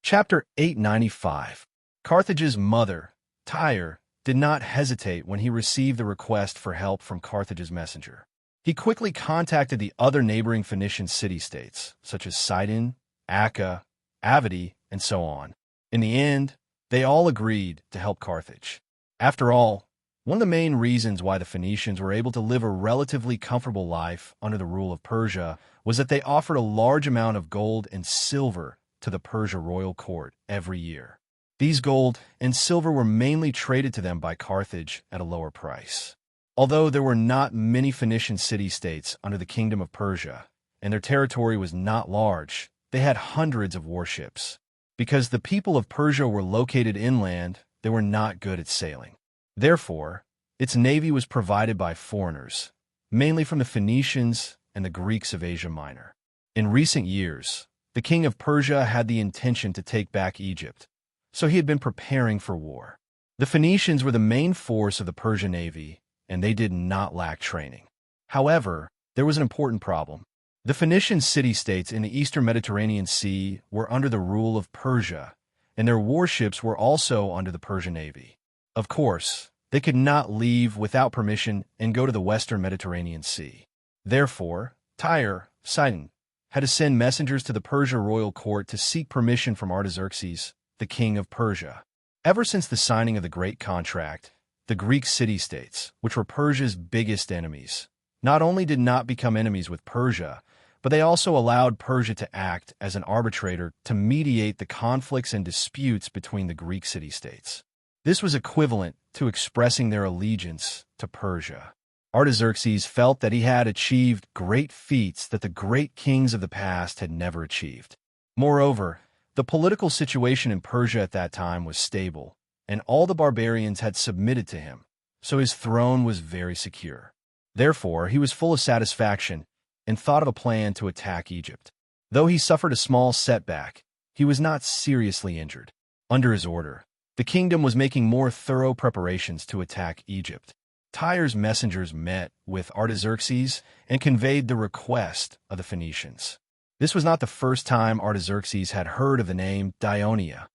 Chapter 895. Carthage's mother, Tyre, did not hesitate when he received the request for help from Carthage's messenger. He quickly contacted the other neighboring Phoenician city-states, such as Sidon, Acca, Avadi, and so on. In the end, they all agreed to help Carthage. After all, one of the main reasons why the Phoenicians were able to live a relatively comfortable life under the rule of Persia was that they offered a large amount of gold and silver to the Persia royal court every year. These gold and silver were mainly traded to them by Carthage at a lower price. Although there were not many Phoenician city-states under the kingdom of Persia, and their territory was not large, they had hundreds of warships. Because the people of Persia were located inland, they were not good at sailing. Therefore, its navy was provided by foreigners, mainly from the Phoenicians and the Greeks of Asia Minor. In recent years, the king of Persia had the intention to take back Egypt, so he had been preparing for war. The Phoenicians were the main force of the Persian navy, and they did not lack training. However, there was an important problem. The Phoenician city-states in the eastern Mediterranean Sea were under the rule of Persia, and their warships were also under the Persian navy. Of course, they could not leave without permission and go to the western Mediterranean Sea. Therefore, Tyre, Sidon, had to send messengers to the Persia royal court to seek permission from Artaxerxes, the king of Persia. Ever since the signing of the Great Contract, the Greek city-states, which were Persia's biggest enemies, not only did not become enemies with Persia, but they also allowed Persia to act as an arbitrator to mediate the conflicts and disputes between the Greek city-states. This was equivalent to expressing their allegiance to Persia. Artaxerxes felt that he had achieved great feats that the great kings of the past had never achieved. Moreover, the political situation in Persia at that time was stable, and all the barbarians had submitted to him, so his throne was very secure. Therefore, he was full of satisfaction and thought of a plan to attack Egypt. Though he suffered a small setback, he was not seriously injured. Under his order, the kingdom was making more thorough preparations to attack Egypt. Tyre's messengers met with Artaxerxes and conveyed the request of the Phoenicians. This was not the first time Artaxerxes had heard of the name Dionia.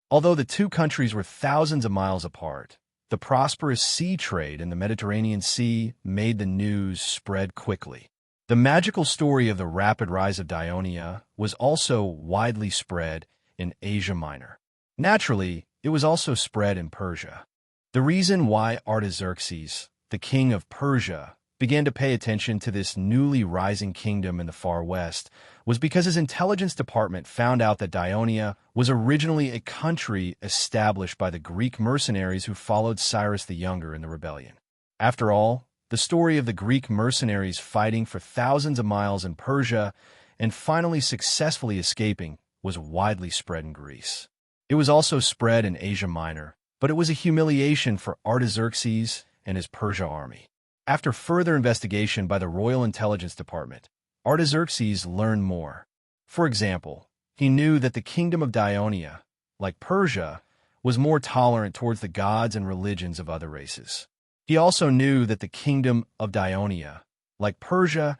Although the two countries were thousands of miles apart, the prosperous sea trade in the Mediterranean Sea made the news spread quickly. The magical story of the rapid rise of Dionia was also widely spread in Asia Minor. Naturally, it was also spread in Persia. The reason why Artaxerxes, the king of Persia, began to pay attention to this newly rising kingdom in the far west was because his intelligence department found out that Dionia was originally a country established by the Greek mercenaries who followed Cyrus the Younger in the rebellion. After all, the story of the Greek mercenaries fighting for thousands of miles in Persia and finally successfully escaping was widely spread in Greece. It was also spread in Asia Minor, but it was a humiliation for Artaxerxes and his Persia army. After further investigation by the Royal Intelligence Department, Artaxerxes learned more. For example, he knew that the kingdom of Dionia, like Persia, was more tolerant towards the gods and religions of other races. He also knew that the kingdom of Dionia, like Persia,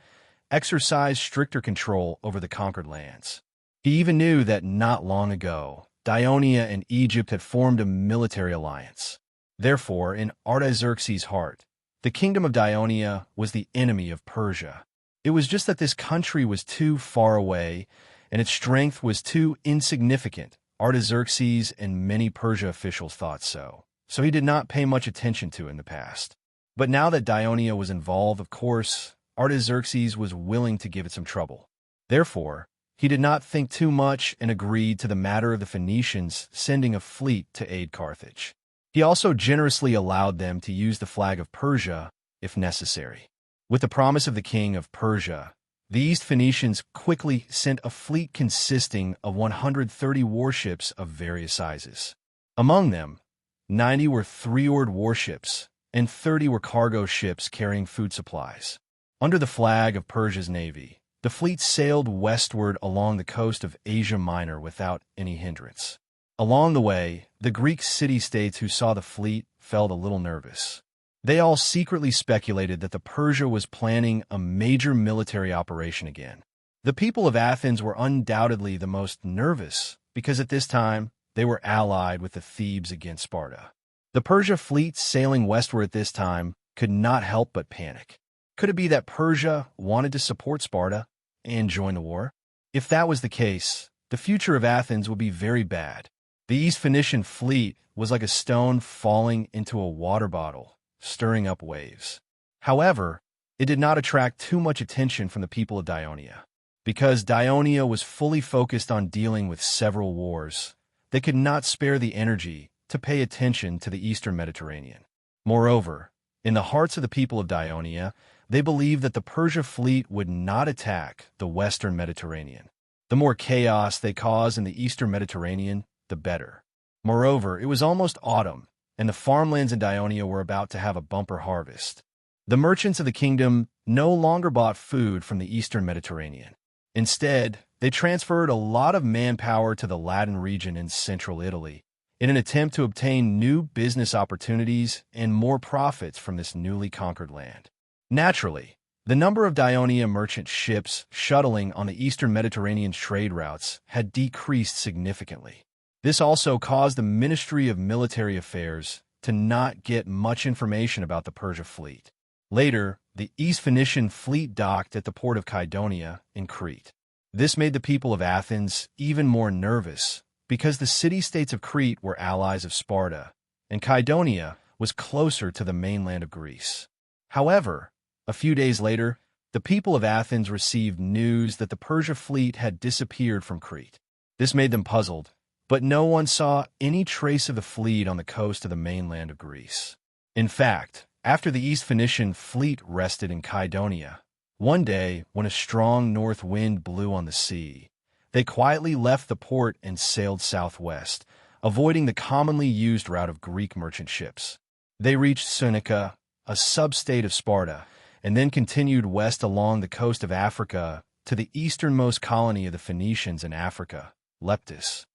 exercised stricter control over the conquered lands. He even knew that not long ago, Dionia and Egypt had formed a military alliance. Therefore, in Artaxerxes' heart, the kingdom of Dionia was the enemy of Persia. It was just that this country was too far away, and its strength was too insignificant. Artaxerxes and many Persia officials thought so he did not pay much attention to it in the past. But now that Dionia was involved, of course, Artaxerxes was willing to give it some trouble. Therefore, he did not think too much and agreed to the matter of the Phoenicians sending a fleet to aid Carthage. He also generously allowed them to use the flag of Persia if necessary. With the promise of the king of Persia, the East Phoenicians quickly sent a fleet consisting of 130 warships of various sizes. Among them, 90 were three-oared warships, and 30 were cargo ships carrying food supplies. Under the flag of Persia's navy, the fleet sailed westward along the coast of Asia Minor without any hindrance. Along the way, the Greek city-states who saw the fleet felt a little nervous. They all secretly speculated that the Persia was planning a major military operation again. The people of Athens were undoubtedly the most nervous because at this time, they were allied with the Thebes against Sparta. The Persia fleet sailing westward at this time could not help but panic. Could it be that Persia wanted to support Sparta and join the war? If that was the case, the future of Athens would be very bad. The East Phoenician fleet was like a stone falling into a water bottle, stirring up waves. However, it did not attract too much attention from the people of Dionia. Because Dionia was fully focused on dealing with several wars, they could not spare the energy to pay attention to the Eastern Mediterranean. Moreover, in the hearts of the people of Dionia, they believed that the Persia fleet would not attack the Western Mediterranean. The more chaos they cause in the Eastern Mediterranean, the better. Moreover, it was almost autumn, and the farmlands in Dionia were about to have a bumper harvest. The merchants of the kingdom no longer bought food from the Eastern Mediterranean. Instead, they transferred a lot of manpower to the Latin region in central Italy in an attempt to obtain new business opportunities and more profits from this newly conquered land. Naturally, the number of Dionia merchant ships shuttling on the Eastern Mediterranean trade routes had decreased significantly. This also caused the Ministry of Military Affairs to not get much information about the Persia fleet. Later, the East Phoenician fleet docked at the port of Kydonia in Crete. This made the people of Athens even more nervous because the city-states of Crete were allies of Sparta, and Kydonia was closer to the mainland of Greece. However, a few days later, the people of Athens received news that the Persia fleet had disappeared from Crete. This made them puzzled, but no one saw any trace of the fleet on the coast of the mainland of Greece. In fact, after the East Phoenician fleet rested in Kydonia, one day when a strong north wind blew on the sea, they quietly left the port and sailed southwest, avoiding the commonly used route of Greek merchant ships. They reached Seneca, a sub-state of Sparta, and then continued west along the coast of Africa to the easternmost colony of the Phoenicians in Africa, Leptis.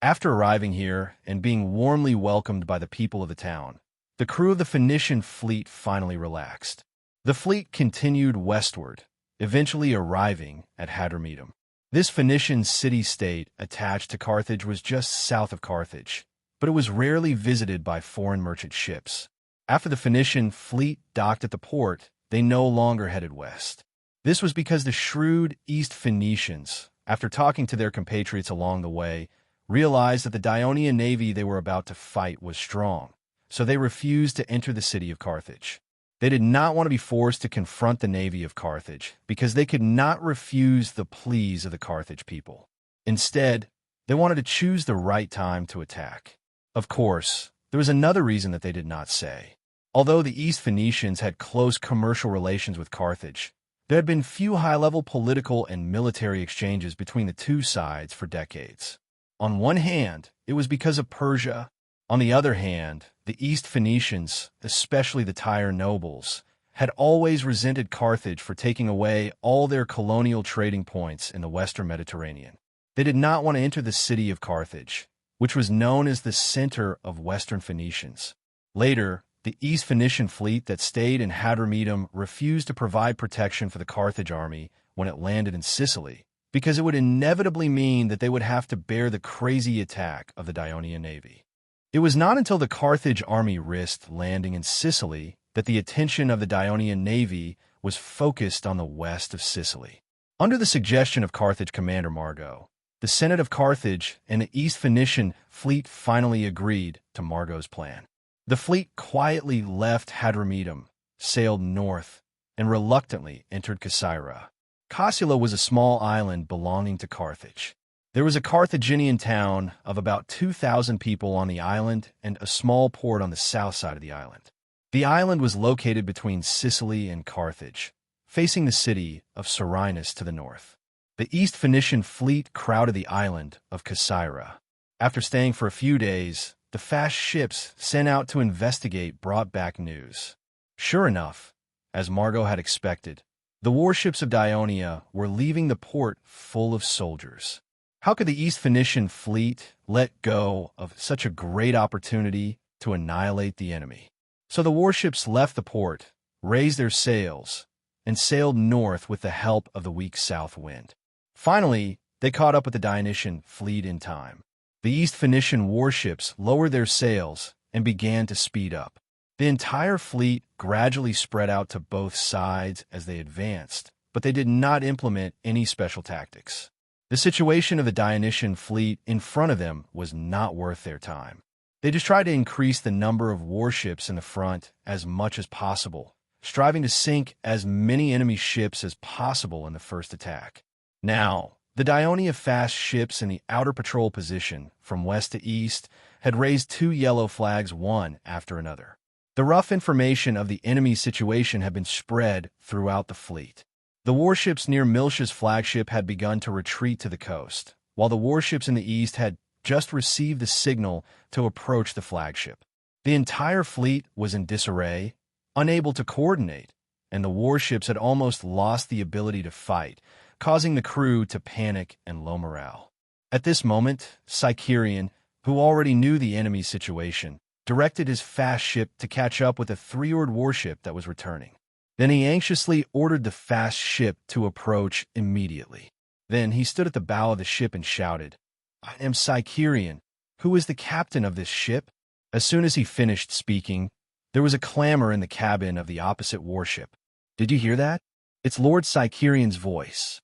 After arriving here and being warmly welcomed by the people of the town, the crew of the Phoenician fleet finally relaxed. The fleet continued westward, eventually arriving at Hadramedum. This Phoenician city-state attached to Carthage was just south of Carthage, but it was rarely visited by foreign merchant ships. After the Phoenician fleet docked at the port, they no longer headed west. This was because the shrewd East Phoenicians, after talking to their compatriots along the way, realized that the Dionian navy they were about to fight was strong, so they refused to enter the city of Carthage. They did not want to be forced to confront the navy of Carthage because they could not refuse the pleas of the Carthage people. Instead, they wanted to choose the right time to attack. Of course, there was another reason that they did not say. Although the East Phoenicians had close commercial relations with Carthage, there had been few high-level political and military exchanges between the two sides for decades. On one hand, it was because of Persia. On the other hand, the East Phoenicians, especially the Tyre nobles, had always resented Carthage for taking away all their colonial trading points in the Western Mediterranean. They did not want to enter the city of Carthage, which was known as the center of Western Phoenicians. Later, the East Phoenician fleet that stayed in Hadramedum refused to provide protection for the Carthage army when it landed in Sicily, because it would inevitably mean that they would have to bear the crazy attack of the Dionian navy. It was not until the Carthage army risked landing in Sicily that the attention of the Dionian navy was focused on the west of Sicily. Under the suggestion of Carthage commander Margo, the Senate of Carthage and the East Phoenician fleet finally agreed to Margo's plan. The fleet quietly left Hadramedum, sailed north, and reluctantly entered Caesarea. Caesula was a small island belonging to Carthage. There was a Carthaginian town of about 2,000 people on the island and a small port on the south side of the island. The island was located between Sicily and Carthage, facing the city of Serenus to the north. The East Phoenician fleet crowded the island of Caesarea. After staying for a few days, the fast ships sent out to investigate brought back news. Sure enough, as Margo had expected, the warships of Dionia were leaving the port full of soldiers. How could the East Phoenician fleet let go of such a great opportunity to annihilate the enemy? So the warships left the port, raised their sails, and sailed north with the help of the weak south wind. Finally, They caught up with the Dionysian fleet in time. The East Phoenician warships lowered their sails and began to speed up. The entire fleet gradually spread out to both sides as they advanced, but they did not implement any special tactics. The situation of the Dionysian fleet in front of them was not worth their time. They just tried to increase the number of warships in the front as much as possible, striving to sink as many enemy ships as possible in the first attack. Now, the Dionia fast ships in the outer patrol position, from west to east, had raised 2 yellow flags one after another. The rough information of the enemy's situation had been spread throughout the fleet. The warships near Miltia's flagship had begun to retreat to the coast, while the warships in the east had just received the signal to approach the flagship. The entire fleet was in disarray, unable to coordinate, and the warships had almost lost the ability to fight, causing the crew to panic and low morale. At this moment, Sicerian, who already knew the enemy's situation, directed his fast ship to catch up with a 3-oared warship that was returning. Then he anxiously ordered the fast ship to approach immediately. Then he stood at the bow of the ship and shouted, "I am Sicerian. Who is the captain of this ship?" As soon as he finished speaking, there was a clamor in the cabin of the opposite warship. "Did you hear that? It's Lord Sicerian's voice."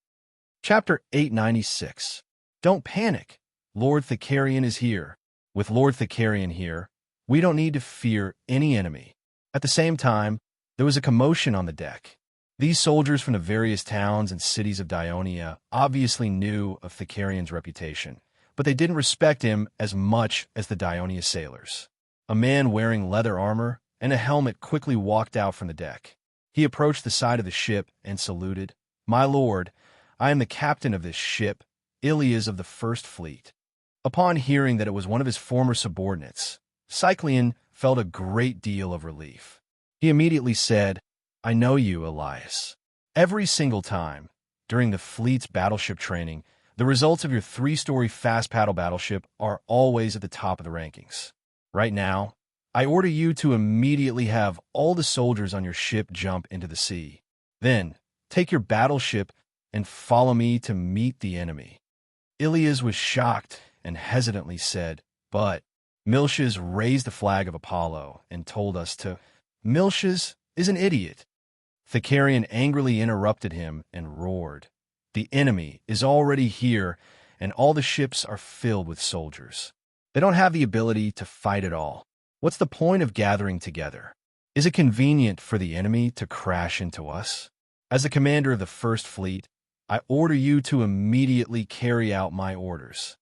Chapter 896. Don't panic. Lord Thicarian is here. With Lord Thicarian here, we don't need to fear any enemy. At the same time, there was a commotion on the deck. These soldiers from the various towns and cities of Dionia obviously knew of Thicarian's reputation, but they didn't respect him as much as the Dionia sailors. A man wearing leather armor and a helmet quickly walked out from the deck. He approached the side of the ship and saluted, "My lord, I am the captain of this ship, Ilias of the First Fleet." Upon hearing that it was one of his former subordinates, Cyclian felt a great deal of relief. He immediately said, "I know you, Elias. Every single time, during the fleet's battleship training, the results of your 3-story fast paddle battleship are always at the top of the rankings. Right now, I order you to immediately have all the soldiers on your ship jump into the sea. Then, take your battleship and follow me to meet the enemy." Ilias was shocked and hesitantly said, "But Miltias raised the flag of Apollo and told us to—" "Miltias is an idiot." Thicarian angrily interrupted him and roared, "The enemy is already here, and all the ships are filled with soldiers. They don't have the ability to fight at all. What's the point of gathering together? Is it convenient for the enemy to crash into us? As the commander of the First Fleet, I order you to immediately carry out my orders."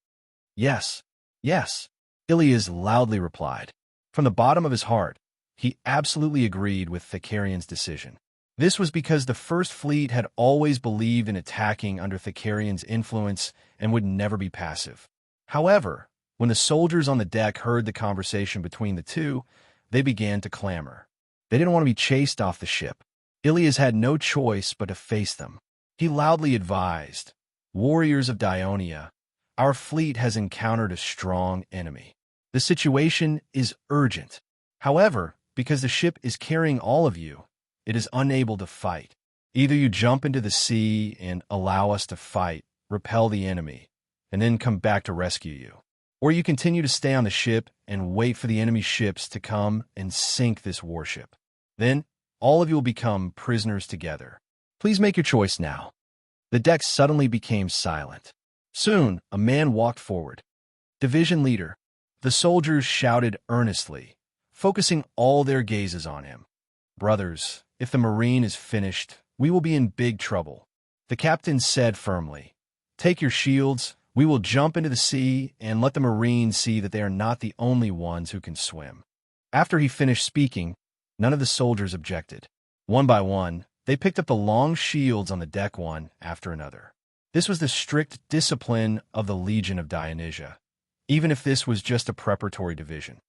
"Yes, yes," Ilias loudly replied. From the bottom of his heart, he absolutely agreed with Thicarian's decision. This was because the First Fleet had always believed in attacking under Thicarian's influence and would never be passive. However, when the soldiers on the deck heard the conversation between the two, they began to clamor. They didn't want to be chased off the ship. Ilias had no choice but to face them. He loudly advised, "Warriors of Dionia, our fleet has encountered a strong enemy. The situation is urgent. However, because the ship is carrying all of you, it is unable to fight. Either you jump into the sea and allow us to fight, repel the enemy, and then come back to rescue you, or you continue to stay on the ship and wait for the enemy ships to come and sink this warship. Then, all of you will become prisoners together. Please make your choice now." The deck suddenly became silent. Soon, a man walked forward. "Division leader." The soldiers shouted earnestly, focusing all their gazes on him. "Brothers, if the Marine is finished, we will be in big trouble." The captain said firmly, "Take your shields, we will jump into the sea and let the Marines see that they are not the only ones who can swim." After he finished speaking, none of the soldiers objected. One by one, they picked up the long shields on the deck one after another. This was the strict discipline of the Legion of Dionysia, even if this was just a preparatory division.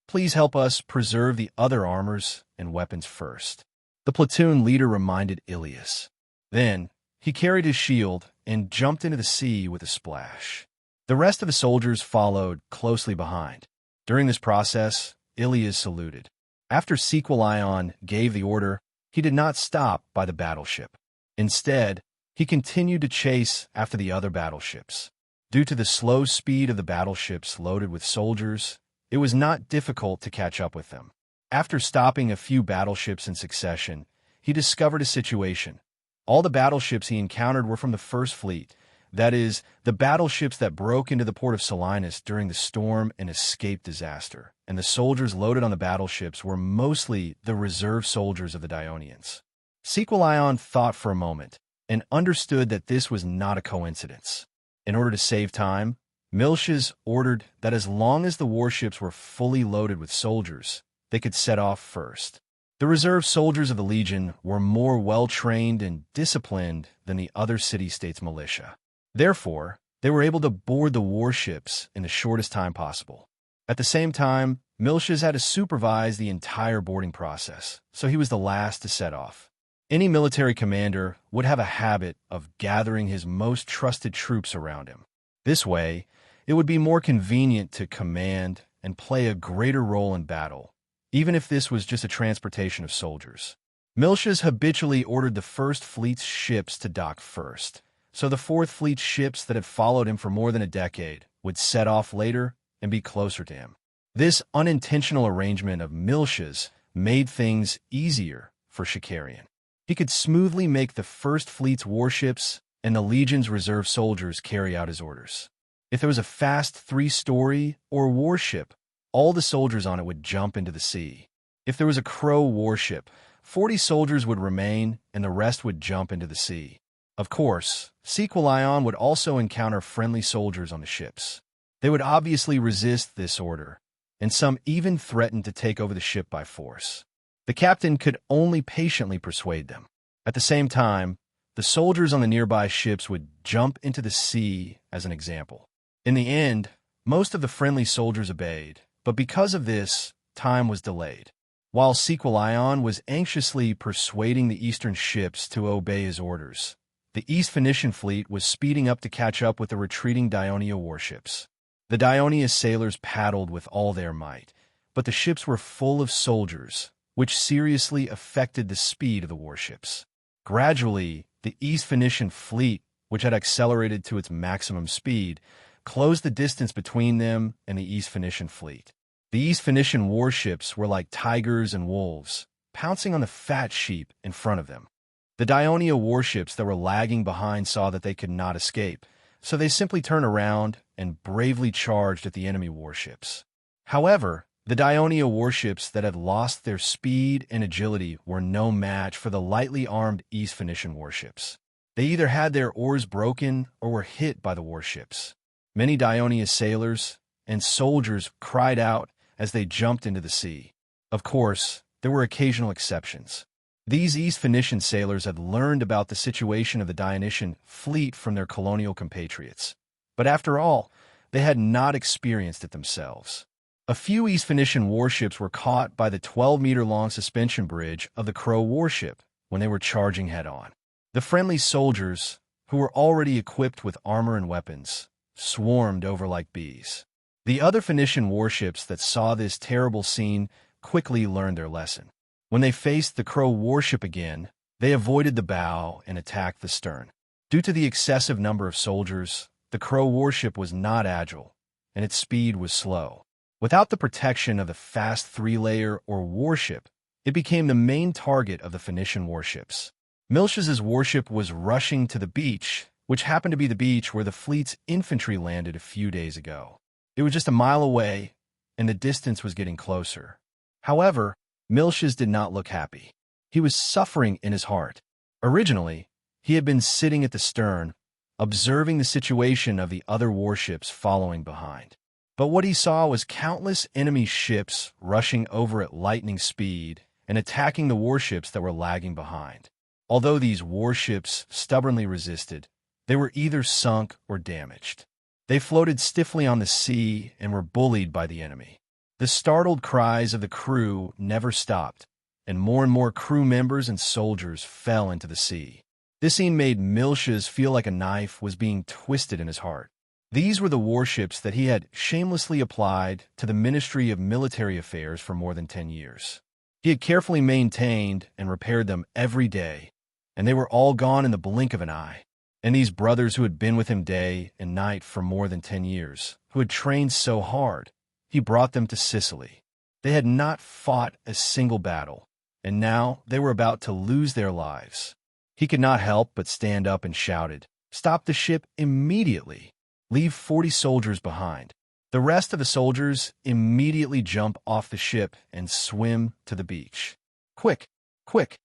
"Please help us preserve the other armors and weapons first," the platoon leader reminded Ilias. Then, he carried his shield and jumped into the sea with a splash. The rest of the soldiers followed closely behind. During this process, Ilias saluted. After Sequelion gave the order, he did not stop by the battleship. Instead, He continued to chase after the other battleships. Due to the slow speed of the battleships loaded with soldiers, it was not difficult to catch up with them. After stopping a few battleships in succession, he discovered a situation. All the battleships he encountered were from the First Fleet, that is, the battleships that broke into the port of Selinus during the storm and escaped disaster, and the soldiers loaded on the battleships were mostly the reserve soldiers of the Dionians. Sequelion thought for a moment and understood that this was not a coincidence. In order to save time, Miltiades ordered that as long as the warships were fully loaded with soldiers, they could set off first. The reserve soldiers of the Legion were more well-trained and disciplined than the other city-states' militia. Therefore, they were able to board the warships in the shortest time possible. At the same time, Miltiades had to supervise the entire boarding process, so he was the last to set off. Any military commander would have a habit of gathering his most trusted troops around him. This way, it would be more convenient to command and play a greater role in battle, even if this was just a transportation of soldiers. Miltiades habitually ordered the First Fleet's ships to dock first, so the Fourth Fleet's ships that had followed him for more than a decade would set off later and be closer to him. This unintentional arrangement of Miltiades made things easier for Shikarion. He could smoothly make the First Fleet's warships and the Legion's reserve soldiers carry out his orders. If there was a fast three-story or warship, all the soldiers on it would jump into the sea. If there was a Crow warship, 40 soldiers would remain and the rest would jump into the sea. Of course, Sequelion would also encounter friendly soldiers on the ships. They would obviously resist this order, and some even threatened to take over the ship by force. The captain could only patiently persuade them. At the same time, the soldiers on the nearby ships would jump into the sea as an example. In the end, most of the friendly soldiers obeyed, but because of this, time was delayed. While Sequelion was anxiously persuading the eastern ships to obey his orders, the East Phoenician fleet was speeding up to catch up with the retreating Dionia warships. The Dionia sailors paddled with all their might, but the ships were full of soldiers, which seriously affected the speed of the warships. Gradually, the East Phoenician fleet, which had accelerated to its maximum speed, closed the distance between them and the East Phoenician fleet. The East Phoenician warships were like tigers and wolves, pouncing on the fat sheep in front of them. The Dionia warships that were lagging behind saw that they could not escape, so they simply turned around and bravely charged at the enemy warships. However, the Dionia warships that had lost their speed and agility were no match for the lightly armed East Phoenician warships. They either had their oars broken or were hit by the warships. Many Dionia sailors and soldiers cried out as they jumped into the sea. Of course, there were occasional exceptions. These East Phoenician sailors had learned about the situation of the Dionysian fleet from their colonial compatriots. But after all, they had not experienced it themselves. A few East Phoenician warships were caught by the 12-meter-long suspension bridge of the Crow warship when they were charging head-on. The friendly soldiers, who were already equipped with armor and weapons, swarmed over like bees. The other Phoenician warships that saw this terrible scene quickly learned their lesson. When they faced the Crow warship again, they avoided the bow and attacked the stern. Due to the excessive number of soldiers, the Crow warship was not agile, and its speed was slow. Without the protection of the fast three-layer or warship, it became the main target of the Phoenician warships. Miltiades' warship was rushing to the beach, which happened to be the beach where the fleet's infantry landed a few days ago. It was just a mile away, and the distance was getting closer. However, Miltiades did not look happy. He was suffering in his heart. Originally, he had been sitting at the stern, observing the situation of the other warships following behind. But what he saw was countless enemy ships rushing over at lightning speed and attacking the warships that were lagging behind. Although these warships stubbornly resisted, they were either sunk or damaged. They floated stiffly on the sea and were bullied by the enemy. The startled cries of the crew never stopped, and more crew members and soldiers fell into the sea. This scene made Miltiades feel like a knife was being twisted in his heart. These were the warships that he had shamelessly applied to the Ministry of Military Affairs for more than 10 years. He had carefully maintained and repaired them every day, and they were all gone in the blink of an eye. And these brothers who had been with him day and night for more than 10 years, who had trained so hard, he brought them to Sicily. They had not fought a single battle, and now they were about to lose their lives. He could not help but stand up and shouted, "Stop the ship immediately! Leave 40 soldiers behind." The rest of the soldiers immediately jump off the ship and swim to the beach. Quick, quick!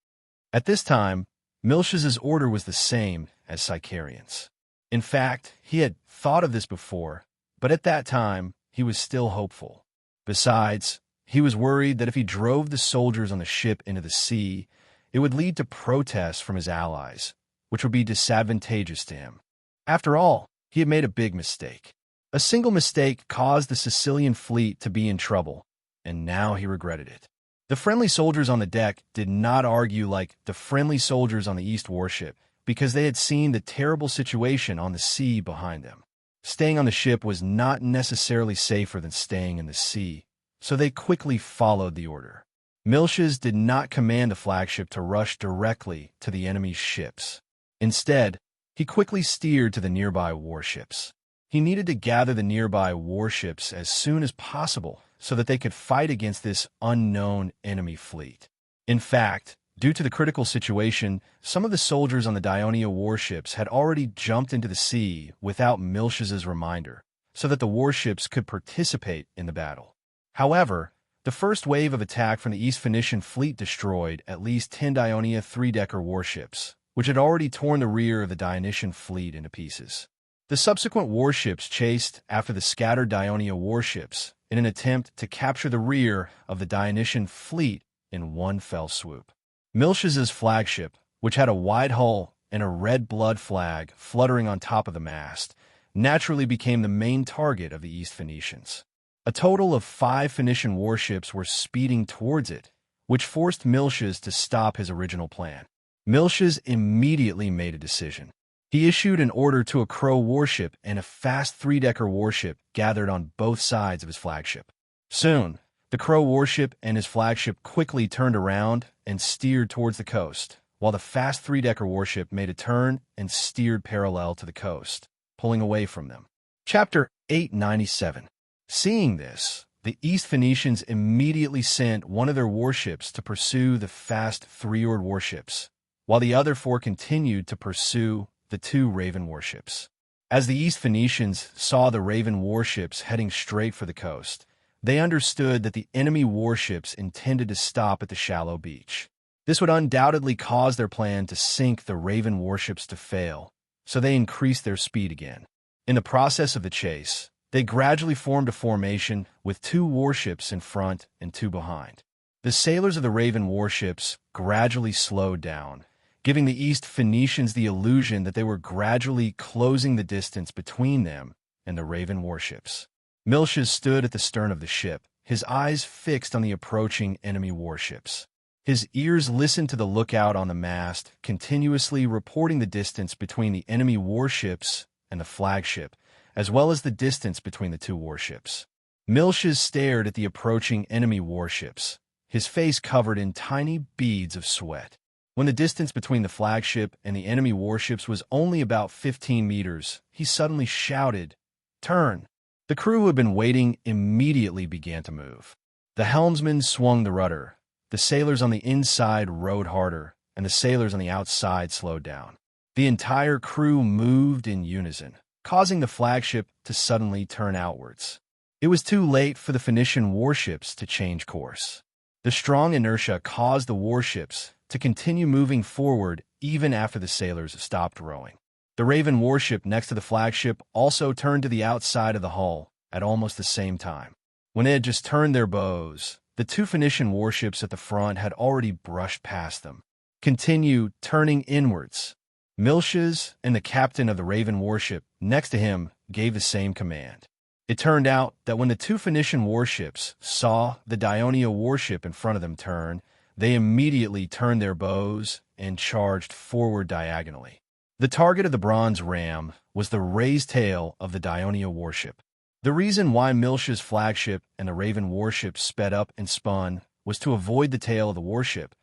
At this time, Miltiades' order was the same as Sicarian's. In fact, he had thought of this before, but at that time, he was still hopeful. Besides, he was worried that if he drove the soldiers on the ship into the sea, it would lead to protests from his allies, which would be disadvantageous to him. After all, he had made a big mistake. A single mistake caused the Sicilian fleet to be in trouble, and now he regretted it. The friendly soldiers on the deck did not argue like the friendly soldiers on the East warship because they had seen the terrible situation on the sea behind them. Staying on the ship was not necessarily safer than staying in the sea, so they quickly followed the order. Miltiades did not command the flagship to rush directly to the enemy's ships. Instead, he quickly steered to the nearby warships. He needed to gather the nearby warships as soon as possible so that they could fight against this unknown enemy fleet. In fact, due to the critical situation, some of the soldiers on the Dionia warships had already jumped into the sea without Miltiades' reminder, so that the warships could participate in the battle. However, the first wave of attack from the East Phoenician fleet destroyed at least 10 Dionia 3-decker warships, which had already torn the rear of the Dionysian fleet into pieces. The subsequent warships chased after the scattered Dionia warships in an attempt to capture the rear of the Dionysian fleet in one fell swoop. Miltiades' flagship, which had a wide hull and a red blood flag fluttering on top of the mast, naturally became the main target of the East Phoenicians. A total of 5 Phoenician warships were speeding towards it, which forced Miltiades to stop his original plan. Miltiades immediately made a decision. He issued an order to a Crow warship and a fast 3-decker warship gathered on both sides of his flagship. Soon, the Crow warship and his flagship quickly turned around and steered towards the coast, while the fast 3-decker warship made a turn and steered parallel to the coast, pulling away from them. Chapter 897. Seeing this, the East Phoenicians immediately sent one of their warships to pursue the fast 3-oared warships, while the other 4 continued to pursue the 2 Raven warships. As the East Phoenicians saw the Raven warships heading straight for the coast, they understood that the enemy warships intended to stop at the shallow beach. This would undoubtedly cause their plan to sink the Raven warships to fail, so they increased their speed again. In the process of the chase, they gradually formed a formation with 2 warships in front and 2 behind. The sailors of the Raven warships gradually slowed down, giving the East Phoenicians the illusion that they were gradually closing the distance between them and the Raven warships. Miltiades stood at the stern of the ship, his eyes fixed on the approaching enemy warships. His ears listened to the lookout on the mast, continuously reporting the distance between the enemy warships and the flagship, as well as the distance between the 2 warships. Miltiades stared at the approaching enemy warships, his face covered in tiny beads of sweat. When the distance between the flagship and the enemy warships was only about 15 meters, he suddenly shouted, "Turn!" The crew who had been waiting immediately began to move. The helmsman swung the rudder, the sailors on the inside rowed harder, and the sailors on the outside slowed down. The entire crew moved in unison, causing the flagship to suddenly turn outwards. It was too late for the Phoenician warships to change course. The strong inertia caused the warships to continue moving forward even after the sailors stopped rowing. The Raven warship next to the flagship also turned to the outside of the hull at almost the same time. When they had just turned their bows, the 2 Phoenician warships at the front had already brushed past them. Continue turning inwards. Miltiades and the captain of the Raven warship next to him gave the same command. It turned out that when the 2 Phoenician warships saw the Dionia warship in front of them turn, they immediately turned their bows and charged forward diagonally. The target of the bronze ram was the raised tail of the Dionia warship. The reason why Miltiades' flagship and the Raven warship sped up and spun was to avoid the tail of the warship,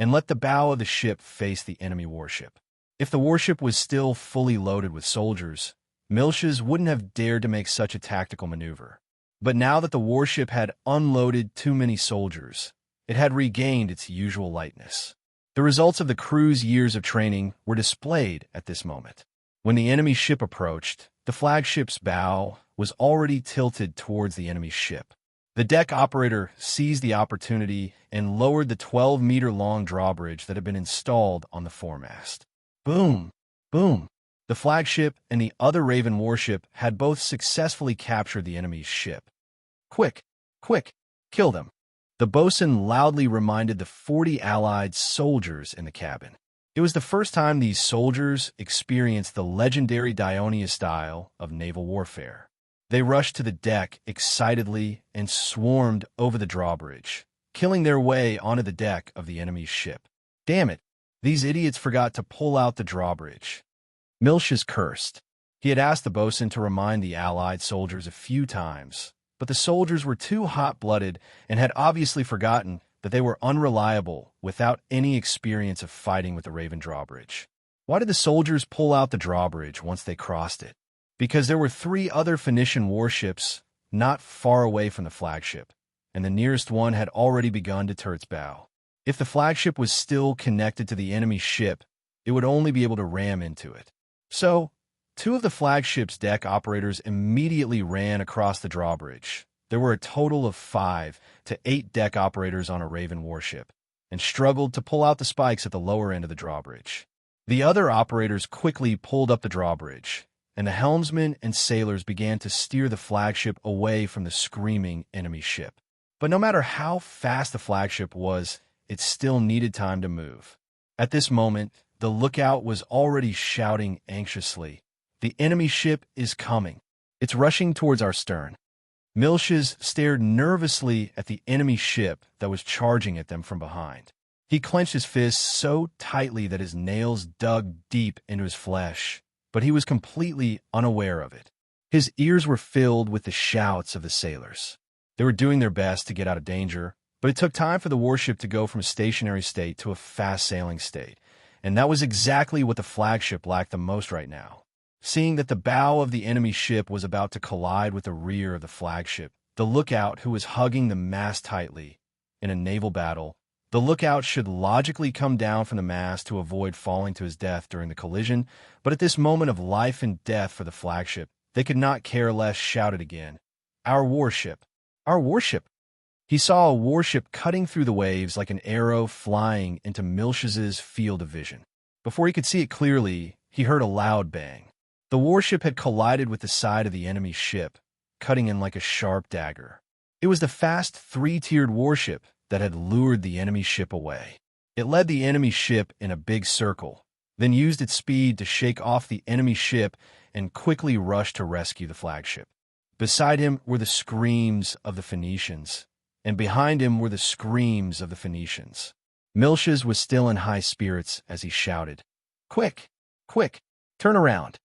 and let the bow of the ship face the enemy warship. If the warship was still fully loaded with soldiers, Miltiades wouldn't have dared to make such a tactical maneuver. But now that the warship had unloaded too many soldiers, it had regained its usual lightness. The results of the crew's years of training were displayed at this moment. When the enemy ship approached, the flagship's bow was already tilted towards the enemy's ship. The deck operator seized the opportunity and lowered the 12-meter-long drawbridge that had been installed on the foremast. Boom! Boom! The flagship and the other Raven warship had both successfully captured the enemy's ship. Quick! Quick! Kill them! The bosun loudly reminded the 40 Allied soldiers in the cabin. It was the first time these soldiers experienced the legendary Dionia style of naval warfare. They rushed to the deck excitedly and swarmed over the drawbridge, killing their way onto the deck of the enemy's ship. Damn it! These idiots forgot to pull out the drawbridge. Miltiades cursed. He had asked the bosun to remind the Allied soldiers a few times, but the soldiers were too hot-blooded and had obviously forgotten that they were unreliable without any experience of fighting with the Raven drawbridge. Why did the soldiers pull out the drawbridge once they crossed it? Because there were 3 other Phoenician warships not far away from the flagship, and the nearest one had already begun to turn its bow. If the flagship was still connected to the enemy ship, it would only be able to ram into it. So, 2 of the flagship's deck operators immediately ran across the drawbridge. There were a total of 5 to 8 deck operators on a Raven warship, and struggled to pull out the spikes at the lower end of the drawbridge. The other operators quickly pulled up the drawbridge, and the helmsmen and sailors began to steer the flagship away from the screaming enemy ship. But no matter how fast the flagship was, it still needed time to move. At this moment, the lookout was already shouting anxiously, "The enemy ship is coming. It's rushing towards our stern." Miltiades stared nervously at the enemy ship that was charging at them from behind. He clenched his fists so tightly that his nails dug deep into his flesh, but he was completely unaware of it. His ears were filled with the shouts of the sailors. They were doing their best to get out of danger, but it took time for the warship to go from a stationary state to a fast-sailing state, and that was exactly what the flagship lacked the most right now. Seeing that the bow of the enemy ship was about to collide with the rear of the flagship, the lookout, who was hugging the mast tightly in a naval battle, the lookout should logically come down from the mast to avoid falling to his death during the collision, but at this moment of life and death for the flagship, they could not care less, shouted again, "Our warship! Our warship!" He saw a warship cutting through the waves like an arrow flying into Miltiades' field of vision. Before he could see it clearly, he heard a loud bang. The warship had collided with the side of the enemy ship, cutting in like a sharp dagger. It was the fast 3-tiered warship that had lured the enemy ship away. It led the enemy ship in a big circle, then used its speed to shake off the enemy ship and quickly rushed to rescue the flagship. Beside him were the screams of the Phoenicians, and behind him were the screams of the Phoenicians. Miltiades was still in high spirits as he shouted, "Quick! Quick! Turn around!"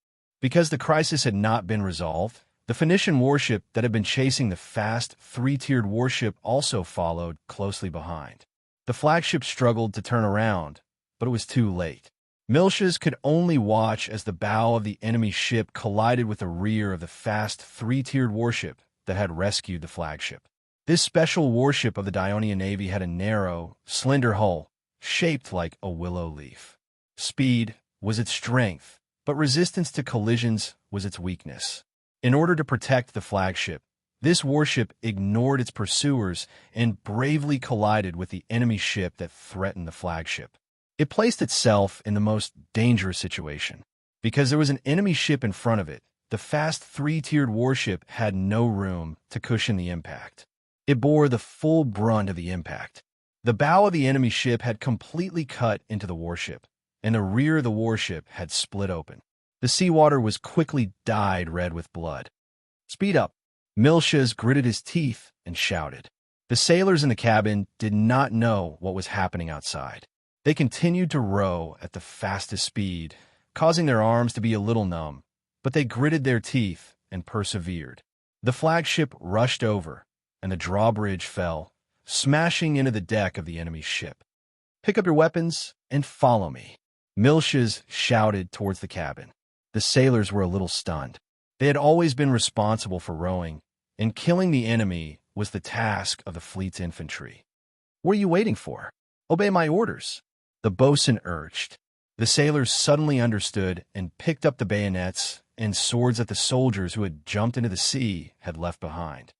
Because the crisis had not been resolved, the Phoenician warship that had been chasing the fast 3-tiered warship also followed closely behind. The flagship struggled to turn around, but it was too late. Miltiades could only watch as the bow of the enemy ship collided with the rear of the fast 3-tiered warship that had rescued the flagship. This special warship of the Dionia Navy had a narrow, slender hull, shaped like a willow leaf. Speed was its strength, but resistance to collisions was its weakness. In order to protect the flagship, this warship ignored its pursuers and bravely collided with the enemy ship that threatened the flagship. It placed itself in the most dangerous situation. Because there was an enemy ship in front of it, the fast 3-tiered warship had no room to cushion the impact. It bore the full brunt of the impact. The bow of the enemy ship had completely cut into the warship, and the rear of the warship had split open. The seawater was quickly dyed red with blood. "Speed up!" Miltiades gritted his teeth and shouted. The sailors in the cabin did not know what was happening outside. They continued to row at the fastest speed, causing their arms to be a little numb, but they gritted their teeth and persevered. The flagship rushed over, and the drawbridge fell, smashing into the deck of the enemy's ship. Pick up your weapons and follow me." Miltias shouted towards the cabin. The sailors were a little stunned. They had always been responsible for rowing, and killing the enemy was the task of the fleet's infantry. "What are you waiting for? Obey my orders," the boatswain urged. The sailors suddenly understood and picked up the bayonets and swords that the soldiers who had jumped into the sea had left behind.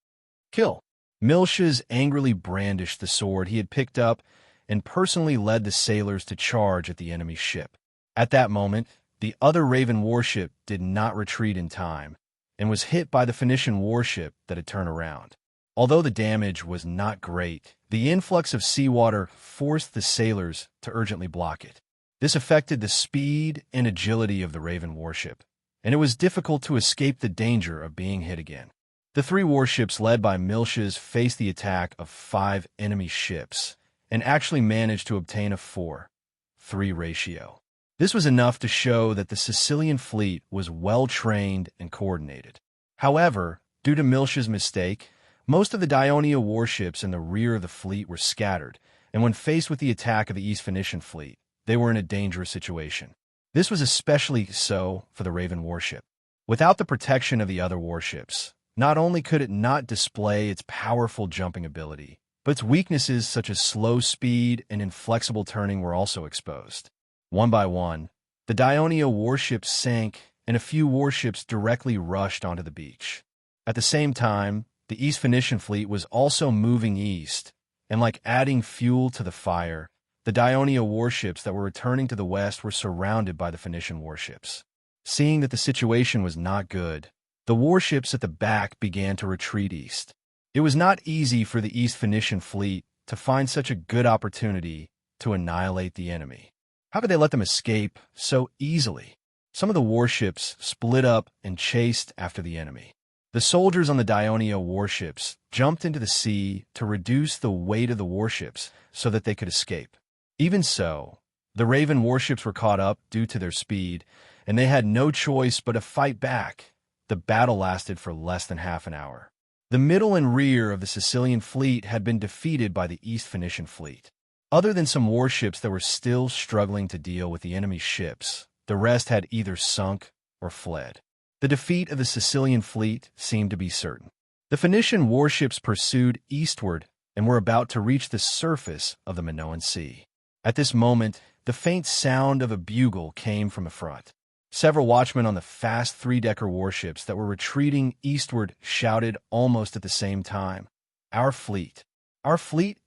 "Kill!" Miltias angrily brandished the sword he had picked up and personally led the sailors to charge at the enemy's ship. At that moment, the other Raven warship did not retreat in time and was hit by the Phoenician warship that had turned around. Although the damage was not great, the influx of seawater forced the sailors to urgently block it. This affected the speed and agility of the Raven warship, and it was difficult to escape the danger of being hit again. The three warships led by Miltias faced the attack of 5 enemy ships and actually managed to obtain a 4-3 ratio. This was enough to show that the Sicilian fleet was well-trained and coordinated. However, due to Miltia's mistake, most of the Dionia warships in the rear of the fleet were scattered, and when faced with the attack of the East Phoenician fleet, they were in a dangerous situation. This was especially so for the Raven warship. Without the protection of the other warships, not only could it not display its powerful jumping ability, but its weaknesses such as slow speed and inflexible turning were also exposed. One by one, the Dionia warships sank, and a few warships directly rushed onto the beach. At the same time, the East Phoenician fleet was also moving east, and like adding fuel to the fire, the Dionia warships that were returning to the west were surrounded by the Phoenician warships. Seeing that the situation was not good, the warships at the back began to retreat east. It was not easy for the East Phoenician fleet to find such a good opportunity to annihilate the enemy. How could they let them escape so easily? Some of the warships split up and chased after the enemy. The soldiers on the Dionia warships jumped into the sea to reduce the weight of the warships so that they could escape. Even so, the Raven warships were caught up due to their speed, and they had no choice but to fight back. The battle lasted for less than half an hour. The middle and rear of the Sicilian fleet had been defeated by the East Phoenician fleet. Other than some warships that were still struggling to deal with the enemy's ships, the rest had either sunk or fled. The defeat of the Sicilian fleet seemed to be certain. The Phoenician warships pursued eastward and were about to reach the surface of the Minoan Sea. At this moment, the faint sound of a bugle came from the front. Several watchmen on the fast 3-decker warships that were retreating eastward shouted almost at the same time, Our fleet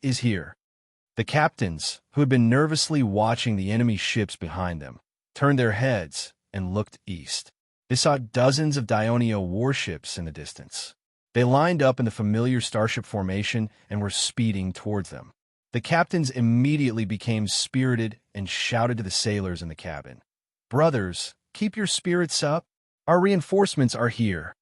is here." The captains, who had been nervously watching the enemy ships behind them, turned their heads and looked east. They saw dozens of Dionia warships in the distance. They lined up in the familiar starship formation and were speeding towards them. The captains immediately became spirited and shouted to the sailors in the cabin, "Brothers, keep your spirits up. Our reinforcements are here."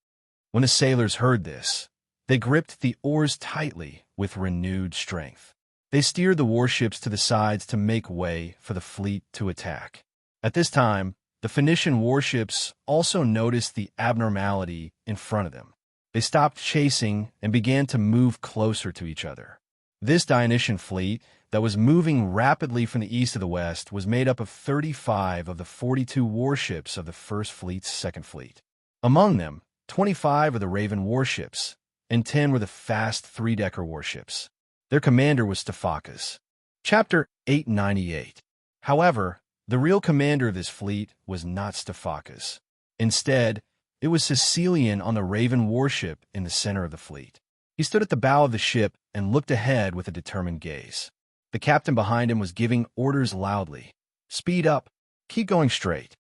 When the sailors heard this, they gripped the oars tightly with renewed strength. They steered the warships to the sides to make way for the fleet to attack. At this time, the Phoenician warships also noticed the abnormality in front of them. They stopped chasing and began to move closer to each other. This Dionysian fleet that was moving rapidly from the east to the west was made up of 35 of the 42 warships of the First Fleet's Second Fleet. Among them, 25 were the Raven warships, and 10 were the fast 3-decker warships. Their commander was Stephacus. Chapter 898. However, the real commander of this fleet was not Stephacus. Instead, it was Sicilian on the Raven warship in the center of the fleet. He stood at the bow of the ship and looked ahead with a determined gaze. The captain behind him was giving orders loudly. "Speed up. Keep going straight."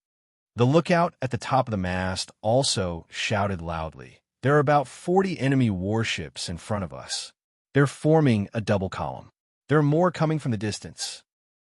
The lookout at the top of the mast also shouted loudly. "There are about 40 enemy warships in front of us. They're forming a double column. There are more coming from the distance.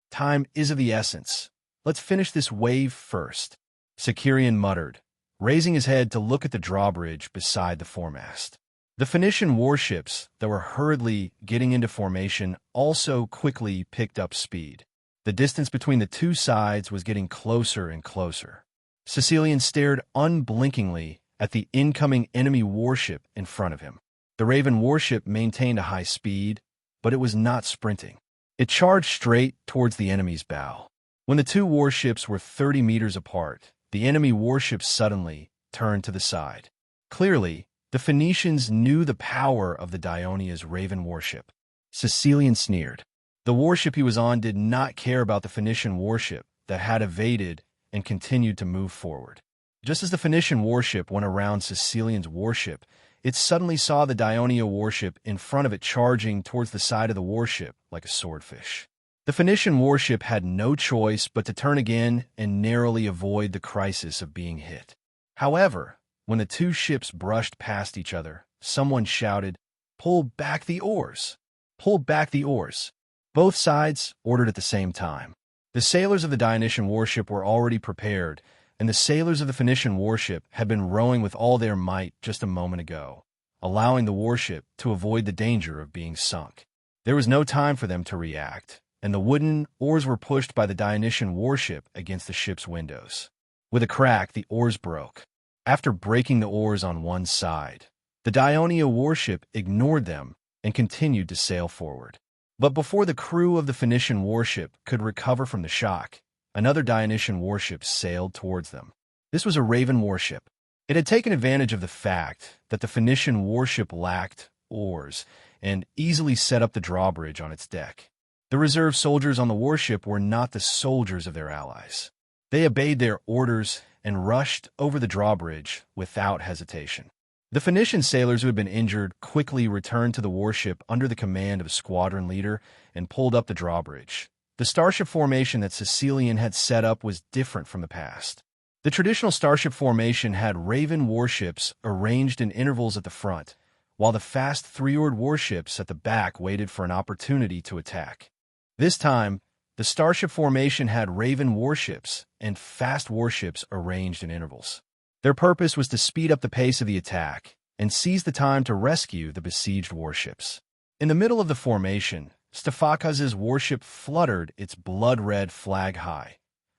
Time is of the essence. Let's finish this wave first." Sicilian muttered, raising his head to look at the drawbridge beside the foremast. The Phoenician warships that were hurriedly getting into formation also quickly picked up speed. The distance between the two sides was getting closer and closer. Sicilian stared unblinkingly at the incoming enemy warship in front of him. The Raven warship maintained a high speed, but it was not sprinting. It charged straight towards the enemy's bow. When the two warships were 30 meters apart, the enemy warship suddenly turned to the side. Clearly, the Phoenicians knew the power of the Dionia's Raven warship. Sicilian sneered. The warship he was on did not care about the Phoenician warship that had evaded and continued to move forward. Just as the Phoenician warship went around Sicilian's warship, it suddenly saw the Dionia warship in front of it charging towards the side of the warship like a swordfish. The Phoenician warship had no choice but to turn again and narrowly avoid the crisis of being hit. However, when the two ships brushed past each other, someone shouted, "Pull back the oars! Pull back the oars!" Both sides ordered at the same time. The sailors of the Dionysian warship were already prepared, and the sailors of the Phoenician warship had been rowing with all their might just a moment ago, allowing the warship to avoid the danger of being sunk. There was no time for them to react, and the wooden oars were pushed by the Dionysian warship against the ship's windows. With a crack, the oars broke. After breaking the oars on one side, the Dionia warship ignored them and continued to sail forward. But before the crew of the Phoenician warship could recover from the shock, another Dionysian warship sailed towards them. This was a Raven warship. It had taken advantage of the fact that the Phoenician warship lacked oars and easily set up the drawbridge on its deck. The reserve soldiers on the warship were not the soldiers of their allies. They obeyed their orders and rushed over the drawbridge without hesitation. The Phoenician sailors who had been injured quickly returned to the warship under the command of a squadron leader and pulled up the drawbridge. The starship formation that Sicilian had set up was different from the past. The traditional starship formation had Raven warships arranged in intervals at the front, while the fast three-oared warships at the back waited for an opportunity to attack. This time, the starship formation had Raven warships and fast warships arranged in intervals. Their purpose was to speed up the pace of the attack and seize the time to rescue the besieged warships. In the middle of the formation, Stephakas's warship fluttered its blood-red flag high,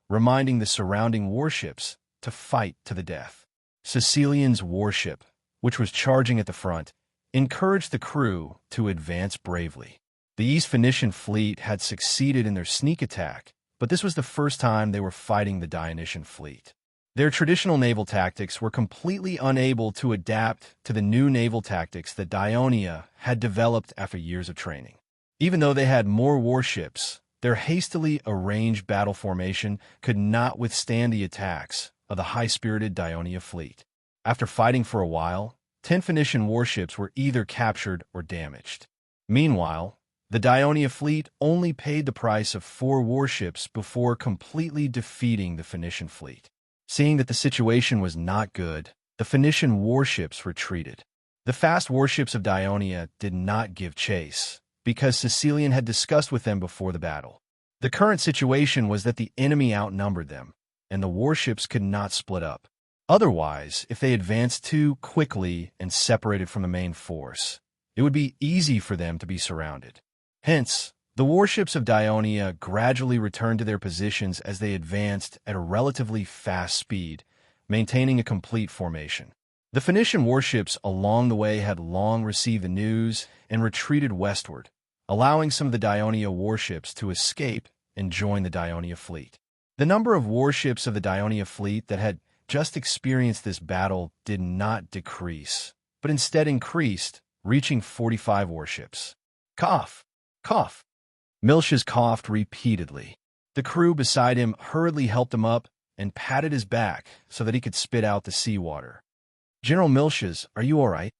reminding the surrounding warships to fight to the death. Sicilian's warship, which was charging at the front, encouraged the crew to advance bravely. The East Phoenician fleet had succeeded in their sneak attack, but this was the first time they were fighting the Dionysian fleet. Their traditional naval tactics were completely unable to adapt to the new naval tactics that Dionia had developed after years of training. Even though they had more warships, their hastily arranged battle formation could not withstand the attacks of the high-spirited Dionia fleet. After fighting for a while, 10 Phoenician warships were either captured or damaged. Meanwhile, the Dionia fleet only paid the price of 4 warships before completely defeating the Phoenician fleet. Seeing that the situation was not good, the Phoenician warships retreated. The fast warships of Dionia did not give chase, because Sicilian had discussed with them before the battle. The current situation was that the enemy outnumbered them, and the warships could not split up. Otherwise, if they advanced too quickly and separated from the main force, it would be easy for them to be surrounded. Hence, the warships of Dionia gradually returned to their positions as they advanced at a relatively fast speed, maintaining a complete formation. The Phoenician warships along the way had long received the news and retreated westward, allowing some of the Dionia warships to escape and join the Dionia fleet. The number of warships of the Dionia fleet that had just experienced this battle did not decrease, but instead increased, reaching 45 warships. Cough! Cough! Miltiades coughed repeatedly. The crew beside him hurriedly helped him up and patted his back so that he could spit out the seawater. "General Miltiades, are you all right?"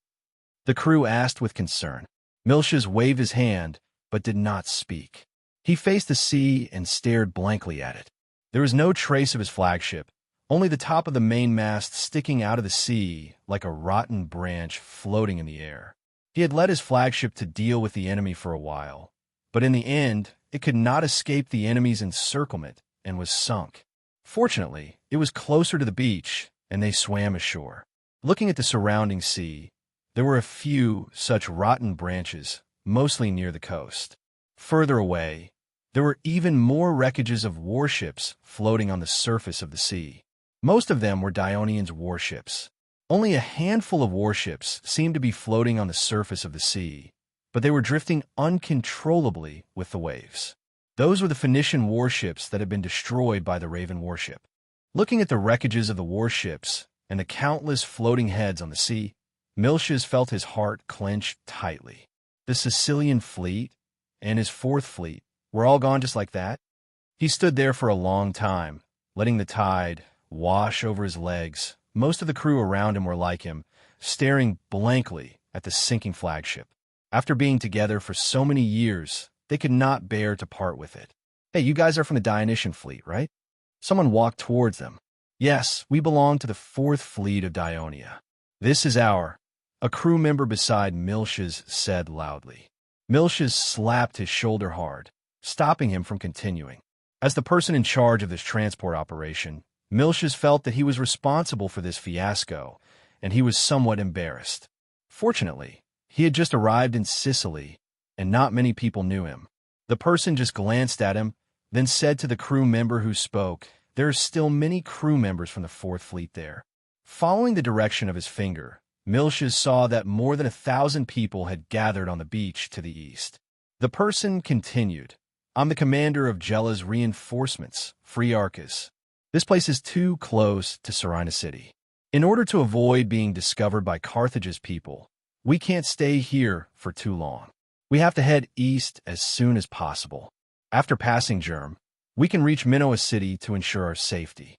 the crew asked with concern. Miltiades waved his hand, but did not speak. He faced the sea and stared blankly at it. There was no trace of his flagship, only the top of the mainmast sticking out of the sea like a rotten branch floating in the air. He had led his flagship to deal with the enemy for a while, but in the end, it could not escape the enemy's encirclement and was sunk. Fortunately, it was closer to the beach, and they swam ashore. Looking at the surrounding sea, there were a few such rotten branches, mostly near the coast. Further away, there were even more wreckages of warships floating on the surface of the sea. Most of them were Dionian's warships. Only a handful of warships seemed to be floating on the surface of the sea, but they were drifting uncontrollably with the waves. Those were the Phoenician warships that had been destroyed by the Raven warship. Looking at the wreckages of the warships and the countless floating heads on the sea, Miltiades felt his heart clench tightly. The Sicilian fleet and his fourth fleet were all gone just like that. He stood there for a long time, letting the tide wash over his legs. Most of the crew around him were like him, staring blankly at the sinking flagship. After being together for so many years, they could not bear to part with it. "Hey, you guys are from the Dionysian fleet, right?" Someone walked towards them. "Yes, we belong to the fourth fleet of Dionia. This is a crew member beside Miltiades said loudly. Miltiades slapped his shoulder hard, stopping him from continuing. As the person in charge of this transport operation, Miltiades felt that he was responsible for this fiasco, and he was somewhat embarrassed. Fortunately, he had just arrived in Sicily, and not many people knew him. The person just glanced at him, then said to the crew member who spoke, "There are still many crew members from the Fourth Fleet there." Following the direction of his finger, Miltiades saw that more than 1,000 people had gathered on the beach to the east. The person continued, "I'm the commander of Gela's reinforcements, Phryarchus. This place is too close to Serene City. In order to avoid being discovered by Carthage's people, we can't stay here for too long. We have to head east as soon as possible. After passing Germ, we can reach Minoa City to ensure our safety."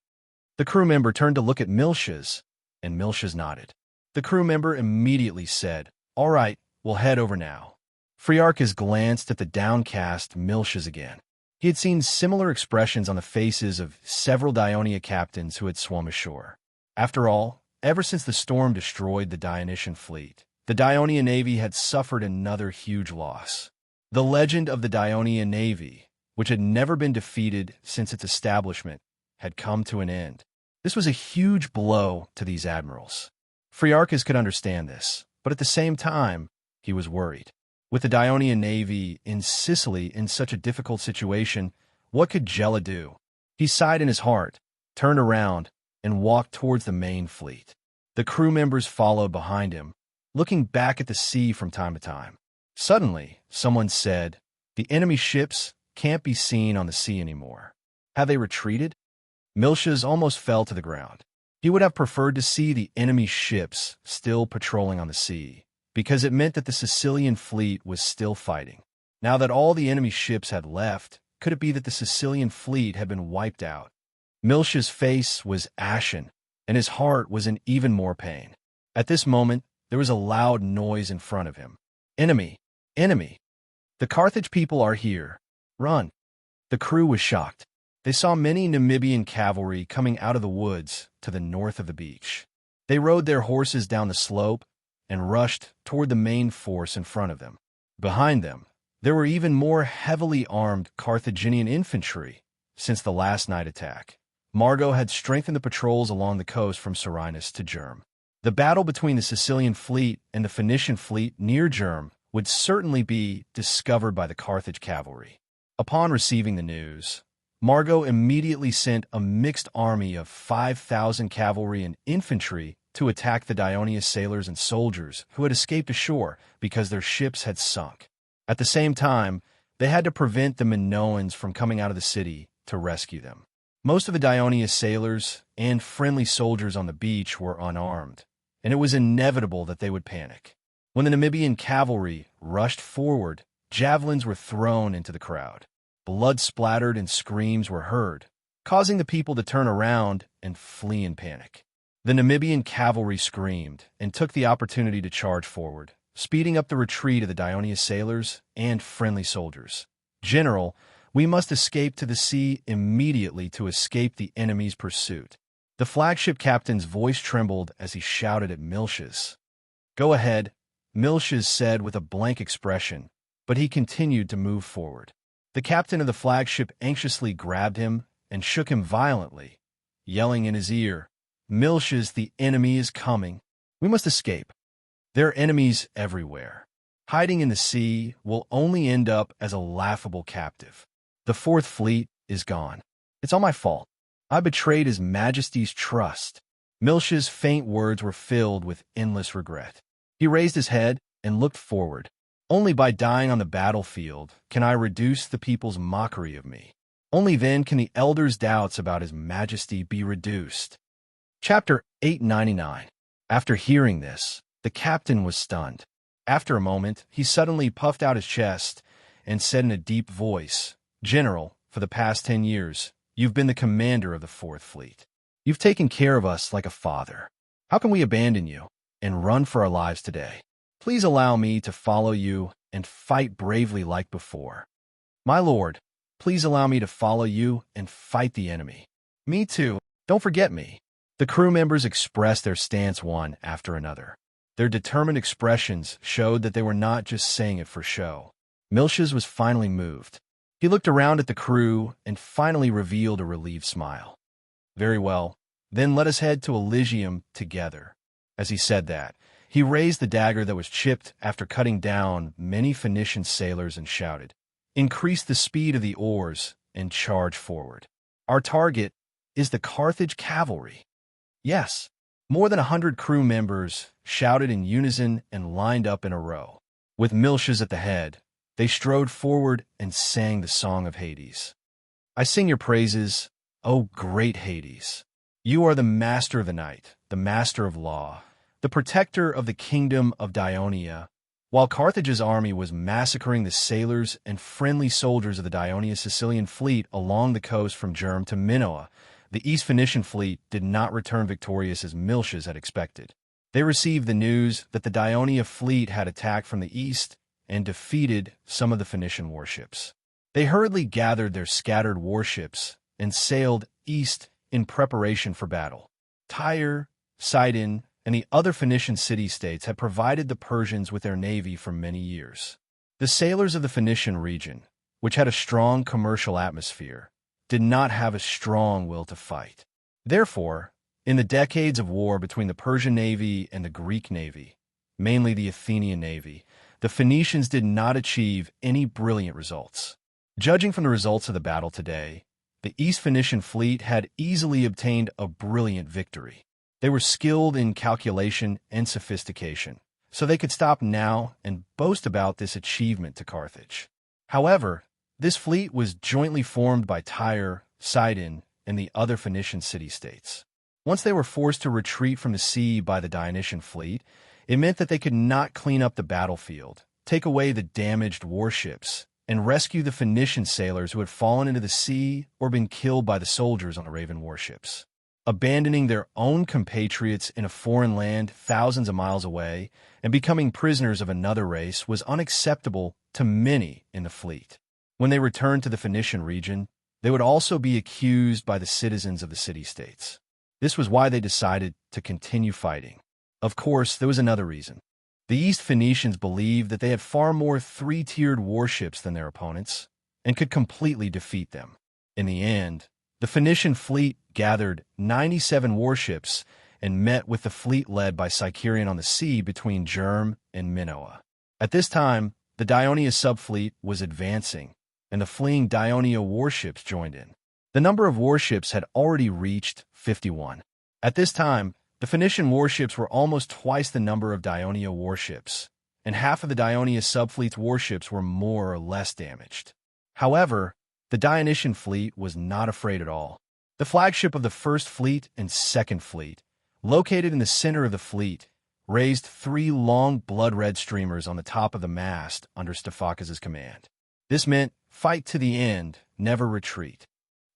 The crew member turned to look at Miltiades, and Miltiades nodded. The crew member immediately said, "All right, we'll head over now." Phryarchus glanced at the downcast Miltiades again. He had seen similar expressions on the faces of several Dionia captains who had swum ashore. After all, ever since the storm destroyed the Dionysian fleet, the Dionia navy had suffered another huge loss. The legend of the Dionia navy, which had never been defeated since its establishment, had come to an end. This was a huge blow to these admirals. Phryarchus could understand this, but at the same time, he was worried. With the Dionian navy in Sicily in such a difficult situation, what could Gela do? He sighed in his heart, turned around, and walked towards the main fleet. The crew members followed behind him, looking back at the sea from time to time. Suddenly, someone said, "The enemy ships can't be seen on the sea anymore. Have they retreated?" Miltiades almost fell to the ground. He would have preferred to see the enemy ships still patrolling on the sea, because it meant that the Sicilian fleet was still fighting. Now that all the enemy ships had left, could it be that the Sicilian fleet had been wiped out? Miltiades' face was ashen, and his heart was in even more pain. At this moment, there was a loud noise in front of him. "Enemy! Enemy! The Carthage people are here! Run!" The crew was shocked. They saw many Namibian cavalry coming out of the woods to the north of the beach. They rode their horses down the slope and rushed toward the main force in front of them. Behind them, there were even more heavily armed Carthaginian infantry since the last night attack. Margot had strengthened the patrols along the coast from Serenus to Germ. The battle between the Sicilian fleet and the Phoenician fleet near Germ would certainly be discovered by the Carthage cavalry. Upon receiving the news, Margot immediately sent a mixed army of 5,000 cavalry and infantry to attack the Dionia sailors and soldiers who had escaped ashore because their ships had sunk. At the same time, they had to prevent the Minoans from coming out of the city to rescue them. Most of the Dionia sailors and friendly soldiers on the beach were unarmed, and it was inevitable that they would panic. When the Namibian cavalry rushed forward, javelins were thrown into the crowd. Blood splattered and screams were heard, causing the people to turn around and flee in panic. The Namibian cavalry screamed and took the opportunity to charge forward, speeding up the retreat of the Dionia sailors and friendly soldiers. "General, we must escape to the sea immediately to escape the enemy's pursuit." The flagship captain's voice trembled as he shouted at Miltiades. "Go ahead," Miltiades said with a blank expression, but he continued to move forward. The captain of the flagship anxiously grabbed him and shook him violently, yelling in his ear, "Miltiades, the enemy is coming. We must escape. There are enemies everywhere. Hiding in the sea will only end up as a laughable captive. The Fourth Fleet is gone. It's all my fault. I betrayed His Majesty's trust." Miltiades' faint words were filled with endless regret. He raised his head and looked forward, Only by dying on the battlefield can I reduce the people's mockery of me. Only then can the elder's doubts about his majesty be reduced. Chapter 899. After hearing this, the captain was stunned. After a moment, he suddenly puffed out his chest and said in a deep voice, "General, for the past 10 years, you've been the commander of the Fourth Fleet. You've taken care of us like a father. How can we abandon you and run for our lives today? Please allow me to follow you and fight bravely like before. My lord, please allow me to follow you and fight the enemy. Me too. Don't forget me." The crew members expressed their stance one after another. Their determined expressions showed that they were not just saying it for show. Miltias was finally moved. He looked around at the crew and finally revealed a relieved smile. "Very well, then let us head to Elysium together." As he said that, he raised the dagger that was chipped after cutting down many Phoenician sailors and shouted, "Increase the speed of the oars and charge forward. Our target is the Carthage cavalry." Yes, more than 100 crew members shouted in unison and lined up in a row. With Miltias at the head, they strode forward and sang the song of Hades. "I sing your praises, O great Hades. You are the master of the night, the master of law, the protector of the kingdom of Dionia." While Carthage's army was massacring the sailors and friendly soldiers of the Dionia Sicilian fleet along the coast from Germ to Minoa, the East Phoenician fleet did not return victorious as Miltias had expected. They received the news that the Dionia fleet had attacked from the east and defeated some of the Phoenician warships. They hurriedly gathered their scattered warships and sailed east in preparation for battle. Tyre, Sidon, and the other Phoenician city-states had provided the Persians with their navy for many years. The sailors of the Phoenician region, which had a strong commercial atmosphere, did not have a strong will to fight. Therefore, in the decades of war between the Persian navy and the Greek navy, mainly the Athenian navy, the Phoenicians did not achieve any brilliant results. Judging from the results of the battle today, the East Phoenician fleet had easily obtained a brilliant victory. They were skilled in calculation and sophistication, so they could stop now and boast about this achievement to Carthage. However, this fleet was jointly formed by Tyre, Sidon, and the other Phoenician city-states. Once they were forced to retreat from the sea by the Dionysian fleet, it meant that they could not clean up the battlefield, take away the damaged warships, and rescue the Phoenician sailors who had fallen into the sea or been killed by the soldiers on the Raven warships. Abandoning their own compatriots in a foreign land thousands of miles away and becoming prisoners of another race was unacceptable to many in the fleet. When they returned to the Phoenician region, they would also be accused by the citizens of the city-states. This was why they decided to continue fighting. Of course, there was another reason. The East Phoenicians believed that they had far more three-tiered warships than their opponents and could completely defeat them. In the end, the Phoenician fleet gathered 97 warships and met with the fleet led by Sicerion on the sea between Germ and Minoa. At this time, the Dionia subfleet was advancing, and the fleeing Dionia warships joined in. The number of warships had already reached 51. At this time, the Phoenician warships were almost twice the number of Dionia warships, and half of the Dionia subfleet's warships were more or less damaged. However, the Dionysian fleet was not afraid at all. The flagship of the First Fleet and Second Fleet, located in the center of the fleet, raised 3 long blood-red streamers on the top of the mast under Stephakis' command. This meant fight to the end, never retreat.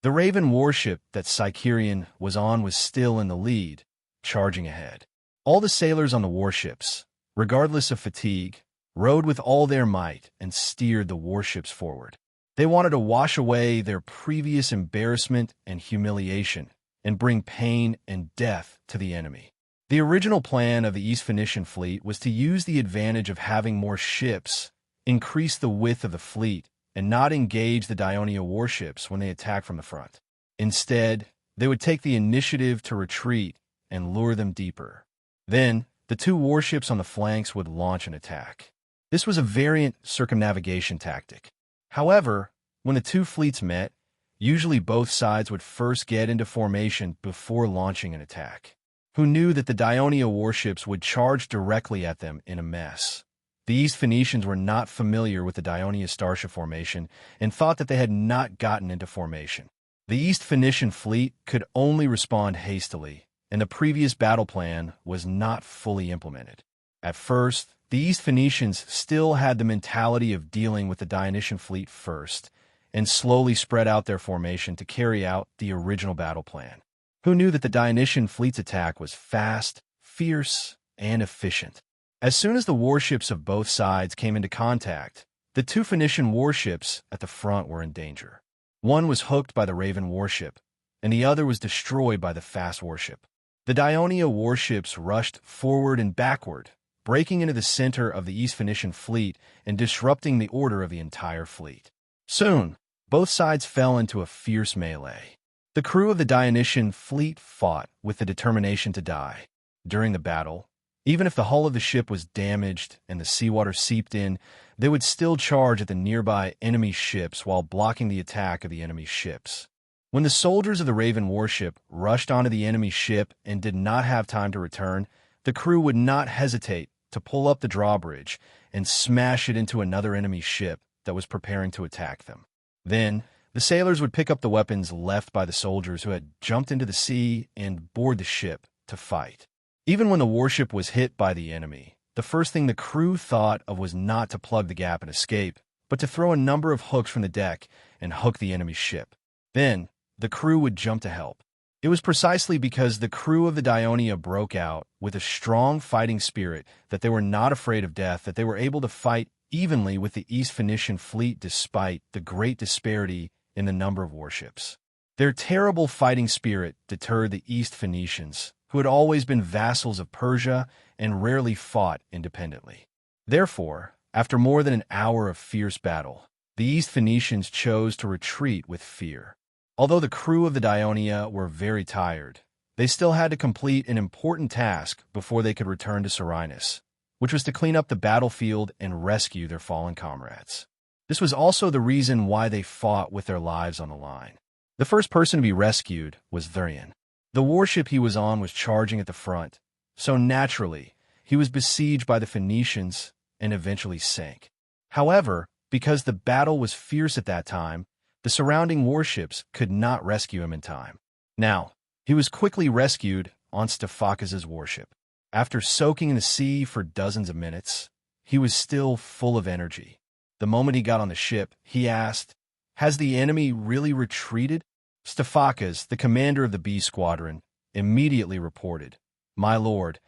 The Raven warship that Sicerion was on was still in the lead, charging ahead. All the sailors on the warships, regardless of fatigue, rowed with all their might and steered the warships forward. They wanted to wash away their previous embarrassment and humiliation and bring pain and death to the enemy. The original plan of the East Phoenician fleet was to use the advantage of having more ships, increase the width of the fleet, and not engage the Dionia warships when they attacked from the front. Instead, they would take the initiative to retreat and lure them deeper. Then, the 2 warships on the flanks would launch an attack. This was a variant circumnavigation tactic. However, when the 2 fleets met, usually both sides would first get into formation before launching an attack. Who knew that the Dionia warships would charge directly at them in a mess? The East Phoenicians were not familiar with the Dionia starship formation and thought that they had not gotten into formation. The East Phoenician fleet could only respond hastily, and the previous battle plan was not fully implemented. At first, the East Phoenicians still had the mentality of dealing with the Dionysian fleet first, and slowly spread out their formation to carry out the original battle plan. Who knew that the Dionysian fleet's attack was fast, fierce, and efficient? As soon as the warships of both sides came into contact, the two Phoenician warships at the front were in danger. One was hooked by the Raven warship, and the other was destroyed by the fast warship. The Dionia warships rushed forward and backward, breaking into the center of the East Phoenician fleet and disrupting the order of the entire fleet. Soon, both sides fell into a fierce melee. The crew of the Dionysian fleet fought with the determination to die. During the battle, even if the hull of the ship was damaged and the seawater seeped in, they would still charge at the nearby enemy ships while blocking the attack of the enemy ships. When the soldiers of the Raven warship rushed onto the enemy ship and did not have time to return, the crew would not hesitate to pull up the drawbridge and smash it into another enemy ship that was preparing to attack them. Then, the sailors would pick up the weapons left by the soldiers who had jumped into the sea and board the ship to fight. Even when the warship was hit by the enemy, the first thing the crew thought of was not to plug the gap and escape, but to throw a number of hooks from the deck and hook the enemy ship. Then, the crew would jump to help. It was precisely because the crew of the Dionia broke out with a strong fighting spirit that they were not afraid of death, that they were able to fight evenly with the East Phoenician fleet despite the great disparity in the number of warships. Their terrible fighting spirit deterred the East Phoenicians, who had always been vassals of Persia and rarely fought independently. Therefore, after more than an hour of fierce battle, the East Phoenicians chose to retreat with fear. Although the crew of the Dionia were very tired, they still had to complete an important task before they could return to Serenus, which was to clean up the battlefield and rescue their fallen comrades. This was also the reason why they fought with their lives on the line. The first person to be rescued was Thurian. The warship he was on was charging at the front, so naturally, he was besieged by the Phoenicians and eventually sank. However, because the battle was fierce at that time, the surrounding warships could not rescue him in time. Now, he was quickly rescued on Stephakas's warship. After soaking in the sea for dozens of minutes, he was still full of energy. The moment he got on the ship, he asked, "Has the enemy really retreated?" Stephakas, the commander of the B Squadron, immediately reported, "My lord,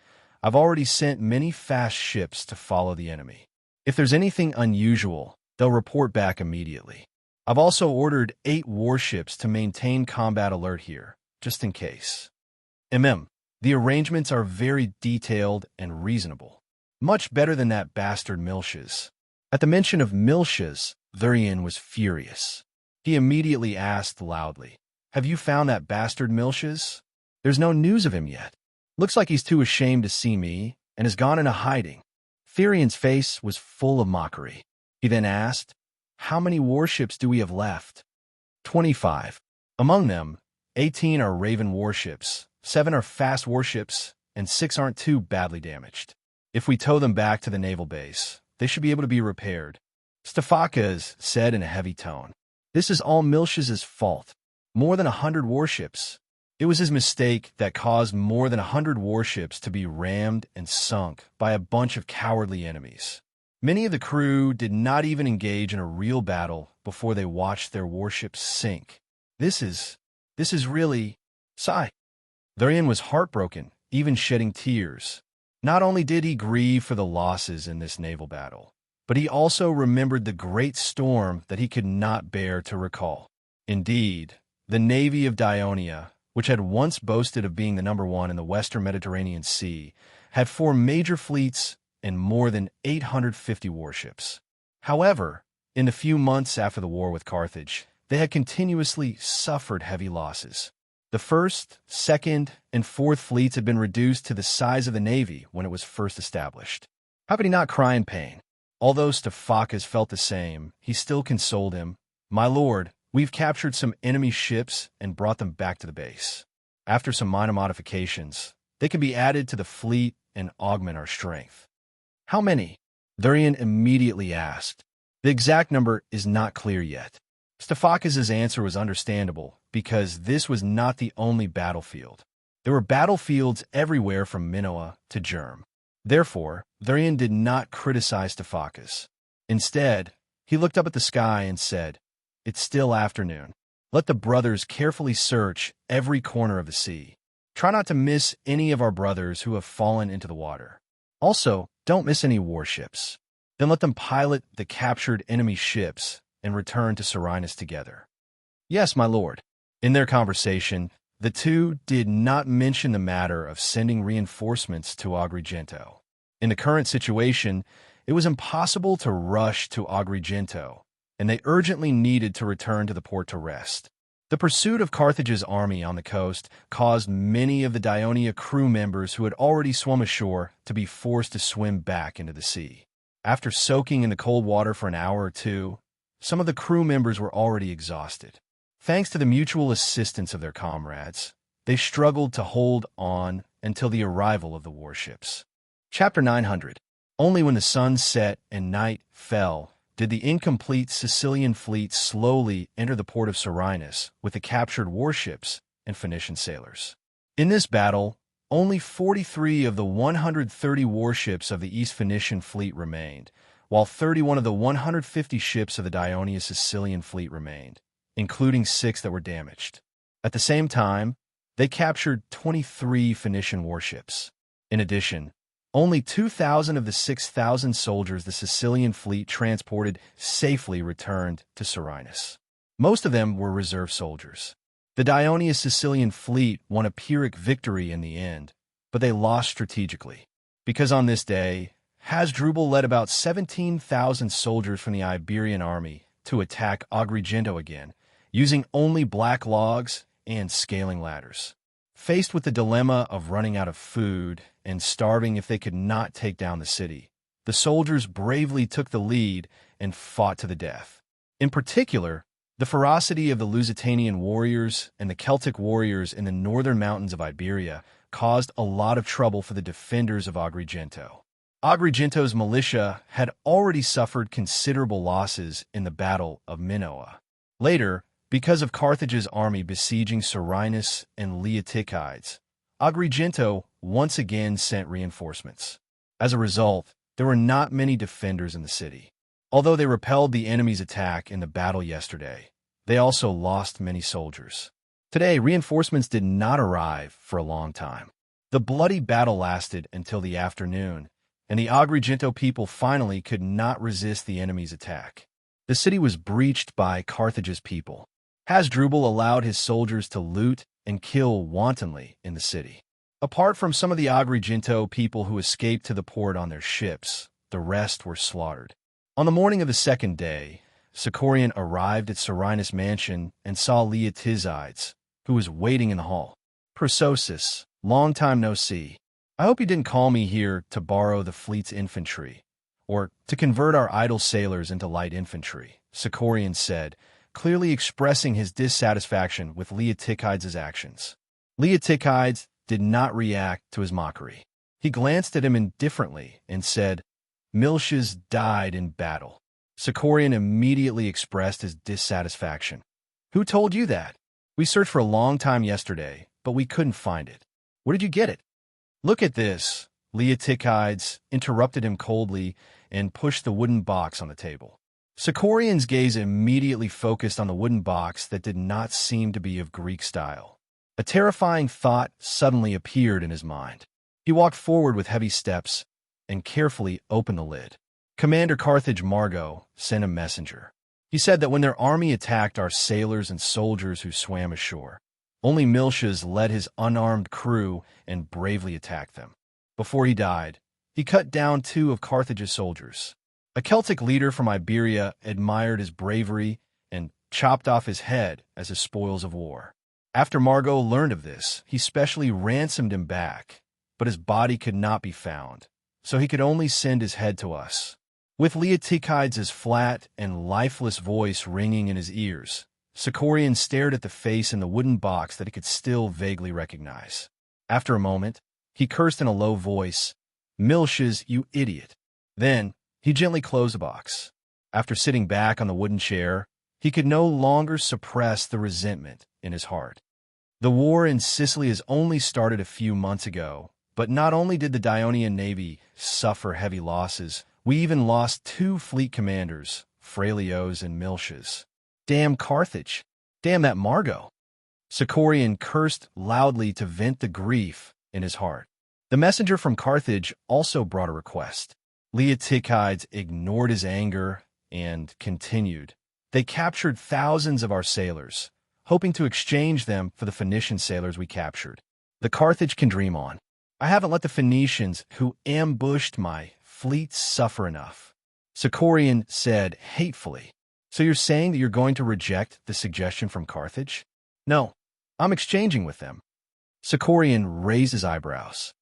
I've already sent many fast ships to follow the enemy. If there's anything unusual, they'll report back immediately. I've also ordered 8 warships to maintain combat alert here, just in case." The arrangements are very detailed and reasonable. Much better than that bastard Miltias. At the mention of Miltias, Thurian was furious. He immediately asked loudly, "Have you found that bastard Miltias? There's no news of him yet. Looks like he's too ashamed to see me and has gone into hiding." Thurian's face was full of mockery. He then asked, "How many warships do we have left?" 25. Among them, 18 are Raven warships, 7 are fast warships, and 6 aren't too badly damaged. If we tow them back to the naval base, they should be able to be repaired," Stephakas said in a heavy tone. "This is all Miltias' fault. More than 100 warships. It was his mistake that caused more than 100 warships to be rammed and sunk by a bunch of cowardly enemies. Many of the crew did not even engage in a real battle before they watched their warships sink. This is really..." Sigh. Thurian was heartbroken, even shedding tears. Not only did he grieve for the losses in this naval battle, but he also remembered the great storm that he could not bear to recall. Indeed, the navy of Dionia, which had once boasted of being the number 1 in the western Mediterranean Sea, had 4 major fleets and more than 850 warships. However, in the few months after the war with Carthage, they had continuously suffered heavy losses. The 1st, 2nd, and 4th fleets had been reduced to the size of the navy when it was first established. How could he not cry in pain? Although Stephakas felt the same, he still consoled him. "My lord, we've captured some enemy ships and brought them back to the base. After some minor modifications, they can be added to the fleet and augment our strength." "How many?" Thurian immediately asked. The exact number is not clear yet. Stephakis's answer was understandable, because this was not the only battlefield. There were battlefields everywhere from Minoa to Germ. Therefore, Thurian did not criticize Stephakis. Instead, he looked up at the sky and said, "It's still afternoon. Let the brothers carefully search every corner of the sea. Try not to miss any of our brothers who have fallen into the water. Also, don't miss any warships. Then let them pilot the captured enemy ships and return to Serenus together." "Yes, my lord." In their conversation, the two did not mention the matter of sending reinforcements to Agrigento. In the current situation, it was impossible to rush to Agrigento, and they urgently needed to return to the port to rest. The pursuit of Carthage's army on the coast caused many of the Dionia crew members who had already swum ashore to be forced to swim back into the sea. After soaking in the cold water for an hour or two, some of the crew members were already exhausted. Thanks to the mutual assistance of their comrades, they struggled to hold on until the arrival of the warships. Chapter 900. Only when the sun set and night fell did the incomplete Sicilian fleet slowly enter the port of Serenus with the captured warships and Phoenician sailors. In this battle, only 43 of the 130 warships of the East Phoenician fleet remained, while 31 of the 150 ships of the Dionia Sicilian fleet remained, including 6 that were damaged. At the same time, they captured 23 Phoenician warships. In addition, only 2,000 of the 6,000 soldiers the Sicilian fleet transported safely returned to Serenus. Most of them were reserve soldiers. The Dionia Sicilian fleet won a Pyrrhic victory in the end, but they lost strategically, because on this day, Hasdrubal led about 17,000 soldiers from the Iberian army to attack Agrigento again, using only black logs and scaling ladders. Faced with the dilemma of running out of food and starving if they could not take down the city, the soldiers bravely took the lead and fought to the death. In particular, the ferocity of the Lusitanian warriors and the Celtic warriors in the northern mountains of Iberia caused a lot of trouble for the defenders of Agrigento. Agrigento's militia had already suffered considerable losses in the Battle of Minoa. Later, because of Carthage's army besieging Serenus and Leotychides, Agrigento once again sent reinforcements. As a result, there were not many defenders in the city. Although they repelled the enemy's attack in the battle yesterday, they also lost many soldiers. Today, reinforcements did not arrive for a long time. The bloody battle lasted until the afternoon, and the Agrigento people finally could not resist the enemy's attack. The city was breached by Carthage's people. Hasdrubal allowed his soldiers to loot and kill wantonly in the city. Apart from some of the Agrigento people who escaped to the port on their ships, the rest were slaughtered. On the morning of the second day, Sicorian arrived at Serenus Mansion and saw Leotychides, who was waiting in the hall. "Persosis, long time no see. I hope you didn't call me here to borrow the fleet's infantry, or to convert our idle sailors into light infantry," Sicorian said, clearly expressing his dissatisfaction with Leotychides' actions. Leotychides did not react to his mockery. He glanced at him indifferently and said, "Miltiades died in battle." Sicorian immediately expressed his dissatisfaction. "Who told you that? We searched for a long time yesterday, but we couldn't find it. Where did you get it?" "Look at this," Leotychides interrupted him coldly and pushed the wooden box on the table. Sicorian's gaze immediately focused on the wooden box that did not seem to be of Greek style. A terrifying thought suddenly appeared in his mind. He walked forward with heavy steps and carefully opened the lid. Commander Carthage Margo sent a messenger. He said that when their army attacked our sailors and soldiers who swam ashore, only Miltiades led his unarmed crew and bravely attacked them. Before he died, he cut down 2 of Carthage's soldiers. A Celtic leader from Iberia admired his bravery and chopped off his head as his spoils of war. After Margo learned of this, he specially ransomed him back, but his body could not be found, so he could only send his head to us. With Leotychides' flat and lifeless voice ringing in his ears, Sicorian stared at the face in the wooden box that he could still vaguely recognize. After a moment, he cursed in a low voice, "Miltiades, you idiot." Then, He gently closed the box. After sitting back on the wooden chair, he could no longer suppress the resentment in his heart. The war in Sicily has only started a few months ago, but not only did the Ionian Navy suffer heavy losses, we even lost 2 fleet commanders, Phralios and Miltias. Damn Carthage! Damn that Margot! Sicorian cursed loudly to vent the grief in his heart. The messenger from Carthage also brought a request. Leotychides ignored his anger and continued. They captured thousands of our sailors, hoping to exchange them for the Phoenician sailors we captured. The Carthage can dream on. I haven't let the Phoenicians who ambushed my fleet suffer enough. Sicorian said hatefully. So you're saying that you're going to reject the suggestion from Carthage? No, I'm exchanging with them. Sicorian raised his eyebrows.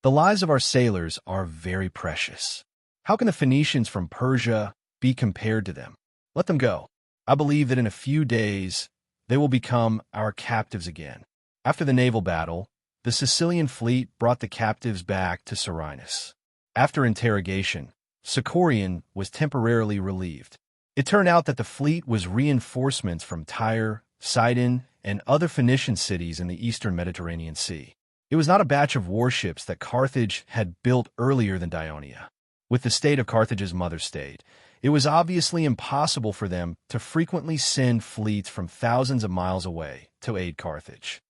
The lives of our sailors are very precious. How can the Phoenicians from Persia be compared to them? Let them go. I believe that in a few days, they will become our captives again. After the naval battle, the Sicilian fleet brought the captives back to Serenus. After interrogation, Sicorian was temporarily relieved. It turned out that the fleet was reinforcements from Tyre, Sidon, and other Phoenician cities in the eastern Mediterranean Sea. It was not a batch of warships that Carthage had built earlier than Ionia. With the state of Carthage's mother state, it was obviously impossible for them to frequently send fleets from thousands of miles away to aid Carthage.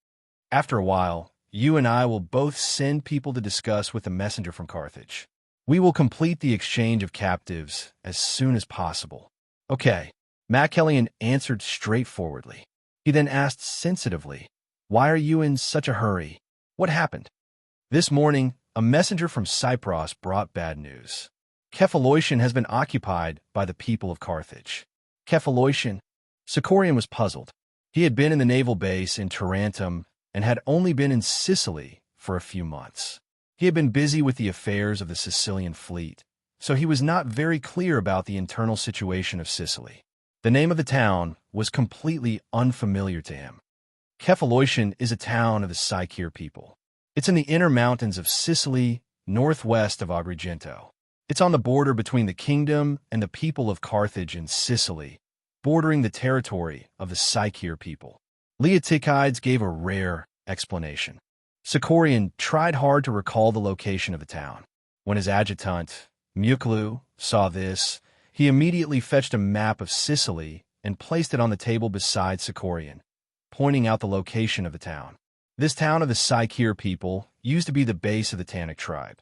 After a while, you and I will both send people to discuss with the messenger from Carthage. We will complete the exchange of captives as soon as possible. Okay, Machiavellian answered straightforwardly. He then asked sensitively, why are you in such a hurry? What happened? This morning, a messenger from Cyprus brought bad news. Cephalotian has been occupied by the people of Carthage. Cephalotian? Sicorian was puzzled. He had been in the naval base in Tarentum and had only been in Sicily for a few months. He had been busy with the affairs of the Sicilian fleet, so he was not very clear about the internal situation of Sicily. The name of the town was completely unfamiliar to him. Cephalotian is a town of the Sicilian people. It's in the inner mountains of Sicily, northwest of Agrigento. It's on the border between the kingdom and the people of Carthage and Sicily, bordering the territory of the Sicilian people. Leotychides gave a rare explanation. Sicorian tried hard to recall the location of the town. When his adjutant, Muclu, saw this, he immediately fetched a map of Sicily and placed it on the table beside Sicorian, pointing out the location of the town. This town of the Sicilian people used to be the base of the Tannic tribe.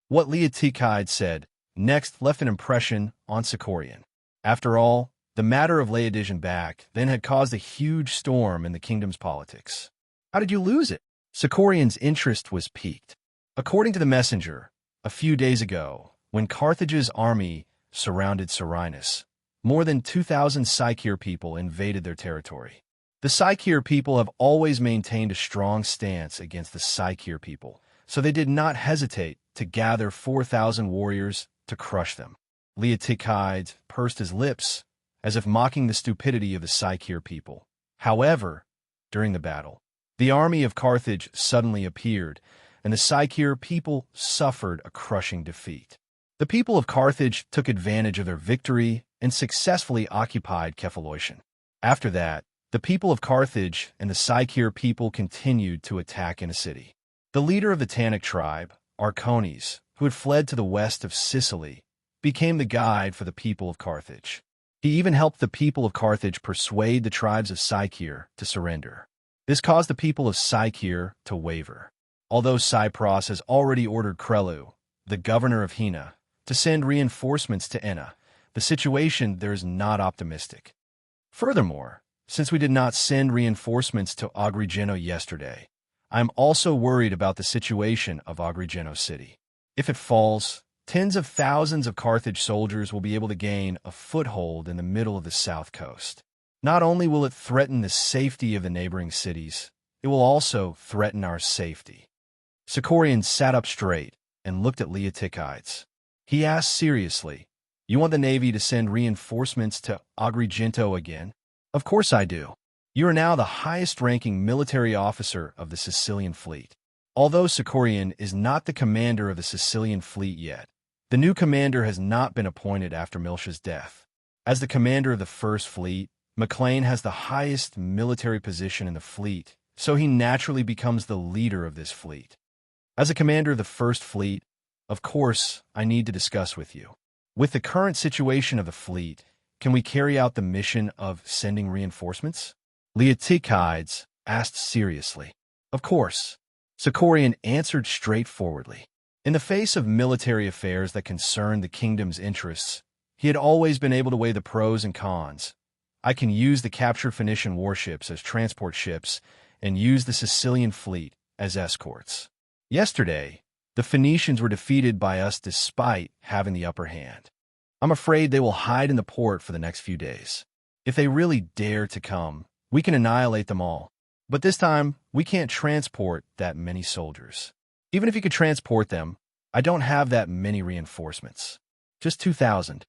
What Leotychides said next left an impression on Sicorian. After all, the matter of Laodigian back then had caused a huge storm in the kingdom's politics. How did you lose it? Sicorian's interest was piqued. According to the messenger, a few days ago, when Carthage's army surrounded Serenus, more than 2,000 Sicilian people invaded their territory. The Sicilian people have always maintained a strong stance against the Sicilian people, so they did not hesitate to gather 4,000 warriors to crush them. Leotychides pursed his lips, as if mocking the stupidity of the Sicilian people. However, during the battle, the army of Carthage suddenly appeared, and the Sicilian people suffered a crushing defeat. The people of Carthage took advantage of their victory and successfully occupied Cephalotian. After that, the people of Carthage and the Sicilian people continued to attack in a city. The leader of the Tannic tribe, Arcones, who had fled to the west of Sicily, became the guide for the people of Carthage. He even helped the people of Carthage persuade the tribes of Sicilian to surrender. This caused the people of Sicilian to waver. Although Cyprus has already ordered Crelu, the governor of Hina, to send reinforcements to Enna, the situation there is not optimistic. Furthermore, since we did not send reinforcements to Agrigento yesterday, I am also worried about the situation of Agrigento city. If it falls, tens of thousands of Carthage soldiers will be able to gain a foothold in the middle of the south coast. Not only will it threaten the safety of the neighboring cities, it will also threaten our safety. Sicorian sat up straight and looked at Leotychides. He asked seriously, you want the Navy to send reinforcements to Agrigento again? Of course I do. You are now the highest-ranking military officer of the Sicilian fleet. Although Sicorian is not the commander of the Sicilian fleet yet, The new commander has not been appointed after Miltia's death. As the commander of the First Fleet, McLean has the highest military position in the fleet, so he naturally becomes the leader of this fleet. As a commander of the First Fleet, of course, I need to discuss with you. With the current situation of the fleet, can we carry out the mission of sending reinforcements? Leotychides asked seriously. Of course. Sicorian answered straightforwardly. In the face of military affairs that concern the kingdom's interests, he had always been able to weigh the pros and cons. I can use the captured Phoenician warships as transport ships and use the Sicilian fleet as escorts. Yesterday, the Phoenicians were defeated by us despite having the upper hand. I'm afraid they will hide in the port for the next few days. If they really dare to come, we can annihilate them all. But this time, we can't transport that many soldiers. Even if you could transport them, I don't have that many reinforcements. Just 2,000.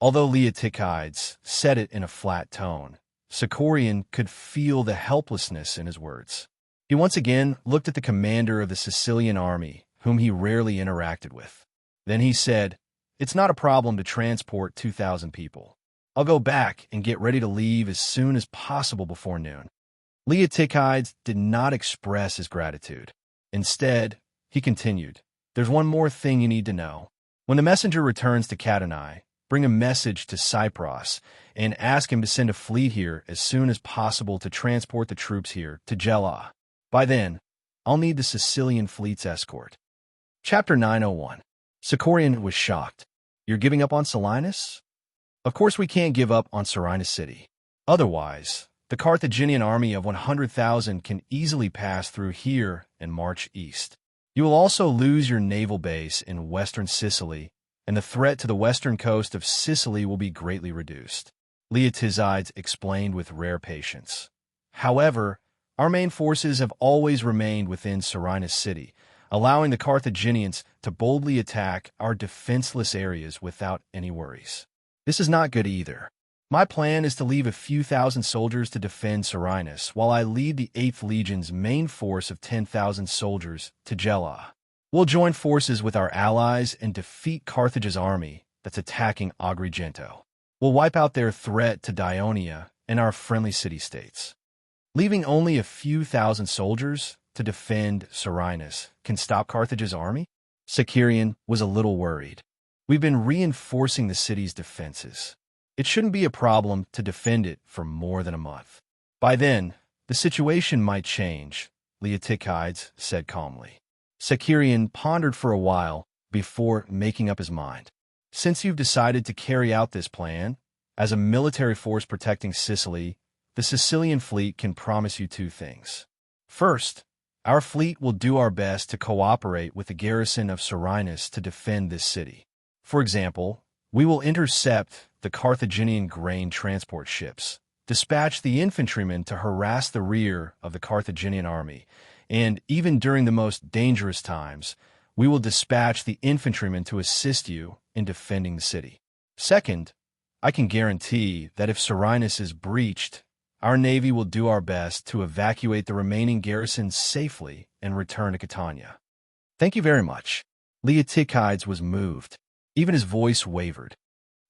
Although Leotychides said it in a flat tone, Sicorian could feel the helplessness in his words. He once again looked at the commander of the Sicilian army, whom he rarely interacted with. Then he said, "It's not a problem to transport 2,000 people. I'll go back and get ready to leave as soon as possible before noon." Leotychides did not express his gratitude. Instead, he continued, "There's one more thing you need to know. When the messenger returns to Catani, bring a message to Cypros and ask him to send a fleet here as soon as possible to transport the troops here to Gela. By then, I'll need the Sicilian fleet's escort." Chapter 901. Sicorian was shocked. "You're giving up on Selinus?" "Of course we can't give up on Serenus City. Otherwise, the Carthaginian army of 100,000 can easily pass through here and march east. You will also lose your naval base in western Sicily, and the threat to the western coast of Sicily will be greatly reduced," Leotychides explained with rare patience. "However, our main forces have always remained within Serenus City, allowing the Carthaginians to boldly attack our defenseless areas without any worries. This is not good either. My plan is to leave a few thousand soldiers to defend Serenus, while I lead the 8th Legion's main force of 10,000 soldiers to Gela. We'll join forces with our allies and defeat Carthage's army that's attacking Agrigento. We'll wipe out their threat to Dionia and our friendly city-states. Leaving only a few thousand soldiers to defend Serenus can stop Carthage's army?" Sicorian was a little worried. "We've been reinforcing the city's defenses. It shouldn't be a problem to defend it for more than a month. By then, the situation might change," Leotychides said calmly. Sicorian pondered for a while before making up his mind. "Since you've decided to carry out this plan, as a military force protecting Sicily, the Sicilian fleet can promise you two things. First, our fleet will do our best to cooperate with the garrison of Serenus to defend this city. For example, we will intercept the Carthaginian grain transport ships, dispatch the infantrymen to harass the rear of the Carthaginian army, and even during the most dangerous times, we will dispatch the infantrymen to assist you in defending the city. Second, I can guarantee that if Serenus is breached, our navy will do our best to evacuate the remaining garrisons safely and return to Catania." "Thank you very much." Leotychides was moved. Even his voice wavered.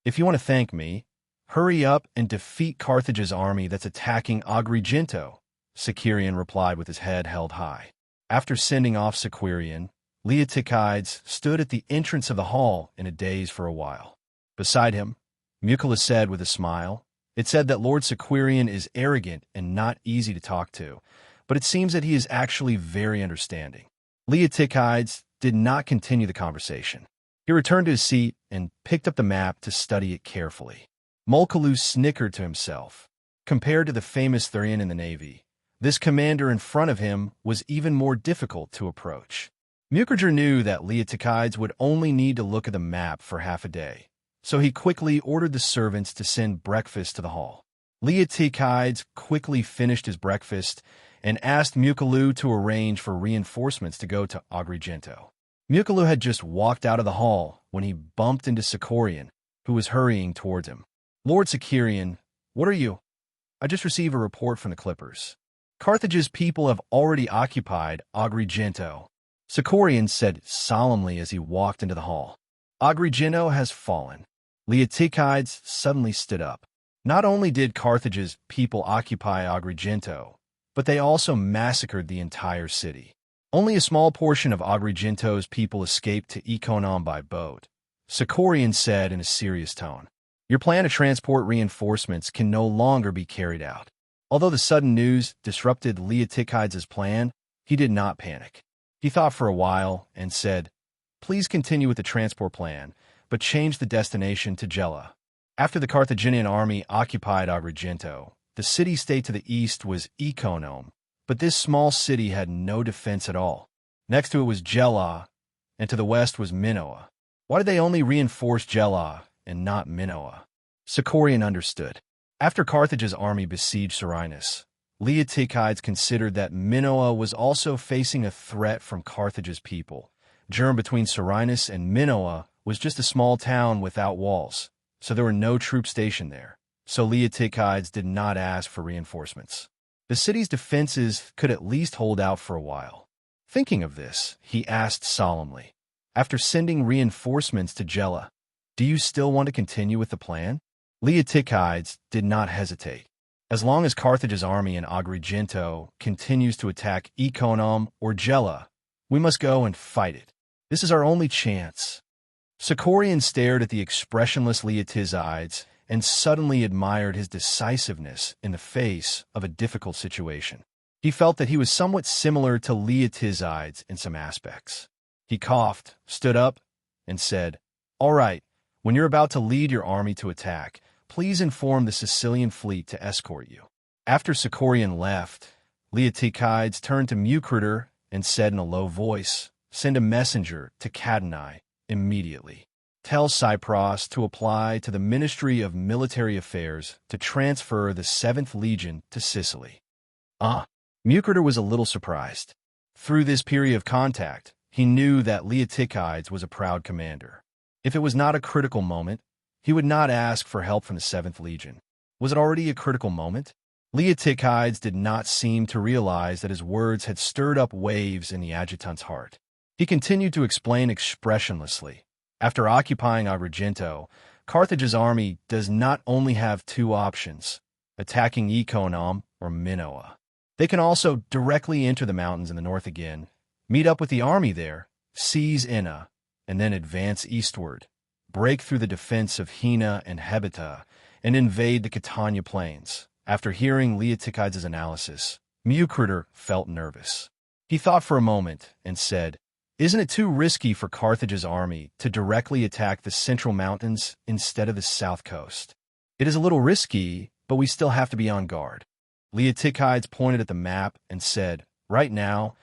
"If you want to thank me, hurry up and defeat Carthage's army that's attacking Agrigento," Sicorian replied with his head held high. After sending off Sicorian, Leotychides stood at the entrance of the hall in a daze for a while. Beside him, Mucula said with a smile, "It said that Lord Sicorian is arrogant and not easy to talk to, but it seems that he is actually very understanding." Leotychides did not continue the conversation. He returned to his seat and picked up the map to study it carefully. Mulcalu snickered to himself. Compared to the famous Thurian in the Navy, this commander in front of him was even more difficult to approach. Mucurger knew that Leotychides would only need to look at the map for half a day, so he quickly ordered the servants to send breakfast to the hall. Leotychides quickly finished his breakfast and asked Muculu to arrange for reinforcements to go to Agrigento. Muculu had just walked out of the hall when he bumped into Sicorian, who was hurrying towards him. "Lord Sicorian, what are you?" "I just received a report from the Clippers. Carthage's people have already occupied Agrigento," Sicorian said solemnly as he walked into the hall. Agrigento has fallen. Leotychides suddenly stood up. Not only did Carthage's people occupy Agrigento, but they also massacred the entire city. Only a small portion of Agrigento's people escaped to Ikonon by boat. Sicorian said in a serious tone, "Your plan to transport reinforcements can no longer be carried out." Although the sudden news disrupted Leotychides' plan, he did not panic. He thought for a while and said, "Please continue with the transport plan, but change the destination to Gela." After the Carthaginian army occupied Agrigento, the city-state to the east was Ikonon, but this small city had no defense at all. Next to it was Gela, and to the west was Minoa. Why did they only reinforce Gela and not Minoa? Sicorian understood. After Carthage's army besieged Serenus, Leotychides considered that Minoa was also facing a threat from Carthage's people. Germ between Serenus and Minoa was just a small town without walls, so there were no troops stationed there. So Leotychides did not ask for reinforcements. The city's defenses could at least hold out for a while. Thinking of this, he asked solemnly, "After sending reinforcements to Gela, do you still want to continue with the plan?" Leotychides did not hesitate. "As long as Carthage's army in Agrigento continues to attack Ikonon or Gela, we must go and fight it. This is our only chance." Sicorian stared at the expressionless Leotychides and suddenly admired his decisiveness in the face of a difficult situation. He felt that he was somewhat similar to Leotychides in some aspects. He coughed, stood up, and said, "All right, when you're about to lead your army to attack, please inform the Sicilian fleet to escort you." After Sicorian left, Leotychides turned to Mucrator and said in a low voice, "Send a messenger to Cadani immediately. Tell Cypros to apply to the Ministry of Military Affairs to transfer the 7th Legion to Sicily." Mucrator was a little surprised. Through this period of contact, he knew that Leotychides was a proud commander. If it was not a critical moment, he would not ask for help from the 7th Legion. Was it already a critical moment? Leotychides did not seem to realize that his words had stirred up waves in the adjutant's heart. He continued to explain expressionlessly. After occupying Agrigento, Carthage's army does not only have two options, attacking Ikonon or Minoa. They can also directly enter the mountains in the north again, meet up with the army there, seize Enna, and then advance eastward, break through the defense of Hina and Hebita, and invade the Catania plains. After hearing Leotychides' analysis, Mucrator felt nervous. He thought for a moment and said, "Isn't it too risky for Carthage's army to directly attack the central mountains instead of the south coast?" "It is a little risky, but we still have to be on guard." Leotychides pointed at the map and said, "Right now,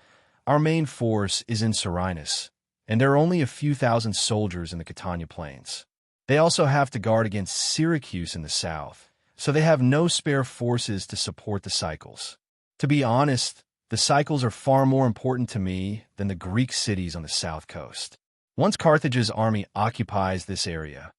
our main force is in Serenus, and there are only a few thousand soldiers in the Catania plains. They also have to guard against Syracuse in the south, so they have no spare forces to support the cycles. To be honest, the cycles are far more important to me than the Greek cities on the south coast. Once Carthage's army occupies this area,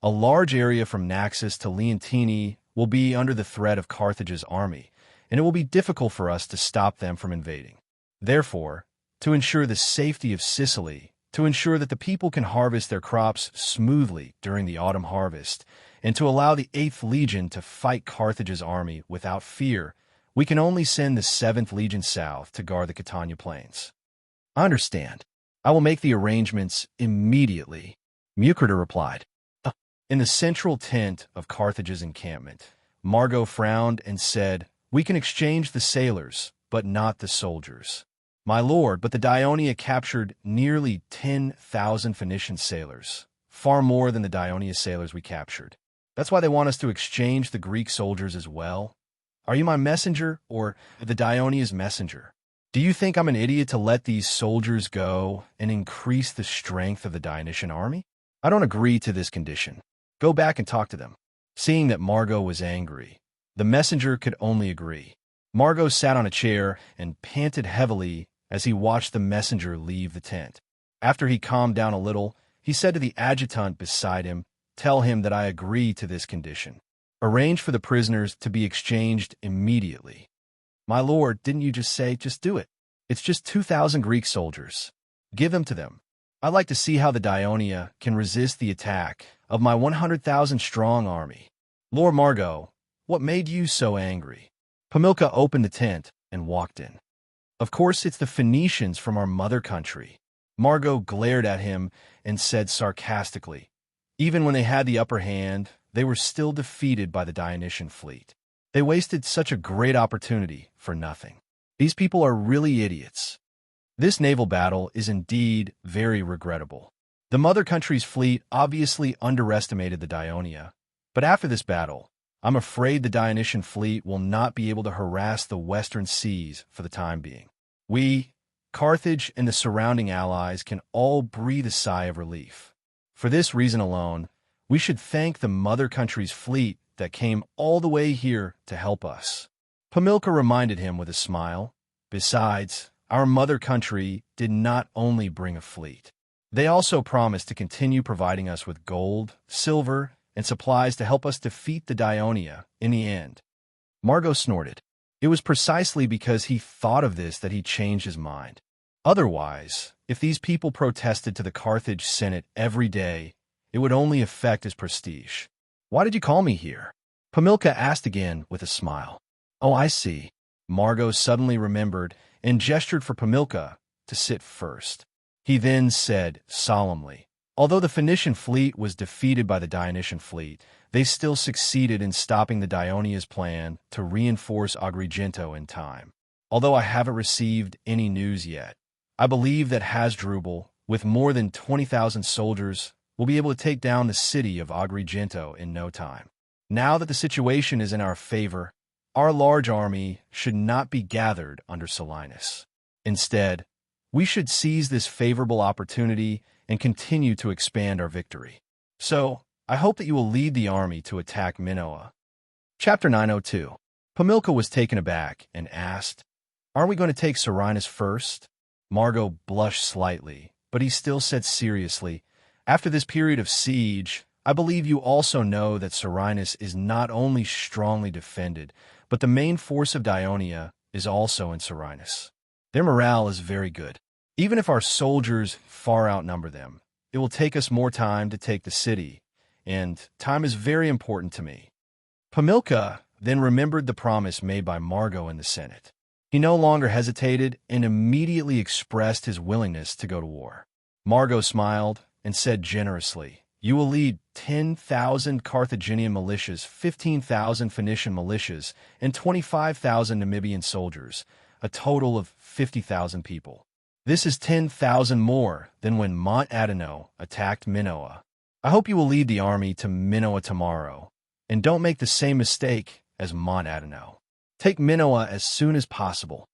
a large area from Naxos to Leontini will be under the threat of Carthage's army, and it will be difficult for us to stop them from invading. Therefore, to ensure the safety of Sicily, to ensure that the people can harvest their crops smoothly during the autumn harvest, and to allow the 8th Legion to fight Carthage's army without fear, we can only send the 7th Legion south to guard the Catania plains." "I understand. I will make the arrangements immediately," Mucrator replied. In the central tent of Carthage's encampment, Margot frowned and said, "We can exchange the sailors, but not the soldiers." "My lord, but the Dionia captured nearly 10,000 Phoenician sailors, far more than the Dionia sailors we captured. That's why they want us to exchange the Greek soldiers as well. Are you my messenger or the Dionia's messenger? Do you think I'm an idiot to let these soldiers go and increase the strength of the Dionysian army? I don't agree to this condition. Go back and talk to them." Seeing that Margot was angry, the messenger could only agree. Margot sat on a chair and panted heavily as he watched the messenger leave the tent. After he calmed down a little, he said to the adjutant beside him, "Tell him that I agree to this condition. Arrange for the prisoners to be exchanged immediately." "My lord, didn't you just say, just do it? It's just 2,000 Greek soldiers. Give them to them." I'd like to see how the Dionia can resist the attack of my 100,000-strong army. Lord Margot, what made you so angry? Pamilka opened the tent and walked in. Of course, it's the Phoenicians from our mother country. Margot glared at him and said sarcastically, even when they had the upper hand, they were still defeated by the Dionysian fleet. They wasted such a great opportunity for nothing. These people are really idiots. This naval battle is indeed very regrettable. The mother country's fleet obviously underestimated the Dionia, but after this battle, I'm afraid the Dionysian fleet will not be able to harass the western seas for the time being. We, Carthage and the surrounding allies, can all breathe a sigh of relief. For this reason alone, we should thank the mother country's fleet that came all the way here to help us. Pamilka reminded him with a smile. Besides, our mother country did not only bring a fleet. They also promised to continue providing us with gold, silver, and supplies to help us defeat the Dionia in the end. Margot snorted. It was precisely because he thought of this that he changed his mind. Otherwise, if these people protested to the Carthage Senate every day, it would only affect his prestige. Why did you call me here? Pamilka asked again with a smile. Oh, I see. Margot suddenly remembered and gestured for Pamilka to sit first. He then said solemnly, although the Phoenician fleet was defeated by the Dionysian fleet, they still succeeded in stopping the Dionia's plan to reinforce Agrigento in time. Although I haven't received any news yet, I believe that Hasdrubal, with more than 20,000 soldiers, will be able to take down the city of Agrigento in no time. Now that the situation is in our favor, our large army should not be gathered under Silenus. Instead, we should seize this favorable opportunity and continue to expand our victory. So, I hope that you will lead the army to attack Minoa. Chapter 902. Pamilka was taken aback and asked, Aren't we going to take Serenus first? Margot blushed slightly, but he still said seriously, After this period of siege, I believe you also know that Serenus is not only strongly defended, but the main force of Dionia is also in Serenus. Their morale is very good. Even if our soldiers far outnumber them, it will take us more time to take the city, and time is very important to me. Pamilka then remembered the promise made by Margot in the Senate. He no longer hesitated and immediately expressed his willingness to go to war. Margot smiled and said generously, You will lead 10,000 Carthaginian militias, 15,000 Phoenician militias, and 25,000 Namibian soldiers, a total of 50,000 people. This is 10,000 more than when Mont Adano attacked Minoa. I hope you will lead the army to Minoa tomorrow, and don't make the same mistake as Mont Adano. Take Minoa as soon as possible.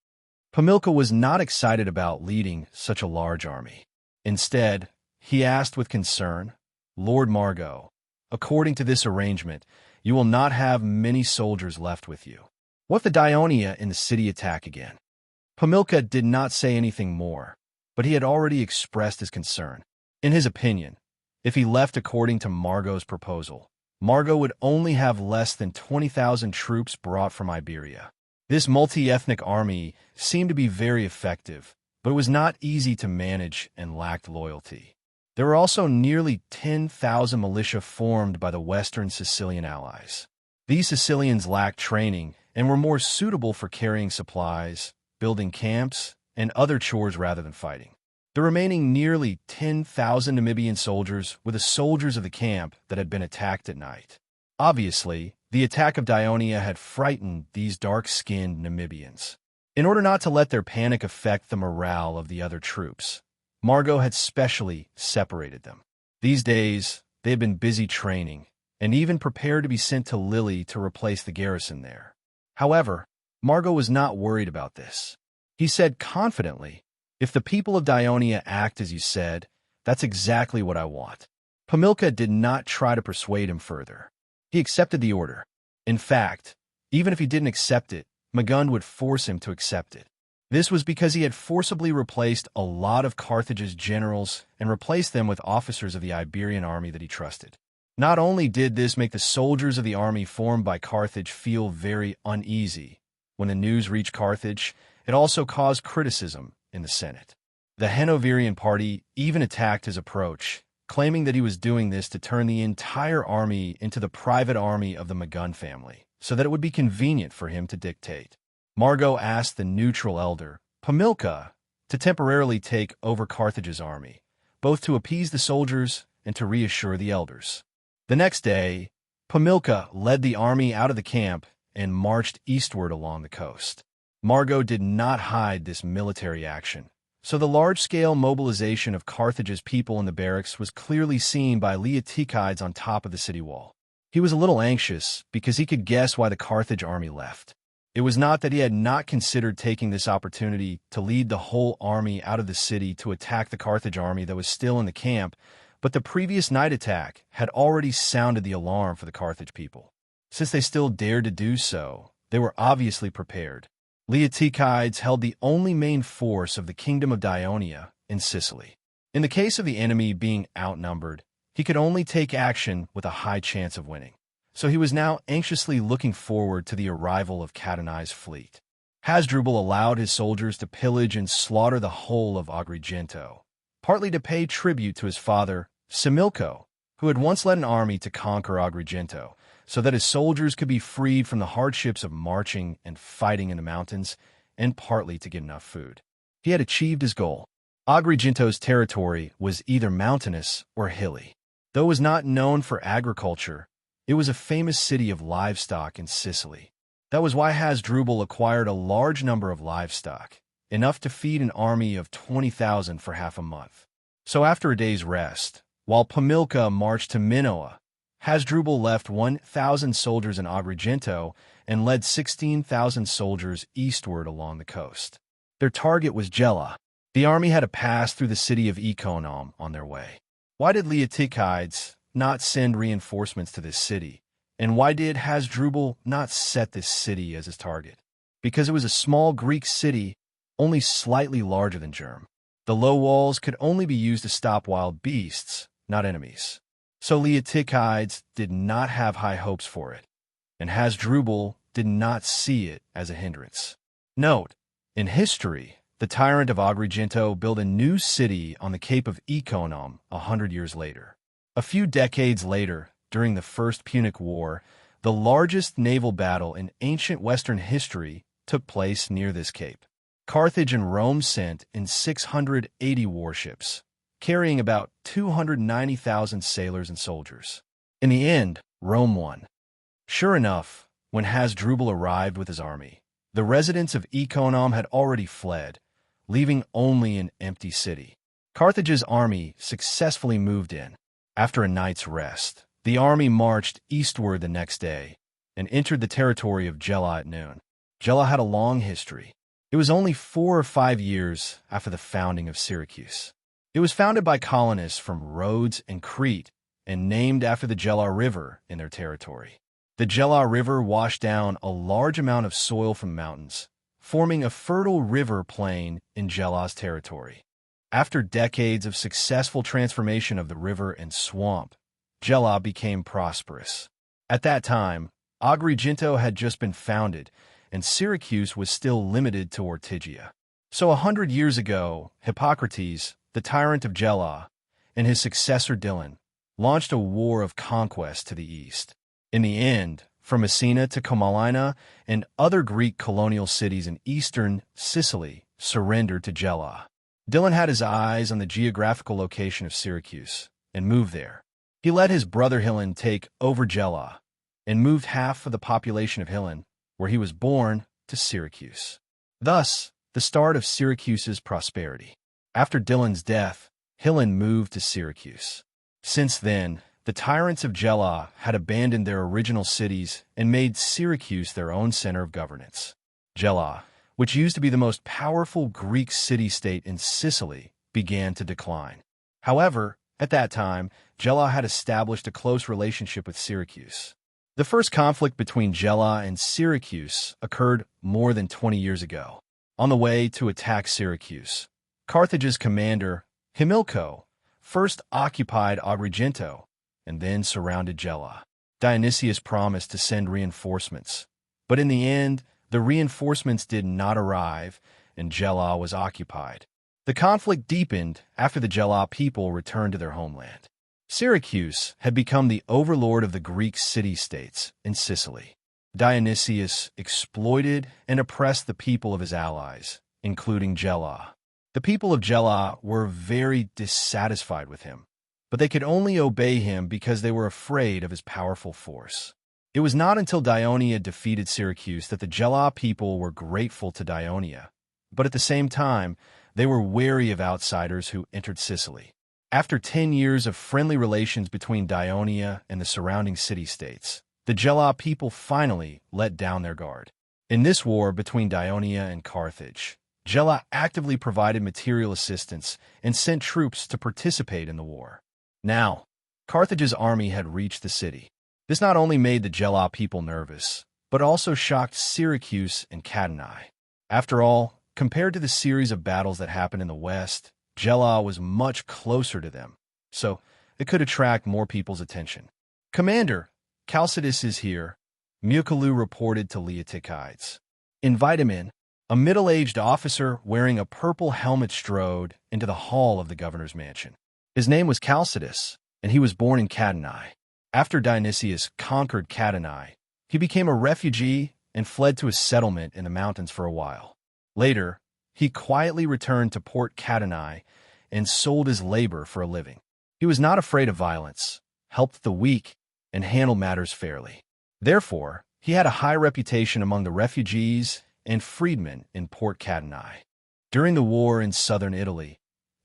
Pamilka was not excited about leading such a large army. Instead, he asked with concern, Lord Margot, according to this arrangement, you will not have many soldiers left with you. What if the Dionia in the city attack again? Pamilka did not say anything more, but he had already expressed his concern. In his opinion, if he left according to Margot's proposal, Margot would only have less than 20,000 troops brought from Iberia. This multi-ethnic army seemed to be very effective, but it was not easy to manage and lacked loyalty. There were also nearly 10,000 militia formed by the Western Sicilian allies. These Sicilians lacked training and were more suitable for carrying supplies, building camps, and other chores rather than fighting. The remaining nearly 10,000 Namibian soldiers were the soldiers of the camp that had been attacked at night. Obviously, the attack of Dionia had frightened these dark-skinned Namibians. In order not to let their panic affect the morale of the other troops, Margot had specially separated them. These days, they had been busy training, and even prepared to be sent to Lille to replace the garrison there. However, Margot was not worried about this. He said confidently, If the people of Dionia act as you said, that's exactly what I want. Pamilka did not try to persuade him further. He accepted the order. In fact, even if he didn't accept it, Magund would force him to accept it. This was because he had forcibly replaced a lot of Carthage's generals and replaced them with officers of the Iberian army that he trusted. Not only did this make the soldiers of the army formed by Carthage feel very uneasy, when the news reached Carthage, it also caused criticism in the Senate. The Hanoverian party even attacked his approach, claiming that he was doing this to turn the entire army into the private army of the Magun family, so that it would be convenient for him to dictate. Margot asked the neutral elder, Pamilca, to temporarily take over Carthage's army, both to appease the soldiers and to reassure the elders. The next day, Pamilca led the army out of the camp and marched eastward along the coast. Margot did not hide this military action, so the large-scale mobilization of Carthage's people in the barracks was clearly seen by Leotychides on top of the city wall. He was a little anxious because he could guess why the Carthage army left. It was not that he had not considered taking this opportunity to lead the whole army out of the city to attack the Carthage army that was still in the camp, but the previous night attack had already sounded the alarm for the Carthage people. Since they still dared to do so, they were obviously prepared. Leotychides held the only main force of the kingdom of Dionia in Sicily. In the case of the enemy being outnumbered, he could only take action with a high chance of winning. So he was now anxiously looking forward to the arrival of Catanai's fleet. Hasdrubal allowed his soldiers to pillage and slaughter the whole of Agrigento, partly to pay tribute to his father, Similco, who had once led an army to conquer Agrigento, so that his soldiers could be freed from the hardships of marching and fighting in the mountains, and partly to get enough food. He had achieved his goal. Agrigento's territory was either mountainous or hilly. Though it was not known for agriculture, it was a famous city of livestock in Sicily. That was why Hasdrubal acquired a large number of livestock, enough to feed an army of 20,000 for half a month. So after a day's rest, while Pamilca marched to Minoa, Hasdrubal left 1,000 soldiers in Agrigento and led 16,000 soldiers eastward along the coast. Their target was Gela. The army had to pass through the city of Ikonom on their way. Why did Leotychides not send reinforcements to this city? And why did Hasdrubal not set this city as his target? Because it was a small Greek city, only slightly larger than Germ. The low walls could only be used to stop wild beasts, not enemies. So Leotychides did not have high hopes for it, and Hasdrubal did not see it as a hindrance. Note, in history, the tyrant of Agrigento built a new city on the Cape of Ikonom 100 years later. A few decades later, during the First Punic War, the largest naval battle in ancient Western history took place near this cape. Carthage and Rome sent in 680 warships, carrying about 290,000 sailors and soldiers. In the end, Rome won. Sure enough, when Hasdrubal arrived with his army, the residents of Ikonom had already fled, leaving only an empty city. Carthage's army successfully moved in. After a night's rest, the army marched eastward the next day and entered the territory of Gela at noon. Gela had a long history. It was only 4 or 5 years after the founding of Syracuse. It was founded by colonists from Rhodes and Crete and named after the Gela River in their territory. The Gela River washed down a large amount of soil from mountains, forming a fertile river plain in Gela's territory. After decades of successful transformation of the river and swamp, Gela became prosperous. At that time, Agrigento had just been founded, and Syracuse was still limited to Ortygia. So 100 years ago, Hippocrates, the tyrant of Gela, and his successor Dylan, launched a war of conquest to the east. In the end, from Messina to Comallina and other Greek colonial cities in eastern Sicily surrendered to Gela. Dylan had his eyes on the geographical location of Syracuse and moved there. He let his brother Hillen take over Gela and moved half of the population of Hillen, where he was born, to Syracuse. Thus, the start of Syracuse's prosperity. After Dylan's death, Hillen moved to Syracuse. Since then, the tyrants of Gela had abandoned their original cities and made Syracuse their own center of governance. Gela, which used to be the most powerful Greek city-state in Sicily, began to decline. However, at that time, Gela had established a close relationship with Syracuse. The first conflict between Gela and Syracuse occurred more than 20 years ago. On the way to attack Syracuse, Carthage's commander, Himilco, first occupied Agrigento and then surrounded Gela. Dionysius promised to send reinforcements, but in the end, the reinforcements did not arrive and Gela was occupied. The conflict deepened after the Gela people returned to their homeland. Syracuse had become the overlord of the Greek city-states in Sicily. Dionysius exploited and oppressed the people of his allies, including Gela. The people of Gela were very dissatisfied with him, but they could only obey him because they were afraid of his powerful force. It was not until Dionia defeated Syracuse that the Gela people were grateful to Dionia, but at the same time, they were wary of outsiders who entered Sicily. After 10 years of friendly relations between Dionia and the surrounding city-states, the Gela people finally let down their guard. In this war between Dionia and Carthage, Gela actively provided material assistance and sent troops to participate in the war. Now, Carthage's army had reached the city. This not only made the Gela people nervous, but also shocked Syracuse and Catanae. After all, compared to the series of battles that happened in the west, Gela was much closer to them, so it could attract more people's attention. "Commander, Chalcidius is here," Mukalu reported to Leotychides. "Invite him in." A middle-aged officer wearing a purple helmet strode into the hall of the governor's mansion. His name was Chalcidius, and he was born in Catanae. After Dionysius conquered Catanae, he became a refugee and fled to a settlement in the mountains for a while. Later, he quietly returned to Port Catanae and sold his labor for a living. He was not afraid of violence, helped the weak, and handled matters fairly. Therefore, he had a high reputation among the refugees and freedmen in Port Catanae. During the war in southern Italy,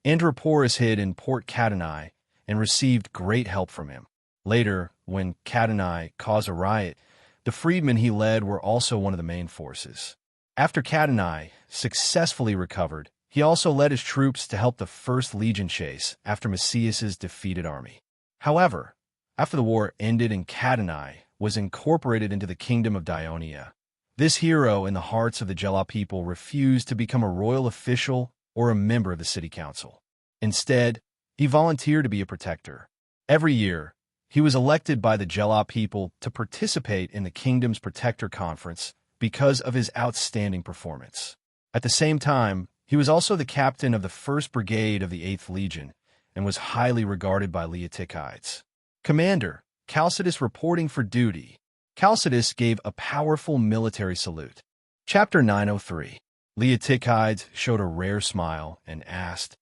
Androporus hid in Port Catanae and received great help from him. Later, when Catanae caused a riot, the freedmen he led were also one of the main forces. After Catanae successfully recovered, he also led his troops to help the First Legion chase after Macias's defeated army. However, after the war ended and Catanae was incorporated into the kingdom of Dionia, this hero in the hearts of the Gela people refused to become a royal official or a member of the city council. Instead, he volunteered to be a protector. Every year, he was elected by the Gela people to participate in the kingdom's protector conference because of his outstanding performance. At the same time, he was also the captain of the 1st Brigade of the 8th Legion and was highly regarded by Leotychides. "Commander, Chalcidius reporting for duty." Chalcidius gave a powerful military salute. Chapter 903. Leotychides showed a rare smile and asked,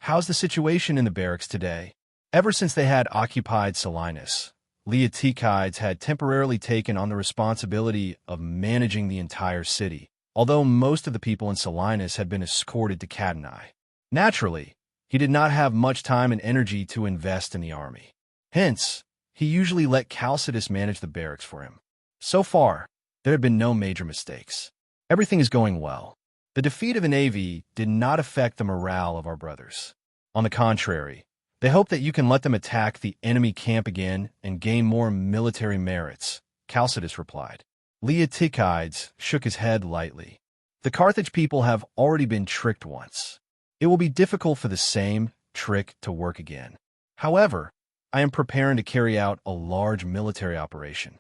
"How's the situation in the barracks today?" Ever since they had occupied Selinus, Leotychides had temporarily taken on the responsibility of managing the entire city, although most of the people in Selinus had been escorted to Catanae. Naturally, he did not have much time and energy to invest in the army. Hence, he usually let Chalcidius manage the barracks for him. So far, there had been no major mistakes. Everything is going well. The defeat of the Navy did not affect the morale of our brothers. On the contrary, they hope that you can let them attack the enemy camp again and gain more military merits, Chalcidius replied. Leotychides shook his head lightly. The Carthage people have already been tricked once. It will be difficult for the same trick to work again. However, I am preparing to carry out a large military operation.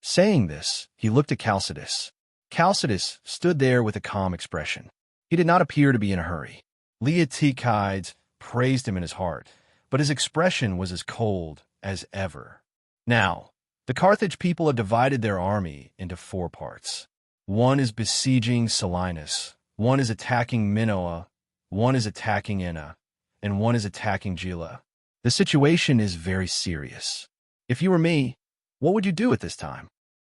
Saying this, he looked at Chalcidius. Chalcidius stood there with a calm expression. He did not appear to be in a hurry. Leotychides praised him in his heart, but his expression was as cold as ever. Now, the Carthage people have divided their army into 4 parts. One is besieging Selinus, one is attacking Minoa, one is attacking Enna, and one is attacking Gela. The situation is very serious. If you were me, what would you do at this time?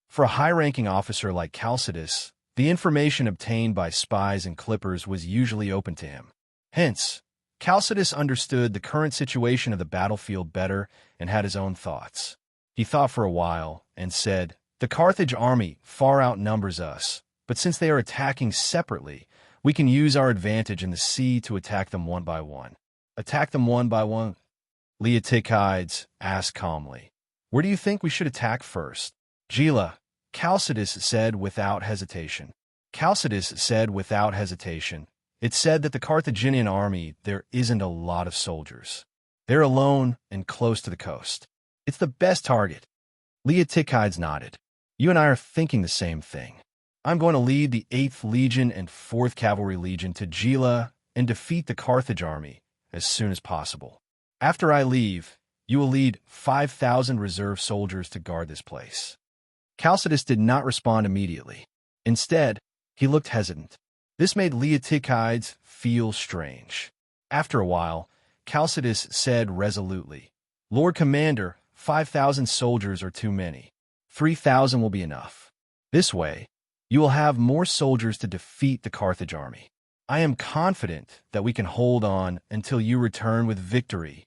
For a high-ranking officer like Chalcidius, the information obtained by spies and clippers was usually open to him. Hence, Chalcidius understood the current situation of the battlefield better and had his own thoughts. He thought for a while and said, "The Carthage army far outnumbers us, but since they are attacking separately, we can use our advantage in the sea to attack them one by one." "Attack them one by one?" Leotychides asked calmly. "Where do you think we should attack first?" "Gela," Chalcidius said without hesitation. Chalcidius said without hesitation. It's said that the Carthaginian army, there isn't a lot of soldiers. They're alone and close to the coast. It's the best target. Leotychides nodded. You and I are thinking the same thing. I'm going to lead the 8th Legion and 4th Cavalry Legion to Gela and defeat the Carthage army as soon as possible. After I leave, you will lead 5,000 reserve soldiers to guard this place." Chalcidius did not respond immediately. Instead, he looked hesitant. This made Leotychides feel strange. After a while, Chalcidius said resolutely, "Lord Commander, 5,000 soldiers are too many. 3,000 will be enough. This way, you will have more soldiers to defeat the Carthage army. I am confident that we can hold on until you return with victory."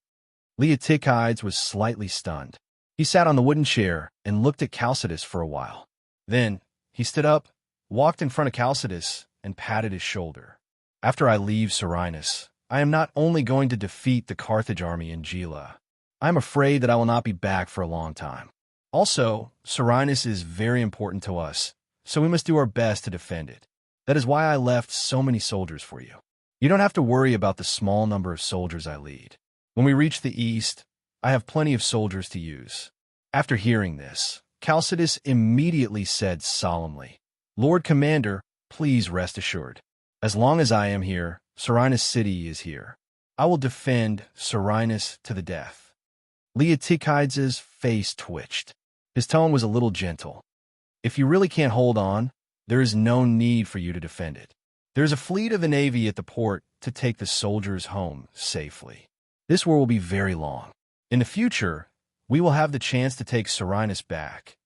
Leotychides was slightly stunned. He sat on the wooden chair and looked at Chalcidius for a while. Then, he stood up, walked in front of Chalcidius, and patted his shoulder. "After I leave Serenus, I am not only going to defeat the Carthage army in Gela. I am afraid that I will not be back for a long time. Also, Serenus is very important to us, so we must do our best to defend it. That is why I left so many soldiers for you. You don't have to worry about the small number of soldiers I lead. When we reach the east, I have plenty of soldiers to use." After hearing this, Chalcidius immediately said solemnly, "Lord Commander, please rest assured. As long as I am here, Serenus city is here. I will defend Serenus to the death." Leotychides' face twitched. His tone was a little gentle. "If you really can't hold on, there is no need for you to defend it. There is a fleet of the navy at the port to take the soldiers home safely. This war will be very long. In the future, we will have the chance to take Serenus back."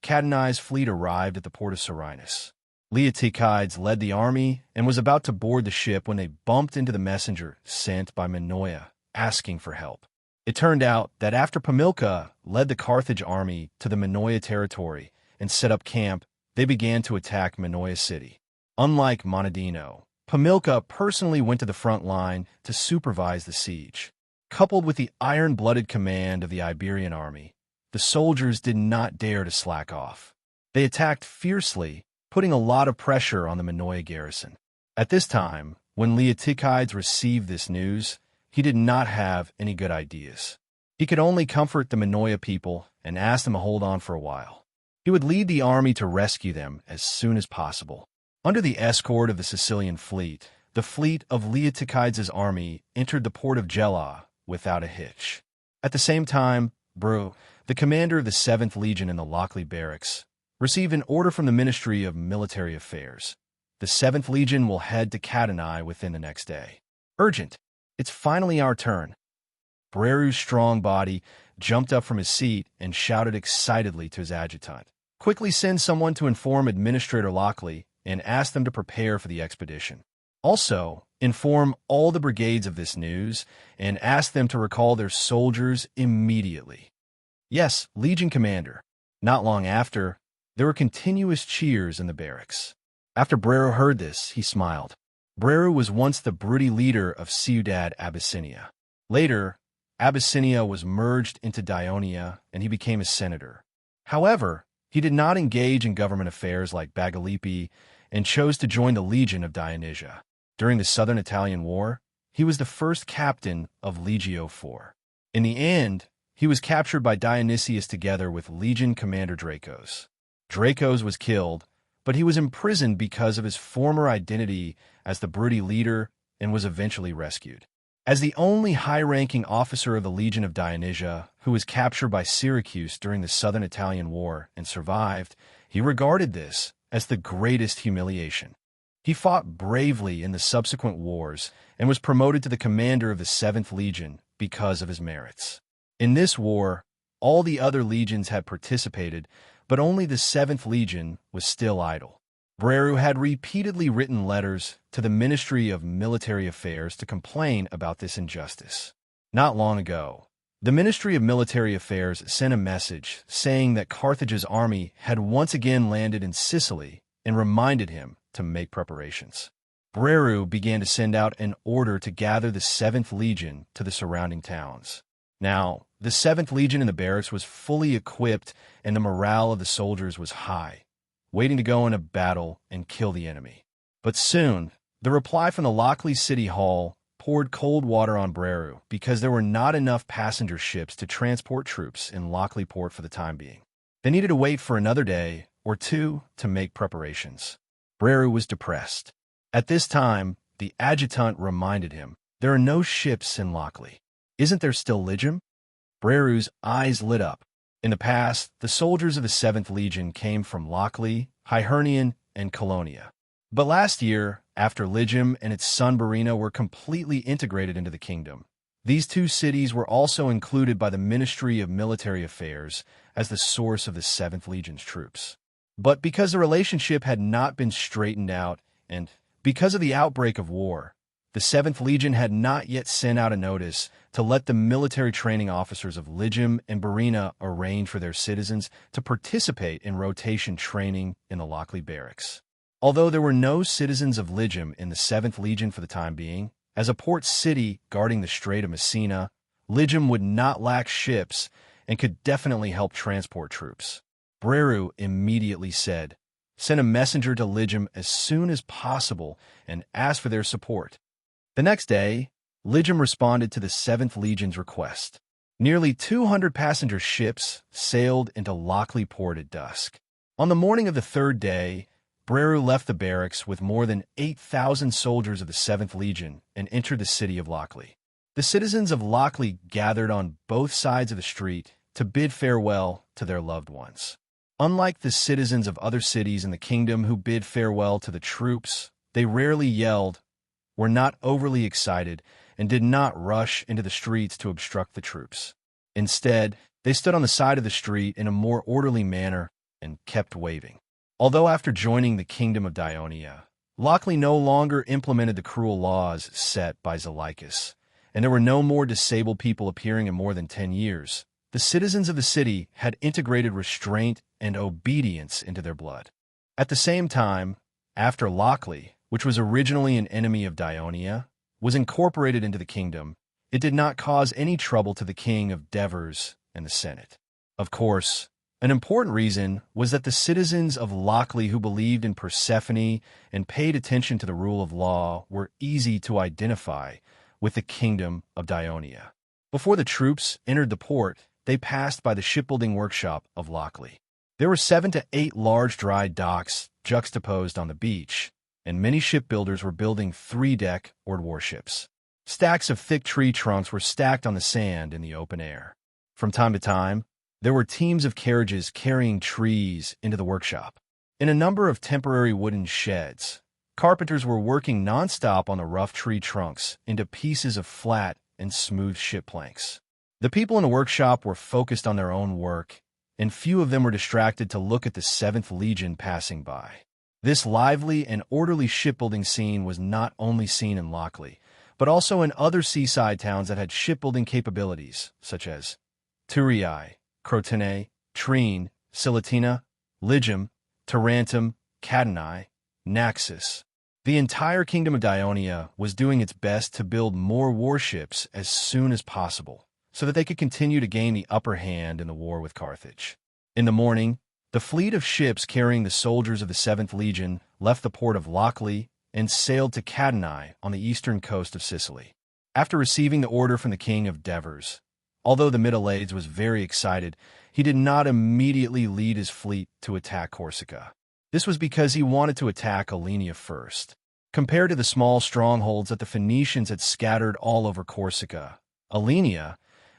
Cadenai's fleet arrived at the port of Serenus. Leotychides led the army and was about to board the ship when they bumped into the messenger sent by Minoia, asking for help. It turned out that after Pamilca led the Carthage army to the Minoia territory and set up camp, they began to attack Minoia city. Unlike Monadino, Pamilca personally went to the front line to supervise the siege. Coupled with the iron-blooded command of the Iberian army, the soldiers did not dare to slack off. They attacked fiercely, putting a lot of pressure on the Minoia garrison. At this time, when Leotychides received this news, he did not have any good ideas. He could only comfort the Minoia people and ask them to hold on for a while. He would lead the army to rescue them as soon as possible. Under the escort of the Sicilian fleet, the fleet of Leotychides' army entered the port of Gela without a hitch. At the same time, Bru, the commander of the 7th Legion in the Lochley barracks, received an order from the Ministry of Military Affairs. The 7th Legion will head to Cadenai within the next day. Urgent! It's finally our turn. Breru's strong body jumped up from his seat and shouted excitedly to his adjutant. "Quickly send someone to inform Administrator Lochley and ask them to prepare for the expedition. Also, inform all the brigades of this news and ask them to recall their soldiers immediately." "Yes, Legion Commander." Not long after, there were continuous cheers in the barracks. After Breru heard this, he smiled. Breru was once the broody leader of Ciudad Abyssinia. Later, Abyssinia was merged into Dionia, and he became a senator. However, he did not engage in government affairs like Bagalipi and chose to join the Legion of Dionysia. During the Southern Italian War, he was the first captain of Legio IV. In the end, he was captured by Dionysius together with Legion Commander Dracos. Dracos was killed, but he was imprisoned because of his former identity as the broody leader and was eventually rescued. As the only high-ranking officer of the Legion of Dionysia who was captured by Syracuse during the Southern Italian War and survived, he regarded this as the greatest humiliation. He fought bravely in the subsequent wars and was promoted to the commander of the 7th Legion because of his merits. In this war, all the other legions had participated, but only the 7th Legion was still idle. Breru had repeatedly written letters to the Ministry of Military Affairs to complain about this injustice. Not long ago, the Ministry of Military Affairs sent a message saying that Carthage's army had once again landed in Sicily and reminded him to make preparations. Breru began to send out an order to gather the 7th Legion to the surrounding towns. Now, the 7th Legion in the barracks was fully equipped and the morale of the soldiers was high, waiting to go into battle and kill the enemy. But soon, the reply from the Lochley City Hall poured cold water on Breru because there were not enough passenger ships to transport troops in Lochley Port for the time being. They needed to wait for another day or two to make preparations. Breru was depressed. At this time, the adjutant reminded him, "There are no ships in Lochley. Isn't there still Legim?" Breru's eyes lit up. In the past, the soldiers of the 7th Legion came from Lochley, Hibernian, and Colonia. But last year, after Legim and its son Barina were completely integrated into the kingdom, these two cities were also included by the Ministry of Military Affairs as the source of the 7th Legion's troops. But because the relationship had not been straightened out, and because of the outbreak of war, the 7th Legion had not yet sent out a notice to let the military training officers of Legim and Barina arrange for their citizens to participate in rotation training in the Lochley barracks. Although there were no citizens of Legim in the 7th Legion for the time being, as a port city guarding the Strait of Messina, Legim would not lack ships and could definitely help transport troops. Breru immediately said, "Send a messenger to Legim as soon as possible and ask for their support." The next day, Legim responded to the 7th Legion's request. Nearly 200 passenger ships sailed into Lochley port at dusk. On the morning of the third day, Breru left the barracks with more than 8,000 soldiers of the 7th Legion and entered the city of Lochley. The citizens of Lochley gathered on both sides of the street to bid farewell to their loved ones. Unlike the citizens of other cities in the kingdom who bid farewell to the troops, they rarely yelled, were not overly excited, and did not rush into the streets to obstruct the troops. Instead, they stood on the side of the street in a more orderly manner and kept waving. Although after joining the Kingdom of Dionia, Lochley no longer implemented the cruel laws set by Zelychus, and there were no more disabled people appearing in more than 10 years, the citizens of the city had integrated restraint and obedience into their blood. At the same time, after Lochley, which was originally an enemy of Dionia, was incorporated into the kingdom, it did not cause any trouble to the king of Devers and the Senate. Of course, an important reason was that the citizens of Lochley who believed in Persephone and paid attention to the rule of law were easy to identify with the kingdom of Dionia. Before the troops entered the port, they passed by the shipbuilding workshop of Lochley. There were 7 to 8 large dry docks juxtaposed on the beach, and many shipbuilders were building 3-deck or warships. Stacks of thick tree trunks were stacked on the sand in the open air. From time to time, there were teams of carriages carrying trees into the workshop. In a number of temporary wooden sheds, carpenters were working nonstop on the rough tree trunks into pieces of flat and smooth ship planks. The people in the workshop were focused on their own work, and few of them were distracted to look at the 7th Legion passing by. This lively and orderly shipbuilding scene was not only seen in Lochley, but also in other seaside towns that had shipbuilding capabilities, such as Turiae, Crotone, Trine, Silatina, Legim, Tarentum, Cadanae, Naxos. The entire kingdom of Dionia was doing its best to build more warships as soon as possible, so that they could continue to gain the upper hand in the war with Carthage. In the morning, the fleet of ships carrying the soldiers of the 7th Legion left the port of Lochley and sailed to Cadanae on the eastern coast of Sicily. After receiving the order from the king of Devers, although the Middle-Age was very excited, he did not immediately lead his fleet to attack Corsica. This was because he wanted to attack Alenia first. Compared to the small strongholds that the Phoenicians had scattered all over Corsica, Alenia,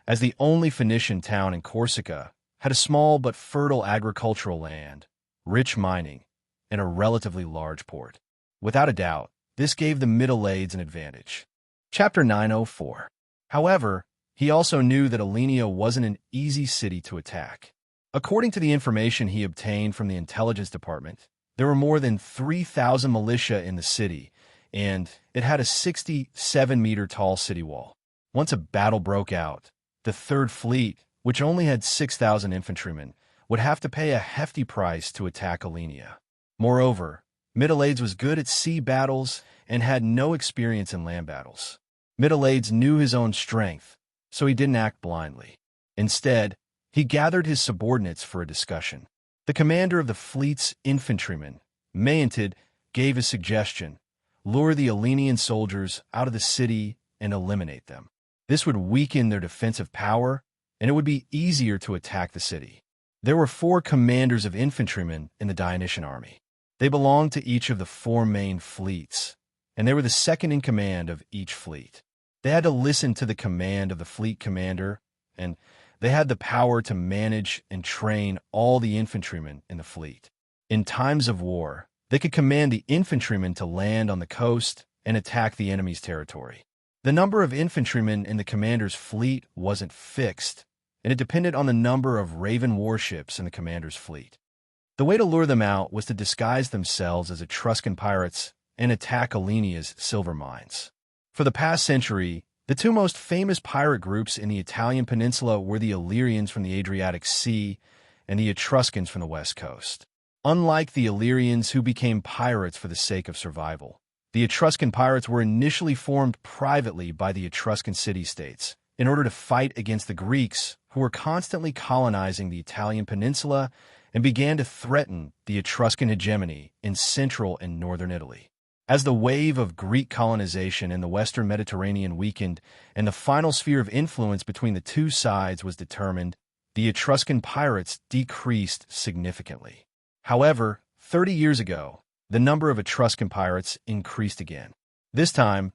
as the only Phoenician town in Corsica, had a small but fertile agricultural land, rich mining, and a relatively large port. Without a doubt, this gave the Middle-Age an advantage. Chapter 904. However, he also knew that Alenia wasn't an easy city to attack. According to the information he obtained from the intelligence department, there were more than 3,000 militia in the city, and it had a 67-meter-tall city wall. Once a battle broke out, the Third Fleet, which only had 6,000 infantrymen, would have to pay a hefty price to attack Alenia. Moreover, Middle-Age was good at sea battles and had no experience in land battles. Middle-Age knew his own strength, so he didn't act blindly. Instead, he gathered his subordinates for a discussion. The commander of the fleet's infantrymen, Maeontid, gave a suggestion: lure the Alenian soldiers out of the city and eliminate them. This would weaken their defensive power, and it would be easier to attack the city. There were 4 commanders of infantrymen in the Dionysian army. They belonged to each of the 4 main fleets, and they were the second in command of each fleet. They had to listen to the command of the fleet commander, and they had the power to manage and train all the infantrymen in the fleet. In times of war, they could command the infantrymen to land on the coast and attack the enemy's territory. The number of infantrymen in the commander's fleet wasn't fixed, and it depended on the number of Raven warships in the commander's fleet. The way to lure them out was to disguise themselves as Etruscan pirates and attack Alenia's silver mines. For the past century, the two most famous pirate groups in the Italian peninsula were the Illyrians from the Adriatic Sea and the Etruscans from the west coast. Unlike the Illyrians, who became pirates for the sake of survival, the Etruscan pirates were initially formed privately by the Etruscan city-states in order to fight against the Greeks, who were constantly colonizing the Italian peninsula and began to threaten the Etruscan hegemony in central and northern Italy. As the wave of Greek colonization in the western Mediterranean weakened and the final sphere of influence between the two sides was determined, the Etruscan pirates decreased significantly. However, 30 years ago, the number of Etruscan pirates increased again. This time,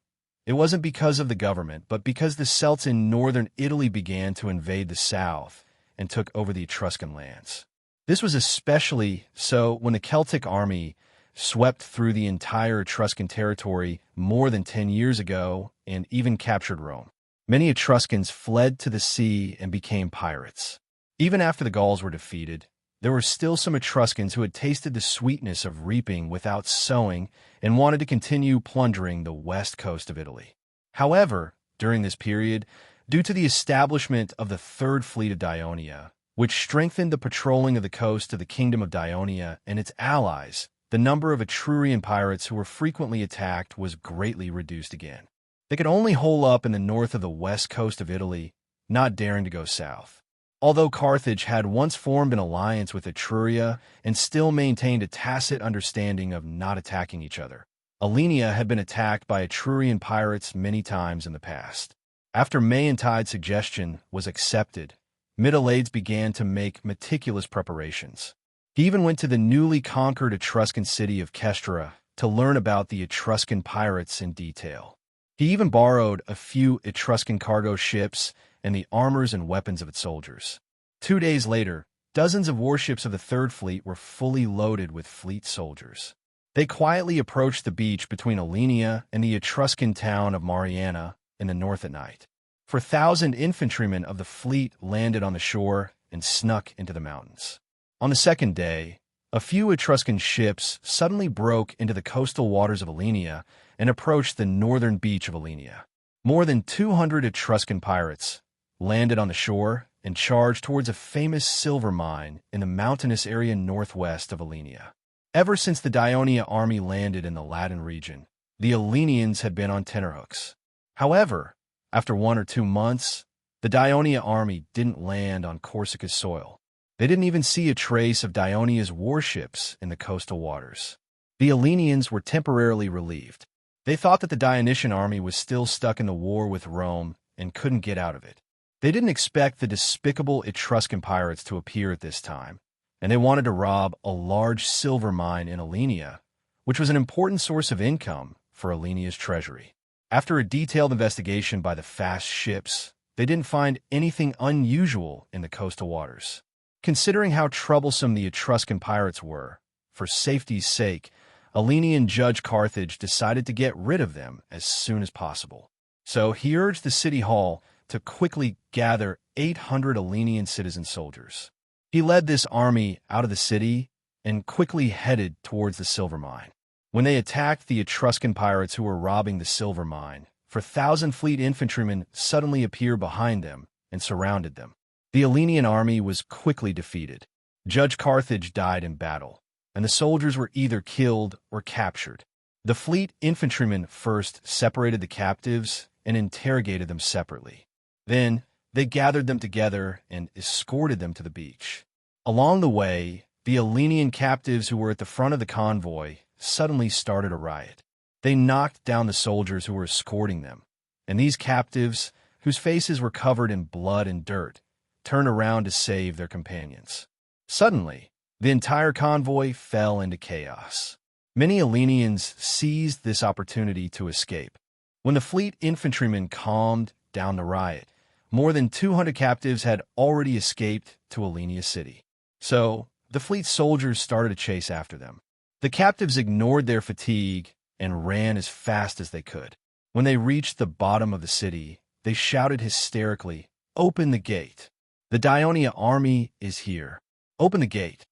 it wasn't because of the government, but because the Celts in northern Italy began to invade the south and took over the Etruscan lands. This was especially so when the Celtic army swept through the entire Etruscan territory more than 10 years ago and even captured Rome. Many Etruscans fled to the sea and became pirates. Even after the Gauls were defeated, there were still some Etruscans who had tasted the sweetness of reaping without sowing and wanted to continue plundering the west coast of Italy. However, during this period, due to the establishment of the Third Fleet of Dionia, which strengthened the patrolling of the coast of the Kingdom of Dionia and its allies, the number of Etrurian pirates who were frequently attacked was greatly reduced again. They could only hole up in the north of the west coast of Italy, not daring to go south. Although Carthage had once formed an alliance with Etruria and still maintained a tacit understanding of not attacking each other, Alenia had been attacked by Etrurian pirates many times in the past. After Maontide's suggestion was accepted, Middleades began to make meticulous preparations. He even went to the newly conquered Etruscan city of Kestra to learn about the Etruscan pirates in detail. He even borrowed a few Etruscan cargo ships and the armors and weapons of its soldiers. 2 days later, dozens of warships of the Third Fleet were fully loaded with fleet soldiers. They quietly approached the beach between Alenia and the Etruscan town of Mariana in the north at night. 4,000 infantrymen of the fleet landed on the shore and snuck into the mountains. On the second day, a few Etruscan ships suddenly broke into the coastal waters of Alenia and approached the northern beach of Alenia. More than 200 Etruscan pirates landed on the shore and charged towards a famous silver mine in the mountainous area northwest of Alenia. Ever since the Dionia army landed in the Latin region, the Alenians had been on tenterhooks. However, after 1 or 2 months, the Dionia army didn't land on Corsica's soil. They didn't even see a trace of Dionia's warships in the coastal waters. The Alenians were temporarily relieved. They thought that the Dionysian army was still stuck in the war with Rome and couldn't get out of it. They didn't expect the despicable Etruscan pirates to appear at this time, and they wanted to rob a large silver mine in Alenia, which was an important source of income for Alenia's treasury. After a detailed investigation by the fast ships, they didn't find anything unusual in the coastal waters. Considering how troublesome the Etruscan pirates were, for safety's sake, Alenian Judge Carthage decided to get rid of them as soon as possible. So he urged the city hall to quickly gather 800 Alenian citizen soldiers. He led this army out of the city and quickly headed towards the silver mine. When they attacked the Etruscan pirates who were robbing the silver mine, 4,000 fleet infantrymen suddenly appeared behind them and surrounded them. The Alenian army was quickly defeated. Judge Carthage died in battle, and the soldiers were either killed or captured. The fleet infantrymen first separated the captives and interrogated them separately. Then, they gathered them together and escorted them to the beach. Along the way, the Alenian captives who were at the front of the convoy suddenly started a riot. They knocked down the soldiers who were escorting them, and these captives, whose faces were covered in blood and dirt, turned around to save their companions. Suddenly, the entire convoy fell into chaos. Many Hellenians seized this opportunity to escape. When the fleet infantrymen calmed down the riot, more than 200 captives had already escaped to Hellenia City. So, the fleet soldiers started to chase after them. The captives ignored their fatigue and ran as fast as they could. When they reached the bottom of the city, they shouted hysterically, "Open the gate! The Dionia army is here! Open the gate!"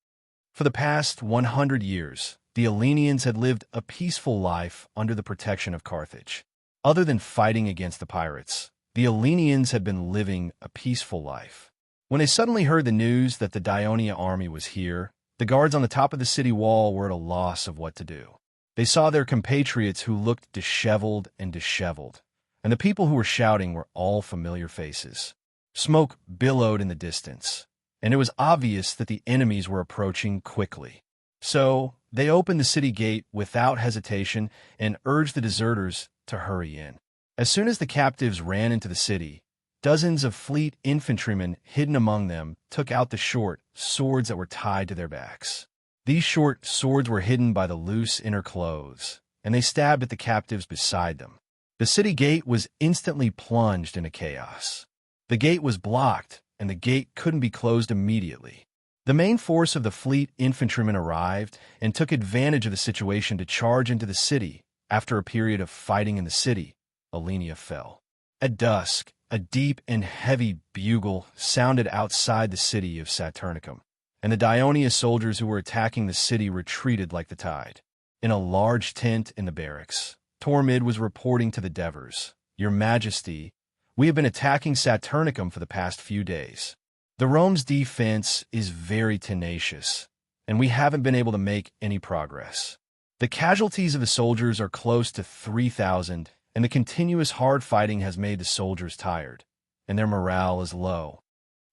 For the past 100 years, the Hellenians had lived a peaceful life under the protection of Carthage. Other than fighting against the pirates, the Hellenians had been living a peaceful life. When they suddenly heard the news that the Dionia army was here, the guards on the top of the city wall were at a loss of what to do. They saw their compatriots who looked disheveled, and the people who were shouting were all familiar faces. Smoke billowed in the distance, and it was obvious that the enemies were approaching quickly. So, they opened the city gate without hesitation and urged the deserters to hurry in. As soon as the captives ran into the city, dozens of fleet infantrymen hidden among them took out the short swords that were tied to their backs. These short swords were hidden by the loose inner clothes, and they stabbed at the captives beside them. The city gate was instantly plunged into chaos. The gate was blocked, and the gate couldn't be closed immediately. The main force of the fleet infantrymen arrived and took advantage of the situation to charge into the city. After a period of fighting in the city, Hellenia fell. At dusk, a deep and heavy bugle sounded outside the city of Saturnicum, and the Dionia soldiers who were attacking the city retreated like the tide. In a large tent in the barracks, Tormid was reporting to the Devers, "Your Majesty, we have been attacking Saturnicum for the past few days. The Rome's defense is very tenacious, and we haven't been able to make any progress. The casualties of the soldiers are close to 3,000, and the continuous hard fighting has made the soldiers tired, and their morale is low."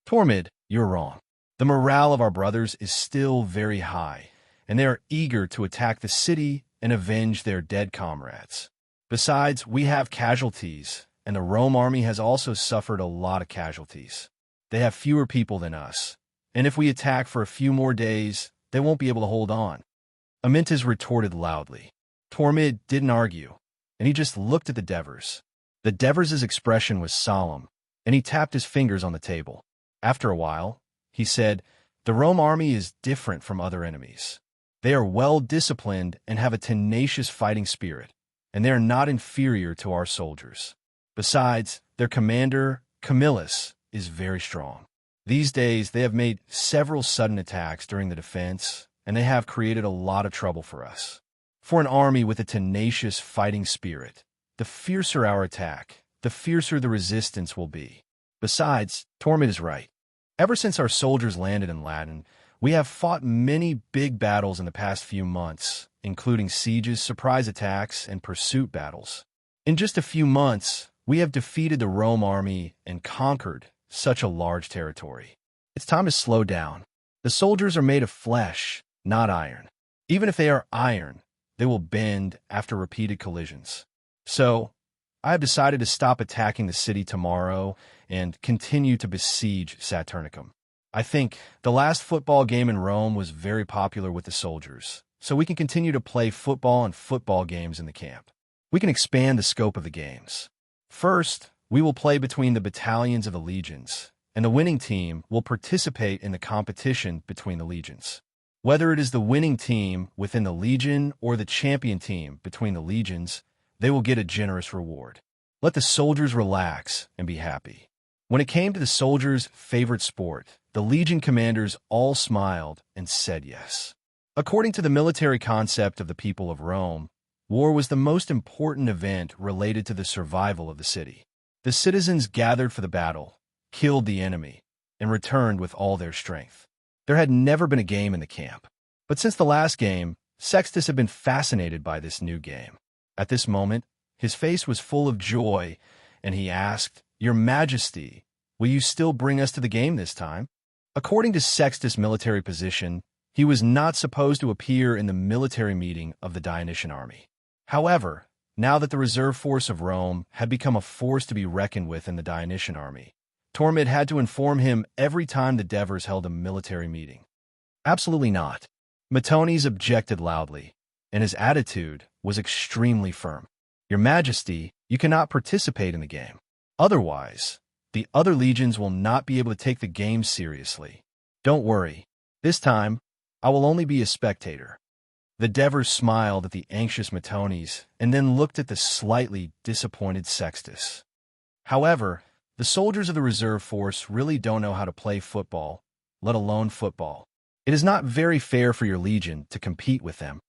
"Tormid, you're wrong. The morale of our brothers is still very high, and they are eager to attack the city and avenge their dead comrades. Besides, we have casualties, and the Rome army has also suffered a lot of casualties. They have fewer people than us, and if we attack for a few more days, they won't be able to hold on." Amyntas retorted loudly. Tormid didn't argue, and he just looked at the Devers. The Devers' expression was solemn, and he tapped his fingers on the table. After a while, he said, "The Rome army is different from other enemies. They are well-disciplined and have a tenacious fighting spirit, and they are not inferior to our soldiers. Besides, their commander, Camillus, is very strong. These days, they have made several sudden attacks during the defense, and they have created a lot of trouble for us. For an army with a tenacious fighting spirit, the fiercer our attack, the fiercer the resistance will be. Besides, Tormid is right. Ever since our soldiers landed in Latin, we have fought many big battles in the past few months, including sieges, surprise attacks, and pursuit battles. In just a few months, we have defeated the Rome army and conquered such a large territory. It's time to slow down. The soldiers are made of flesh, not iron. Even if they are iron, they will bend after repeated collisions. So, I have decided to stop attacking the city tomorrow and continue to besiege Saturnicum. I think the last football game in Rome was very popular with the soldiers, so we can continue to play football and football games in the camp. We can expand the scope of the games. First, we will play between the battalions of the legions, and the winning team will participate in the competition between the legions. Whether it is the winning team within the legion or the champion team between the legions, they will get a generous reward. Let the soldiers relax and be happy. When it came to the soldiers' favorite sport, the legion commanders all smiled and said yes. According to the military concept of the people of Rome, war was the most important event related to the survival of the city. The citizens gathered for the battle, killed the enemy, and returned with all their strength. There had never been a game in the camp. But since the last game, Sextus had been fascinated by this new game. At this moment, his face was full of joy, and he asked, "Your Majesty, will you still bring us to the game this time?" According to Sextus' military position, he was not supposed to appear in the military meeting of the Dionysian army. However, now that the reserve force of Rome had become a force to be reckoned with in the Dionysian army, Tormid had to inform him every time the Devers held a military meeting. Absolutely not. Matones objected loudly. and his attitude was extremely firm. Your Majesty, you cannot participate in the game. Otherwise, the other legions will not be able to take the game seriously. Don't worry. This time, I will only be a spectator. The Devers smiled at the anxious Matones and then looked at the slightly disappointed Sextus. However, the soldiers of the reserve force really don't know how to play football, let alone football. It is not very fair for your legion to compete with them.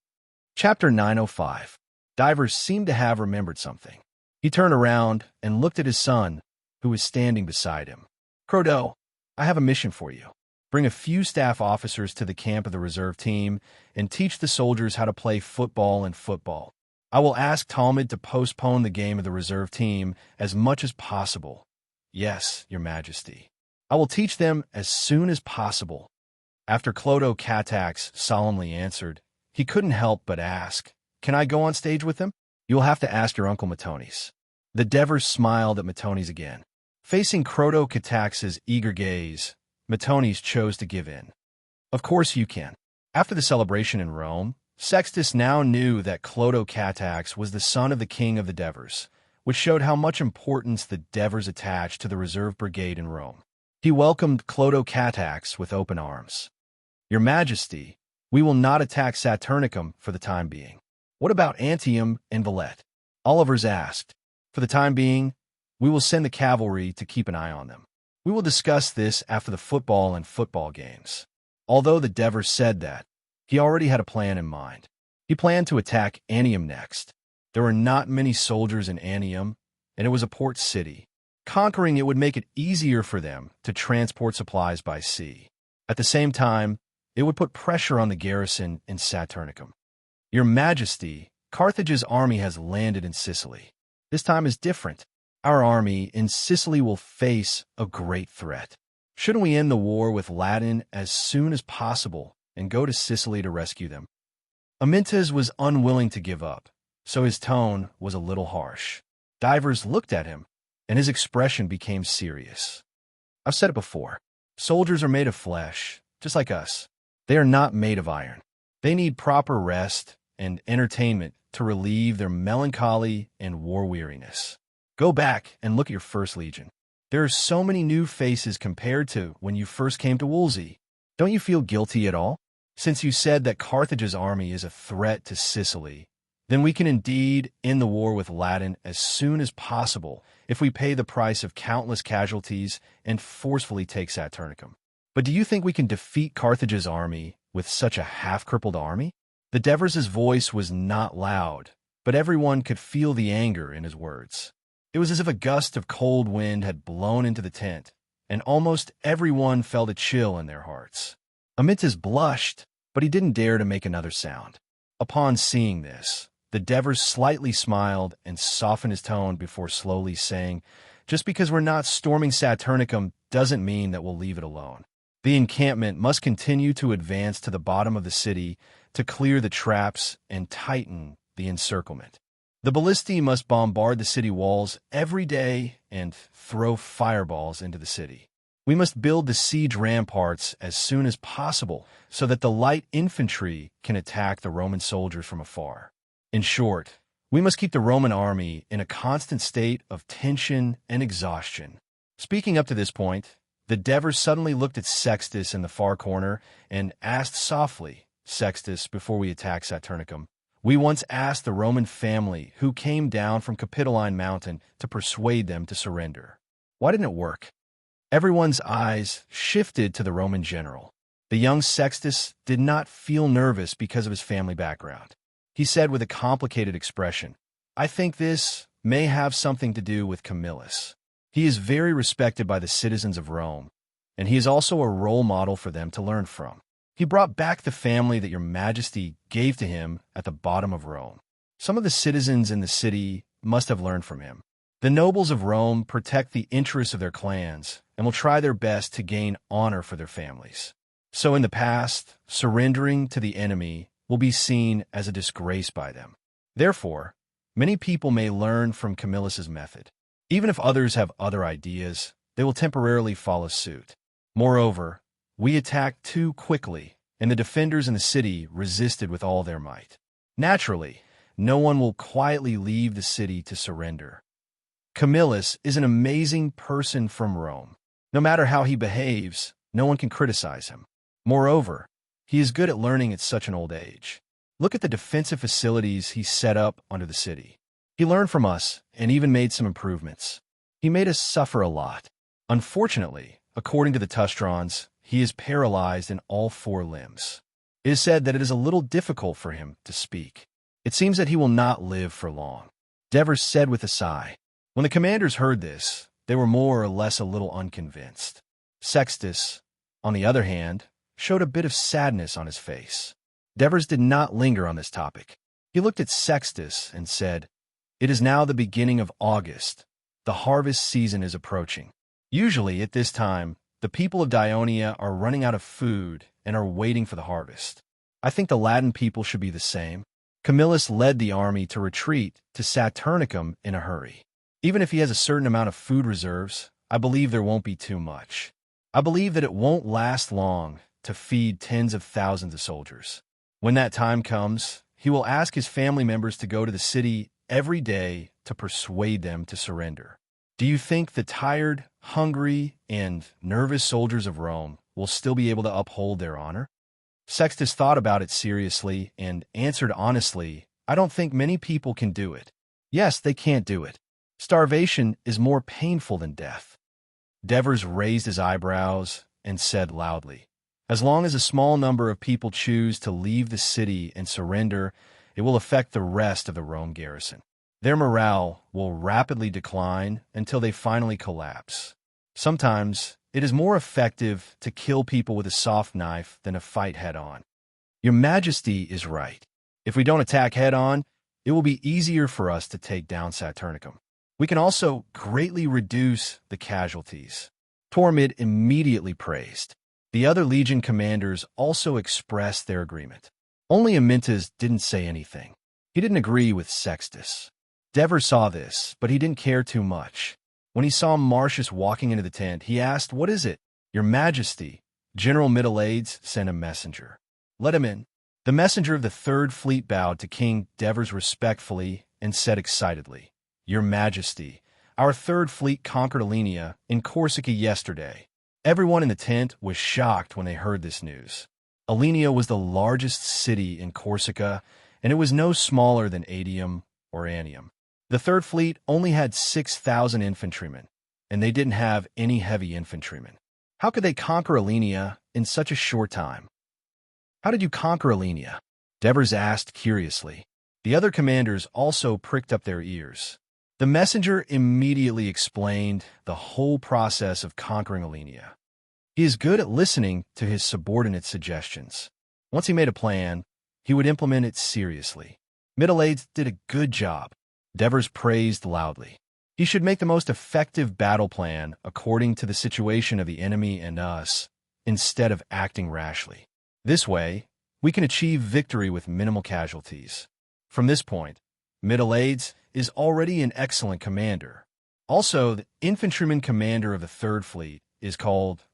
Chapter 905. Divers seemed to have remembered something. He turned around and looked at his son, who was standing beside him. Crodo, I have a mission for you. Bring a few staff officers to the camp of the reserve team and teach the soldiers how to play football and football. I will ask Talmud to postpone the game of the reserve team as much as possible. Yes, Your Majesty. I will teach them as soon as possible. After Clodo Catax solemnly answered, he couldn't help but ask, Can I go on stage with them? You'll have to ask your Uncle Matones. The Devers smiled at Matones again. Facing Crodo Catax's eager gaze, Matones chose to give in. Of course you can. After the celebration in Rome, Sextus now knew that Clodo Catax was the son of the king of the Devers, which showed how much importance the Devers attached to the reserve brigade in Rome. He welcomed Clodo Catax with open arms. Your Majesty, we will not attack Saturnicum for the time being. What about Antium and Valette? Olivers asked. For the time being, we will send the cavalry to keep an eye on them. We will discuss this after the football and football games. Although the Devers said that, he already had a plan in mind. He planned to attack Anium next. There were not many soldiers in Anium, and it was a port city. Conquering it would make it easier for them to transport supplies by sea. At the same time, it would put pressure on the garrison in Saturnicum. Your Majesty, Carthage's army has landed in Sicily. This time is different. Our army in Sicily will face a great threat. Shouldn't we end the war with Latin as soon as possible and go to Sicily to rescue them? Amyntas was unwilling to give up, so his tone was a little harsh. Divers looked at him, and his expression became serious. I've said it before. Soldiers are made of flesh, just like us. They are not made of iron. They need proper rest and entertainment to relieve their melancholy and war weariness. Go back and look at your first legion. There are so many new faces compared to when you first came to Wolsey. Don't you feel guilty at all? Since you said that Carthage's army is a threat to Sicily, then we can indeed end the war with Latin as soon as possible if we pay the price of countless casualties and forcefully take Saturnicum. But do you think we can defeat Carthage's army with such a half-crippled army? The Devers' voice was not loud, but everyone could feel the anger in his words. It was as if a gust of cold wind had blown into the tent, and almost everyone felt a chill in their hearts. Amyntas blushed, but he didn't dare to make another sound. Upon seeing this, the Devers slightly smiled and softened his tone before slowly saying, Just because we're not storming Saturnicum doesn't mean that we'll leave it alone. The encampment must continue to advance to the bottom of the city to clear the traps and tighten the encirclement. The ballistae must bombard the city walls every day and throw fireballs into the city. We must build the siege ramparts as soon as possible so that the light infantry can attack the Roman soldiers from afar. In short, we must keep the Roman army in a constant state of tension and exhaustion. Speaking up to this point, the Devers suddenly looked at Sextus in the far corner and asked softly, Sextus, before we attack Saturnicum, we once asked the Roman family who came down from Capitoline Mountain to persuade them to surrender. Why didn't it work? Everyone's eyes shifted to the Roman general. The young Sextus did not feel nervous because of his family background. He said with a complicated expression, I think this may have something to do with Camillus. He is very respected by the citizens of Rome, and he is also a role model for them to learn from. He brought back the family that your Majesty gave to him at the bottom of Rome. Some of the citizens in the city must have learned from him. The nobles of Rome protect the interests of their clans and will try their best to gain honor for their families. So in the past, surrendering to the enemy will be seen as a disgrace by them. Therefore, many people may learn from Camillus's method. Even if others have other ideas, they will temporarily follow suit. Moreover, we attacked too quickly, and the defenders in the city resisted with all their might. Naturally, no one will quietly leave the city to surrender. Camillus is an amazing person from Rome. No matter how he behaves, no one can criticize him. Moreover, he is good at learning at such an old age. Look at the defensive facilities he set up under the city. He learned from us and even made some improvements. He made us suffer a lot. Unfortunately, according to the Tustrons, he is paralyzed in all 4 limbs. It is said that it is a little difficult for him to speak. It seems that he will not live for long. Devers said with a sigh. When the commanders heard this, they were more or less a little unconvinced. Sextus, on the other hand, showed a bit of sadness on his face. Devers did not linger on this topic. He looked at Sextus and said, "It is now the beginning of August. The harvest season is approaching. Usually, at this time, the people of Dionia are running out of food and are waiting for the harvest. I think the Latin people should be the same." Camillus led the army to retreat to Saturnicum in a hurry. Even if he has a certain amount of food reserves, I believe there won't be too much. I believe that it won't last long to feed tens of thousands of soldiers. When that time comes, he will ask his family members to go to the city every day to persuade them to surrender. Do you think the tired, hungry, and nervous soldiers of Rome will still be able to uphold their honor? Sextus thought about it seriously and answered honestly, "I don't think many people can do it." Yes, they can't do it. Starvation is more painful than death. Devers raised his eyebrows and said loudly, "As long as a small number of people choose to leave the city and surrender, it will affect the rest of the Rome garrison. Their morale will rapidly decline until they finally collapse. Sometimes it is more effective to kill people with a soft knife than to fight head-on. Your Majesty is right. If we don't attack head-on, it will be easier for us to take down Saturnicum. We can also greatly reduce the casualties." Tormid immediately praised. The other legion commanders also expressed their agreement. Only Amyntas didn't say anything. He didn't agree with Sextus. Devers saw this, but he didn't care too much. When he saw Marcius walking into the tent, he asked, "What is it?" "Your Majesty, General Middleades sent a messenger." "Let him in." The messenger of the Third Fleet bowed to King Devers respectfully and said excitedly, "Your Majesty, our Third Fleet conquered Alenia in Corsica yesterday." Everyone in the tent was shocked when they heard this news. Alenia was the largest city in Corsica, and it was no smaller than Adium or Anium. The Third Fleet only had 6,000 infantrymen, and they didn't have any heavy infantrymen. How could they conquer Alenia in such a short time? "How did you conquer Alenia?" Devers asked curiously. The other commanders also pricked up their ears. The messenger immediately explained the whole process of conquering Alenia. He is good at listening to his subordinates' suggestions. Once he made a plan, he would implement it seriously. Middleades did a good job. Devers praised loudly. He should make the most effective battle plan according to the situation of the enemy and us, instead of acting rashly. This way, we can achieve victory with minimal casualties. From this point, Middleades is already an excellent commander. Also, the infantryman commander of the Third Fleet is called.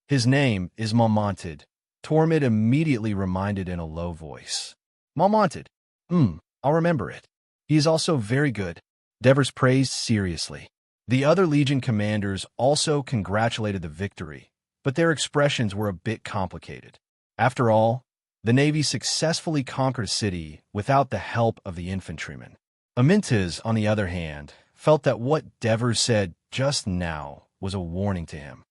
His name is Malmonted. Tormid immediately reminded in a low voice. "Malmonted. I'll remember it. He is also very good." Devers praised seriously. The other legion commanders also congratulated the victory, but their expressions were a bit complicated. After all, the navy successfully conquered a city without the help of the infantrymen. Amyntas, on the other hand, felt that what Devers said just now was a warning to him.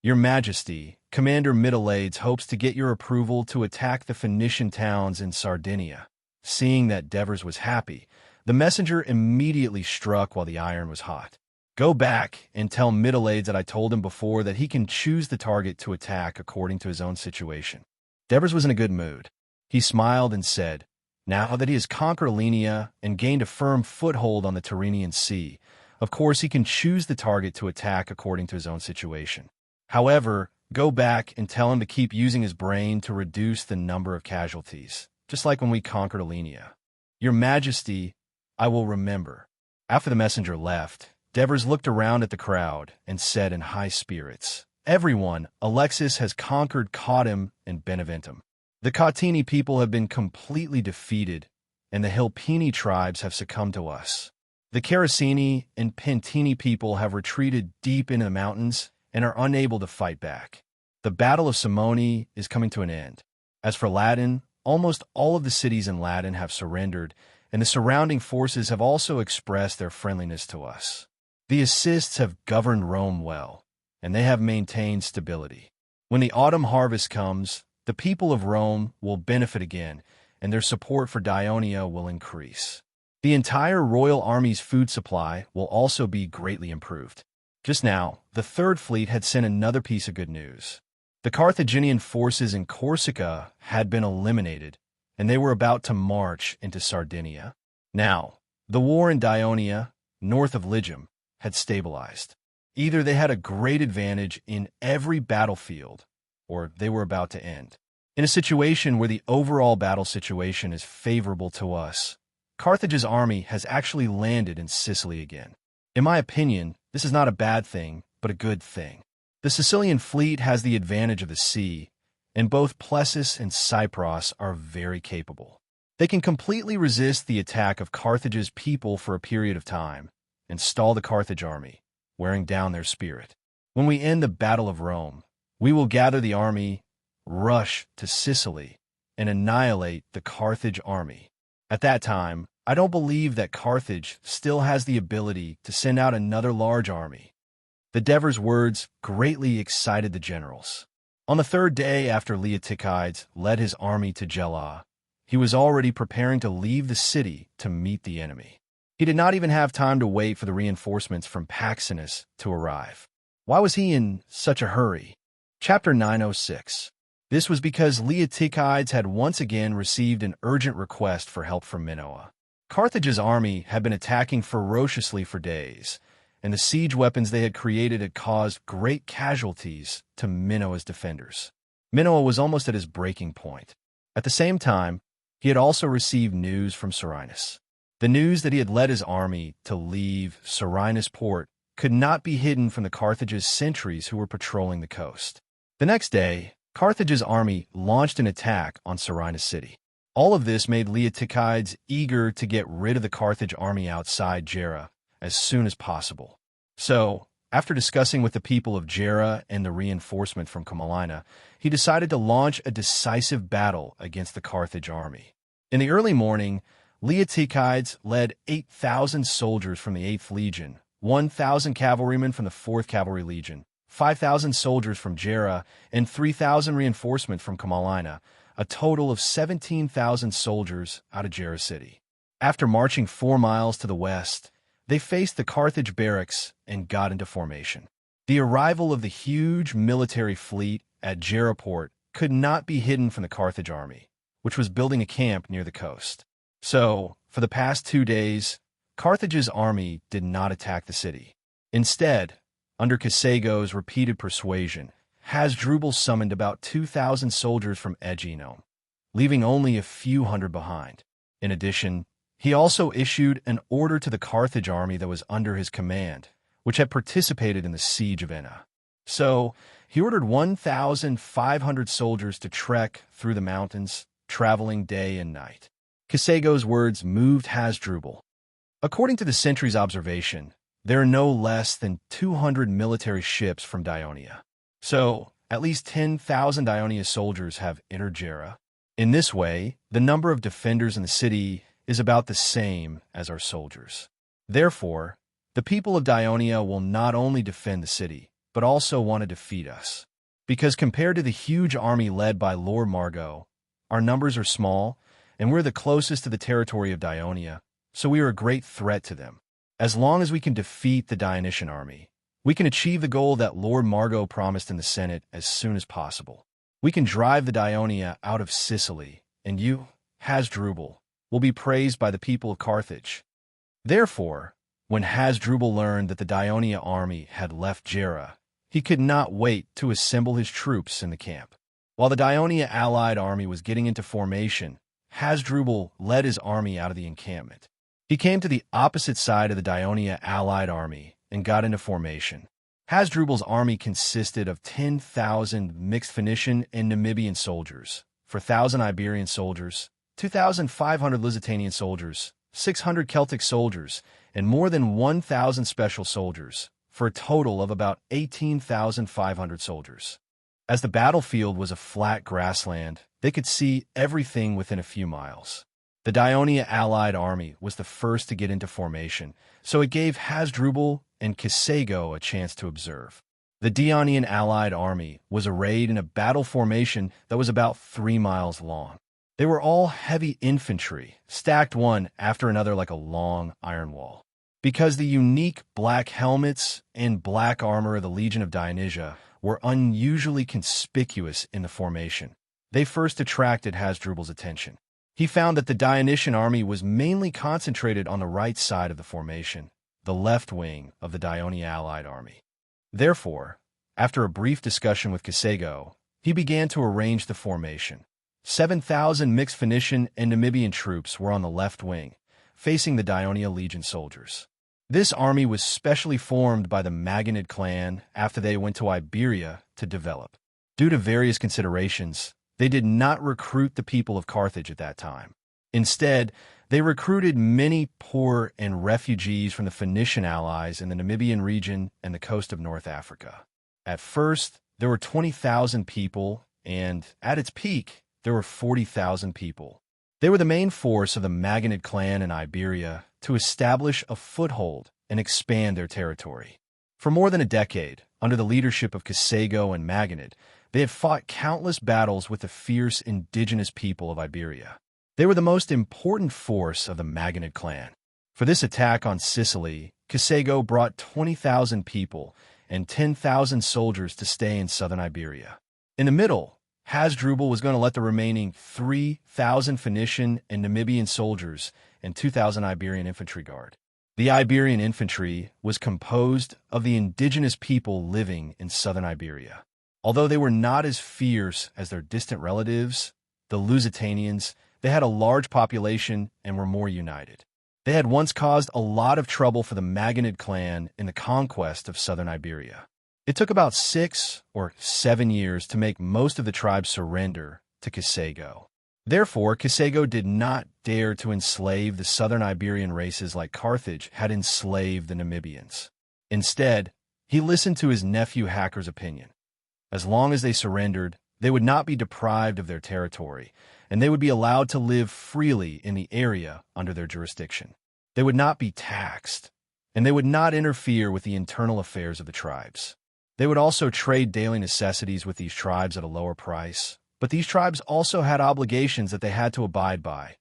"Your Majesty, Commander Middleades hopes to get your approval to attack the Phoenician towns in Sardinia." Seeing that Devers was happy, the messenger immediately struck while the iron was hot. "Go back and tell Middleades that I told him before that he can choose the target to attack according to his own situation." Devers was in a good mood. He smiled and said, "Now that he has conquered Alenia and gained a firm foothold on the Tyrrhenian Sea, of course he can choose the target to attack according to his own situation. However, go back and tell him to keep using his brain to reduce the number of casualties, just like when we conquered Alenia." "Your Majesty, I will remember." After the messenger left, Devers looked around at the crowd and said in high spirits, "Everyone, Alexis has conquered Cautim and Beneventum. The Cautini people have been completely defeated, and the Hilpini tribes have succumbed to us. The Caracini and Pentini people have retreated deep into the mountains and are unable to fight back. The Battle of Simone is coming to an end. As for Latin, almost all of the cities in Latin have surrendered, and the surrounding forces have also expressed their friendliness to us. The assists have governed Rome well, and they have maintained stability. When the autumn harvest comes, the people of Rome will benefit again, and their support for Dionia will increase. The entire royal army's food supply will also be greatly improved. Just now, the Third Fleet had sent another piece of good news. The Carthaginian forces in Corsica had been eliminated, and they were about to march into Sardinia. Now, the war in Dionia, north of Lygum, had stabilized. Either they had a great advantage in every battlefield, or they were about to end. In a situation where the overall battle situation is favorable to us, Carthage's army has actually landed in Sicily again. In my opinion, this is not a bad thing, but a good thing. The Sicilian fleet has the advantage of the sea, and both Plessis and Cypros are very capable. They can completely resist the attack of Carthage's people for a period of time, and stall the Carthage army, wearing down their spirit. When we end the Battle of Rome, we will gather the army, rush to Sicily, and annihilate the Carthage army. At that time, I don't believe that Carthage still has the ability to send out another large army. The Dever's words greatly excited the generals. On the third day after Leotychides led his army to Gela, he was already preparing to leave the city to meet the enemy. He did not even have time to wait for the reinforcements from Paxenus to arrive. Why was he in such a hurry? Chapter 906. This was because Leotychides had once again received an urgent request for help from Minoa. Carthage's army had been attacking ferociously for days, and the siege weapons they had created had caused great casualties to Minoa's defenders. Minoa was almost at his breaking point. At the same time, he had also received news from Serenus. The news that he had led his army to leave Serenus port could not be hidden from the Carthage's sentries who were patrolling the coast. The next day, Carthage's army launched an attack on Serenus city. All of this made Leotychides eager to get rid of the Carthage army outside Gera as soon as possible. So, after discussing with the people of Gera and the reinforcement from Comolina, he decided to launch a decisive battle against the Carthage army. In the early morning, Leotychides led 8,000 soldiers from the 8th Legion, 1,000 cavalrymen from the 4th Cavalry Legion, 5,000 soldiers from Gera, and 3,000 reinforcement from Comolina, a total of 17,000 soldiers out of Gera city. After marching 4 miles to the west, they faced the Carthage barracks and got into formation. The arrival of the huge military fleet at Gera port could not be hidden from the Carthage army, which was building a camp near the coast. So, for the past 2 days, Carthage's army did not attack the city. Instead, under Casego's repeated persuasion, Hasdrubal summoned about 2,000 soldiers from Aeginum, leaving only a few hundred behind. In addition, he also issued an order to the Carthage army that was under his command, which had participated in the siege of Enna. So, he ordered 1,500 soldiers to trek through the mountains, traveling day and night. Casego's words moved Hasdrubal. According to the sentry's observation, there are no less than 200 military ships from Dionia. So, at least 10,000 Dionia soldiers have entered Gera. In this way, the number of defenders in the city is about the same as our soldiers. Therefore, the people of Dionia will not only defend the city, but also want to defeat us. Because compared to the huge army led by Lord Margot, our numbers are small, and we're the closest to the territory of Dionia, so we are a great threat to them. As long as we can defeat the Dionysian army, we can achieve the goal that Lord Margot promised in the Senate as soon as possible. We can drive the Dionia out of Sicily, and you, Hasdrubal, will be praised by the people of Carthage. Therefore, when Hasdrubal learned that the Dionia army had left Gera, he could not wait to assemble his troops in the camp. While the Dionia allied army was getting into formation, Hasdrubal led his army out of the encampment. He came to the opposite side of the Dionia allied army and got into formation. Hasdrubal's army consisted of 10,000 mixed Phoenician and Namibian soldiers, 4,000 Iberian soldiers, 2,500 Lusitanian soldiers, 600 Celtic soldiers, and more than 1,000 special soldiers, for a total of about 18,500 soldiers. As the battlefield was a flat grassland, they could see everything within a few miles. The Daionia allied army was the first to get into formation, so it gave Hasdrubal and Kisago a chance to observe. The Daonian allied army was arrayed in a battle formation that was about 3 miles long. They were all heavy infantry, stacked one after another like a long iron wall. Because the unique black helmets and black armor of the Legion of Dionysia were unusually conspicuous in the formation, they first attracted Hasdrubal's attention. He found that the Dionysian army was mainly concentrated on the right side of the formation, the left wing of the Daionia allied army. Therefore, after a brief discussion with Kisago, he began to arrange the formation. 7,000 mixed Phoenician and Namibian troops were on the left wing, facing the Daionia Legion soldiers. This army was specially formed by the Maganid clan after they went to Iberia to develop. Due to various considerations, they did not recruit the people of Carthage at that time. Instead, they recruited many poor and refugees from the Phoenician allies in the Namibian region and the coast of North Africa. At first, there were 20,000 people, and at its peak, there were 40,000 people. They were the main force of the Maganid clan in Iberia to establish a foothold and expand their territory. For more than a decade, under the leadership of Kisago and Maganid, they had fought countless battles with the fierce indigenous people of Iberia. They were the most important force of the Maganid clan. For this attack on Sicily, Kisago brought 20,000 people and 10,000 soldiers to stay in southern Iberia. In the middle, Hasdrubal was going to let the remaining 3,000 Phoenician and Namibian soldiers and 2,000 Iberian infantry guard. The Iberian infantry was composed of the indigenous people living in southern Iberia. Although they were not as fierce as their distant relatives, the Lusitanians, they had a large population and were more united. They had once caused a lot of trouble for the Maganid clan in the conquest of southern Iberia. It took about 6 or 7 years to make most of the tribes surrender to Kisago. Therefore, Kisago did not dare to enslave the southern Iberian races like Carthage had enslaved the Namibians. Instead, he listened to his nephew Hacker's opinion. As long as they surrendered, they would not be deprived of their territory, and they would be allowed to live freely in the area under their jurisdiction. They would not be taxed, and they would not interfere with the internal affairs of the tribes. They would also trade daily necessities with these tribes at a lower price, but these tribes also had obligations that they had to abide by,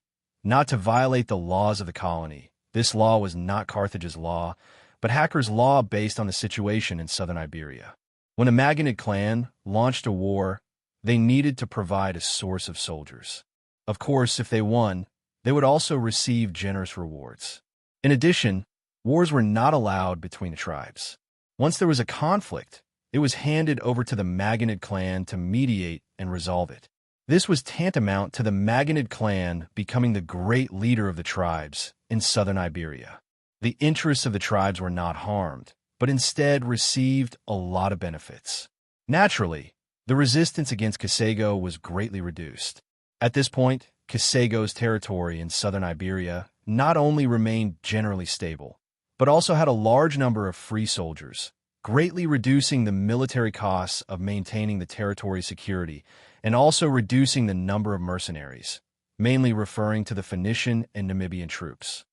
not to violate the laws of the colony. This law was not Carthage's law, but Hacker's law based on the situation in southern Iberia. When a Maganid clan launched a war, they needed to provide a source of soldiers. Of course, if they won, they would also receive generous rewards. In addition, wars were not allowed between the tribes. Once there was a conflict, it was handed over to the Maganid clan to mediate and resolve it. This was tantamount to the Maganid clan becoming the great leader of the tribes in southern Iberia. The interests of the tribes were not harmed, but instead received a lot of benefits. Naturally, the resistance against Kisago was greatly reduced. At this point, Kisago's territory in southern Iberia not only remained generally stable, but also had a large number of free soldiers, greatly reducing the military costs of maintaining the territory's security and also reducing the number of mercenaries, mainly referring to the Phoenician and Namibian troops.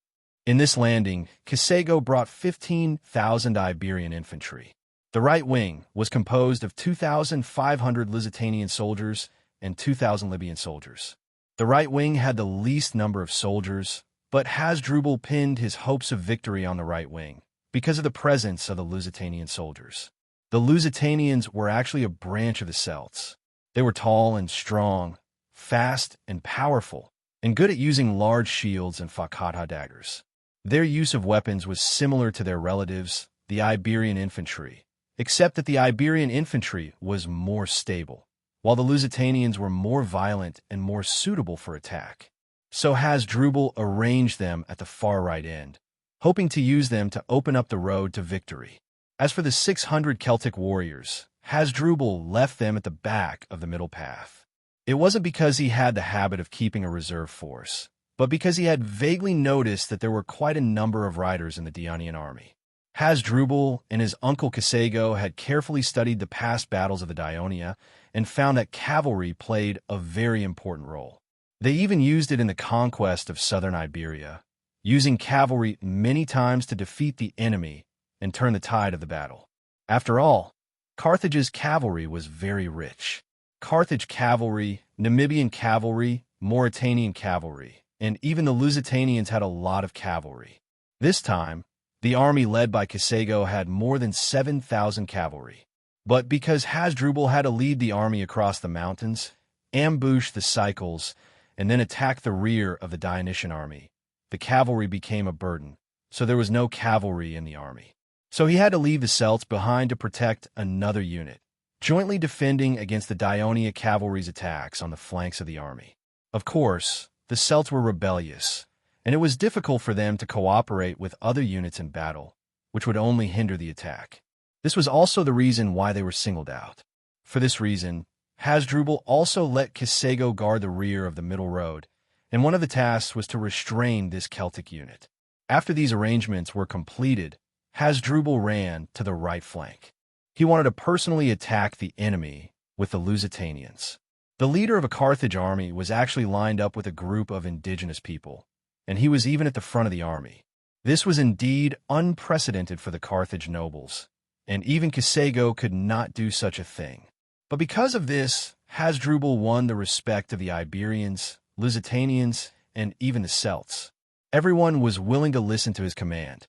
In this landing, Kisago brought 15,000 Iberian infantry. The right wing was composed of 2,500 Lusitanian soldiers and 2,000 Libyan soldiers. The right wing had the least number of soldiers, but Hasdrubal pinned his hopes of victory on the right wing because of the presence of the Lusitanian soldiers. The Lusitanians were actually a branch of the Celts. They were tall and strong, fast and powerful, and good at using large shields and fakatha daggers. Their use of weapons was similar to their relatives, the Iberian infantry, except that the Iberian infantry was more stable, while the Lusitanians were more violent and more suitable for attack. So Hasdrubal arranged them at the far right end, hoping to use them to open up the road to victory. As for the 600 Celtic warriors, Hasdrubal left them at the back of the middle path. It wasn't because he had the habit of keeping a reserve force, but because he had vaguely noticed that there were quite a number of riders in the Dionian army. Hasdrubal and his uncle Kasego had carefully studied the past battles of the Dionia and found that cavalry played a very important role. They even used it in the conquest of southern Iberia, using cavalry many times to defeat the enemy and turn the tide of the battle. After all, Carthage's cavalry was very rich. Carthage cavalry, Namibian cavalry, Mauritanian cavalry, and even the Lusitanians had a lot of cavalry. This time, the army led by Kasego had more than 7,000 cavalry. But because Hasdrubal had to lead the army across the mountains, ambush the cycles, and then attack the rear of the Dionysian army, the cavalry became a burden, so there was no cavalry in the army. So he had to leave the Celts behind to protect another unit, jointly defending against the Dionia cavalry's attacks on the flanks of the army. Of course, the Celts were rebellious, and it was difficult for them to cooperate with other units in battle, which would only hinder the attack. This was also the reason why they were singled out. For this reason, Hasdrubal also let Kasego guard the rear of the middle road, and one of the tasks was to restrain this Celtic unit. After these arrangements were completed, Hasdrubal ran to the right flank. He wanted to personally attack the enemy with the Lusitanians. The leader of a Carthage army was actually lined up with a group of indigenous people, and he was even at the front of the army. This was indeed unprecedented for the Carthage nobles, and even Kasego could not do such a thing. But because of this, Hasdrubal won the respect of the Iberians, Lusitanians, and even the Celts. Everyone was willing to listen to his command.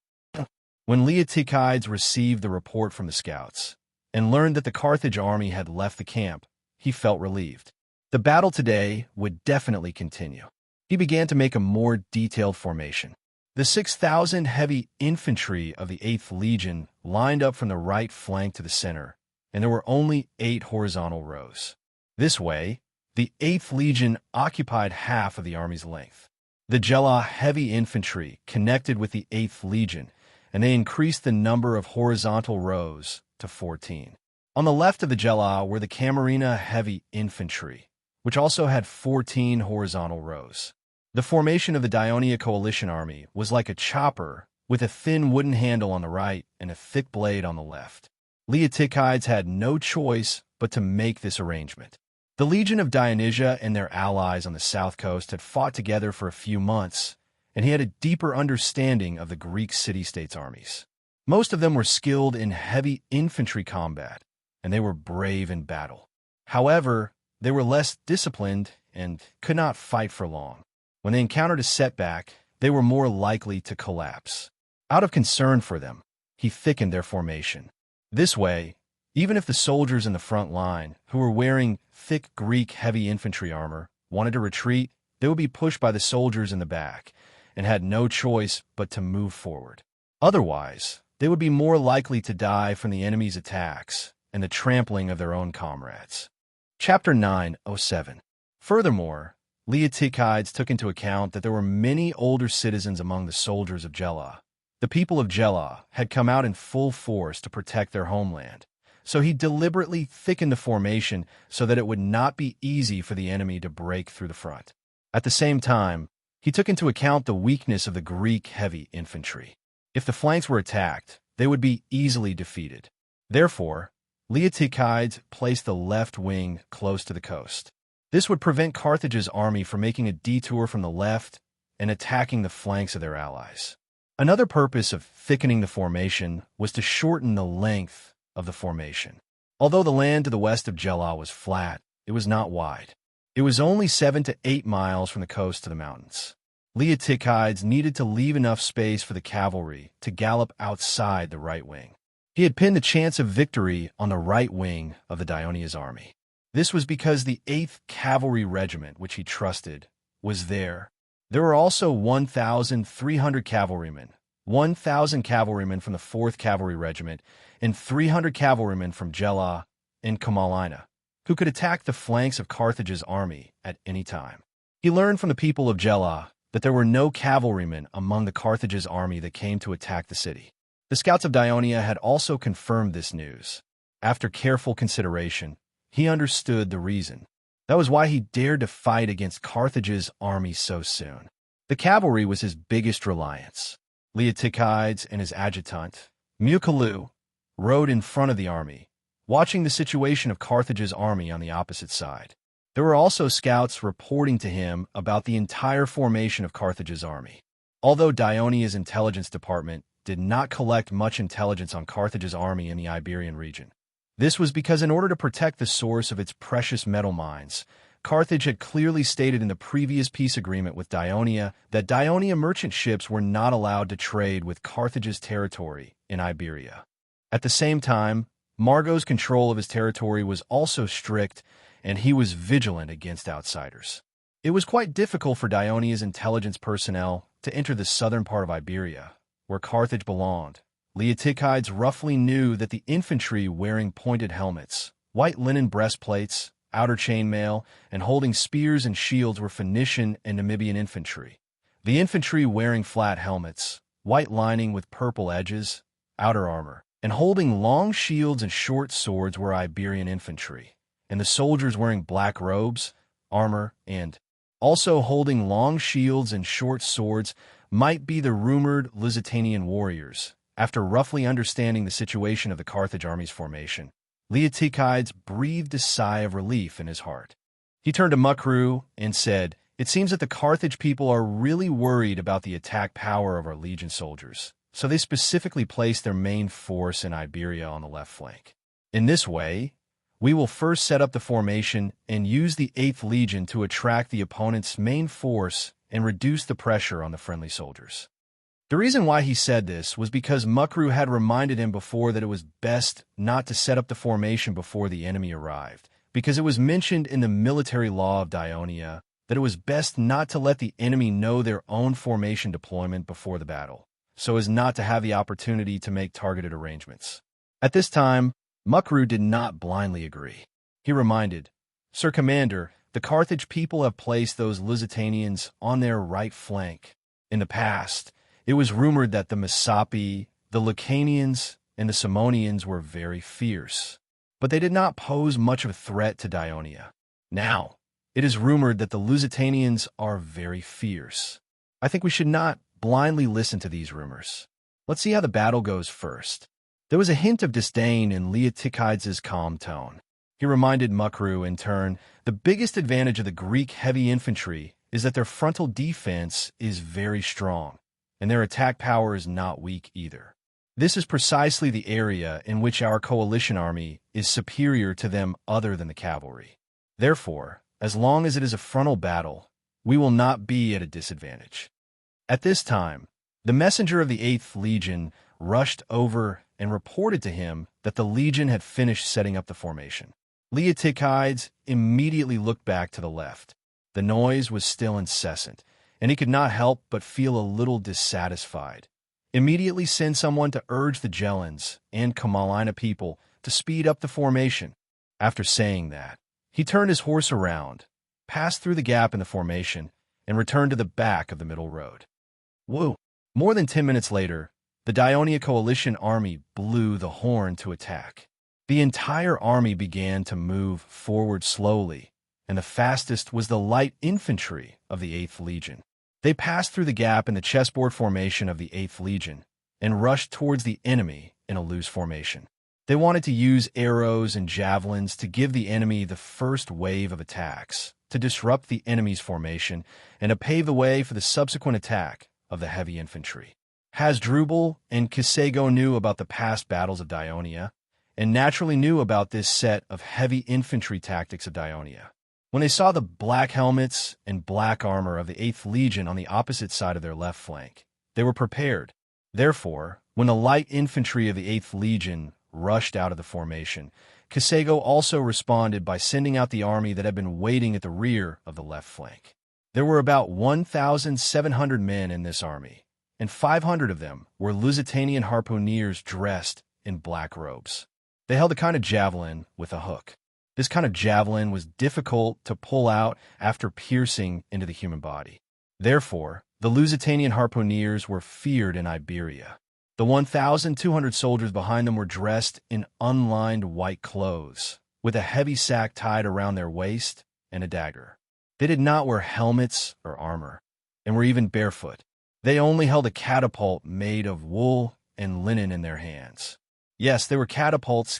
When Leotychides received the report from the scouts and learned that the Carthage army had left the camp, he felt relieved. The battle today would definitely continue. He began to make a more detailed formation. The 6,000 heavy infantry of the 8th Legion lined up from the right flank to the center, and there were only 8 horizontal rows. This way, the 8th Legion occupied half of the army's length. The Gela heavy infantry connected with the 8th Legion, and they increased the number of horizontal rows to 14. On the left of the Gela were the Camarina heavy infantry, which also had 14 horizontal rows. The formation of the Dionia coalition army was like a chopper with a thin wooden handle on the right and a thick blade on the left. Leotychides had no choice but to make this arrangement. The Legion of Dionysia and their allies on the south coast had fought together for a few months, and he had a deeper understanding of the Greek city-states armies. Most of them were skilled in heavy infantry combat, and they were brave in battle. However, they were less disciplined and could not fight for long. When they encountered a setback, they were more likely to collapse. Out of concern for them, he thickened their formation. This way, even if the soldiers in the front line, who were wearing thick Greek heavy infantry armor, wanted to retreat, they would be pushed by the soldiers in the back and had no choice but to move forward. Otherwise, they would be more likely to die from the enemy's attacks and the trampling of their own comrades. Chapter 9:07. Furthermore, Leotychides took into account that there were many older citizens among the soldiers of Gela. The people of Gela had come out in full force to protect their homeland, so he deliberately thickened the formation so that it would not be easy for the enemy to break through the front. At the same time, he took into account the weakness of the Greek heavy infantry. If the flanks were attacked, they would be easily defeated. Therefore, Leotychides placed the left wing close to the coast. This would prevent Carthage's army from making a detour from the left and attacking the flanks of their allies. Another purpose of thickening the formation was to shorten the length of the formation. Although the land to the west of Gela was flat, it was not wide. It was only 7 to 8 miles from the coast to the mountains. Leotychides needed to leave enough space for the cavalry to gallop outside the right wing. He had pinned the chance of victory on the right wing of the Dionia's army. This was because the 8th Cavalry Regiment, which he trusted, was there. There were also 1,300 cavalrymen, 1,000 cavalrymen from the 4th Cavalry Regiment, and 300 cavalrymen from Gela and Kamalina, who could attack the flanks of Carthage's army at any time. He learned from the people of Gela that there were no cavalrymen among the Carthage's army that came to attack the city. The scouts of Dionia had also confirmed this news. After careful consideration, he understood the reason. That was why he dared to fight against Carthage's army so soon. The cavalry was his biggest reliance. Leotychides and his adjutant, Muculae, rode in front of the army, watching the situation of Carthage's army on the opposite side. There were also scouts reporting to him about the entire formation of Carthage's army. Although Dionia's intelligence department did not collect much intelligence on Carthage's army in the Iberian region. This was because in order to protect the source of its precious metal mines, Carthage had clearly stated in the previous peace agreement with Dionia that Dionia merchant ships were not allowed to trade with Carthage's territory in Iberia. At the same time, Margo's control of his territory was also strict, and he was vigilant against outsiders. It was quite difficult for Dionia's intelligence personnel to enter the southern part of Iberia, where Carthage belonged. Leotychides roughly knew that the infantry wearing pointed helmets, white linen breastplates, outer chainmail, and holding spears and shields were Phoenician and Namibian infantry. The infantry wearing flat helmets, white lining with purple edges, outer armor, and holding long shields and short swords were Iberian infantry, and the soldiers wearing black robes, armor, and also holding long shields and short swords might be the rumored Lusitanian warriors. After roughly understanding the situation of the Carthage army's formation, Leotychides breathed a sigh of relief in his heart. He turned to Muculae and said, "It seems that the Carthage people are really worried about the attack power of our legion soldiers, so they specifically placed their main force in Iberia on the left flank. In this way, we will first set up the formation and use the 8th Legion to attract the opponent's main force and reduce the pressure on the friendly soldiers." The reason why he said this was because Muculae had reminded him before that it was best not to set up the formation before the enemy arrived, because it was mentioned in the military law of Dionia that it was best not to let the enemy know their own formation deployment before the battle, so as not to have the opportunity to make targeted arrangements. At this time, Muculae did not blindly agree. He reminded, "Sir Commander, the Carthage people have placed those Lusitanians on their right flank. In the past, it was rumored that the Messapi, the Lucanians, and the Simonians were very fierce, but they did not pose much of a threat to Dionia. Now, it is rumored that the Lusitanians are very fierce. I think we should not blindly listen to these rumors. Let's see how the battle goes first." There was a hint of disdain in Leotychides' calm tone. He reminded Muculae in turn, the biggest advantage of the Greek heavy infantry is that their frontal defense is very strong, and their attack power is not weak either. This is precisely the area in which our coalition army is superior to them other than the cavalry. Therefore, as long as it is a frontal battle, we will not be at a disadvantage. At this time, the messenger of the 8th Legion rushed over and reported to him that the Legion had finished setting up the formation. Leotychides immediately looked back to the left. The noise was still incessant, and he could not help but feel a little dissatisfied. Immediately send someone to urge the Gelans and Kamalina people to speed up the formation. After saying that, he turned his horse around, passed through the gap in the formation, and returned to the back of the middle road. Woo! More than 10 minutes later, the Dionia coalition army blew the horn to attack. The entire army began to move forward slowly, and the fastest was the light infantry of the 8th Legion. They passed through the gap in the chessboard formation of the 8th Legion and rushed towards the enemy in a loose formation. They wanted to use arrows and javelins to give the enemy the first wave of attacks, to disrupt the enemy's formation, and to pave the way for the subsequent attack of the heavy infantry. Hasdrubal and Kisego knew about the past battles of Dionia, and naturally knew about this set of heavy infantry tactics of Dionia. When they saw the black helmets and black armor of the 8th Legion on the opposite side of their left flank, they were prepared. Therefore, when the light infantry of the 8th Legion rushed out of the formation, Kisego also responded by sending out the army that had been waiting at the rear of the left flank. There were about 1,700 men in this army, and 500 of them were Lusitanian harpooneers dressed in black robes. They held a kind of javelin with a hook. This kind of javelin was difficult to pull out after piercing into the human body. Therefore, the Lusitanian harpooneers were feared in Iberia. The 1,200 soldiers behind them were dressed in unlined white clothes, with a heavy sack tied around their waist and a dagger. They did not wear helmets or armor, and were even barefoot. They only held a catapult made of wool and linen in their hands. Yes, they were catapults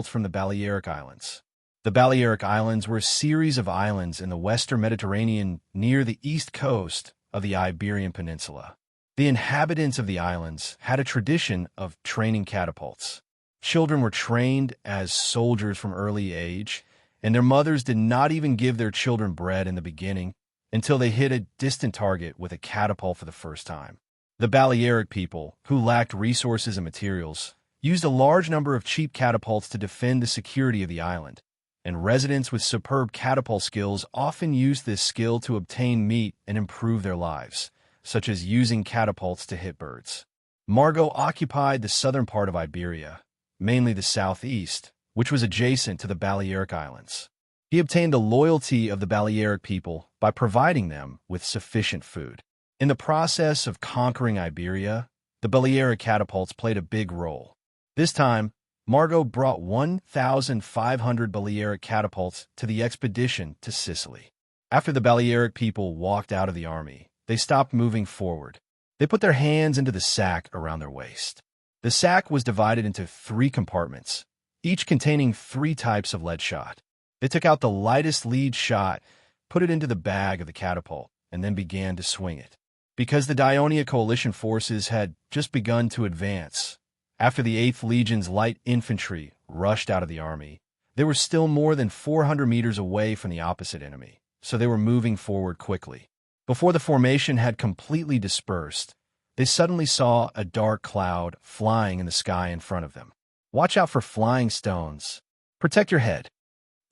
from the Balearic Islands. The Balearic Islands were a series of islands in the western Mediterranean near the east coast of the Iberian Peninsula. The inhabitants of the islands had a tradition of training catapults. Children were trained as soldiers from early age, and their mothers did not even give their children bread in the beginning until they hit a distant target with a catapult for the first time. The Balearic people, who lacked resources and materials, used a large number of cheap catapults to defend the security of the island, and residents with superb catapult skills often used this skill to obtain meat and improve their lives, such as using catapults to hit birds. Margot occupied the southern part of Iberia, mainly the southeast, which was adjacent to the Balearic Islands. He obtained the loyalty of the Balearic people by providing them with sufficient food. In the process of conquering Iberia, the Balearic catapults played a big role. This time, Margot brought 1,500 Balearic catapults to the expedition to Sicily. After the Balearic people walked out of the army, they stopped moving forward. They put their hands into the sack around their waist. The sack was divided into 3 compartments, each containing 3 types of lead shot. They took out the lightest lead shot, put it into the bag of the catapult, and then began to swing it. Because the Dionia coalition forces had just begun to advance, after the 8th Legion's light infantry rushed out of the army, they were still more than 400 meters away from the opposite enemy, so they were moving forward quickly. Before the formation had completely dispersed, they suddenly saw a dark cloud flying in the sky in front of them. Watch out for flying stones. Protect your head.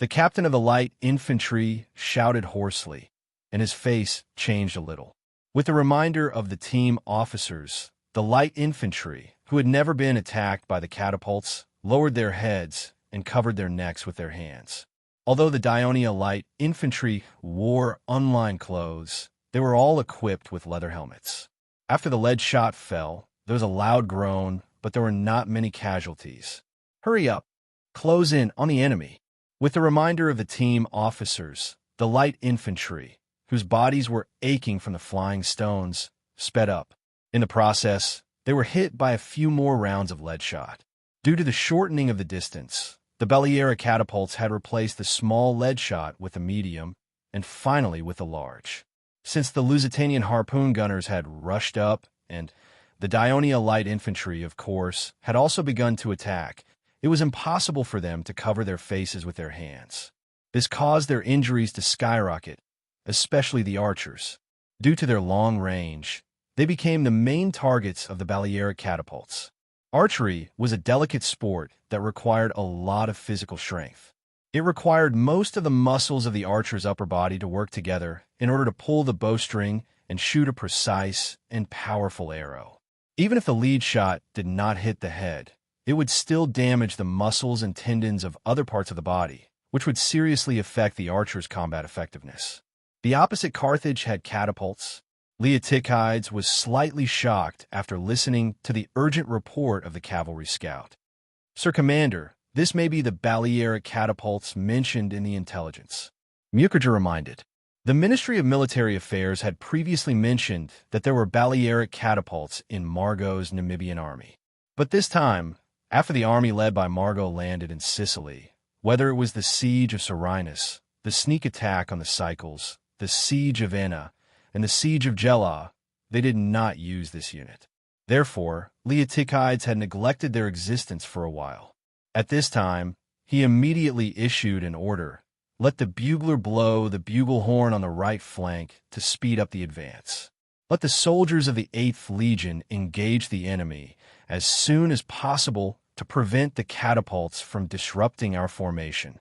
The captain of the light infantry shouted hoarsely, and his face changed a little. With a reminder of the team officers, the light infantry, who had never been attacked by the catapults, lowered their heads and covered their necks with their hands. Although the Dionia light infantry wore unlined clothes, they were all equipped with leather helmets. After the lead shot fell, there was a loud groan, but there were not many casualties. Hurry up! Close in on the enemy! With the reminder of the team officers, the light infantry, whose bodies were aching from the flying stones, sped up. In the process, they were hit by a few more rounds of lead shot. Due to the shortening of the distance, the Balearic catapults had replaced the small lead shot with a medium, and finally with a large. Since the Lusitanian harpoon gunners had rushed up, and the Dionia light infantry, of course, had also begun to attack, it was impossible for them to cover their faces with their hands. This caused their injuries to skyrocket, especially the archers. Due to their long range, they became the main targets of the Balearic catapults. Archery was a delicate sport that required a lot of physical strength. It required most of the muscles of the archer's upper body to work together in order to pull the bowstring and shoot a precise and powerful arrow. Even if the lead shot did not hit the head, it would still damage the muscles and tendons of other parts of the body, which would seriously affect the archer's combat effectiveness. The opposite Carthage had catapults. Leotychides was slightly shocked after listening to the urgent report of the cavalry scout. "Sir Commander, this may be the Balearic catapults mentioned in the intelligence," Mukherjee reminded. The Ministry of Military Affairs had previously mentioned that there were Balearic catapults in Margot's Namibian army. But this time, after the army led by Margot landed in Sicily, whether it was the siege of Serenus, the sneak attack on the Cycles, the siege of Enna, and the siege of Gela, they did not use this unit. Therefore, Leotychides had neglected their existence for a while. At this time, he immediately issued an order: let the bugler blow the bugle horn on the right flank to speed up the advance. Let the soldiers of the 8th Legion engage the enemy as soon as possible to prevent the catapults from disrupting our formation.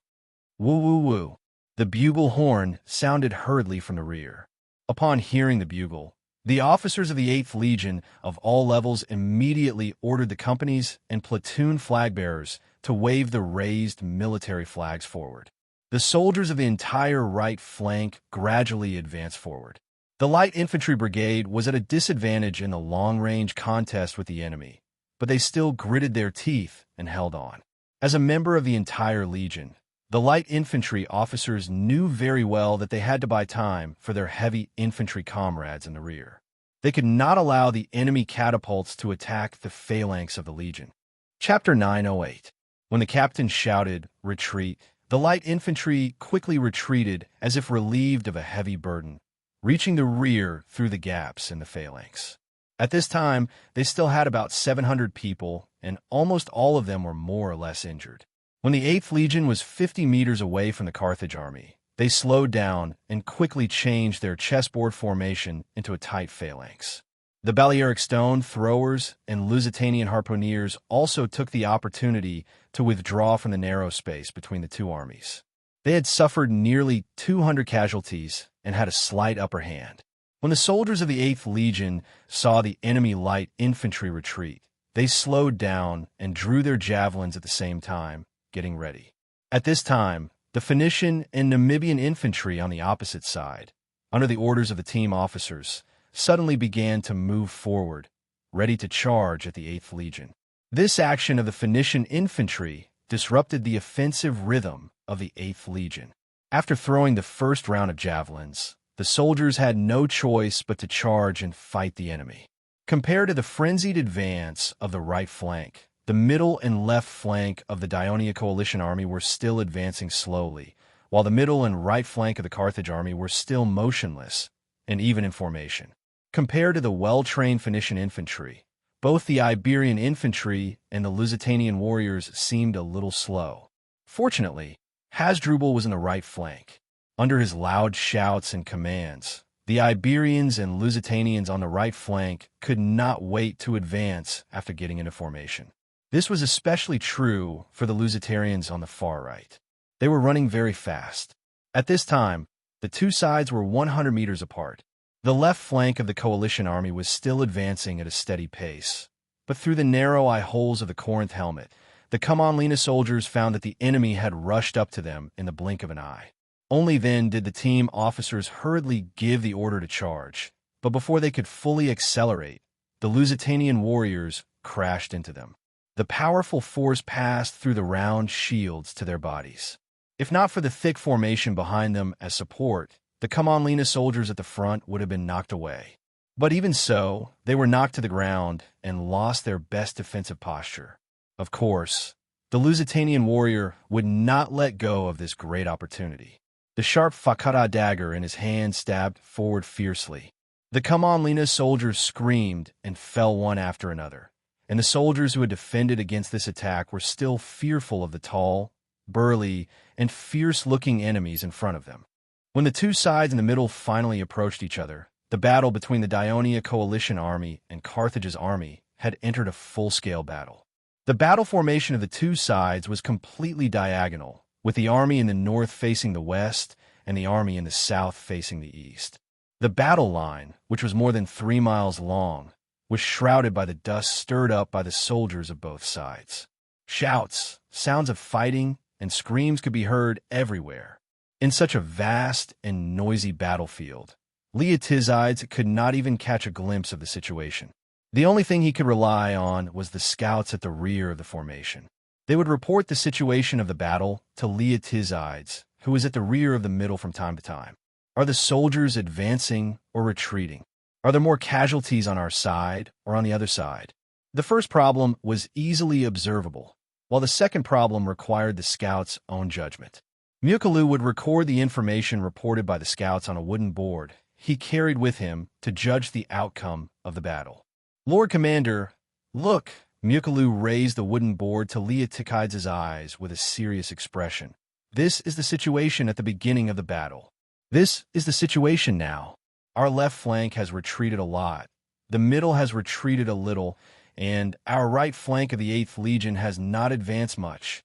Woo woo woo. The bugle horn sounded hurriedly from the rear. Upon hearing the bugle, the officers of the 8th Legion of all levels immediately ordered the companies and platoon flag-bearers to wave the raised military flags forward. The soldiers of the entire right flank gradually advanced forward. The light infantry brigade was at a disadvantage in the long-range contest with the enemy, but they still gritted their teeth and held on. As a member of the entire legion, The light infantry officers knew very well that they had to buy time for their heavy infantry comrades in the rear. They could not allow the enemy catapults to attack the phalanx of the legion. Chapter 908. When the captain shouted, "Retreat," the light infantry quickly retreated as if relieved of a heavy burden, reaching the rear through the gaps in the phalanx. At this time, they still had about 700 people, and almost all of them were more or less injured. When the 8th Legion was 50 meters away from the Carthage army, they slowed down and quickly changed their chessboard formation into a tight phalanx. The Balearic stone throwers and Lusitanian harpooneers also took the opportunity to withdraw from the narrow space between the two armies. They had suffered nearly 200 casualties and had a slight upper hand. When the soldiers of the 8th Legion saw the enemy light infantry retreat, they slowed down and drew their javelins at the same time, getting ready. At this time, the Phoenician and Namibian infantry on the opposite side, under the orders of the team officers, suddenly began to move forward, ready to charge at the 8th Legion. This action of the Phoenician infantry disrupted the offensive rhythm of the 8th Legion. After throwing the first round of javelins, the soldiers had no choice but to charge and fight the enemy. Compared to the frenzied advance of the right flank, the middle and left flank of the Dionia coalition army were still advancing slowly, while the middle and right flank of the Carthage army were still motionless and even in formation. Compared to the well-trained Phoenician infantry, both the Iberian infantry and the Lusitanian warriors seemed a little slow. Fortunately, Hasdrubal was in the right flank. Under his loud shouts and commands, the Iberians and Lusitanians on the right flank could not wait to advance after getting into formation. This was especially true for the Lusitanians on the far right. They were running very fast. At this time, the two sides were 100 meters apart. The left flank of the coalition army was still advancing at a steady pace, but through the narrow eye holes of the Corinth helmet, the Come-on-Lena soldiers found that the enemy had rushed up to them in the blink of an eye. Only then did the team officers hurriedly give the order to charge, but before they could fully accelerate, the Lusitanian warriors crashed into them. The powerful force passed through the round shields to their bodies. If not for the thick formation behind them as support, the Come-on-Lena soldiers at the front would have been knocked away. But even so, they were knocked to the ground and lost their best defensive posture. Of course, the Lusitanian warrior would not let go of this great opportunity. The sharp Fakara dagger in his hand stabbed forward fiercely. The Come-on-Lena soldiers screamed and fell one after another, and the soldiers who had defended against this attack were still fearful of the tall, burly, and fierce-looking enemies in front of them. When the two sides in the middle finally approached each other, the battle between the Dionia coalition army and Carthage's army had entered a full-scale battle. The battle formation of the two sides was completely diagonal, with the army in the north facing the west and the army in the south facing the east. The battle line, which was more than 3 miles long, was shrouded by the dust stirred up by the soldiers of both sides. Shouts, sounds of fighting, and screams could be heard everywhere. In such a vast and noisy battlefield, Leotizides could not even catch a glimpse of the situation. The only thing he could rely on was the scouts at the rear of the formation. They would report the situation of the battle to Leotizides, who was at the rear of the middle from time to time. Are the soldiers advancing or retreating? Are there more casualties on our side or on the other side? The first problem was easily observable, while the second problem required the scouts' own judgment. Mukalu would record the information reported by the scouts on a wooden board he carried with him to judge the outcome of the battle. "Lord Commander, look!" Mukalu raised the wooden board to Leotizides' eyes with a serious expression. "This is the situation at the beginning of the battle. This is the situation now. Our left flank has retreated a lot, the middle has retreated a little, and our right flank of the 8th Legion has not advanced much."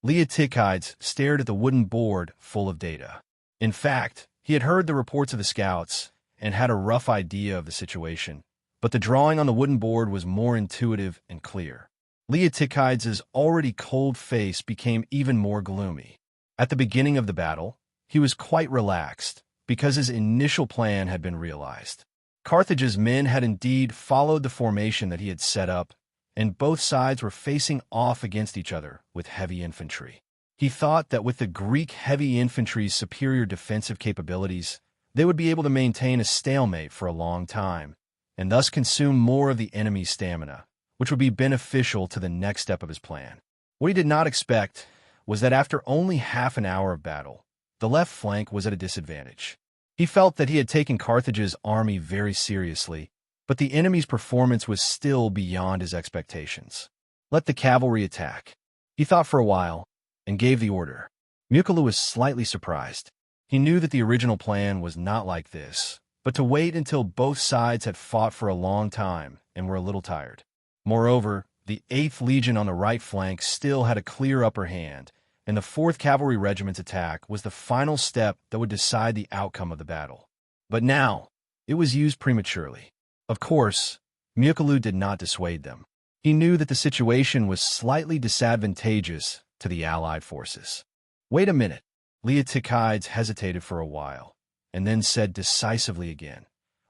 Leotizides stared at the wooden board full of data. In fact, he had heard the reports of the scouts and had a rough idea of the situation, but the drawing on the wooden board was more intuitive and clear. Leotizides' already cold face became even more gloomy. At the beginning of the battle, he was quite relaxed, because his initial plan had been realized. Carthage's men had indeed followed the formation that he had set up, and both sides were facing off against each other with heavy infantry. He thought that with the Greek heavy infantry's superior defensive capabilities, they would be able to maintain a stalemate for a long time, and thus consume more of the enemy's stamina, which would be beneficial to the next step of his plan. What he did not expect was that after only half an hour of battle, the left flank was at a disadvantage. He felt that he had taken Carthage's army very seriously, but the enemy's performance was still beyond his expectations. Let the cavalry attack. He thought for a while, and gave the order. Muculu was slightly surprised. He knew that the original plan was not like this, but to wait until both sides had fought for a long time and were a little tired. Moreover, the 8th Legion on the right flank still had a clear upper hand, and the 4th Cavalry Regiment's attack was the final step that would decide the outcome of the battle. But now, it was used prematurely. Of course, Muculu did not dissuade them. He knew that the situation was slightly disadvantageous to the Allied forces. Wait a minute. Leotychides hesitated for a while, and then said decisively again,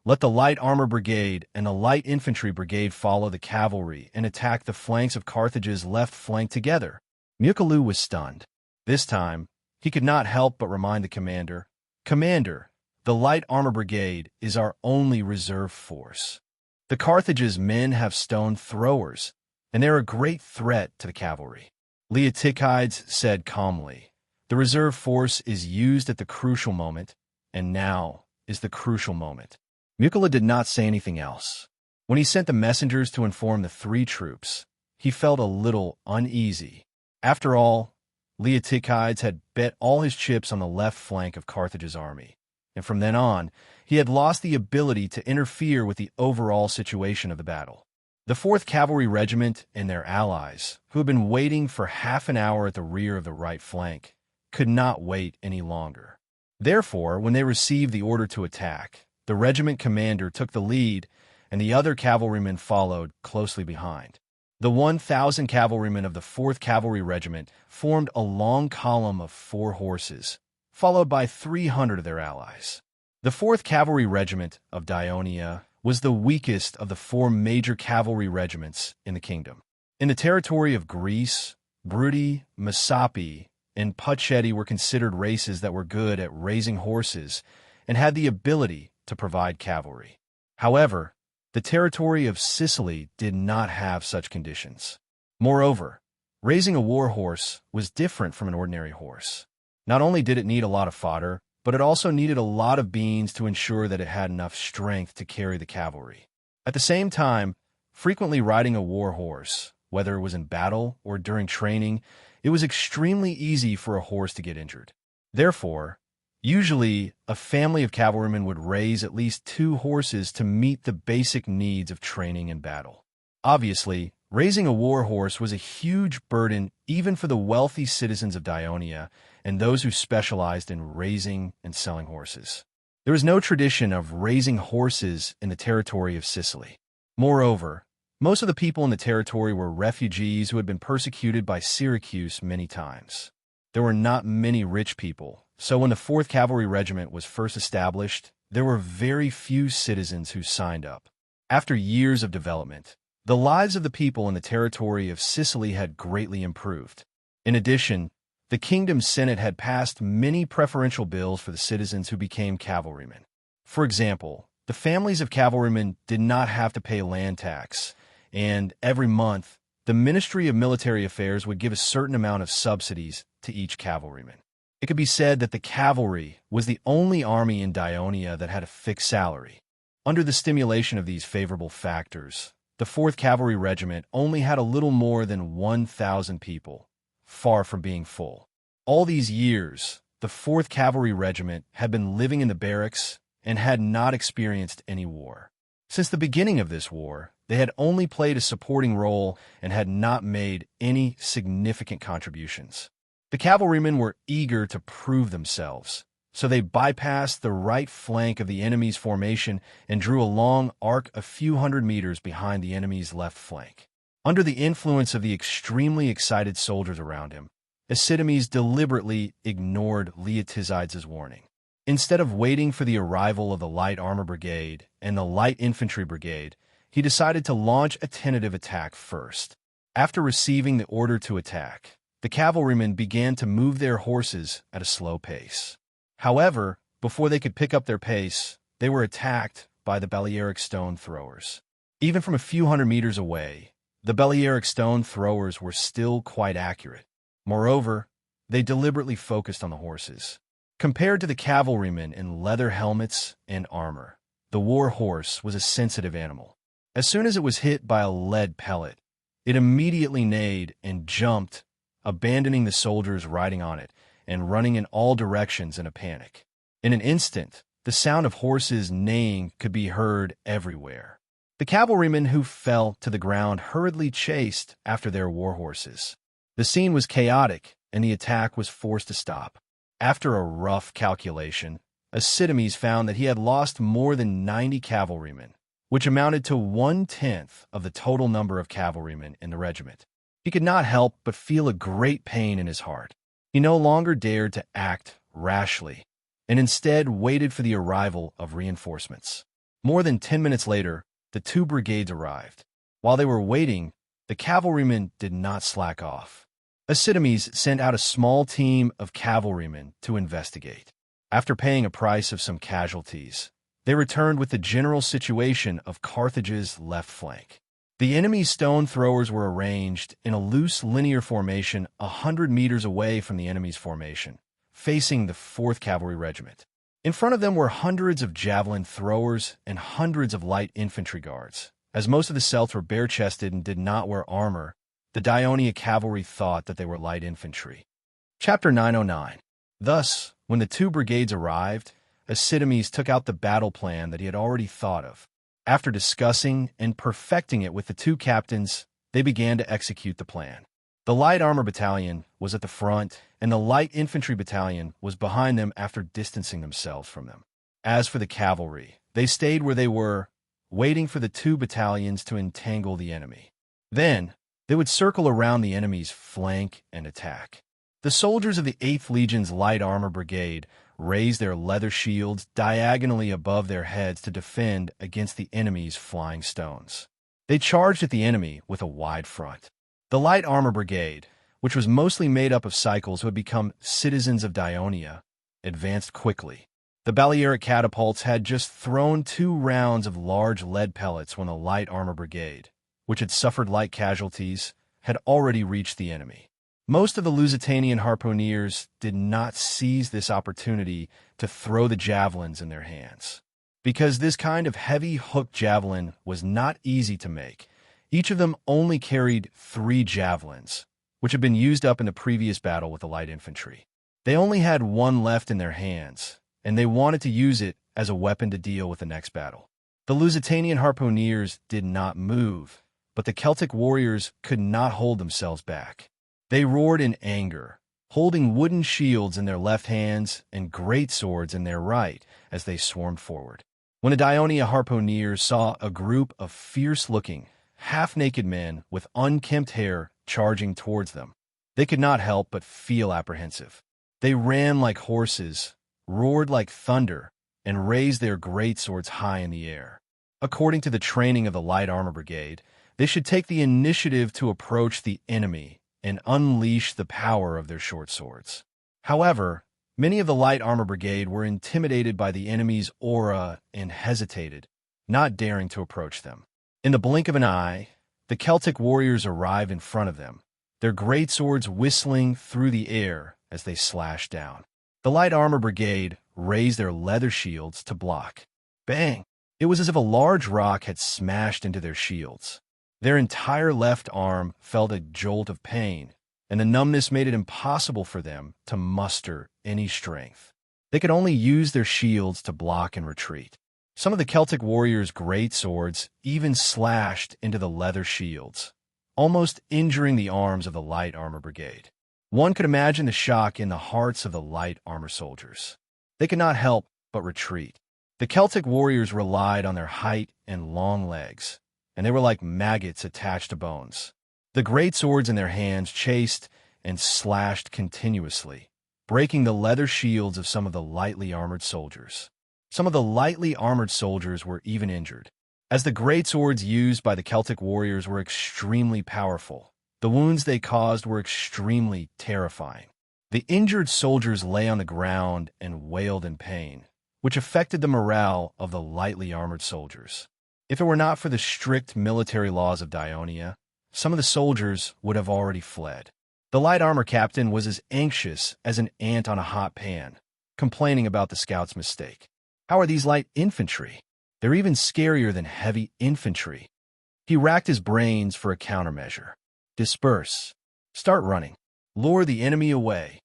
"Let the Light Armor Brigade and the Light Infantry Brigade follow the cavalry and attack the flanks of Carthage's left flank together." Muculu was stunned. This time, he could not help but remind the commander, "Commander, the Light Armor Brigade is our only reserve force. The Carthage's men have stone throwers, and they're a great threat to the cavalry." Leotychides said calmly, "The reserve force is used at the crucial moment, and now is the crucial moment." Muculu did not say anything else. When he sent the messengers to inform the 3 troops, he felt a little uneasy. After all, Leotychides had bet all his chips on the left flank of Carthage's army, and from then on, he had lost the ability to interfere with the overall situation of the battle. The 4th Cavalry Regiment and their allies, who had been waiting for half an hour at the rear of the right flank, could not wait any longer. Therefore, when they received the order to attack, the regiment commander took the lead, and the other cavalrymen followed closely behind. The 1,000 cavalrymen of the 4th Cavalry Regiment formed a long column of 4 horses, followed by 300 of their allies. The 4th Cavalry Regiment of Dionia was the weakest of the 4 major cavalry regiments in the kingdom. In the territory of Greece, Brudi, Messapi, and Puccetti were considered races that were good at raising horses and had the ability to provide cavalry. However, the territory of Sicily did not have such conditions. Moreover, raising a war horse was different from an ordinary horse. Not only did it need a lot of fodder, but it also needed a lot of beans to ensure that it had enough strength to carry the cavalry. At the same time, frequently riding a war horse, whether it was in battle or during training, it was extremely easy for a horse to get injured. Therefore, usually, a family of cavalrymen would raise at least 2 horses to meet the basic needs of training and battle. Obviously, raising a war horse was a huge burden even for the wealthy citizens of Dionia and those who specialized in raising and selling horses. There was no tradition of raising horses in the territory of Sicily. Moreover, most of the people in the territory were refugees who had been persecuted by Syracuse many times. There were not many rich people, so when the 4th Cavalry Regiment was first established, there were very few citizens who signed up. After years of development, the lives of the people in the territory of Sicily had greatly improved. In addition, the kingdom's Senate had passed many preferential bills for the citizens who became cavalrymen. For example, the families of cavalrymen did not have to pay land tax, and every month, the Ministry of Military Affairs would give a certain amount of subsidies to each cavalryman. It could be said that the cavalry was the only army in Dionia that had a fixed salary. Under the stimulation of these favorable factors, the 4th Cavalry Regiment only had a little more than 1,000 people, far from being full. All these years, the 4th Cavalry Regiment had been living in the barracks and had not experienced any war. Since the beginning of this war, they had only played a supporting role and had not made any significant contributions. The cavalrymen were eager to prove themselves, so they bypassed the right flank of the enemy's formation and drew a long arc a few hundred meters behind the enemy's left flank. Under the influence of the extremely excited soldiers around him, Epsidemes deliberately ignored Leotychides' warning. Instead of waiting for the arrival of the Light Armor Brigade and the Light Infantry Brigade, he decided to launch a tentative attack first. After receiving the order to attack, the cavalrymen began to move their horses at a slow pace. However, before they could pick up their pace, they were attacked by the Balearic stone throwers. Even from a few hundred meters away, the Balearic stone throwers were still quite accurate. Moreover, they deliberately focused on the horses. Compared to the cavalrymen in leather helmets and armor, the war horse was a sensitive animal. As soon as it was hit by a lead pellet, it immediately neighed and jumped, abandoning the soldiers riding on it and running in all directions in a panic. In an instant, the sound of horses neighing could be heard everywhere. The cavalrymen who fell to the ground hurriedly chased after their war horses. The scene was chaotic, and the attack was forced to stop. After a rough calculation, Acidames found that he had lost more than 90 cavalrymen, which amounted to 1/10 of the total number of cavalrymen in the regiment. He could not help but feel a great pain in his heart. He no longer dared to act rashly, and instead waited for the arrival of reinforcements. More than 10 minutes later, the 2 brigades arrived. While they were waiting, the cavalrymen did not slack off. Acidames sent out a small team of cavalrymen to investigate. After paying a price of some casualties, they returned with the general situation of Carthage's left flank. The enemy's stone throwers were arranged in a loose linear formation 100 meters away from the enemy's formation, facing the 4th Cavalry Regiment. In front of them were hundreds of javelin throwers and hundreds of light infantry guards. As most of the Celts were bare-chested and did not wear armor, the Daionia cavalry thought that they were light infantry. Chapter 909. Thus, when the 2 brigades arrived, Acidames took out the battle plan that he had already thought of. After discussing and perfecting it with the 2 captains, they began to execute the plan. The light armor battalion was at the front, and the light infantry battalion was behind them after distancing themselves from them. As for the cavalry, they stayed where they were, waiting for the 2 battalions to entangle the enemy. Then, they would circle around the enemy's flank and attack. The soldiers of the 8th Legion's Light Armor Brigade raised their leather shields diagonally above their heads to defend against the enemy's flying stones. They charged at the enemy with a wide front. The Light Armor Brigade, which was mostly made up of cycles who had become citizens of Daionia, advanced quickly. The Balearic catapults had just thrown 2 rounds of large lead pellets when the Light Armor Brigade, which had suffered light casualties, had already reached the enemy. Most of the Lusitanian harpooneers did not seize this opportunity to throw the javelins in their hands. Because this kind of heavy hooked javelin was not easy to make, each of them only carried 3 javelins, which had been used up in the previous battle with the light infantry. They only had 1 left in their hands, and they wanted to use it as a weapon to deal with the next battle. The Lusitanian harpooneers did not move, but the Celtic warriors could not hold themselves back. They roared in anger, holding wooden shields in their left hands and great swords in their right as they swarmed forward. When the Daionia harpooneers saw a group of fierce-looking, half-naked men with unkempt hair charging towards them, they could not help but feel apprehensive. They ran like horses, roared like thunder, and raised their great swords high in the air. According to the training of the Light Armor Brigade, they should take the initiative to approach the enemy and unleash the power of their short swords. However, many of the Light Armor Brigade were intimidated by the enemy's aura and hesitated, not daring to approach them. In the blink of an eye, the Celtic warriors arrived in front of them, their great swords whistling through the air as they slashed down. The Light Armor Brigade raised their leather shields to block. Bang! It was as if a large rock had smashed into their shields. Their entire left arm felt a jolt of pain, and the numbness made it impossible for them to muster any strength. They could only use their shields to block and retreat. Some of the Celtic warriors' great swords even slashed into the leather shields, almost injuring the arms of the Light Armor Brigade. One could imagine the shock in the hearts of the light armor soldiers. They could not help but retreat. The Celtic warriors relied on their height and long legs, and they were like maggots attached to bones. The great swords in their hands chased and slashed continuously, breaking the leather shields of some of the lightly armored soldiers. Some of the lightly armored soldiers were even injured. As the great swords used by the Celtic warriors were extremely powerful, The wounds they caused were extremely terrifying. The injured soldiers lay on the ground and wailed in pain, which affected the morale of the lightly armored soldiers. If it were not for the strict military laws of Dionia, some of the soldiers would have already fled. The light armor captain was as anxious as an ant on a hot pan, complaining about the scout's mistake. How are these light infantry? They're even scarier than heavy infantry. He racked his brains for a countermeasure. Disperse. Start running. Lure the enemy away.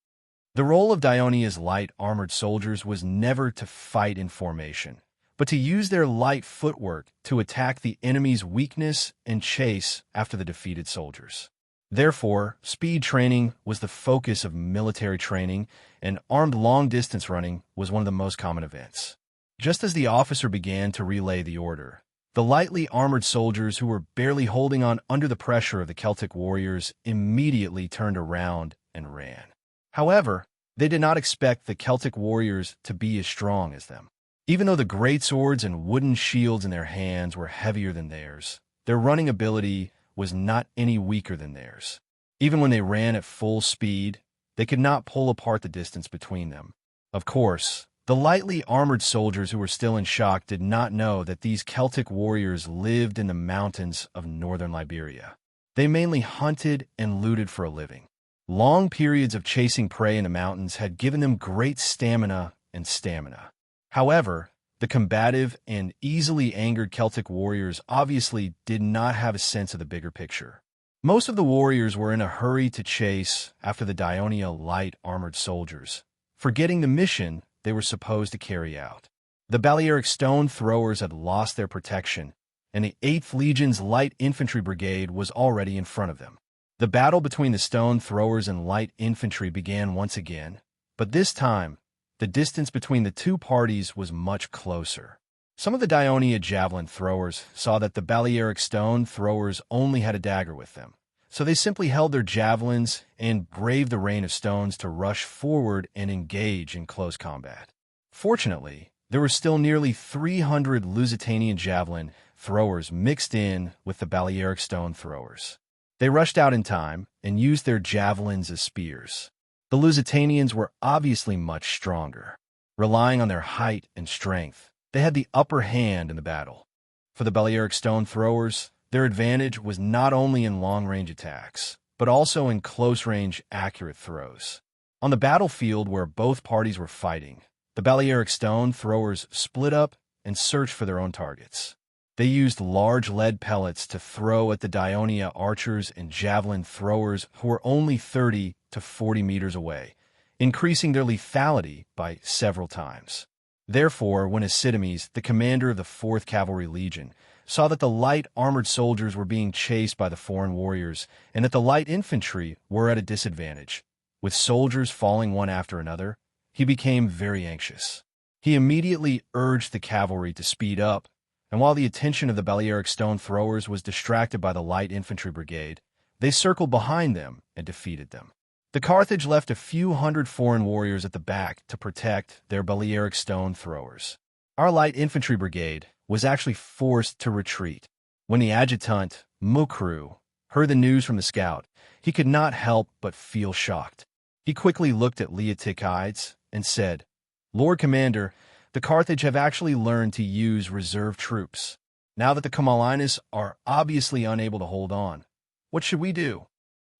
The role of Dionia's light armored soldiers was never to fight in formation, but to use their light footwork to attack the enemy's weakness and chase after the defeated soldiers. Therefore, speed training was the focus of military training, and armed long-distance running was one of the most common events. Just as the officer began to relay the order, the lightly armored soldiers who were barely holding on under the pressure of the Celtic warriors immediately turned around and ran. However, they did not expect the Celtic warriors to be as strong as them. Even though the great swords and wooden shields in their hands were heavier than theirs, their running ability was not any weaker than theirs. Even when they ran at full speed, they could not pull apart the distance between them. Of course, the lightly armored soldiers who were still in shock did not know that these Celtic warriors lived in the mountains of northern Liberia. They mainly hunted and looted for a living. Long periods of chasing prey in the mountains had given them great stamina. However, the combative and easily angered Celtic warriors obviously did not have a sense of the bigger picture. Most of the warriors were in a hurry to chase after the Dionia light armored soldiers, forgetting the mission they were supposed to carry out. The Balearic stone throwers had lost their protection, and the 8th Legion's light infantry brigade was already in front of them. The battle between the stone throwers and light infantry began once again, but this time, the distance between the two parties was much closer. Some of the Dionia javelin throwers saw that the Balearic stone throwers only had a dagger with them, so they simply held their javelins and braved the rain of stones to rush forward and engage in close combat. Fortunately, there were still nearly 300 Lusitanian javelin throwers mixed in with the Balearic stone throwers. They rushed out in time and used their javelins as spears. The Lusitanians were obviously much stronger. Relying on their height and strength, they had the upper hand in the battle. For the Balearic stone throwers, their advantage was not only in long-range attacks, but also in close-range accurate throws. On the battlefield where both parties were fighting, the Balearic stone throwers split up and searched for their own targets. They used large lead pellets to throw at the Dionia archers and javelin throwers who were only 30 to 40 meters away, increasing their lethality by several times. Therefore, when Asidames, the commander of the 4th Cavalry Legion, saw that the light armored soldiers were being chased by the foreign warriors and that the light infantry were at a disadvantage, with soldiers falling one after another, he became very anxious. He immediately urged the cavalry to speed up, and while the attention of the Balearic stone throwers was distracted by the light infantry brigade, they circled behind them and defeated them. The Carthage left a few hundred foreign warriors at the back to protect their Balearic stone throwers. Our light infantry brigade was actually forced to retreat. When the adjutant, Mukru, heard the news from the scout, he could not help but feel shocked. He quickly looked at Leotychides and said, "Lord Commander, the Carthage have actually learned to use reserve troops. Now that the Comalinas are obviously unable to hold on, what should we do?"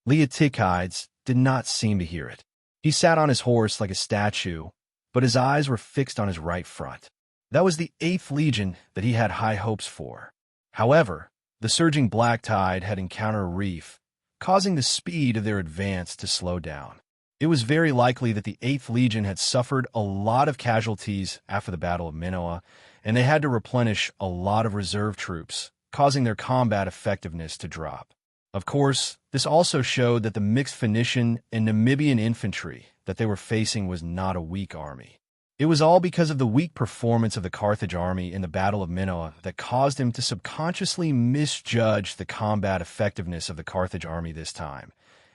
Leotychides did not seem to hear it. He sat on his horse like a statue, but his eyes were fixed on his right front. That was the 8th Legion that he had high hopes for. However, the surging black tide had encountered a reef, causing the speed of their advance to slow down. It was very likely that the 8th Legion had suffered a lot of casualties after the Battle of Minoa, and they had to replenish a lot of reserve troops, causing their combat effectiveness to drop. Of course, this also showed that the mixed Phoenician and Namibian infantry that they were facing was not a weak army. It was all because of the weak performance of the Carthage army in the Battle of Minoa that caused him to subconsciously misjudge the combat effectiveness of the Carthage army this time.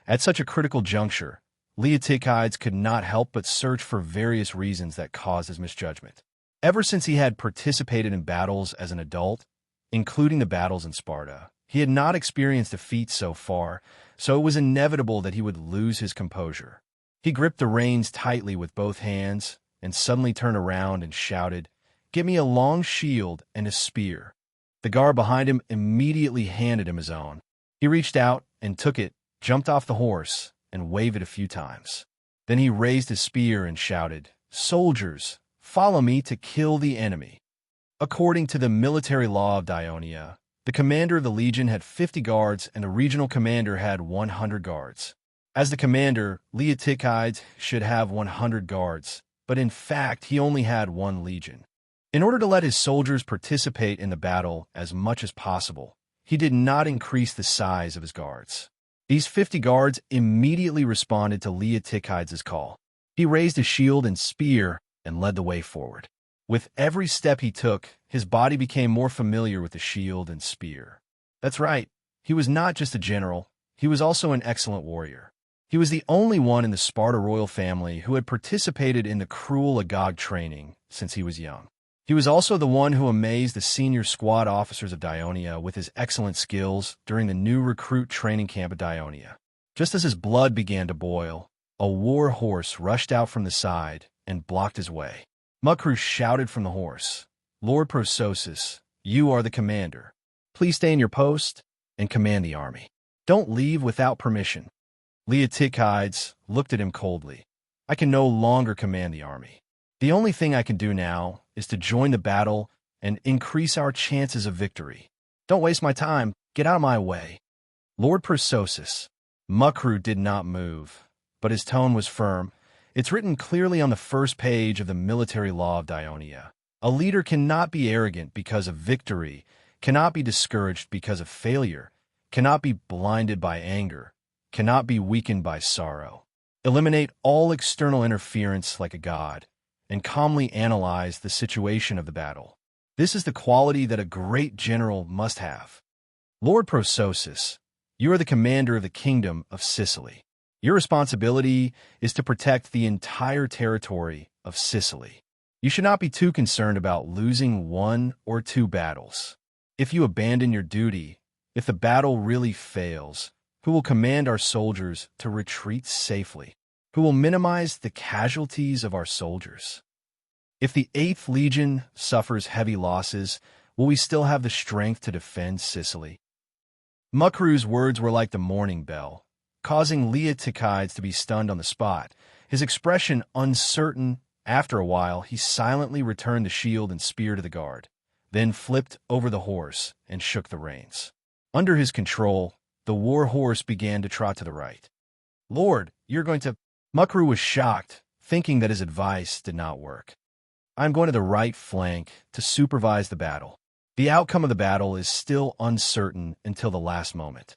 At such a critical juncture, Leotychides could not help but search for various reasons that caused his misjudgment. Ever since he had participated in battles as an adult, including the battles in Sparta, He had not experienced defeat so far, so it was inevitable that he would lose his composure. He gripped the reins tightly with both hands and suddenly turned around and shouted, "Get me a long shield and a spear." The guard behind him immediately handed him his own. He reached out and took it, jumped off the horse, and waved it a few times. Then he raised his spear and shouted, "Soldiers, follow me to kill the enemy." According to the military law of Dionia, the commander of the legion had 50 guards and the regional commander had 100 guards. As the commander, Leotychides should have 100 guards, but in fact he only had one legion. In order to let his soldiers participate in the battle as much as possible, he did not increase the size of his guards. These 50 guards immediately responded to Leotychides' call. He raised his shield and spear and led the way forward. With every step he took, his body became more familiar with the shield and spear. That's right, he was not just a general, he was also an excellent warrior. He was the only one in the Sparta royal family who had participated in the cruel Agog training since he was young. He was also the one who amazed the senior squad officers of Dionia with his excellent skills during the new recruit training camp at Dionia. Just as his blood began to boil, a war horse rushed out from the side and blocked his way. Macru shouted from the horse, "Lord Prososus, you are the commander. Please stay in your post and command the army. Don't leave without permission." Leotychides looked at him coldly. "I can no longer command the army. The only thing I can do now is to join the battle and increase our chances of victory. Don't waste my time. Get out of my way." "Lord Prososus." Macru did not move, but his tone was firm. It's written clearly on the first page of the military law of Dionia. A leader cannot be arrogant because of victory, cannot be discouraged because of failure, cannot be blinded by anger, cannot be weakened by sorrow. Eliminate all external interference like a god, and calmly analyze the situation of the battle. This is the quality that a great general must have. "Lord Prososus, you are the commander of the kingdom of Sicily. Your responsibility is to protect the entire territory of Sicily. You should not be too concerned about losing one or two battles. If you abandon your duty, if the battle really fails, who will command our soldiers to retreat safely? Who will minimize the casualties of our soldiers? If the 8th Legion suffers heavy losses, will we still have the strength to defend Sicily?" Macru's words were like the morning bell, causing Leotychides to be stunned on the spot, his expression uncertain. After a while, he silently returned the shield and spear to the guard, then flipped over the horse and shook the reins. Under his control, the war horse began to trot to the right. "Lord, you're going to—" Macru was shocked, thinking that his advice did not work. "I'm going to the right flank to supervise the battle. The outcome of the battle is still uncertain until the last moment,"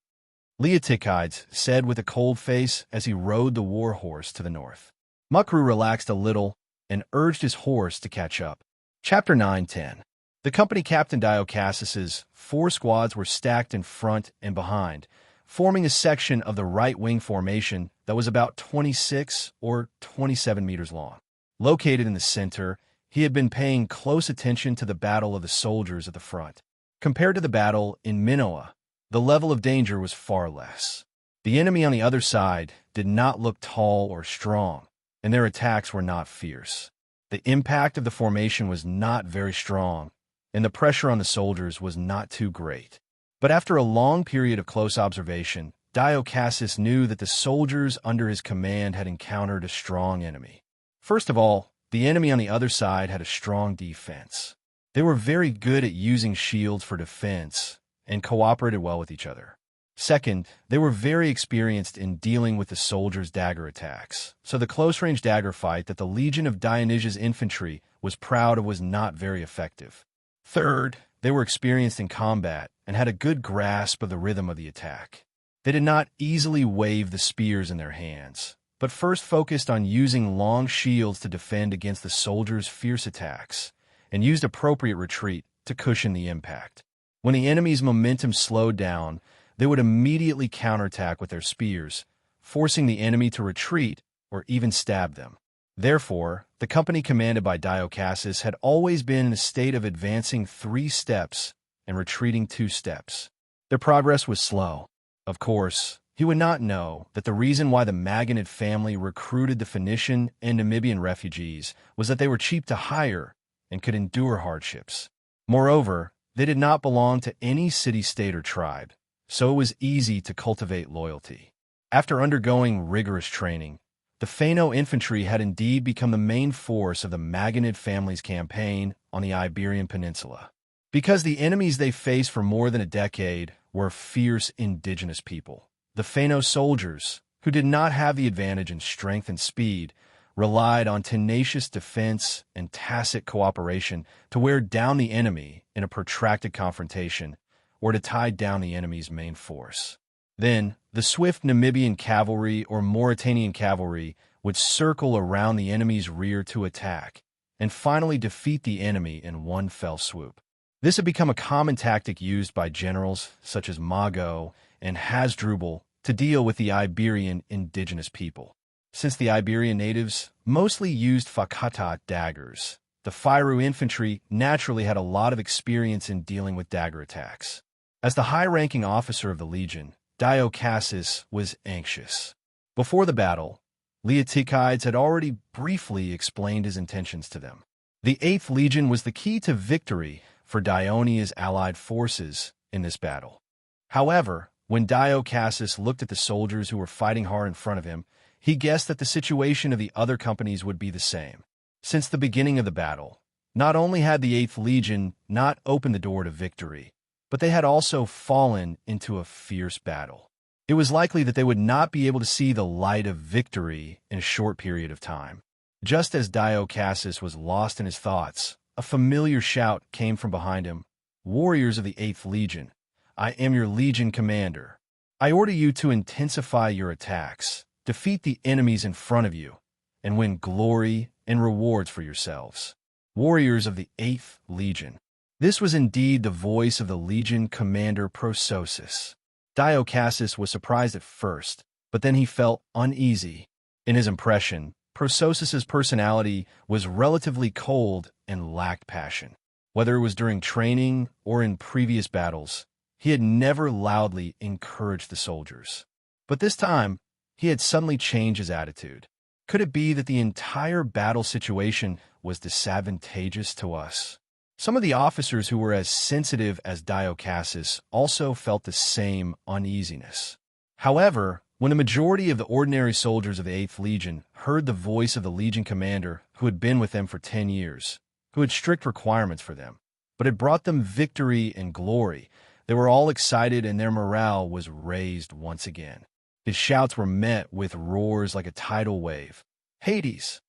Leotychides said with a cold face as he rode the war horse to the north. Macru relaxed a little and urged his horse to catch up. Chapter 9:10. The company captain Diocassus's 4 squads were stacked in front and behind, forming a section of the right-wing formation that was about 26 or 27 meters long. Located in the center, he had been paying close attention to the battle of the soldiers at the front. Compared to the battle in Minoa, the level of danger was far less. The enemy on the other side did not look tall or strong, and their attacks were not fierce. The impact of the formation was not very strong, and the pressure on the soldiers was not too great. But after a long period of close observation, Diocassus knew that the soldiers under his command had encountered a strong enemy. First of all, the enemy on the other side had a strong defense. They were very good at using shields for defense and cooperated well with each other. Second, they were very experienced in dealing with the soldiers' dagger attacks, so the close-range dagger fight that the Legion of Dionysia's infantry was proud of was not very effective. Third, they were experienced in combat and had a good grasp of the rhythm of the attack. They did not easily wave the spears in their hands, but first focused on using long shields to defend against the soldiers' fierce attacks, and used appropriate retreat to cushion the impact. When the enemy's momentum slowed down, they would immediately counterattack with their spears, forcing the enemy to retreat or even stab them. Therefore, the company commanded by Diocassus had always been in a state of advancing 3 steps and retreating 2 steps. Their progress was slow. Of course, he would not know that the reason why the Maginid family recruited the Phoenician and Namibian refugees was that they were cheap to hire and could endure hardships. Moreover, they did not belong to any city, state, or tribe, so it was easy to cultivate loyalty. After undergoing rigorous training, the Fano infantry had indeed become the main force of the Maginid family's campaign on the Iberian Peninsula. Because the enemies they faced for more than a decade were fierce indigenous people, the Fano soldiers, who did not have the advantage in strength and speed, relied on tenacious defense and tacit cooperation to wear down the enemy in a protracted confrontation or to tie down the enemy's main force. Then, the swift Namibian cavalry or Mauritanian cavalry would circle around the enemy's rear to attack and finally defeat the enemy in one fell swoop. This had become a common tactic used by generals such as Mago and Hasdrubal to deal with the Iberian indigenous people. Since the Iberian natives mostly used fakata daggers, the Fairu infantry naturally had a lot of experience in dealing with dagger attacks. As the high-ranking officer of the legion, Dio Cassis was anxious. Before the battle, Leotychides had already briefly explained his intentions to them. The 8th Legion was the key to victory for Dionia's allied forces in this battle. However, when Dio Cassis looked at the soldiers who were fighting hard in front of him, he guessed that the situation of the other companies would be the same. Since the beginning of the battle, not only had the 8th Legion not opened the door to victory, but they had also fallen into a fierce battle. It was likely that they would not be able to see the light of victory in a short period of time. Just as Dio Cassis was lost in his thoughts, a familiar shout came from behind him. "Warriors of the 8th Legion, I am your Legion commander. I order you to intensify your attacks, defeat the enemies in front of you, and win glory and rewards for yourselves. Warriors of the 8th Legion." This was indeed the voice of the Legion commander Prososus. Dio Cassis was surprised at first, but then he felt uneasy. In his impression, Prososus's personality was relatively cold and lacked passion. Whether it was during training or in previous battles, he had never loudly encouraged the soldiers. But this time, he had suddenly changed his attitude. Could it be that the entire battle situation was disadvantageous to us? Some of the officers who were as sensitive as Dio Cassis also felt the same uneasiness. However, when the majority of the ordinary soldiers of the 8th Legion heard the voice of the Legion commander who had been with them for 10 years, who had strict requirements for them, but had brought them victory and glory, they were all excited and their morale was raised once again. His shouts were met with roars like a tidal wave. "Hades!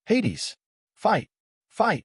Hades! Fight! Fight!"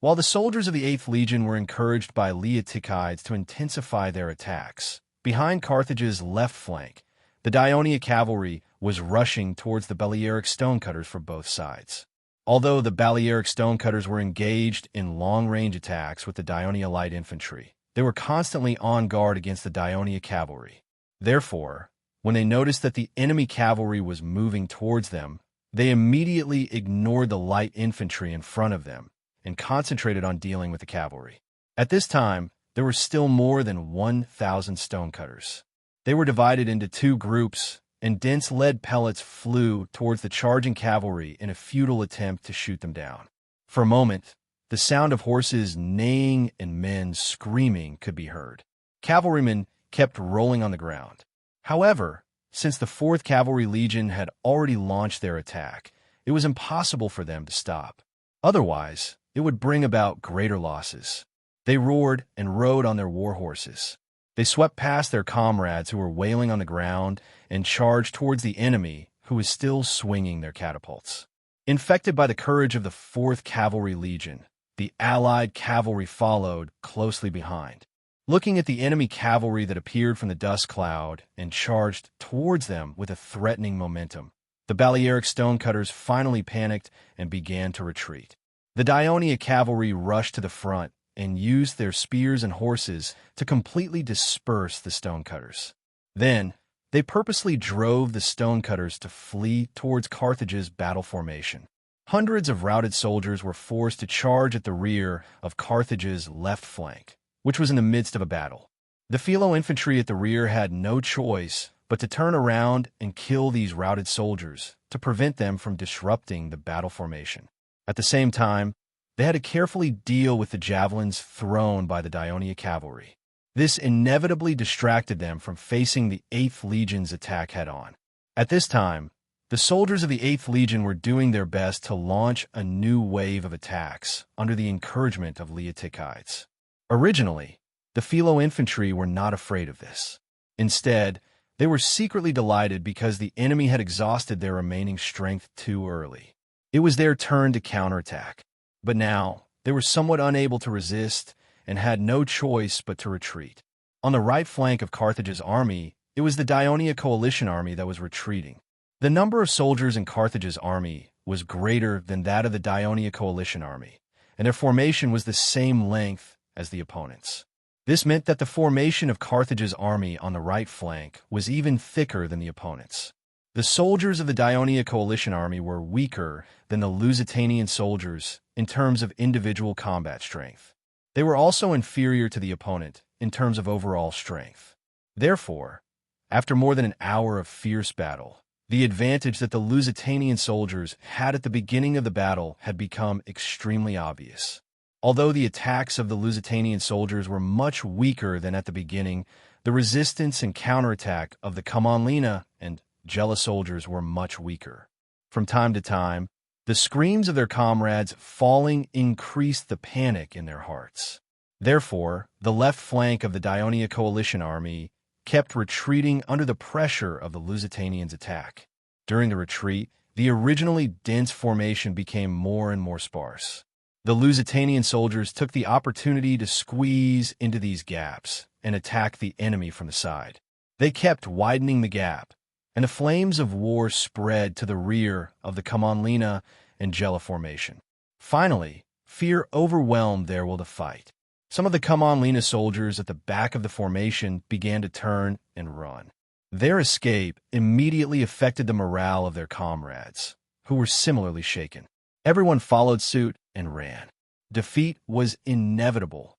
While the soldiers of the 8th Legion were encouraged by Leotychides to intensify their attacks, behind Carthage's left flank, the Dionia cavalry was rushing towards the Balearic stonecutters for both sides. Although the Balearic stonecutters were engaged in long-range attacks with the Dionia light infantry, they were constantly on guard against the Dionia cavalry. Therefore, when they noticed that the enemy cavalry was moving towards them, they immediately ignored the light infantry in front of them and concentrated on dealing with the cavalry. At this time, there were still more than 1,000 stonecutters. They were divided into two groups, and dense lead pellets flew towards the charging cavalry in a futile attempt to shoot them down. For a moment, the sound of horses neighing and men screaming could be heard. Cavalrymen kept rolling on the ground. However, since the 4th Cavalry Legion had already launched their attack, it was impossible for them to stop. Otherwise, it would bring about greater losses. They roared and rode on their war horses. They swept past their comrades who were wailing on the ground and charged towards the enemy who was still swinging their catapults. Infected by the courage of the 4th Cavalry Legion, the allied cavalry followed closely behind. Looking at the enemy cavalry that appeared from the dust cloud and charged towards them with a threatening momentum, the Balearic stonecutters finally panicked and began to retreat. The Dionia cavalry rushed to the front and used their spears and horses to completely disperse the stonecutters. Then, they purposely drove the stonecutters to flee towards Carthage's battle formation. Hundreds of routed soldiers were forced to charge at the rear of Carthage's left flank, which was in the midst of a battle. The Philo infantry at the rear had no choice but to turn around and kill these routed soldiers to prevent them from disrupting the battle formation. At the same time, they had to carefully deal with the javelins thrown by the Daionia cavalry. This inevitably distracted them from facing the 8th Legion's attack head-on. At this time, the soldiers of the 8th Legion were doing their best to launch a new wave of attacks under the encouragement of Leotychides. Originally, the Philo infantry were not afraid of this. Instead, they were secretly delighted because the enemy had exhausted their remaining strength too early. It was their turn to counterattack. But now, they were somewhat unable to resist and had no choice but to retreat. On the right flank of Carthage's army, it was the Daionia coalition army that was retreating. The number of soldiers in Carthage's army was greater than that of the Daionia coalition army, and their formation was the same length as the opponent's. This meant that the formation of Carthage's army on the right flank was even thicker than the opponent's. The soldiers of the Daionia coalition army were weaker than the Lusitanian soldiers in terms of individual combat strength. They were also inferior to the opponent in terms of overall strength. Therefore, after more than an hour of fierce battle, the advantage that the Lusitanian soldiers had at the beginning of the battle had become extremely obvious. Although the attacks of the Lusitanian soldiers were much weaker than at the beginning, the resistance and counterattack of the Commonlina and Gela soldiers were much weaker. From time to time, the screams of their comrades falling increased the panic in their hearts. Therefore, the left flank of the Daionia coalition army kept retreating under the pressure of the Lusitanians' attack. During the retreat, the originally dense formation became more and more sparse. The Lusitanian soldiers took the opportunity to squeeze into these gaps and attack the enemy from the side. They kept widening the gap, and the flames of war spread to the rear of the Commonlina and Gela formation. Finally, fear overwhelmed their will to fight. Some of the Commonlina soldiers at the back of the formation began to turn and run. Their escape immediately affected the morale of their comrades, who were similarly shaken. Everyone followed suit and ran. Defeat was inevitable.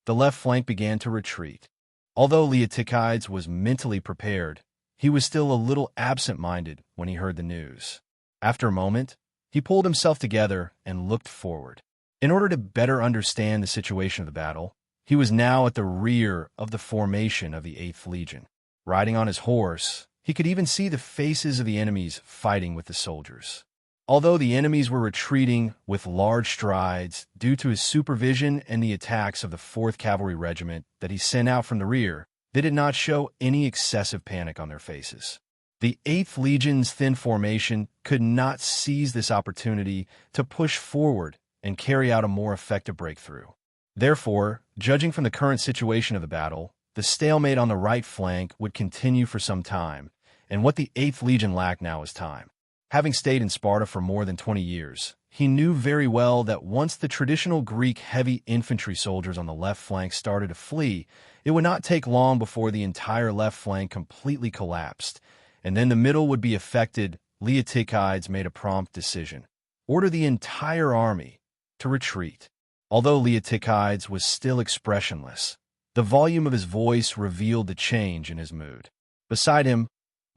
The left flank began to retreat. Although Leotychides was mentally prepared, he was still a little absent-minded when he heard the news. After a moment, he pulled himself together and looked forward. In order to better understand the situation of the battle, he was now at the rear of the formation of the 8th Legion. Riding on his horse, he could even see the faces of the enemies fighting with the soldiers. Although the enemies were retreating with large strides due to his supervision and the attacks of the 4th Cavalry Regiment that he sent out from the rear, they did not show any excessive panic on their faces. The 8th Legion's thin formation could not seize this opportunity to push forward and carry out a more effective breakthrough. Therefore, judging from the current situation of the battle, the stalemate on the right flank would continue for some time, and what the 8th Legion lacked now was time. Having stayed in Sparta for more than 20 years, he knew very well that once the traditional Greek heavy infantry soldiers on the left flank started to flee, it would not take long before the entire left flank completely collapsed, and then the middle would be affected. Leotychides made a prompt decision: order the entire army to retreat. Although Leotychides was still expressionless, the volume of his voice revealed the change in his mood. Beside him,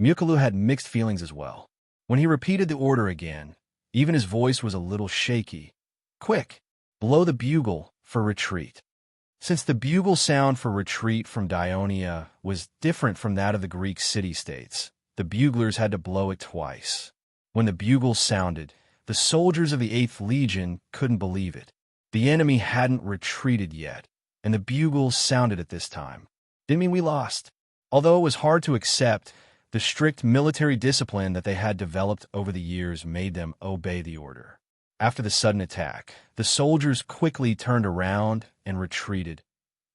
Mukalu had mixed feelings as well. When he repeated the order again, even his voice was a little shaky. Quick, blow the bugle for retreat. Since the bugle sound for retreat from Daionia was different from that of the Greek city-states, the buglers had to blow it twice. When the bugle sounded, the soldiers of the 8th Legion couldn't believe it. The enemy hadn't retreated yet, and the bugle sounded at this time. Didn't mean we lost. Although it was hard to accept, the strict military discipline that they had developed over the years made them obey the order. After the sudden attack, the soldiers quickly turned around and retreated.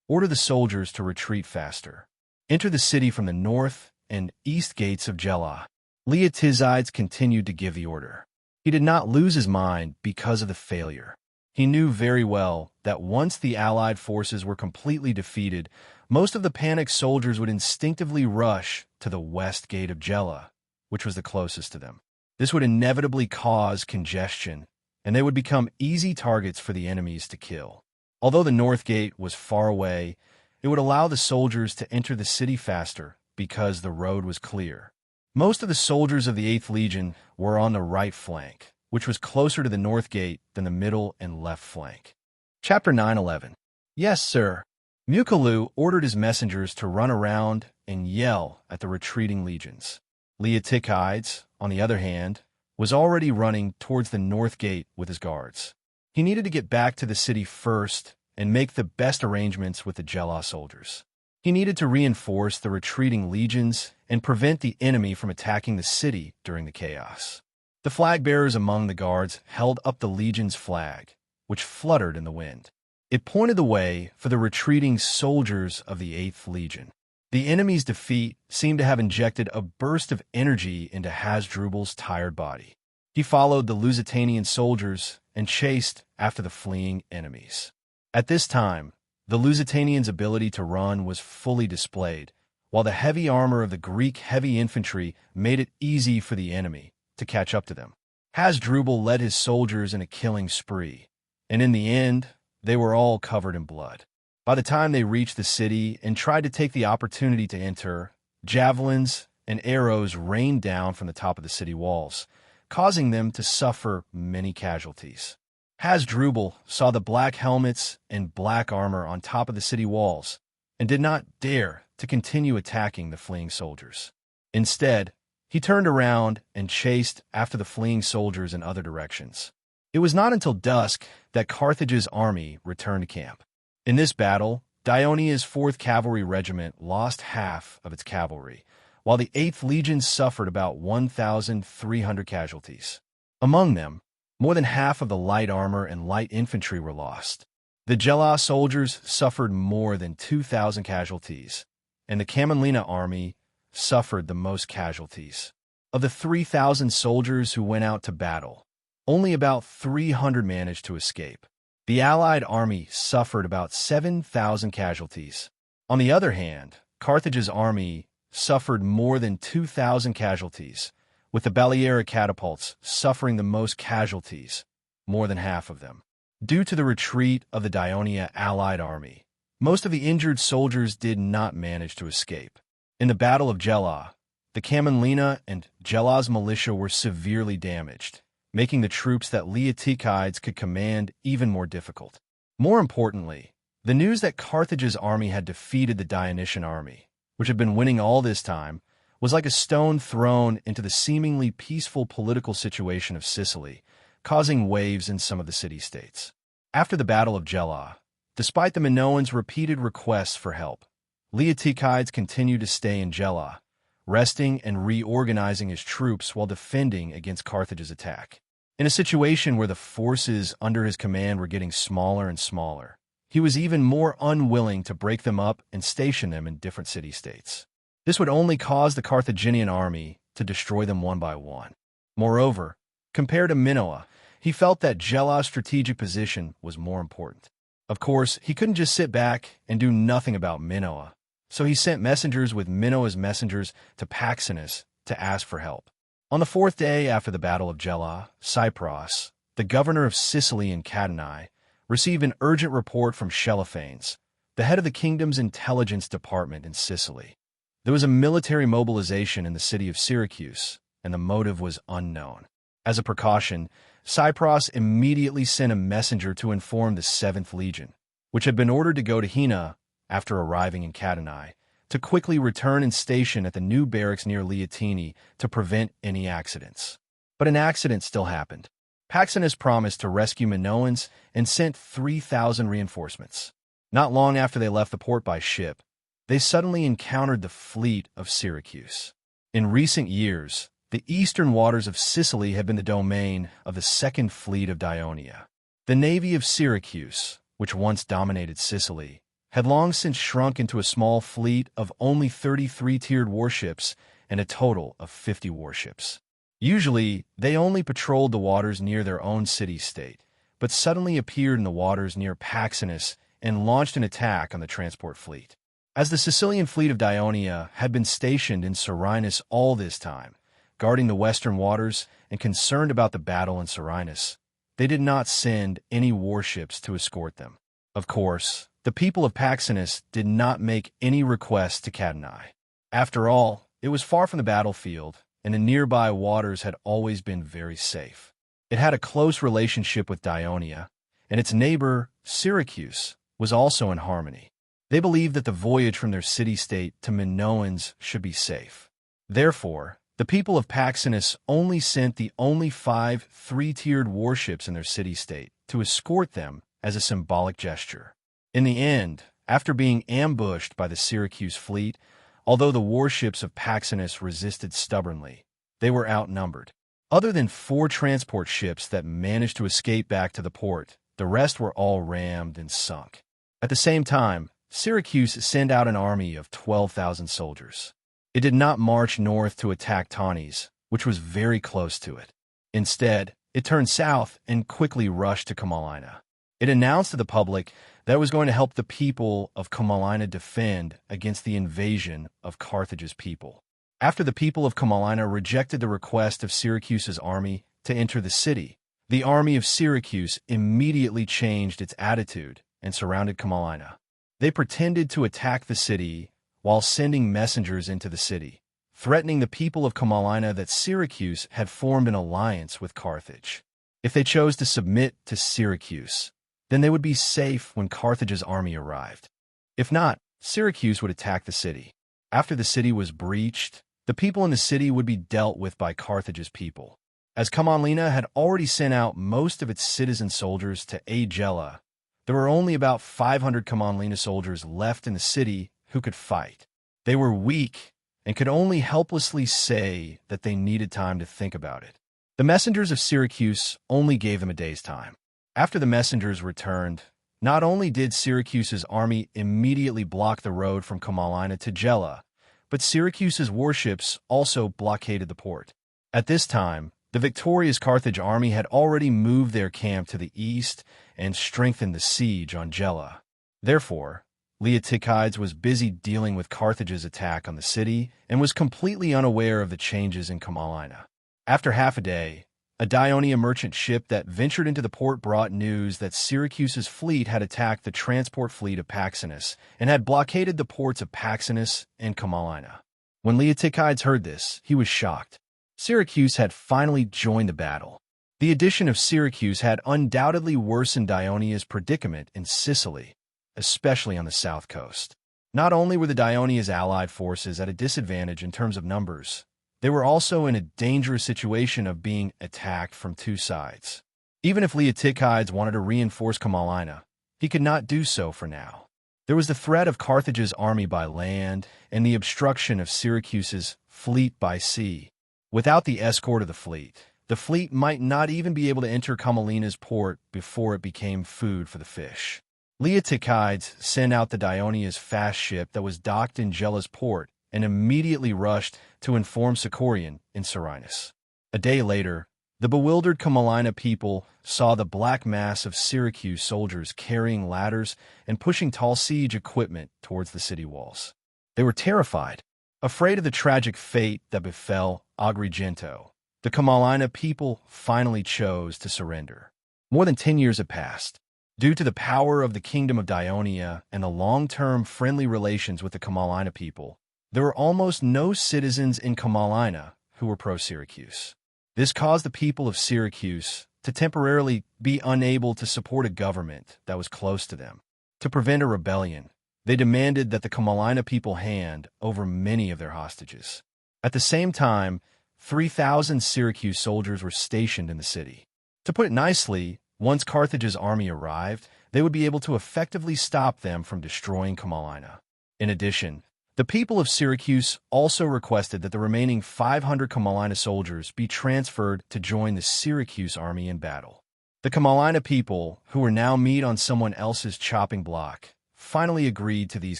Order the soldiers to retreat faster. Enter the city from the north and east gates of Gela. Leotychides continued to give the order. He did not lose his mind because of the failure. He knew very well that once the Allied forces were completely defeated, most of the panicked soldiers would instinctively rush to the west gate of Gela, which was the closest to them. This would inevitably cause congestion, and they would become easy targets for the enemies to kill. Although the north gate was far away It would allow the soldiers to enter the city faster because the road was clear. Most of the soldiers of the 8th Legion were on the right flank, which was closer to the north gate than the middle and left flank. Chapter 9:11. Yes, sir. Mukalu ordered his messengers to run around and yell at the retreating legions. Leotychides, on the other hand, was already running towards the north gate with his guards. He needed to get back to the city first and make the best arrangements with the Jelah soldiers. He needed to reinforce the retreating legions and prevent the enemy from attacking the city during the chaos. The flag-bearers among the guards held up the legion's flag, which fluttered in the wind. It pointed the way for the retreating soldiers of the 8th Legion. The enemy's defeat seemed to have injected a burst of energy into Hasdrubal's tired body. He followed the Lusitanian soldiers and chased after the fleeing enemies. At this time, the Lusitanians' ability to run was fully displayed, while the heavy armor of the Greek heavy infantry made it easy for the enemy to catch up to them. Hasdrubal led his soldiers in a killing spree, and in the end, they were all covered in blood. By the time they reached the city and tried to take the opportunity to enter, javelins and arrows rained down from the top of the city walls, causing them to suffer many casualties. Hasdrubal saw the black helmets and black armor on top of the city walls and did not dare to continue attacking the fleeing soldiers. Instead, he turned around and chased after the fleeing soldiers in other directions. It was not until dusk that Carthage's army returned to camp. In this battle, Dionia's 4th Cavalry Regiment lost half of its cavalry, while the 8th Legion suffered about 1,300 casualties. Among them, more than half of the light armor and light infantry were lost. The Jelah soldiers suffered more than 2,000 casualties, and the Camelina army suffered the most casualties. Of the 3,000 soldiers who went out to battle, only about 300 managed to escape. The Allied army suffered about 7,000 casualties. On the other hand, Carthage's army suffered more than 2,000 casualties, with the Balearic catapults suffering the most casualties, more than half of them. Due to the retreat of the Dionia Allied army, most of the injured soldiers did not manage to escape. In the Battle of Jelah, the Camelina and Jelah's militia were severely damaged, making the troops that Leotychides could command even more difficult. More importantly, the news that Carthage's army had defeated the Dionysian army, which had been winning all this time, was like a stone thrown into the seemingly peaceful political situation of Sicily, causing waves in some of the city-states. After the Battle of Jelah, despite the Minoans' repeated requests for help, Leotychides continued to stay in Jelah, resting and reorganizing his troops while defending against Carthage's attack. In a situation where the forces under his command were getting smaller and smaller, he was even more unwilling to break them up and station them in different city-states. This would only cause the Carthaginian army to destroy them one by one. Moreover, compared to Minoa, he felt that Jelah's strategic position was more important. Of course, he couldn't just sit back and do nothing about Minoa, so he sent messengers with Minoa's messengers to Paxenus to ask for help. On the 4th day after the Battle of Jelah, Cypros, the governor of Sicily and Cadani, received an urgent report from Shelophanes, the head of the kingdom's intelligence department in Sicily. There was a military mobilization in the city of Syracuse, and the motive was unknown. As a precaution, Cypros immediately sent a messenger to inform the 7th Legion, which had been ordered to go to Hina after arriving in Cadani, to quickly return and station at the new barracks near Leotini to prevent any accidents. But an accident still happened. Paxenus promised to rescue Minoans and sent 3,000 reinforcements. Not long after they left the port by ship, they suddenly encountered the fleet of Syracuse. In recent years, the eastern waters of Sicily had been the domain of the 2nd Fleet of Dionia. The navy of Syracuse, which once dominated Sicily, had long since shrunk into a small fleet of only 33 tiered warships and a total of 50 warships. Usually, they only patrolled the waters near their own city-state, but suddenly appeared in the waters near Paxenus and launched an attack on the transport fleet. As the Sicilian fleet of Dionia had been stationed in Serenus all this time, guarding the western waters and concerned about the battle in Serenus, they did not send any warships to escort them. Of course, the people of Paxenus did not make any requests to Cadonai. After all, it was far from the battlefield, and the nearby waters had always been very safe. It had a close relationship with Dionia, and its neighbor, Syracuse, was also in harmony. They believed that the voyage from their city-state to Minoans should be safe. Therefore, the people of Paxenus only sent the only 5 three-tiered warships in their city-state to escort them as a symbolic gesture. In the end, after being ambushed by the Syracuse fleet, although the warships of Paxenus resisted stubbornly, they were outnumbered. Other than 4 transport ships that managed to escape back to the port, the rest were all rammed and sunk. At the same time, Syracuse sent out an army of 12,000 soldiers. It did not march north to attack Tanis, which was very close to it. Instead, it turned south and quickly rushed to Camalina. It announced to the public that it was going to help the people of Camalina defend against the invasion of Carthage's people. After the people of Camalina rejected the request of Syracuse's army to enter the city, the army of Syracuse immediately changed its attitude and surrounded Camalina. They pretended to attack the city while sending messengers into the city, threatening the people of Camalina that Syracuse had formed an alliance with Carthage. If they chose to submit to Syracuse, then they would be safe when Carthage's army arrived. If not, Syracuse would attack the city. After the city was breached, the people in the city would be dealt with by Carthage's people. As Camalina had already sent out most of its citizen soldiers to aid Gela, there were only about 500 Camalina soldiers left in the city who could fight. They were weak and could only helplessly say that they needed time to think about it. The messengers of Syracuse only gave them a day's time. After the messengers returned, not only did Syracuse's army immediately block the road from Camalina to Gela, but Syracuse's warships also blockaded the port. At this time, the victorious Carthage army had already moved their camp to the east and strengthened the siege on Gela. Therefore, Leotychides was busy dealing with Carthage's attack on the city and was completely unaware of the changes in Camalina. After half a day, a Dionia merchant ship that ventured into the port brought news that Syracuse's fleet had attacked the transport fleet of Paxenus and had blockaded the ports of Paxenus and Camalina. When Leotychides heard this, he was shocked. Syracuse had finally joined the battle. The addition of Syracuse had undoubtedly worsened Dionia's predicament in Sicily, especially on the south coast. Not only were the Dionia's allied forces at a disadvantage in terms of numbers, they were also in a dangerous situation of being attacked from 2 sides. Even if Leotychides wanted to reinforce Camalina, he could not do so for now. There was the threat of Carthage's army by land and the obstruction of Syracuse's fleet by sea. Without the escort of the fleet might not even be able to enter Camalina's port before it became food for the fish. Leotychides sent out the Dionia's fast ship that was docked in Gela's port and immediately rushed to inform Sicorion in Serenus. A day later, the bewildered Camalina people saw the black mass of Syracuse soldiers carrying ladders and pushing tall siege equipment towards the city walls. They were terrified, afraid of the tragic fate that befell Agrigento. The Camalina people finally chose to surrender. More than 10 years had passed. Due to the power of the Kingdom of Dionia and the long-term friendly relations with the Camalina people, there were almost no citizens in Camalina who were pro-Syracuse. This caused the people of Syracuse to temporarily be unable to support a government that was close to them. To prevent a rebellion, they demanded that the Camalina people hand over many of their hostages. At the same time, 3,000 Syracuse soldiers were stationed in the city. To put it nicely, once Carthage's army arrived, they would be able to effectively stop them from destroying Camalina. In addition, the people of Syracuse also requested that the remaining 500 Camalina soldiers be transferred to join the Syracuse army in battle. The Camalina people, who were now meat on someone else's chopping block, finally agreed to these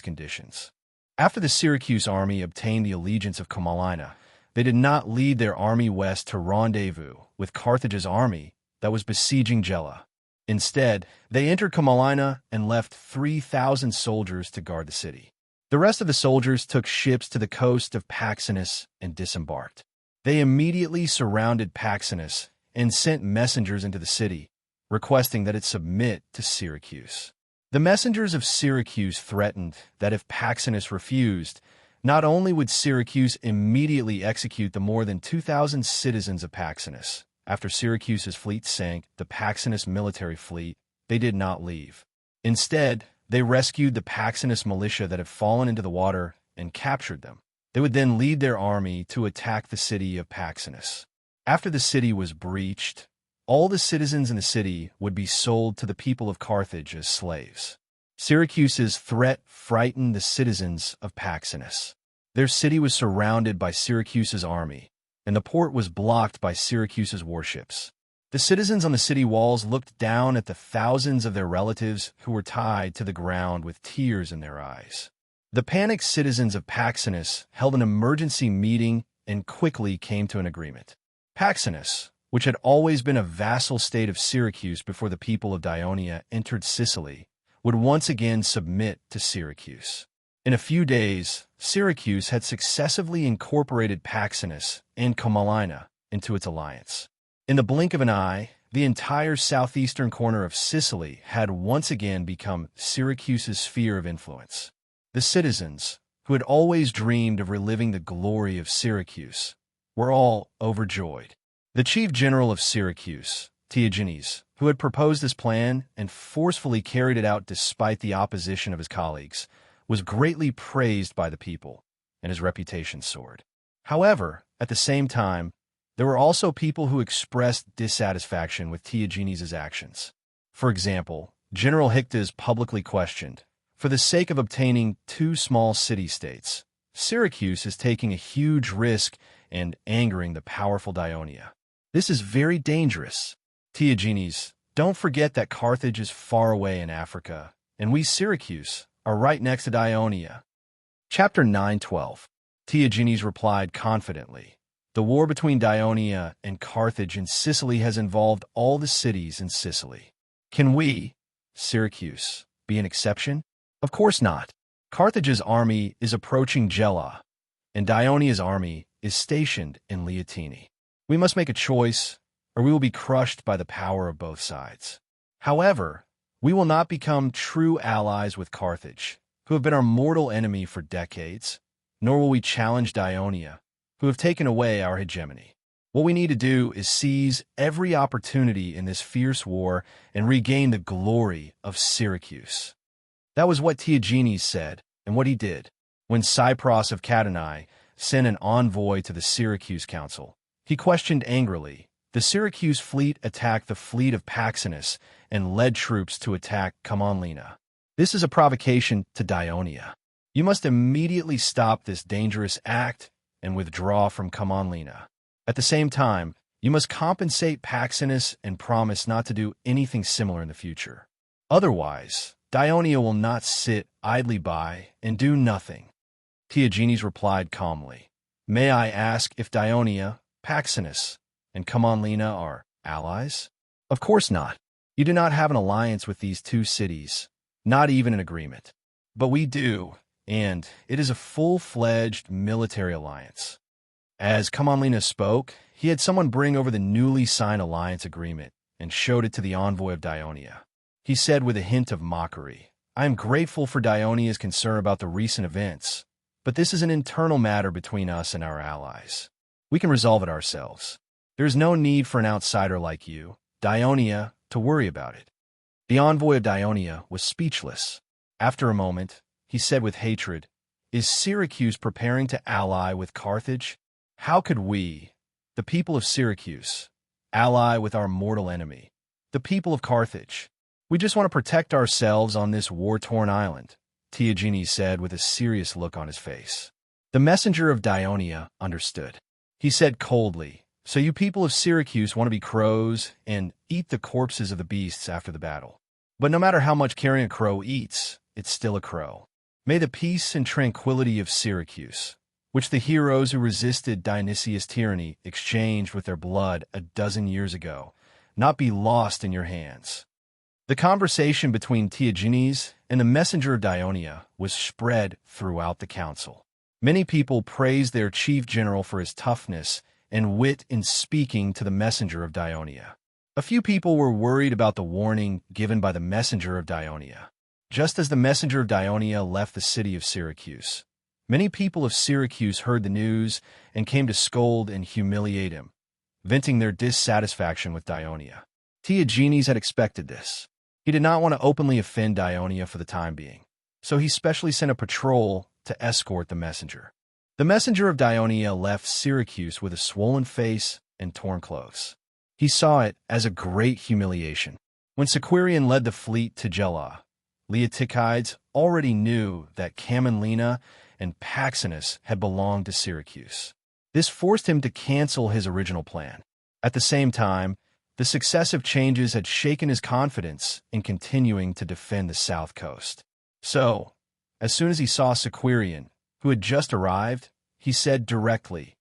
conditions. After the Syracuse army obtained the allegiance of Camalina, they did not lead their army west to rendezvous with Carthage's army that was besieging Gela. Instead, they entered Camalina and left 3,000 soldiers to guard the city. The rest of the soldiers took ships to the coast of Paxenus and disembarked. They immediately surrounded Paxenus and sent messengers into the city, requesting that it submit to Syracuse. The messengers of Syracuse threatened that if Paxenus refused, not only would Syracuse immediately execute the more than 2,000 citizens of Paxenus. After Syracuse's fleet sank, the Paxenus military fleet, they did not leave. Instead, they rescued the Paxenus militia that had fallen into the water and captured them. They would then lead their army to attack the city of Paxenus. After the city was breached, all the citizens in the city would be sold to the people of Carthage as slaves. Syracuse's threat frightened the citizens of Paxenus. Their city was surrounded by Syracuse's army, and the port was blocked by Syracuse's warships. The citizens on the city walls looked down at the thousands of their relatives who were tied to the ground with tears in their eyes. The panicked citizens of Paxenus held an emergency meeting and quickly came to an agreement. Paxenus, which had always been a vassal state of Syracuse before the people of Dionia entered Sicily, would once again submit to Syracuse. In a few days, Syracuse had successively incorporated Paxenus and Comallina into its alliance. In the blink of an eye, the entire southeastern corner of Sicily had once again become Syracuse's sphere of influence. The citizens, who had always dreamed of reliving the glory of Syracuse, were all overjoyed. The chief general of Syracuse, Theagenes, who had proposed this plan and forcefully carried it out despite the opposition of his colleagues, was greatly praised by the people, and his reputation soared. However, at the same time, there were also people who expressed dissatisfaction with Theagenes' actions. For example, General Hictas publicly questioned, for the sake of obtaining 2 small city-states, Syracuse is taking a huge risk and angering the powerful Dionia. This is very dangerous. Theagenes, don't forget that Carthage is far away in Africa, and we Syracuse are right next to Dionia. Chapter 9:12. Theagenes replied confidently, the war between Dionia and Carthage in Sicily has involved all the cities in Sicily. Can we, Syracuse, be an exception? Of course not. Carthage's army is approaching Gela, and Dionia's army is stationed in Leontini. We must make a choice, or we will be crushed by the power of both sides. However, we will not become true allies with Carthage, who have been our mortal enemy for decades, nor will we challenge Dionia, who have taken away our hegemony. What we need to do is seize every opportunity in this fierce war and regain the glory of Syracuse. That was what Theagenes said, and what he did. When Cypros of Catanae sent an envoy to the Syracuse council, he questioned angrily. The Syracuse fleet attacked the fleet of Paxenus and led troops to attack Comallina. This is a provocation to Dionia. You must immediately stop this dangerous act and withdraw from Comallina. At the same time, you must compensate Paxenus and promise not to do anything similar in the future. Otherwise, Dionia will not sit idly by and do nothing. Theagenes replied calmly, May I ask if Dionia, Paxenus, and Comallina are allies? Of course not. You do not have an alliance with these 2 cities, not even an agreement. But we do, and it is a full-fledged military alliance. As Comallina spoke, he had someone bring over the newly signed alliance agreement and showed it to the envoy of Dionia. He said with a hint of mockery, I am grateful for Dionia's concern about the recent events, but this is an internal matter between us and our allies. We can resolve it ourselves. There is no need for an outsider like you, Dionia, to worry about it. The envoy of Dionia was speechless. After a moment, he said with hatred, Is Syracuse preparing to ally with Carthage? How could we, the people of Syracuse, ally with our mortal enemy, the people of Carthage? We just want to protect ourselves on this war-torn island, Theagenes said with a serious look on his face. The messenger of Dionia understood. He said coldly, So you people of Syracuse want to be crows and eat the corpses of the beasts after the battle. But no matter how much carrying a crow eats, it's still a crow. May the peace and tranquility of Syracuse, which the heroes who resisted Dionysius' tyranny exchanged with their blood a dozen years ago, not be lost in your hands. The conversation between Theagenes and the messenger of Dionia was spread throughout the council. Many people praised their chief general for his toughness and wit in speaking to the messenger of Dionia. A few people were worried about the warning given by the messenger of Dionia. Just as the messenger of Dionia left the city of Syracuse, many people of Syracuse heard the news and came to scold and humiliate him, venting their dissatisfaction with Dionia. Diogenes had expected this. He did not want to openly offend Dionia for the time being, so he specially sent a patrol to escort the messenger. The messenger of Dionia left Syracuse with a swollen face and torn clothes. He saw it as a great humiliation. When Sequirian led the fleet to Gela, Leotychides already knew that Camillina and Paxenus had belonged to Syracuse. This forced him to cancel his original plan. At the same time, the successive changes had shaken his confidence in continuing to defend the south coast. So, as soon as he saw Sequirian, who had just arrived, he said directly,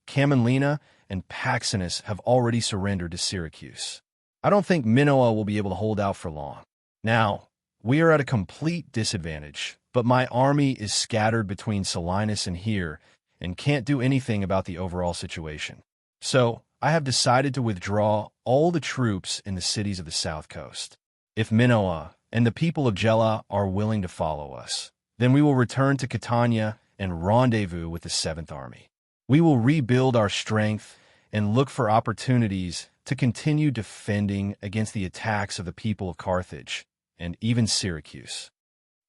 "Camillina and Paxenus have already surrendered to Syracuse. I don't think Minoa will be able to hold out for long. Now, we are at a complete disadvantage, but my army is scattered between Selinus and here and can't do anything about the overall situation. So, I have decided to withdraw all the troops in the cities of the south coast. If Minoa and the people of Gela are willing to follow us, then we will return to Catania and rendezvous with the 7th Army. We will rebuild our strength and look for opportunities to continue defending against the attacks of the people of Carthage and even Syracuse."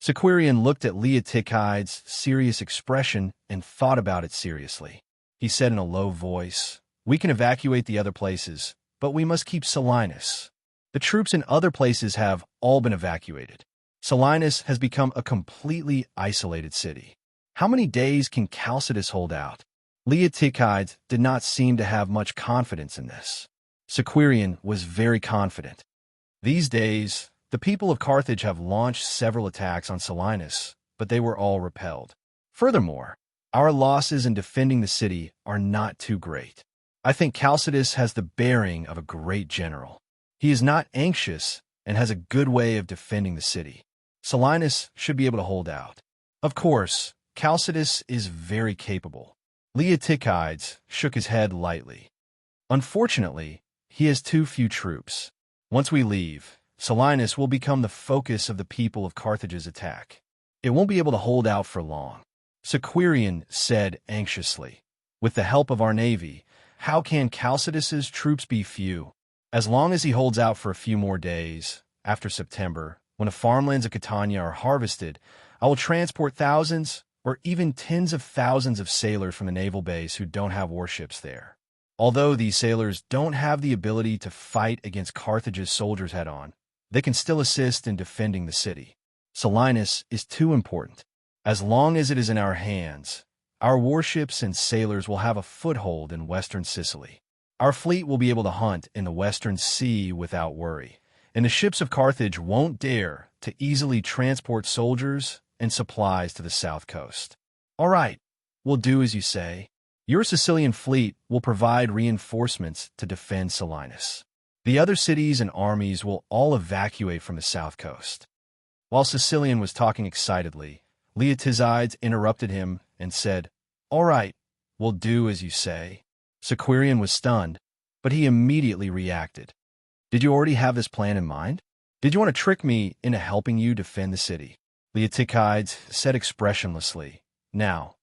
Sequirian looked at Leotychides' serious expression and thought about it seriously. He said in a low voice, "We can evacuate the other places, but we must keep Selinus. The troops in other places have all been evacuated. Selinus has become a completely isolated city. How many days can Chalcidius hold out?" Leotychides did not seem to have much confidence in this. Sequirian was very confident. "These days, the people of Carthage have launched several attacks on Selinus, but they were all repelled. Furthermore, our losses in defending the city are not too great. I think Chalcidius has the bearing of a great general. He is not anxious and has a good way of defending the city. Selinus should be able to hold out. Of course, Chalcidius is very capable." Leotychides shook his head lightly. "Unfortunately, he has too few troops. Once we leave, Selinus will become the focus of the people of Carthage's attack. It won't be able to hold out for long." Sequirian said anxiously, "With the help of our navy, how can Chalcidius's troops be few? As long as he holds out for a few more days, after September, when the farmlands of Catania are harvested, I will transport thousands or even tens of thousands of sailors from the naval base who don't have warships there. Although these sailors don't have the ability to fight against Carthage's soldiers head-on, they can still assist in defending the city. Selinus is too important. As long as it is in our hands, our warships and sailors will have a foothold in western Sicily. Our fleet will be able to hunt in the western sea without worry, and the ships of Carthage won't dare to easily transport soldiers and supplies to the south coast. All right, we'll do as you say. Your Sicilian fleet will provide reinforcements to defend Selinus. The other cities and armies will all evacuate from the south coast." While Sicilian was talking excitedly, Leotychides interrupted him and said, "All right, we'll do as you say." Sequirian was stunned, but he immediately reacted. "Did you already have this plan in mind? Did you want to trick me into helping you defend the city?" Leotychides said expressionlessly, "Now,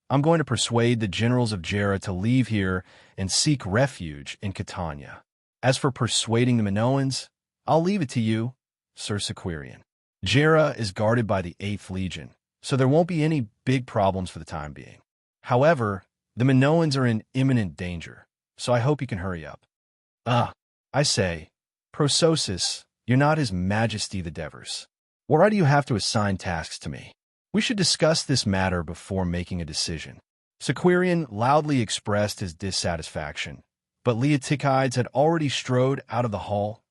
I'm going to persuade the generals of Gera to leave here and seek refuge in Catania. As for persuading the Minoans, I'll leave it to you, Sir Sequirian. Gera is guarded by the 8th Legion, so there won't be any big problems for the time being. However, the Minoans are in imminent danger, so I hope you can hurry up. I say, Prososus, you're not His Majesty the Devers. Why do you have to assign tasks to me? We should discuss this matter before making a decision." Sequirian loudly expressed his dissatisfaction, but Leotychides had already strode out of the hall.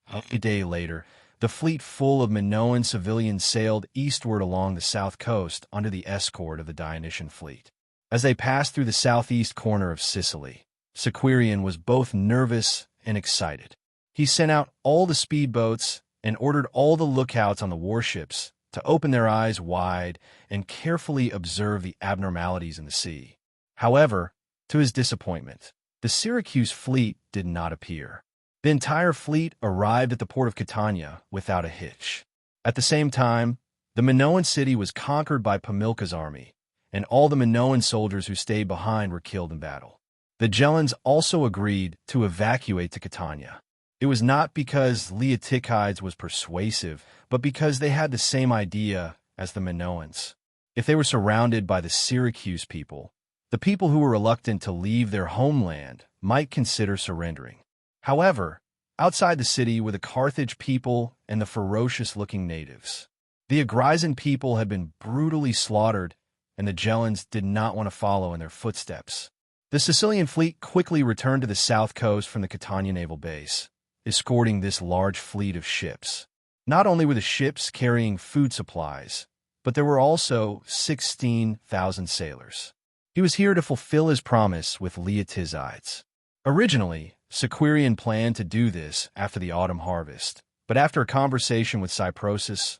A day later, the fleet full of Minoan civilians sailed eastward along the south coast under the escort of the Dionysian fleet. As they passed through the southeast corner of Sicily, Sequirian was both nervous and excited. He sent out all the speedboats and ordered all the lookouts on the warships to open their eyes wide and carefully observe the abnormalities in the sea. However, to his disappointment, the Syracuse fleet did not appear. The entire fleet arrived at the port of Catania without a hitch. At the same time, the Minoan city was conquered by Pamilka's army, and all the Minoan soldiers who stayed behind were killed in battle. The Gelans also agreed to evacuate to Catania. It was not because Leotychides was persuasive, but because they had the same idea as the Minoans. If they were surrounded by the Syracuse people, the people who were reluctant to leave their homeland might consider surrendering. However, outside the city were the Carthage people and the ferocious-looking natives. The Agrisan people had been brutally slaughtered, and the Gelans did not want to follow in their footsteps. The Sicilian fleet quickly returned to the south coast from the Catania naval base, escorting this large fleet of ships. Not only were the ships carrying food supplies, but there were also 16,000 sailors. He was here to fulfill his promise with Leotychides. Originally, Sequirian planned to do this after the autumn harvest, but after a conversation with Cyprosus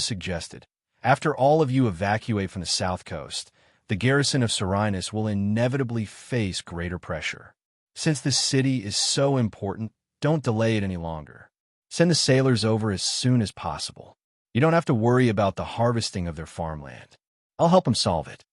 suggested, "After all of you evacuate from the south coast, the garrison of Serenus will inevitably face greater pressure. Since this city is so important, don't delay it any longer. Send the sailors over as soon as possible. You don't have to worry about the harvesting of their farmland. I'll help them solve it."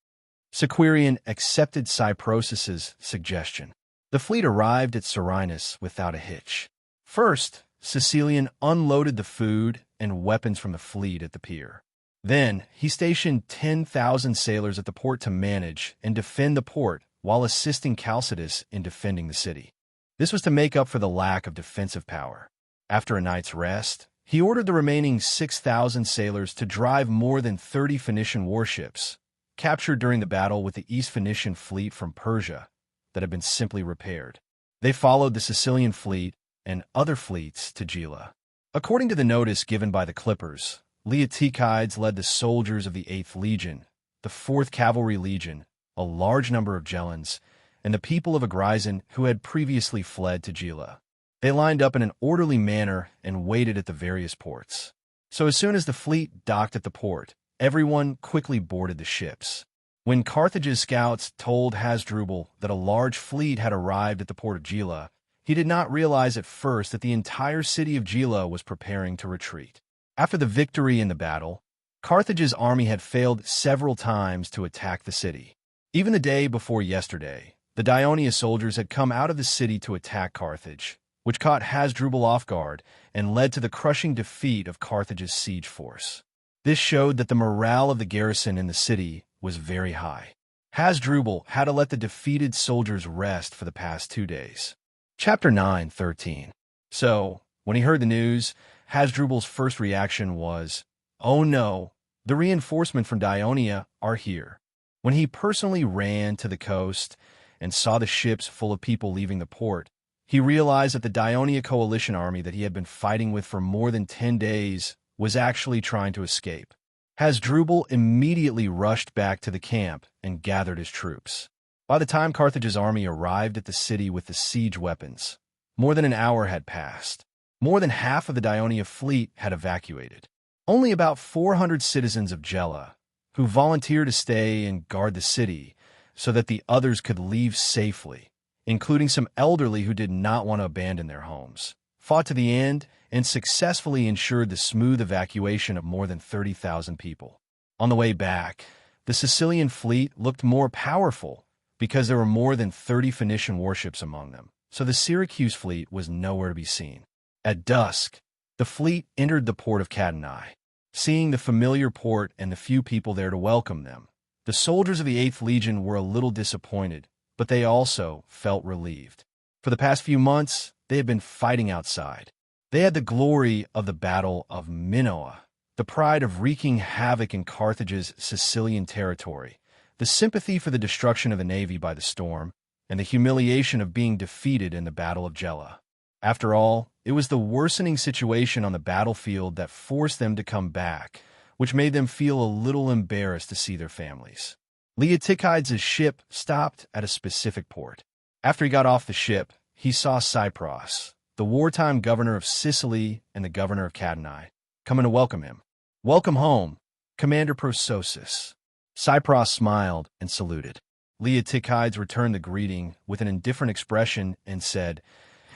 Sequirian accepted Cyprosus's suggestion. The fleet arrived at Serenus without a hitch. First, Sicilian unloaded the food and weapons from the fleet at the pier. Then, he stationed 10,000 sailors at the port to manage and defend the port while assisting Chalcidius in defending the city. This was to make up for the lack of defensive power. After a night's rest, he ordered the remaining 6,000 sailors to drive more than 30 Phoenician warships, captured during the battle with the East Phoenician fleet from Persia, that had been simply repaired. They followed the Sicilian fleet and other fleets to Gela. According to the notice given by the clippers, Leotychides led the soldiers of the 8th Legion, the 4th Cavalry Legion, a large number of Gelans, and the people of Agrisan who had previously fled to Gela. They lined up in an orderly manner and waited at the various ports. So as soon as the fleet docked at the port, everyone quickly boarded the ships. When Carthage's scouts told Hasdrubal that a large fleet had arrived at the port of Gela, he did not realize at first that the entire city of Gela was preparing to retreat. After the victory in the battle, Carthage's army had failed several times to attack the city. Even the day before yesterday, the Dionia soldiers had come out of the city to attack Carthage, which caught Hasdrubal off guard and led to the crushing defeat of Carthage's siege force. This showed that the morale of the garrison in the city was very high. Hasdrubal had to let the defeated soldiers rest for the past 2 days. Chapter 9:13. So, when he heard the news, Hasdrubal's first reaction was, "Oh no, the reinforcement from Dionia are here." When he personally ran to the coast and saw the ships full of people leaving the port, he realized that the Dionia coalition army that he had been fighting with for more than 10 days was actually trying to escape. Hasdrubal immediately rushed back to the camp and gathered his troops. By the time Carthage's army arrived at the city with the siege weapons, more than an hour had passed. More than half of the Dionia fleet had evacuated. Only about 400 citizens of Gela, who volunteered to stay and guard the city so that the others could leave safely, including some elderly who did not want to abandon their homes, fought to the end and successfully ensured the smooth evacuation of more than 30,000 people. On the way back, the Sicilian fleet looked more powerful because there were more than 30 Phoenician warships among them, so the Syracuse fleet was nowhere to be seen. At dusk, the fleet entered the port of Catania. Seeing the familiar port and the few people there to welcome them, the soldiers of the 8th Legion were a little disappointed, but they also felt relieved. For the past few months, they had been fighting outside. They had the glory of the Battle of Minoa, the pride of wreaking havoc in Carthage's Sicilian territory, the sympathy for the destruction of the navy by the storm, and the humiliation of being defeated in the Battle of Gela. After all, it was the worsening situation on the battlefield that forced them to come back, which made them feel a little embarrassed to see their families. Leotychides' ship stopped at a specific port. After he got off the ship, he saw Cypros, the wartime governor of Sicily and the governor of Catania, coming to welcome him. "Welcome home, Commander Prososus." Cypros smiled and saluted. Leotychides returned the greeting with an indifferent expression and said,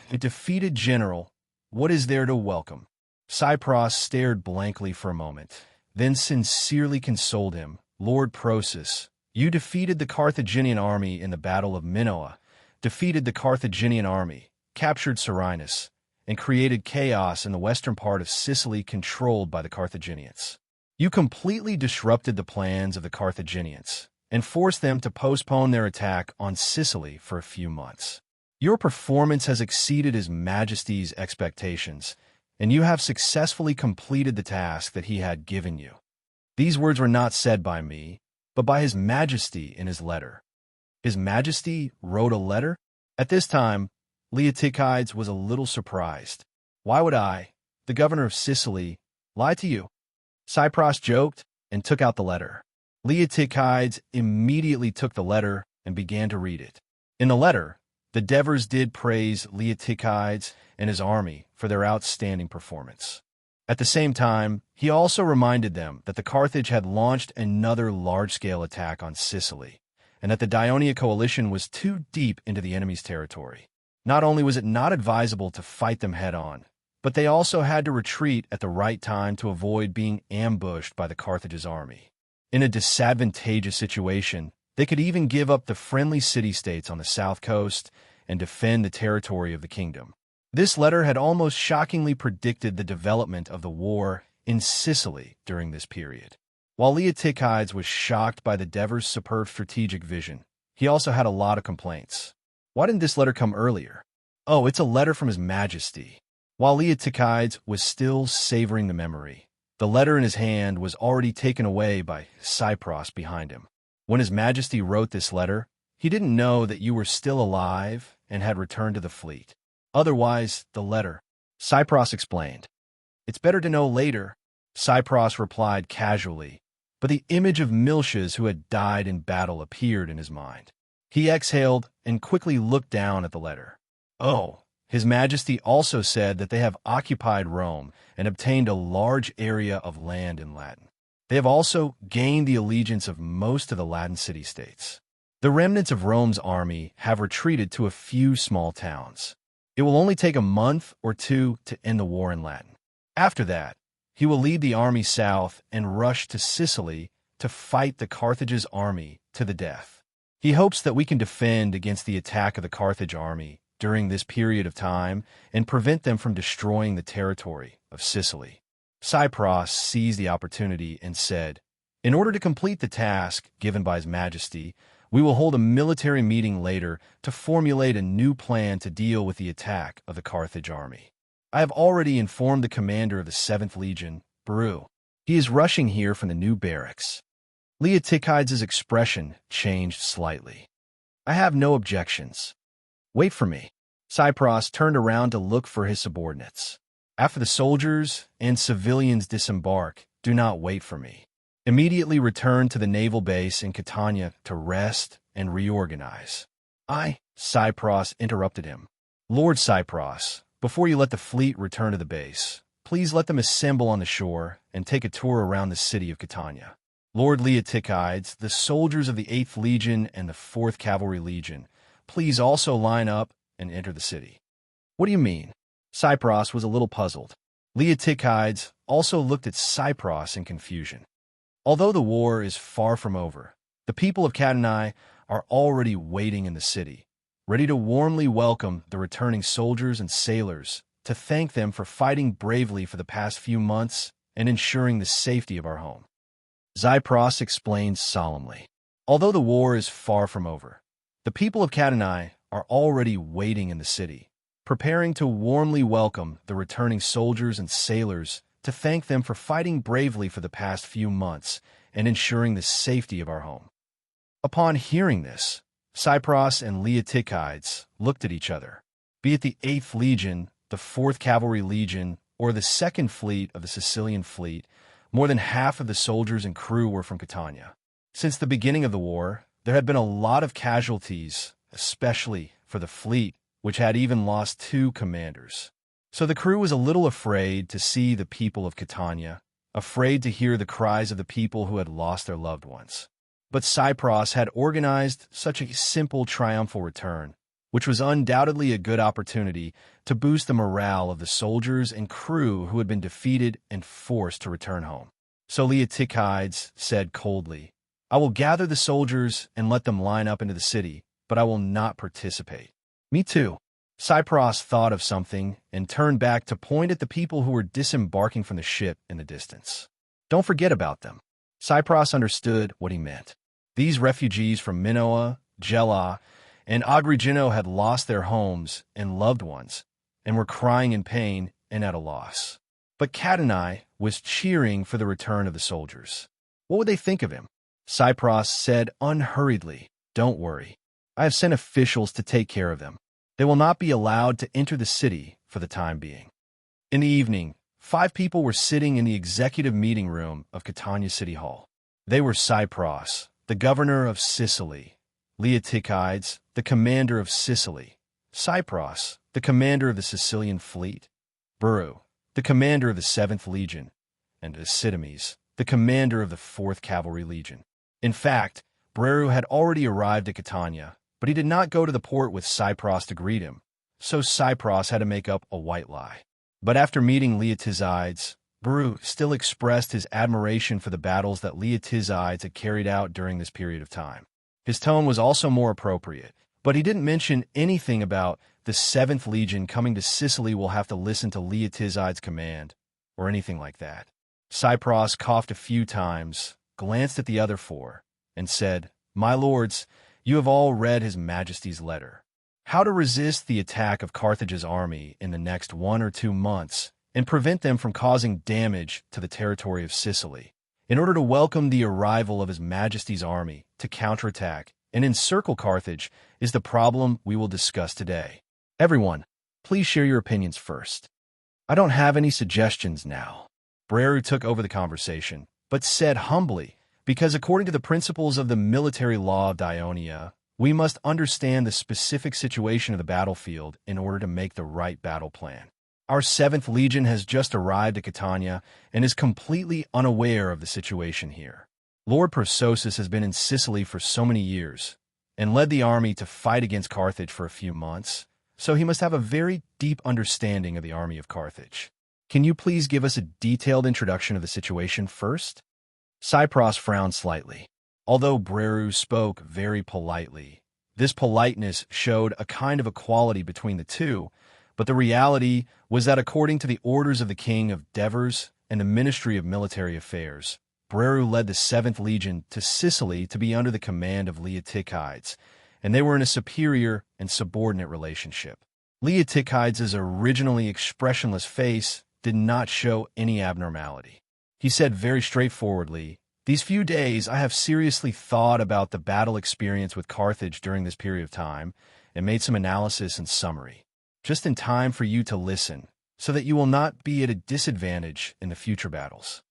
"A defeated general, what is there to welcome?" Cypros stared blankly for a moment, then sincerely consoled him. Lord Prosus, you defeated the Carthaginian army in the Battle of Minoa, defeated the Carthaginian army, captured Serenus, and created chaos in the western part of Sicily controlled by the Carthaginians. You completely disrupted the plans of the Carthaginians and forced them to postpone their attack on Sicily for a few months. Your performance has exceeded His Majesty's expectations, and you have successfully completed the task that he had given you. These words were not said by me, but by His Majesty in his letter. His Majesty wrote a letter? At this time, Leotychides was a little surprised. Why would I, the governor of Sicily, lie to you? Cypros joked and took out the letter. Leotychides immediately took the letter and began to read it. In the letter, the Devers did praise Leotychides and his army for their outstanding performance. At the same time, he also reminded them that the Carthage had launched another large-scale attack on Sicily, and that the Dionia coalition was too deep into the enemy's territory. Not only was it not advisable to fight them head-on, but they also had to retreat at the right time to avoid being ambushed by the Carthage's army. In a disadvantageous situation, they could even give up the friendly city-states on the south coast and defend the territory of the kingdom. This letter had almost shockingly predicted the development of the war in Sicily during this period. While Leotychides was shocked by the Devers' superb strategic vision, he also had a lot of complaints. Why didn't this letter come earlier? Oh, it's a letter from His Majesty. While Leotychides was still savoring the memory, the letter in his hand was already taken away by Cypros behind him. When His Majesty wrote this letter, he didn't know that you were still alive and had returned to the fleet. Otherwise, the letter, Cypros explained. It's better to know later, Cypros replied casually, but the image of Miltias who had died in battle appeared in his mind. He exhaled and quickly looked down at the letter. Oh, His Majesty also said that they have occupied Rome and obtained a large area of land in Latin. They have also gained the allegiance of most of the Latin city-states. The remnants of Rome's army have retreated to a few small towns. It will only take a month or two to end the war in Latin. After that, he will lead the army south and rush to Sicily to fight the Carthage's army to the death. He hopes that we can defend against the attack of the Carthage army during this period of time and prevent them from destroying the territory of Sicily. Cypros seized the opportunity and said, in order to complete the task given by His Majesty, we will hold a military meeting later to formulate a new plan to deal with the attack of the Carthage army. I have already informed the commander of the 7th Legion, Beru. He is rushing here from the new barracks. Leotychides' expression changed slightly. I have no objections. Wait for me. Cypros turned around to look for his subordinates. After the soldiers and civilians disembark, do not wait for me. Immediately return to the naval base in Catania to rest and reorganize. Cypros interrupted him. Lord Cypros, before you let the fleet return to the base, please let them assemble on the shore and take a tour around the city of Catania. Lord Leotychides, the soldiers of the 8th Legion and the 4th Cavalry Legion, please also line up and enter the city. What do you mean? Cypros was a little puzzled. Leotychides also looked at Cypros in confusion. Although the war is far from over, the people of Catania are already waiting in the city, ready to warmly welcome the returning soldiers and sailors, to thank them for fighting bravely for the past few months and ensuring the safety of our home. Cypros explained solemnly. Although the war is far from over, the people of Catania are already waiting in the city, preparing to warmly welcome the returning soldiers and sailors to thank them for fighting bravely for the past few months and ensuring the safety of our home. Upon hearing this, Cypros and Leotychides looked at each other. Be it the 8th Legion, the 4th Cavalry Legion, or the 2nd Fleet of the Sicilian Fleet, more than half of the soldiers and crew were from Catania. Since the beginning of the war, there had been a lot of casualties, especially for the fleet, which had even lost 2 commanders. So the crew was a little afraid to see the people of Catania, afraid to hear the cries of the people who had lost their loved ones. But Cypros had organized such a simple triumphal return which was undoubtedly a good opportunity to boost the morale of the soldiers and crew who had been defeated and forced to return home. So Leotychides said coldly, "I will gather the soldiers and let them line up into the city, but I will not participate." "Me too." Cypros thought of something and turned back to point at the people who were disembarking from the ship in the distance. "Don't forget about them." Cypros understood what he meant. These refugees from Minoa, Gela, and Agrigino had lost their homes and loved ones, and were crying in pain and at a loss. But Catanai was cheering for the return of the soldiers. What would they think of him? Cypros said unhurriedly, "Don't worry. I have sent officials to take care of them. They will not be allowed to enter the city for the time being." In the evening, 5 people were sitting in the executive meeting room of Catania City Hall. They were Cypros, the governor of Sicily; Leotychides, the commander of Sicily; Cypros, the commander of the Sicilian fleet; Buru, the commander of the 7th Legion; and Asidames, the commander of the 4th Cavalry Legion. In fact, Breru had already arrived at Catania, but he did not go to the port with Cypros to greet him, so Cypros had to make up a white lie. But after meeting Leotychides, Breru still expressed his admiration for the battles that Leotychides had carried out during this period of time. His tone was also more appropriate, but he didn't mention anything about the 7th Legion coming to Sicily will have to listen to Leotychides' command, or anything like that. Cypros coughed a few times, glanced at the other 4, and said, "My lords, you have all read His Majesty's letter. How to resist the attack of Carthage's army in the next 1 or 2 months and prevent them from causing damage to the territory of Sicily, in order to welcome the arrival of His Majesty's army to counterattack and encircle Carthage, is the problem we will discuss today. Everyone, please share your opinions first." "I don't have any suggestions now." Breru took over the conversation, but said humbly, "Because according to the principles of the military law of Dionia, we must understand the specific situation of the battlefield in order to make the right battle plan. Our 7th Legion has just arrived at Catania and is completely unaware of the situation here. Lord Persosus has been in Sicily for so many years and led the army to fight against Carthage for a few months, so he must have a very deep understanding of the army of Carthage. Can you please give us a detailed introduction of the situation first?" Cypros frowned slightly. Although Breru spoke very politely, this politeness showed a kind of equality between the two, but the reality was that according to the orders of the King of Devers and the Ministry of Military Affairs, Breru led the 7th Legion to Sicily to be under the command of Leotychides, and they were in a superior and subordinate relationship. Leotychides' originally expressionless face did not show any abnormality. He said very straightforwardly, "These few days I have seriously thought about the battle experience with Carthage during this period of time and made some analysis and summary, just in time for you to listen, so that you will not be at a disadvantage in the future battles."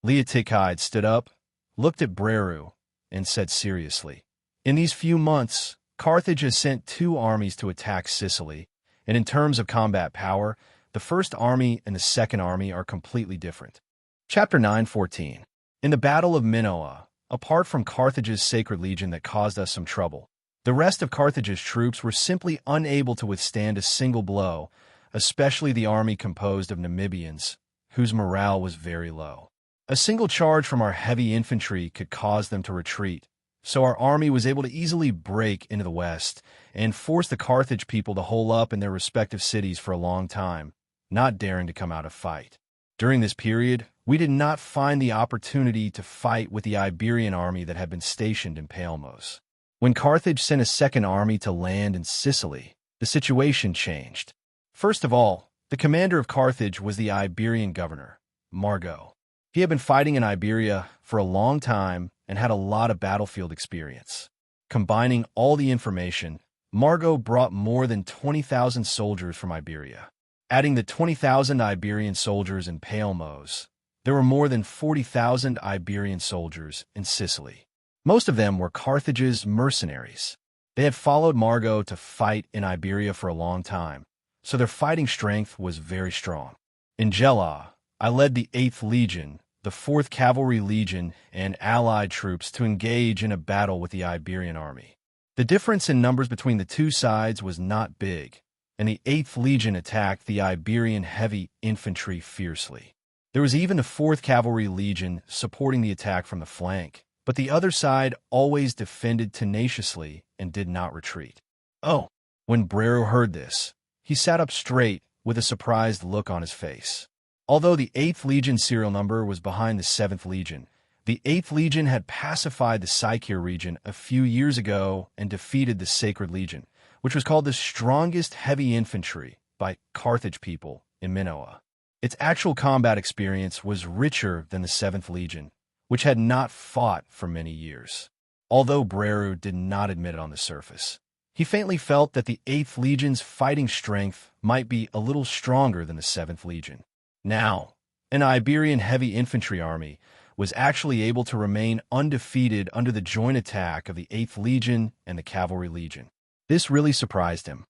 Leotychides stood up, looked at Breru, and said seriously, "In these few months, Carthage has sent 2 armies to attack Sicily, and in terms of combat power, the 1st Army and the 2nd Army are completely different." Chapter 9:14. In the Battle of Minoa, apart from Carthage's Sacred Legion that caused us some trouble, the rest of Carthage's troops were simply unable to withstand a single blow, especially the army composed of Namibians, whose morale was very low. A single charge from our heavy infantry could cause them to retreat, so our army was able to easily break into the west and force the Carthage people to hole up in their respective cities for a long time, not daring to come out to fight. During this period, we did not find the opportunity to fight with the Iberian army that had been stationed in Palmos. When Carthage sent a 2nd army to land in Sicily, the situation changed. First of all, the commander of Carthage was the Iberian governor, Margot. He had been fighting in Iberia for a long time and had a lot of battlefield experience. Combining all the information, Margot brought more than 20,000 soldiers from Iberia. Adding the 20,000 Iberian soldiers in Palmos, there were more than 40,000 Iberian soldiers in Sicily. Most of them were Carthage's mercenaries. They had followed Margot to fight in Iberia for a long time, so their fighting strength was very strong. In Gela, I led the 8th Legion, the 4th Cavalry Legion, and allied troops to engage in a battle with the Iberian army. The difference in numbers between the two sides was not big, and the 8th Legion attacked the Iberian heavy infantry fiercely. There was even a 4th Cavalry Legion supporting the attack from the flank, but the other side always defended tenaciously and did not retreat. Oh! When Breru heard this, he sat up straight with a surprised look on his face. Although the 8th Legion serial number was behind the 7th Legion, the 8th Legion had pacified the Sykir region a few years ago and defeated the Sacred Legion, which was called the strongest heavy infantry by Carthage people in Minoa. Its actual combat experience was richer than the 7th Legion, which had not fought for many years. Although Breru did not admit it on the surface, he faintly felt that the 8th Legion's fighting strength might be a little stronger than the 7th Legion. Now, an Iberian heavy infantry army was actually able to remain undefeated under the joint attack of the 8th Legion and the Cavalry Legion. This really surprised him.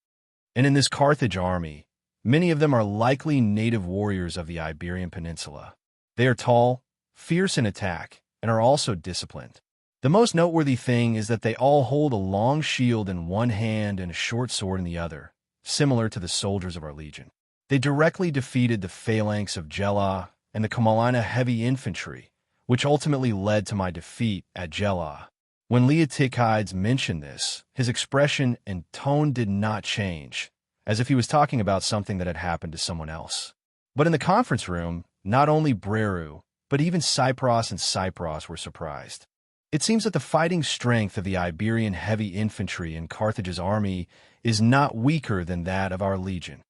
And in this Carthage army, many of them are likely native warriors of the Iberian Peninsula. They are tall, fierce in attack, and are also disciplined. The most noteworthy thing is that they all hold a long shield in one hand and a short sword in the other, similar to the soldiers of our legion. They directly defeated the phalanx of Jela and the Kamalina heavy infantry, which ultimately led to my defeat at Jela. When Leotychides mentioned this, his expression and tone did not change, as if he was talking about something that had happened to someone else. But in the conference room, not only Breru, but even Cypros and Cypros were surprised. It seems that the fighting strength of the Iberian heavy infantry in Carthage's army is not weaker than that of our legion.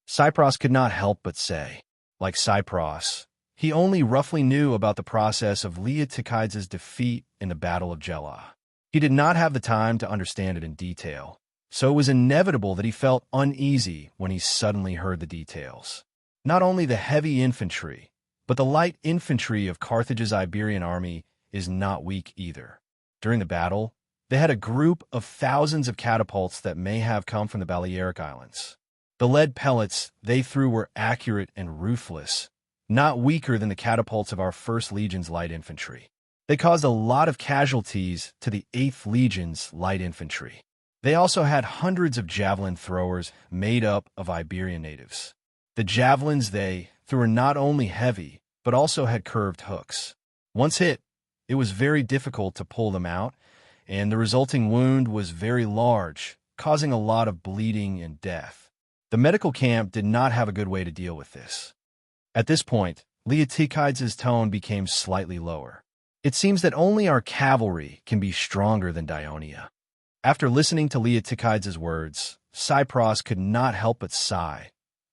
Cypros could not help but say, like Cypros, he only roughly knew about the process of Leotychides' defeat in the Battle of Jela. He did not have the time to understand it in detail, so it was inevitable that he felt uneasy when he suddenly heard the details. Not only the heavy infantry, but the light infantry of Carthage's Iberian army is not weak either. During the battle, they had a group of thousands of catapults that may have come from the Balearic Islands. The lead pellets they threw were accurate and ruthless, not weaker than the catapults of our 1st Legion's light infantry. They caused a lot of casualties to the 8th Legion's light infantry. They also had hundreds of javelin throwers made up of Iberian natives. The javelins they threw were not only heavy, but also had curved hooks. Once hit, it was very difficult to pull them out, and the resulting wound was very large, causing a lot of bleeding and death. The medical camp did not have a good way to deal with this. At this point, Leotychides' tone became slightly lower. It seems that only our cavalry can be stronger than Dionia. After listening to Leotychides' words, Cypros could not help but sigh,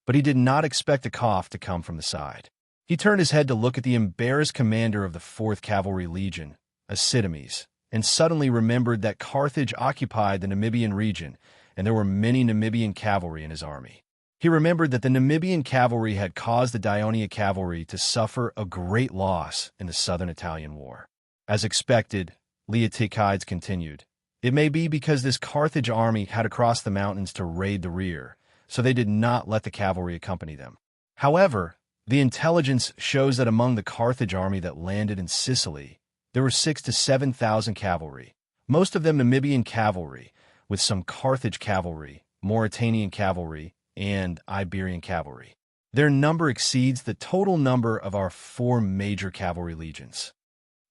but he did not expect a cough to come from the side. He turned his head to look at the embarrassed commander of the 4th Cavalry Legion, Asidames, and suddenly remembered that Carthage occupied the Namibian region, and there were many Namibian cavalry in his army. He remembered that the Namibian cavalry had caused the Dionia cavalry to suffer a great loss in the Southern Italian War. As expected, Leotychides continued, it may be because this Carthage army had to cross the mountains to raid the rear, so they did not let the cavalry accompany them. However, the intelligence shows that among the Carthage army that landed in Sicily, there were 6,000 to 7,000 cavalry, most of them Namibian cavalry, with some Carthage cavalry, Mauritanian cavalry, and Iberian cavalry. Their number exceeds the total number of our 4 major cavalry legions.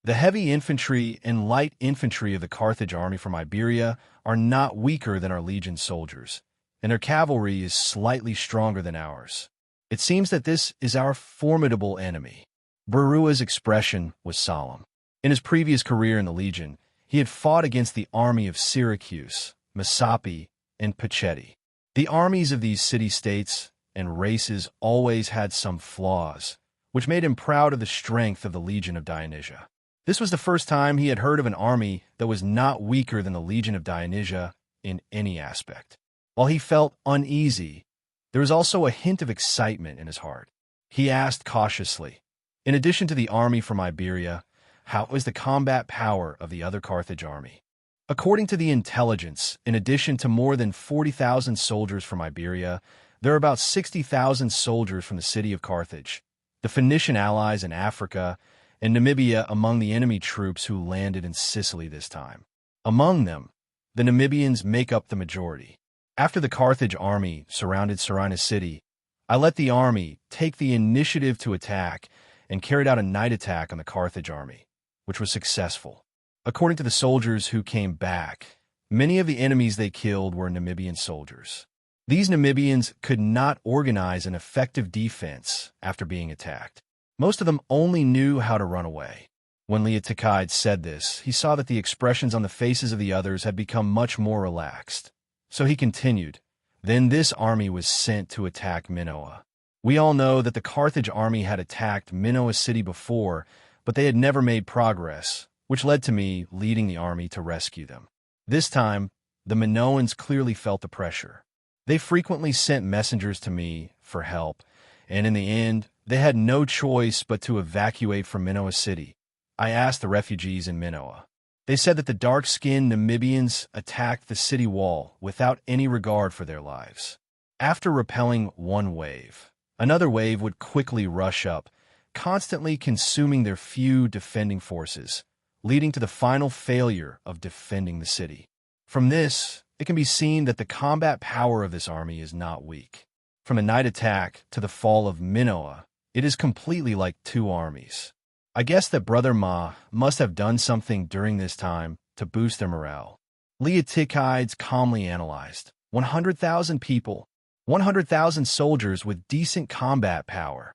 The heavy infantry and light infantry of the Carthage army from Iberia are not weaker than our legion soldiers, and their cavalry is slightly stronger than ours. It seems that this is our formidable enemy. Brerua's expression was solemn. In his previous career in the Legion, he had fought against the army of Syracuse, Messapi, and Pacetti. The armies of these city-states and races always had some flaws, which made him proud of the strength of the Legion of Dionysia. This was the first time he had heard of an army that was not weaker than the Legion of Dionysia in any aspect. While he felt uneasy, there was also a hint of excitement in his heart. He asked cautiously, in addition to the army from Iberia, how was the combat power of the other Carthage army? According to the intelligence, in addition to more than 40,000 soldiers from Iberia, there are about 60,000 soldiers from the city of Carthage, the Phoenician allies in Africa, and Namibia among the enemy troops who landed in Sicily this time. Among them, the Namibians make up the majority. After the Carthage army surrounded Serene city, I let the army take the initiative to attack and carried out a night attack on the Carthage army, which was successful. According to the soldiers who came back, many of the enemies they killed were Namibian soldiers. These Namibians could not organize an effective defense after being attacked. Most of them only knew how to run away. When Leotikide said this, he saw that the expressions on the faces of the others had become much more relaxed. So he continued, "Then this army was sent to attack Minoa. We all know that the Carthage army had attacked Minoa city before, but they had never made progress, which led to me leading the army to rescue them. This time, the Minoans clearly felt the pressure. They frequently sent messengers to me for help, and in the end, they had no choice but to evacuate from Minoa city. I asked the refugees in Minoa. They said that the dark-skinned Namibians attacked the city wall without any regard for their lives. After repelling one wave, another wave would quickly rush up, constantly consuming their few defending forces, leading to the final failure of defending the city. From this, it can be seen that the combat power of this army is not weak. From the night attack to the fall of Minoa, it is completely like two armies. I guess that Brother Ma must have done something during this time to boost their morale." Leotikides calmly analyzed. 100,000 people, 100,000 soldiers with decent combat power.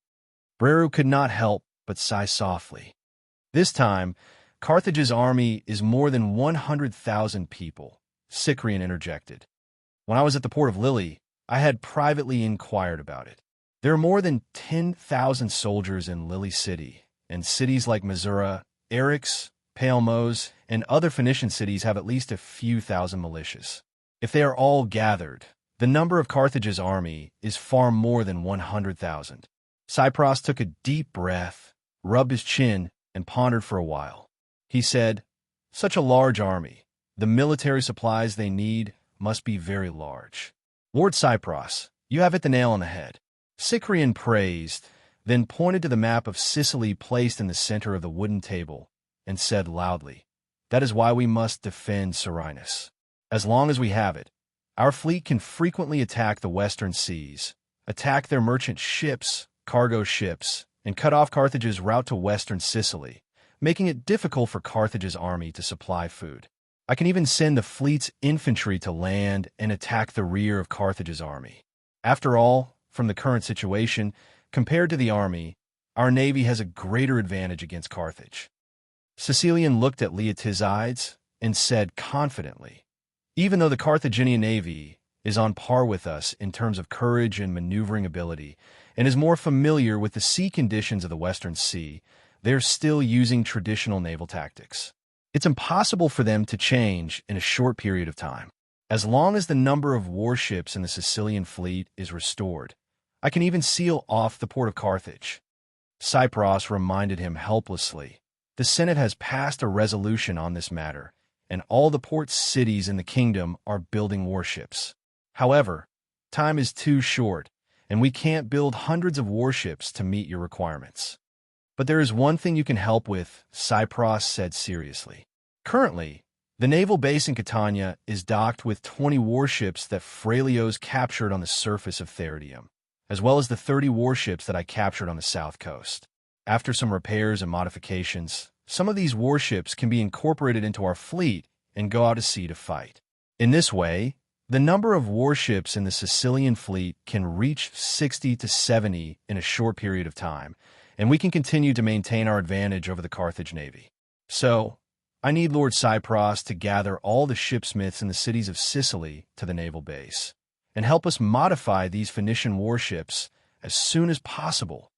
Breru could not help but sigh softly. This time, Carthage's army is more than 100,000 people, Cyprian interjected. When I was at the port of Lily, I had privately inquired about it. There are more than 10,000 soldiers in Lily City, and cities like Missouri, Eryx, Palmos, and other Phoenician cities have at least a few thousand militias. If they are all gathered, the number of Carthage's army is far more than 100,000. Cypros took a deep breath, rubbed his chin, and pondered for a while. He said, "Such a large army. The military supplies they need must be very large." "Lord Cypros, you have hit the nail on the head." Cyprian praised, then pointed to the map of Sicily placed in the center of the wooden table, and said loudly, "That is why we must defend Serenus. As long as we have it, our fleet can frequently attack the western seas, attack their merchant ships, cargo ships, and cut off Carthage's route to western Sicily, making it difficult for Carthage's army to supply food. I can even send the fleet's infantry to land and attack the rear of Carthage's army. After all, from the current situation, compared to the army, our navy has a greater advantage against Carthage." Sicilian looked at Leotikides and said confidently, "Even though the Carthaginian navy is on par with us in terms of courage and maneuvering ability, and is more familiar with the sea conditions of the Western Sea, they're still using traditional naval tactics. It's impossible for them to change in a short period of time. As long as the number of warships in the Sicilian fleet is restored, I can even seal off the port of Carthage." Cypros reminded him helplessly, "The Senate has passed a resolution on this matter, and all the port cities in the kingdom are building warships. However, time is too short, and we can't build hundreds of warships to meet your requirements. But there is one thing you can help with," Cypros said seriously. "Currently, the naval base in Catania is docked with 20 warships that Frelios captured on the surface of Theridium, as well as the 30 warships that I captured on the south coast. After some repairs and modifications, some of these warships can be incorporated into our fleet and go out to sea to fight. In this way, the number of warships in the Sicilian fleet can reach 60 to 70 in a short period of time, and we can continue to maintain our advantage over the Carthage navy. So, I need Lord Cypros to gather all the shipsmiths in the cities of Sicily to the naval base, and help us modify these Phoenician warships as soon as possible."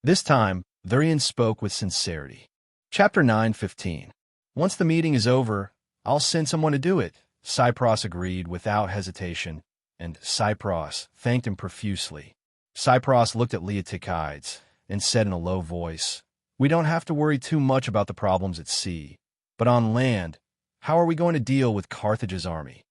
This time, Thurian spoke with sincerity. Chapter 9:15. "Once the meeting is over, I'll send someone to do it," Cypros agreed without hesitation, and Cypros thanked him profusely. Cypros looked at Leotikides and said in a low voice, "We don't have to worry too much about the problems at sea, but on land, how are we going to deal with Carthage's army?"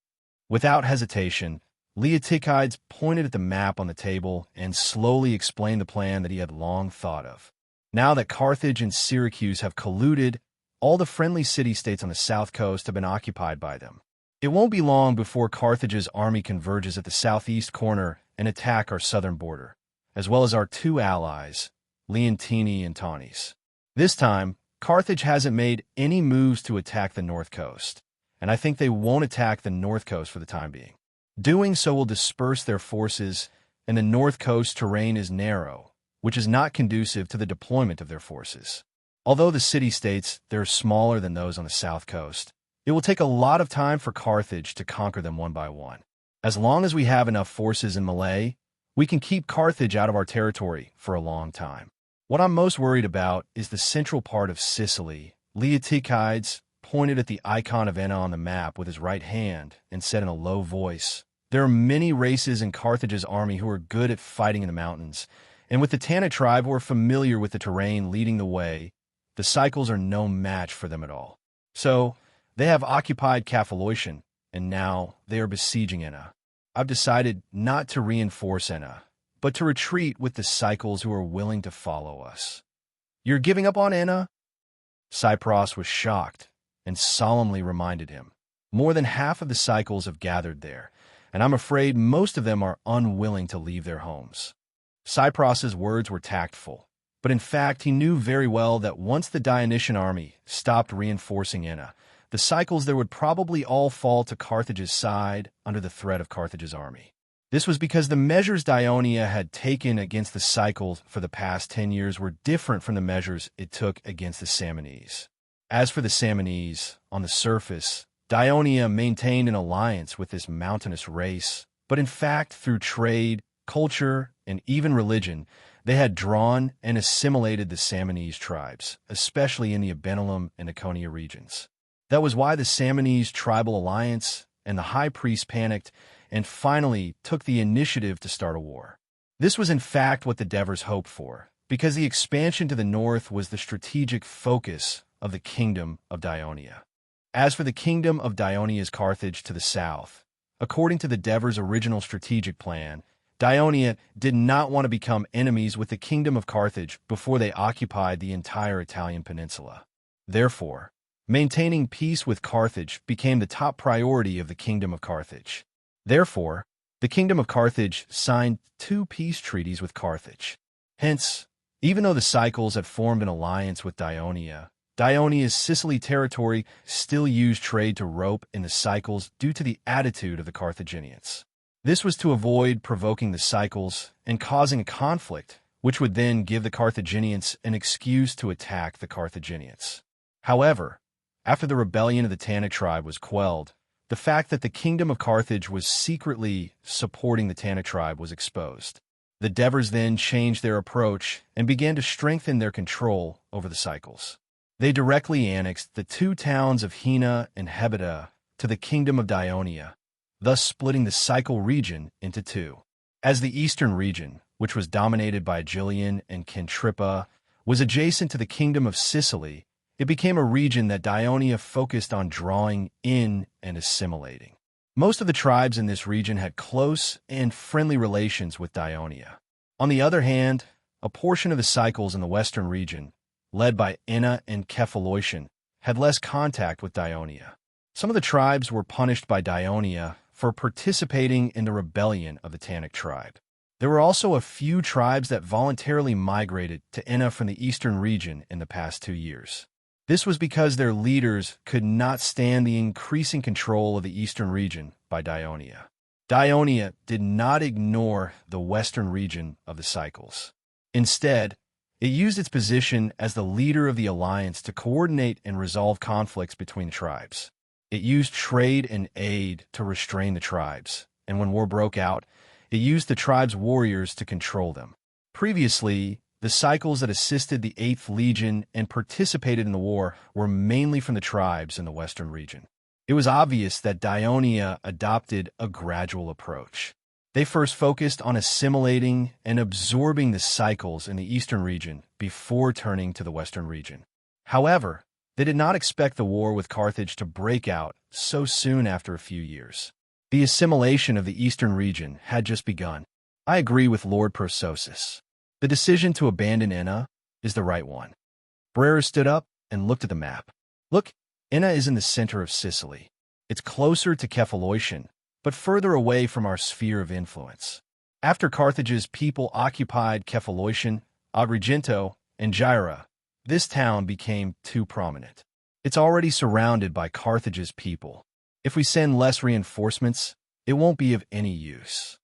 Without hesitation, Leotikides pointed at the map on the table and slowly explained the plan that he had long thought of. Now that Carthage and Syracuse have colluded, all the friendly city-states on the south coast have been occupied by them. It won't be long before Carthage's army converges at the southeast corner and attack our southern border, as well as our two allies, Leontini and Tanis. This time, Carthage hasn't made any moves to attack the north coast, and I think they won't attack the north coast for the time being. Doing so will disperse their forces, and the north coast terrain is narrow, which is not conducive to the deployment of their forces. Although the city-states, they're smaller than those on the south coast, it will take a lot of time for Carthage to conquer them one by one. As long as we have enough forces in Malay, we can keep Carthage out of our territory for a long time. What I'm most worried about is the central part of Sicily. Leotychides pointed at the icon of Enna on the map with his right hand and said in a low voice, "There are many races in Carthage's army who are good at fighting in the mountains, and with the Tanna tribe who are familiar with the terrain leading the way, the cycles are no match for them at all. So, they have occupied Cephalotion, and now they are besieging Enna. I've decided not to reinforce Enna, but to retreat with the cycles who are willing to follow us." "You're giving up on Enna?" Cypros was shocked and solemnly reminded him. "More than half of the cycles have gathered there, and I'm afraid most of them are unwilling to leave their homes." Cypros's words were tactful, but in fact he knew very well that once the Dionysian army stopped reinforcing Enna, the cycles there would probably all fall to Carthage's side under the threat of Carthage's army. This was because the measures Dionia had taken against the cycles for the past 10 years were different from the measures it took against the Samonese. As for the Samonese, on the surface, Dionia maintained an alliance with this mountainous race, but in fact, through trade, culture, and even religion, they had drawn and assimilated the Samonese tribes, especially in the Abenalum and Iconia regions. That was why the Samonese tribal alliance and the high priest panicked and finally took the initiative to start a war. This was in fact what the Devers hoped for, because the expansion to the north was the strategic focus of the kingdom of Dionia. As for the kingdom of Dionia's Carthage to the south, according to the Devers' original strategic plan, Dionia did not want to become enemies with the kingdom of Carthage before they occupied the entire Italian peninsula. Therefore, maintaining peace with Carthage became the top priority of the Kingdom of Carthage. Therefore, the Kingdom of Carthage signed 2 peace treaties with Carthage. Hence, even though the Cycles had formed an alliance with Dionia, Dionia's Sicily territory still used trade to rope in the Cycles due to the attitude of the Carthaginians. This was to avoid provoking the Cycles and causing a conflict, which would then give the Carthaginians an excuse to attack the Carthaginians. However, after the rebellion of the Tanna tribe was quelled, the fact that the Kingdom of Carthage was secretly supporting the Tanna tribe was exposed. The Devers then changed their approach and began to strengthen their control over the Cycles. They directly annexed the 2 towns of Hina and Hebeda to the Kingdom of Dionia, thus splitting the Cycle region into 2. As the eastern region, which was dominated by Aegilian and Kentrippa, was adjacent to the Kingdom of Sicily, it became a region that Dionia focused on drawing in and assimilating. Most of the tribes in this region had close and friendly relations with Dionia. On the other hand, a portion of the Cycles in the western region, led by Enna and Cephalotion, had less contact with Dionia. Some of the tribes were punished by Dionia for participating in the rebellion of the Tannic tribe. There were also a few tribes that voluntarily migrated to Enna from the eastern region in the past 2 years. This was because their leaders could not stand the increasing control of the eastern region by Dionia. Dionia did not ignore the western region of the Cycles. Instead, it used its position as the leader of the alliance to coordinate and resolve conflicts between the tribes. It used trade and aid to restrain the tribes, and when war broke out, it used the tribes' warriors to control them. Previously, the Cycles that assisted the 8th Legion and participated in the war were mainly from the tribes in the western region. It was obvious that Dionia adopted a gradual approach. They first focused on assimilating and absorbing the Cycles in the eastern region before turning to the western region. However, they did not expect the war with Carthage to break out so soon after a few years. The assimilation of the eastern region had just begun. I agree with Lord Persosis. The decision to abandon Enna is the right one. Brera stood up and looked at the map. Look, Enna is in the center of Sicily. It's closer to Kephalloician, but further away from our sphere of influence. After Carthage's people occupied Kephalloician, Agrigento, and Gyra, this town became too prominent. It's already surrounded by Carthage's people. If we send less reinforcements, it won't be of any use.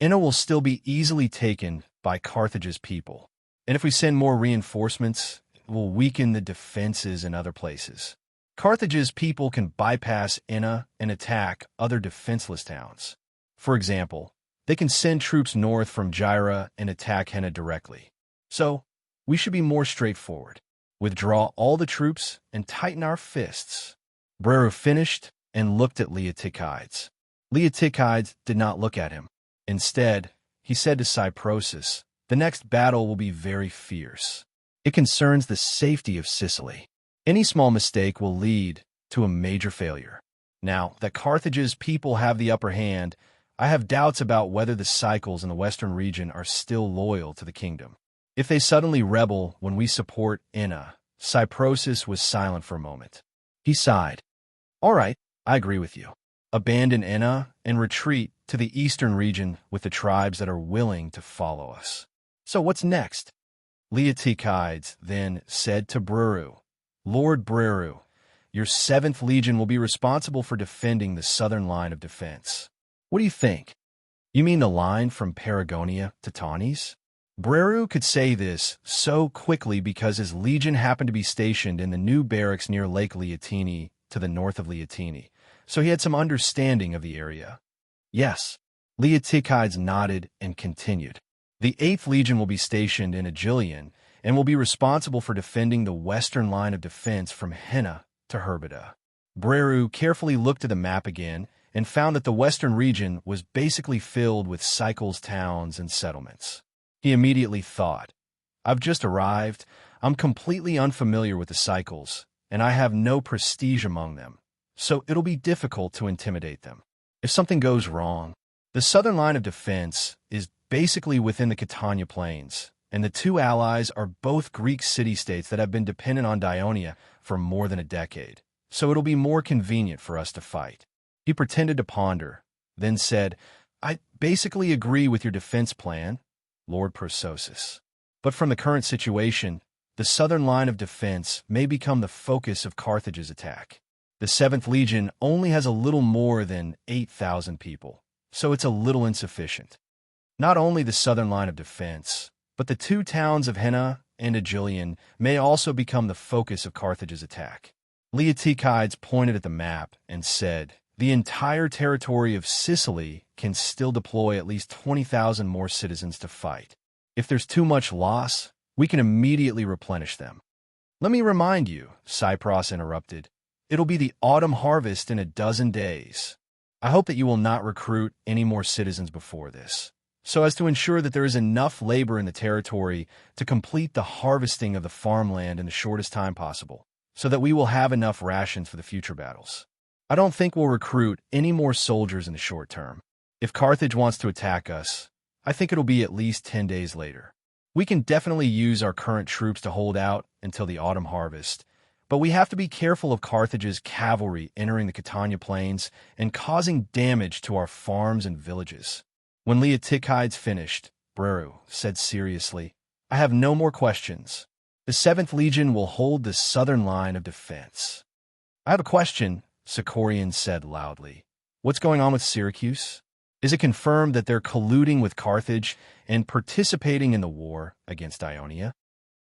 Enna will still be easily taken by Carthage's people. And if we send more reinforcements, it will weaken the defenses in other places. Carthage's people can bypass Enna and attack other defenseless towns. For example, they can send troops north from Gyra and attack Henna directly. So, we should be more straightforward. Withdraw all the troops and tighten our fists. Breru finished and looked at Leotychides. Leotychides did not look at him. Instead, he said to Cyprosus, "The next battle will be very fierce. It concerns the safety of Sicily. Any small mistake will lead to a major failure. Now that Carthage's people have the upper hand, I have doubts about whether the cycles in the western region are still loyal to the kingdom. If they suddenly rebel when we support Enna." Cyprosus was silent for a moment. He sighed. "All right, I agree with you. Abandon Enna and retreat to the eastern region with the tribes that are willing to follow us." "So what's next?" Leotychides then said to Breru, "Lord Breru, your 7th Legion will be responsible for defending the southern line of defense. What do you think?" "You mean the line from Paragonia to Tanis?" Breru could say this so quickly because his legion happened to be stationed in the new barracks near Lake Leontini to the north of Leontini, so he had some understanding of the area. "Yes." Leotychides nodded and continued. "The 8th Legion will be stationed in Aegilion and will be responsible for defending the western line of defense from Henna to Herbida." Breru carefully looked at the map again and found that the western region was basically filled with cycles, towns, and settlements. He immediately thought, "I've just arrived, I'm completely unfamiliar with the cycles, and I have no prestige among them, so it'll be difficult to intimidate them. If something goes wrong, the southern line of defense is basically within the Catania Plains, and the two allies are both Greek city-states that have been dependent on Ionia for more than a decade, so it'll be more convenient for us to fight." He pretended to ponder, then said, "I basically agree with your defense plan, Lord Persosus. But from the current situation, the southern line of defense may become the focus of Carthage's attack. The 7th Legion only has a little more than 8,000 people, so it's a little insufficient. Not only the southern line of defense, but the two towns of Henna and Aegilion may also become the focus of Carthage's attack." Leotychides pointed at the map and said, "The entire territory of Sicily can still deploy at least 20,000 more citizens to fight. If there's too much loss, we can immediately replenish them." "Let me remind you," Cypros interrupted, "it'll be the autumn harvest in a dozen days. I hope that you will not recruit any more citizens before this, so as to ensure that there is enough labor in the territory to complete the harvesting of the farmland in the shortest time possible, so that we will have enough rations for the future battles. I don't think we'll recruit any more soldiers in the short term. If Carthage wants to attack us, I think it'll be at least 10 days later. We can definitely use our current troops to hold out until the autumn harvest, but we have to be careful of Carthage's cavalry entering the Catania Plains and causing damage to our farms and villages." When Leotychides finished, Breru said seriously, "I have no more questions. The 7th Legion will hold the southern line of defense." "I have a question," Sicorian said loudly. "What's going on with Syracuse? Is it confirmed that they're colluding with Carthage and participating in the war against Ionia?"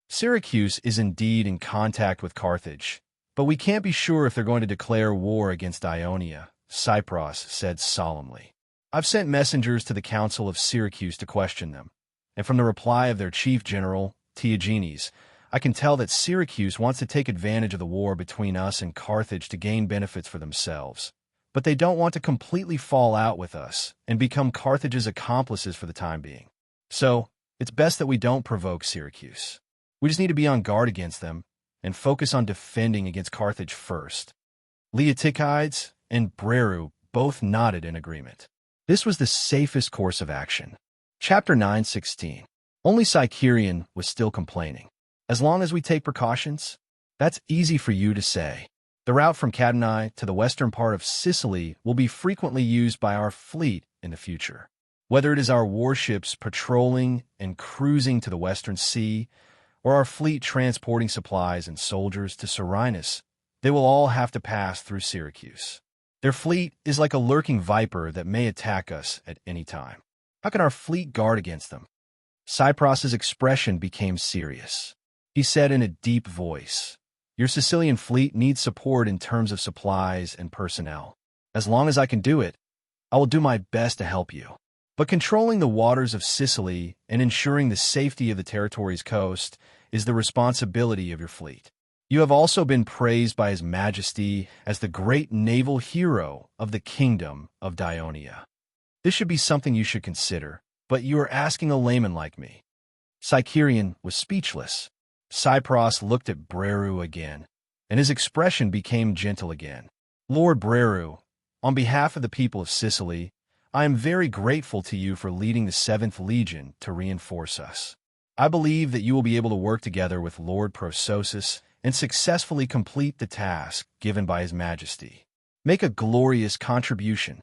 "Syracuse is indeed in contact with Carthage, but we can't be sure if they're going to declare war against Ionia," Cypros said solemnly. "I've sent messengers to the Council of Syracuse to question them, and from the reply of their chief general, Theagenes, I can tell that Syracuse wants to take advantage of the war between us and Carthage to gain benefits for themselves. But they don't want to completely fall out with us and become Carthage's accomplices for the time being. So, it's best that we don't provoke Syracuse. We just need to be on guard against them and focus on defending against Carthage first." Leotychides and Breru both nodded in agreement. This was the safest course of action. Chapter 9:16. Only Sicerian was still complaining. "As long as we take precautions?" "That's easy for you to say. The route from Cadani to the western part of Sicily will be frequently used by our fleet in the future. Whether it is our warships patrolling and cruising to the Western Sea, or our fleet transporting supplies and soldiers to Serenus, they will all have to pass through Syracuse. Their fleet is like a lurking viper that may attack us at any time. How can our fleet guard against them? Cypros's expression became serious. He said in a deep voice, "Your Sicilian fleet needs support in terms of supplies and personnel. As long as I can do it, I will do my best to help you. But controlling the waters of Sicily and ensuring the safety of the territory's coast is the responsibility of your fleet. You have also been praised by His Majesty as the great naval hero of the Kingdom of Dionia. This should be something you should consider, but you are asking a layman like me." Cycerion was speechless. Cypros looked at Breru again, and his expression became gentle again. "Lord Breru, on behalf of the people of Sicily, I am very grateful to you for leading the 7th Legion to reinforce us. I believe that you will be able to work together with Lord Prososus and successfully complete the task given by His Majesty. Make a glorious contribution."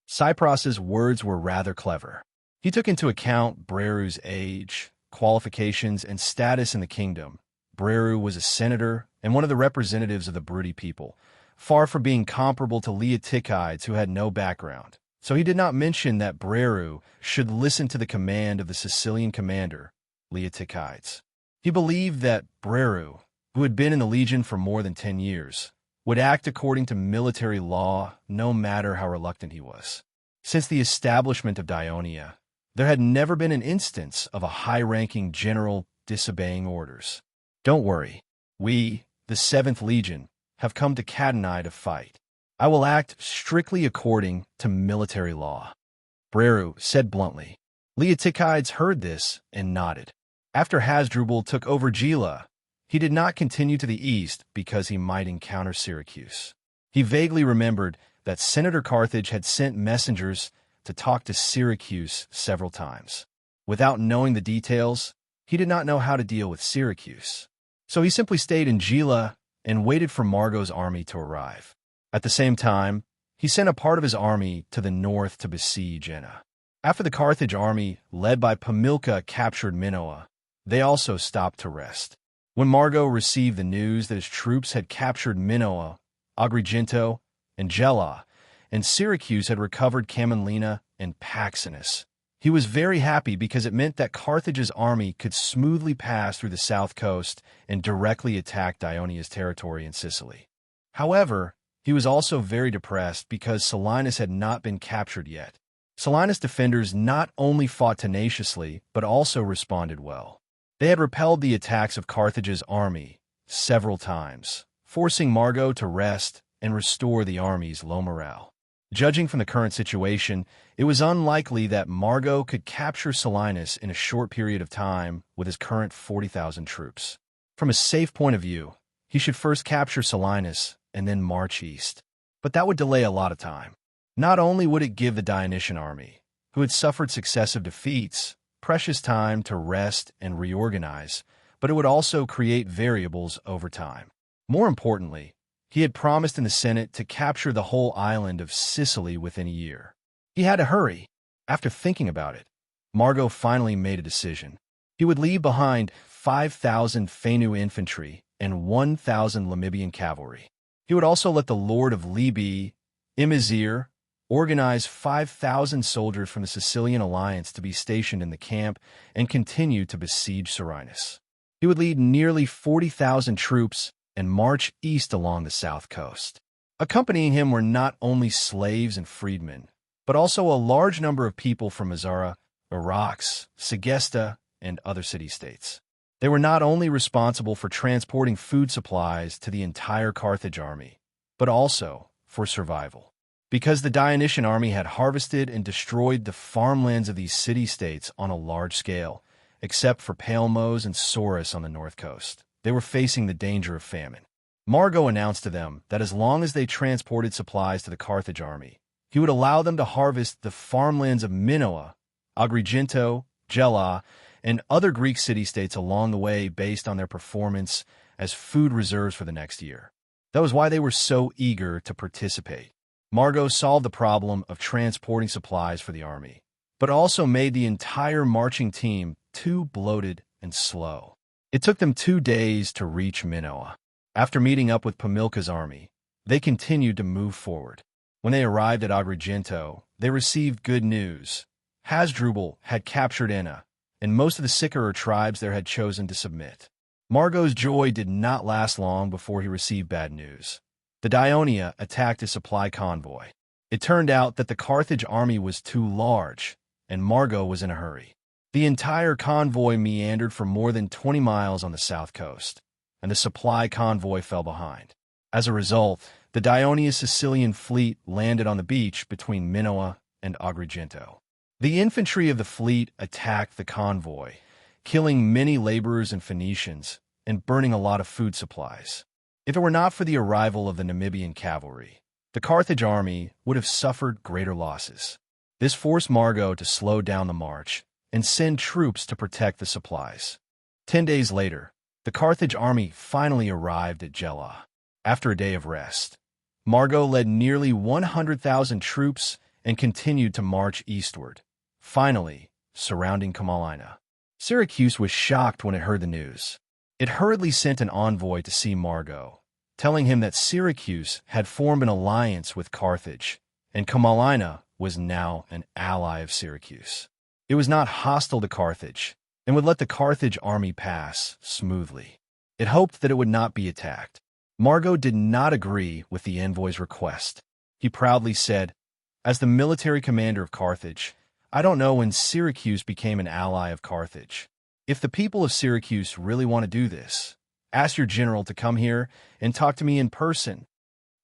Cypros's words were rather clever. He took into account Breru's age, qualifications, and status in the kingdom. Breru was a senator and one of the representatives of the Bruttii people, far from being comparable to Leotychides who had no background. So he did not mention that Breru should listen to the command of the Sicilian commander, Leotychides. He believed that Breru, who had been in the legion for more than 10 years, would act according to military law no matter how reluctant he was. Since the establishment of Dionia, there had never been an instance of a high-ranking general disobeying orders. "Don't worry. We, the 7th Legion, have come to Cadani to fight. I will act strictly according to military law," Breru said bluntly. Leotychides heard this and nodded. After Hasdrubal took over Gela, he did not continue to the east because he might encounter Syracuse. He vaguely remembered that Senator Carthage had sent messengers to talk to Syracuse several times. Without knowing the details, he did not know how to deal with Syracuse. So he simply stayed in Gela and waited for Margo's army to arrive. At the same time, he sent a part of his army to the north to besiege Enna. After the Carthage army, led by Pamilca, captured Minoa, they also stopped to rest. When Margo received the news that his troops had captured Minoa, Agrigento, and Gela, and Syracuse had recovered Camelina and Paxenus, he was very happy because it meant that Carthage's army could smoothly pass through the south coast and directly attack Dionia's territory in Sicily. However, he was also very depressed because Selinus had not been captured yet. Selinus' defenders not only fought tenaciously, but also responded well. They had repelled the attacks of Carthage's army several times, forcing Margo to rest and restore the army's low morale. Judging from the current situation, it was unlikely that Margo could capture Selinus in a short period of time with his current 40,000 troops. From a safe point of view, he should first capture Selinus and then march east. But that would delay a lot of time. Not only would it give the Dionysian army, who had suffered successive defeats, precious time to rest and reorganize, but it would also create variables over time. More importantly, he had promised in the Senate to capture the whole island of Sicily within a year. He had to hurry. After thinking about it, Margo finally made a decision. He would leave behind 5,000 Fenu infantry and 1,000 Libybian cavalry. He would also let the Lord of Libya, Imazir, organize 5,000 soldiers from the Sicilian alliance to be stationed in the camp and continue to besiege Serenus. He would lead nearly 40,000 troops and march east along the south coast. Accompanying him were not only slaves and freedmen, but also a large number of people from Mazara, Arax, Segesta, and other city-states. They were not only responsible for transporting food supplies to the entire Carthage army, but also for survival. Because the Dionysian army had harvested and destroyed the farmlands of these city-states on a large scale, except for Palmos and Sorus on the north coast, they were facing the danger of famine. Margo announced to them that as long as they transported supplies to the Carthage army, he would allow them to harvest the farmlands of Minoa, Agrigento, Gela, and other Greek city-states along the way based on their performance as food reserves for the next year. That was why they were so eager to participate. Margot solved the problem of transporting supplies for the army, but also made the entire marching team too bloated and slow. It took them 2 days to reach Minoa. After meeting up with Pamilka's army, they continued to move forward. When they arrived at Agrigento, they received good news. Hasdrubal had captured Enna, and most of the Sicarer tribes there had chosen to submit. Margot's joy did not last long before he received bad news. The Dionia attacked a supply convoy. It turned out that the Carthage army was too large, and Margot was in a hurry. The entire convoy meandered for more than 20 miles on the south coast, and the supply convoy fell behind. As a result, the Dionia Sicilian fleet landed on the beach between Minoa and Agrigento. The infantry of the fleet attacked the convoy, killing many laborers and Phoenicians and burning a lot of food supplies. If it were not for the arrival of the Namibian cavalry, the Carthage army would have suffered greater losses. This forced Margot to slow down the march and send troops to protect the supplies. 10 days later, the Carthage army finally arrived at Gela. After a day of rest, Margot led nearly 100,000 troops and continued to march eastward, finally surrounding Camalina. Syracuse was shocked when it heard the news. It hurriedly sent an envoy to see Margot, telling him that Syracuse had formed an alliance with Carthage, and Camalina was now an ally of Syracuse. It was not hostile to Carthage, and would let the Carthage army pass smoothly. It hoped that it would not be attacked. Margot did not agree with the envoy's request. He proudly said, "As the military commander of Carthage, I don't know when Syracuse became an ally of Carthage. If the people of Syracuse really want to do this, ask your general to come here and talk to me in person."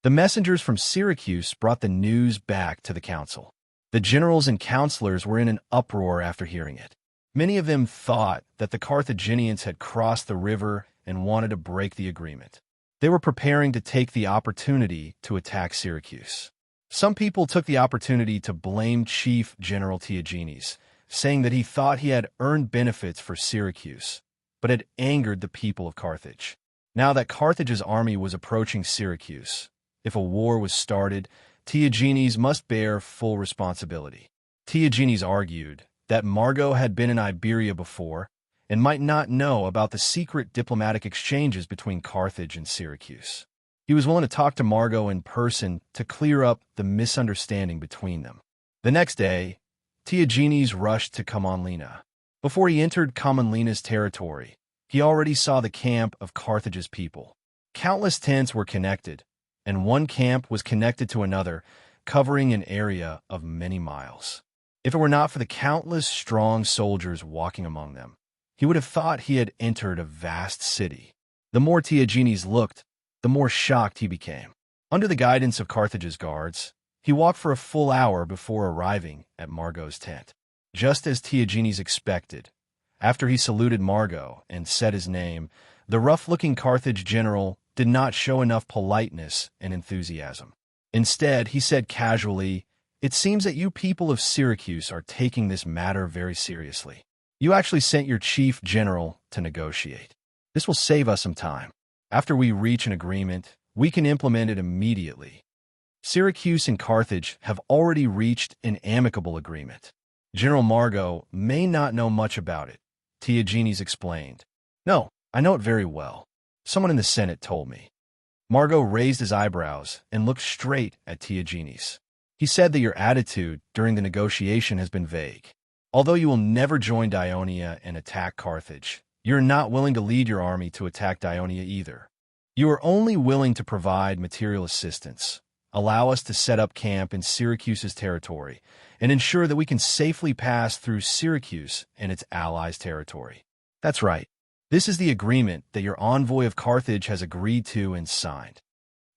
The messengers from Syracuse brought the news back to the council. The generals and counselors were in an uproar after hearing it. Many of them thought that the Carthaginians had crossed the river and wanted to break the agreement. They were preparing to take the opportunity to attack Syracuse. Some people took the opportunity to blame Chief General Tiagenes, saying that he thought he had earned benefits for Syracuse, but had angered the people of Carthage. Now that Carthage's army was approaching Syracuse, if a war was started, Tiagenes must bear full responsibility. Tiagenes argued that Margot had been in Iberia before and might not know about the secret diplomatic exchanges between Carthage and Syracuse. He was willing to talk to Margot in person to clear up the misunderstanding between them. The next day, Tiagenes rushed to Camalina. Before he entered Camalina's territory, he already saw the camp of Carthage's people. Countless tents were connected, and one camp was connected to another, covering an area of many miles. If it were not for the countless strong soldiers walking among them, he would have thought he had entered a vast city. The more Tiagenes looked, the more shocked he became. Under the guidance of Carthage's guards, he walked for a full hour before arriving at Margot's tent. Just as Tiagenes expected, after he saluted Margot and said his name, the rough-looking Carthage general did not show enough politeness and enthusiasm. Instead, he said casually, "It seems that you people of Syracuse are taking this matter very seriously. You actually sent your chief general to negotiate. This will save us some time. After we reach an agreement, we can implement it immediately. Syracuse and Carthage have already reached an amicable agreement. General Margot may not know much about it," Tiagenes explained. "No, I know it very well. Someone in the Senate told me." Margot raised his eyebrows and looked straight at Tiagenes. "He said that your attitude during the negotiation has been vague. Although you will never join Dionia and attack Carthage, you're not willing to lead your army to attack Dionia either. You are only willing to provide material assistance, allow us to set up camp in Syracuse's territory, and ensure that we can safely pass through Syracuse and its allies' territory. That's right. This is the agreement that your envoy of Carthage has agreed to and signed."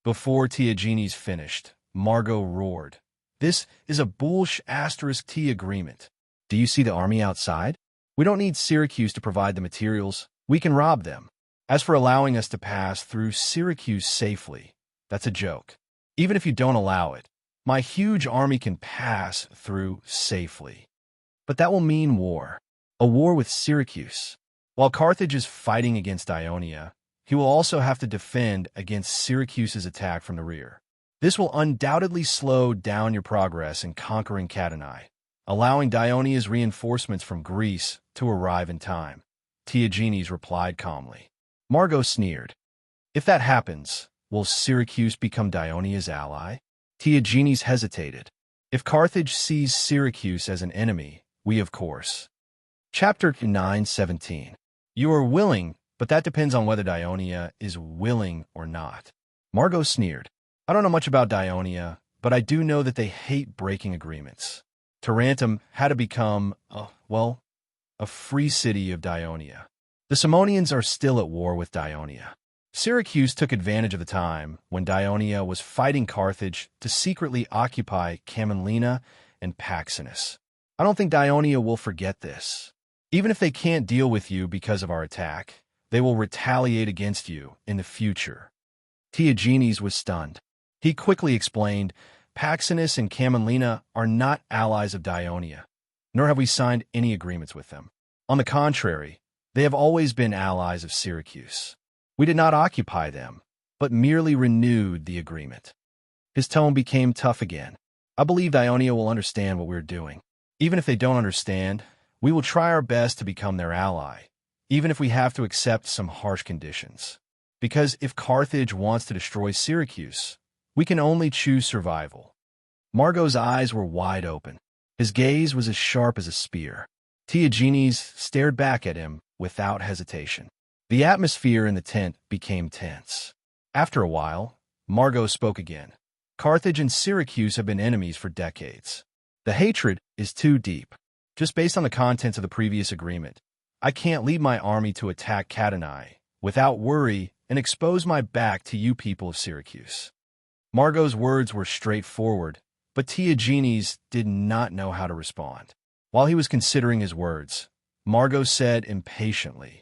Before Tiagenes finished, Margot roared, "This is a *T agreement. Do you see the army outside? We don't need Syracuse to provide the materials. We can rob them. As for allowing us to pass through Syracuse safely, that's a joke. Even if you don't allow it, my huge army can pass through safely. But that will mean war. A war with Syracuse. While Carthage is fighting against Ionia, he will also have to defend against Syracuse's attack from the rear. This will undoubtedly slow down your progress in conquering Catanae, allowing Dionia's reinforcements from Greece to arrive in time. Theagenes replied calmly. Margot sneered. If that happens, will Syracuse become Dionia's ally? Theagenes hesitated. If Carthage sees Syracuse as an enemy, we of course. Chapter 9:17. You are willing, but that depends on whether Dionia is willing or not. Margot sneered. I don't know much about Dionia, but I do know that they hate breaking agreements. Tarentum had to become, a free city of Dionia. The Simonians are still at war with Dionia. Syracuse took advantage of the time when Dionia was fighting Carthage to secretly occupy Camelina and Paxenus. I don't think Dionia will forget this. Even if they can't deal with you because of our attack, they will retaliate against you in the future. Theagenes was stunned. He quickly explained, Paxenus and Camelina are not allies of Dionia, nor have we signed any agreements with them. On the contrary, they have always been allies of Syracuse. We did not occupy them, but merely renewed the agreement. His tone became tough again. I believe Dionia will understand what we're doing. Even if they don't understand, we will try our best to become their ally, even if we have to accept some harsh conditions. Because if Carthage wants to destroy Syracuse, we can only choose survival. Margot's eyes were wide open. His gaze was as sharp as a spear. Theagenes stared back at him without hesitation. The atmosphere in the tent became tense. After a while, Margot spoke again. Carthage and Syracuse have been enemies for decades. The hatred is too deep. Just based on the contents of the previous agreement, I can't lead my army to attack Catanae without worry and expose my back to you people of Syracuse. Margot's words were straightforward, but Theagenes did not know how to respond. While he was considering his words, Margot said impatiently,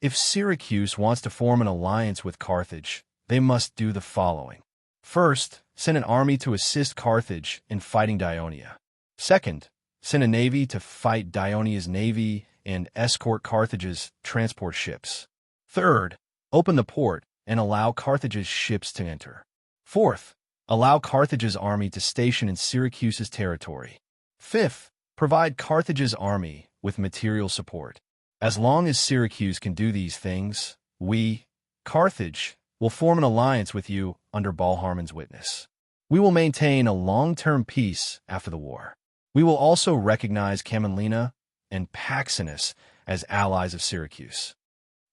if Syracuse wants to form an alliance with Carthage, they must do the following. First, send an army to assist Carthage in fighting Dionia. Second, send a navy to fight Dionia's navy and escort Carthage's transport ships. Third, open the port and allow Carthage's ships to enter. Fourth, allow Carthage's army to station in Syracuse's territory. Fifth, provide Carthage's army with material support. As long as Syracuse can do these things, we, Carthage, will form an alliance with you under Balharmon's witness. We will maintain a long-term peace after the war. We will also recognize Camelina and Paxenus as allies of Syracuse.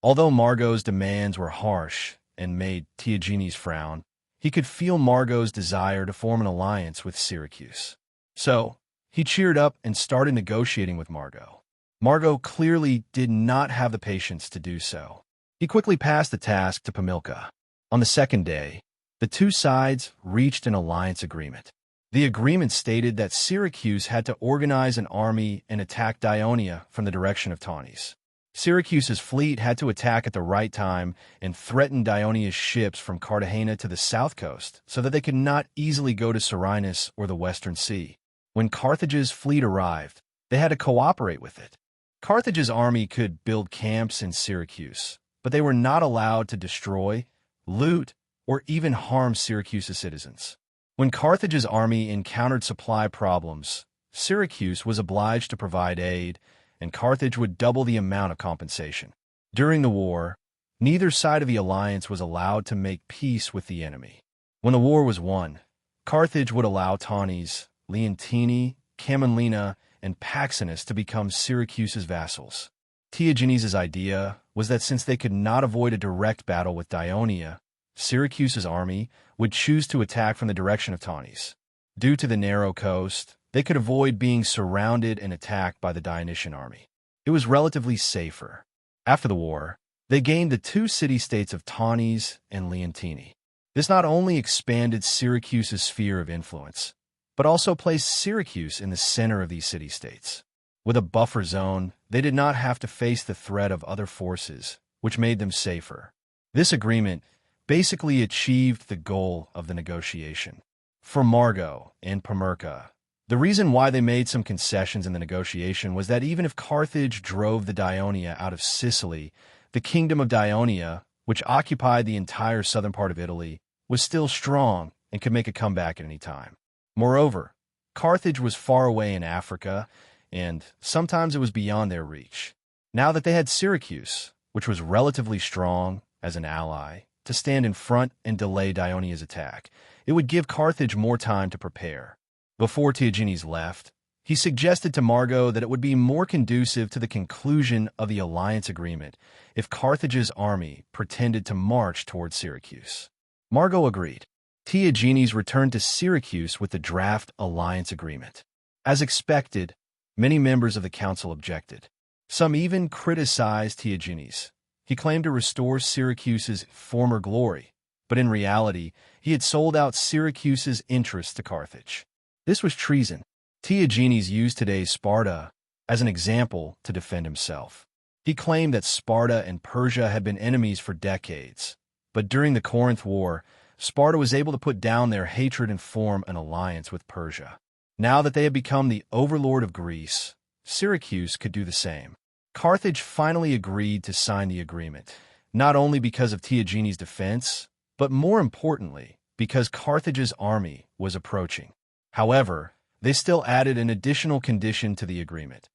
Although Margot's demands were harsh and made Theagenes frown, he could feel Margot's desire to form an alliance with Syracuse. So, he cheered up and started negotiating with Margot. Margot clearly did not have the patience to do so. He quickly passed the task to Pamilka. On the second day, the two sides reached an alliance agreement. The agreement stated that Syracuse had to organize an army and attack Dionia from the direction of Taunus. Syracuse's fleet had to attack at the right time and threaten Dionia's ships from Cartagena to the south coast so that they could not easily go to Serenus or the Western Sea. When Carthage's fleet arrived, they had to cooperate with it. Carthage's army could build camps in Syracuse, but they were not allowed to destroy, loot, or even harm Syracuse's citizens. When Carthage's army encountered supply problems, Syracuse was obliged to provide aid, and Carthage would double the amount of compensation. During the war, neither side of the alliance was allowed to make peace with the enemy. When the war was won, Carthage would allow Taunus, Leontini, Camelina, and Paxenus to become Syracuse's vassals. Theagenes' idea was that since they could not avoid a direct battle with Dionia, Syracuse's army would choose to attack from the direction of Taunus. Due to the narrow coast, they could avoid being surrounded and attacked by the Dionysian army. It was relatively safer. After the war, they gained the two city-states of Taunus and Leontini. This not only expanded Syracuse's sphere of influence, but also placed Syracuse in the center of these city-states. With a buffer zone, they did not have to face the threat of other forces, which made them safer. This agreement basically achieved the goal of the negotiation. For Margot and Pamilka, the reason why they made some concessions in the negotiation was that even if Carthage drove the Dionia out of Sicily, the kingdom of Dionia which occupied the entire southern part of Italy, was still strong and could make a comeback at any time. Moreover, Carthage was far away in Africa, and sometimes it was beyond their reach. Now that they had Syracuse, which was relatively strong as an ally, to stand in front and delay Dionia's attack, it would give Carthage more time to prepare. Before Tiagenes left, he suggested to Margot that it would be more conducive to the conclusion of the alliance agreement if Carthage's army pretended to march towards Syracuse. Margot agreed. Tiagenes returned to Syracuse with the draft alliance agreement. As expected, many members of the council objected. Some even criticized Tiagenes. He claimed to restore Syracuse's former glory, but in reality, he had sold out Syracuse's interests to Carthage. This was treason. Tiagenes used today's Sparta as an example to defend himself. He claimed that Sparta and Persia had been enemies for decades, but during the Corinth War, Sparta was able to put down their hatred and form an alliance with Persia. Now that they had become the overlord of Greece, Syracuse could do the same. Carthage finally agreed to sign the agreement, not only because of Tiagenes' defense, but more importantly, because Carthage's army was approaching. However, they still added an additional condition to the agreement.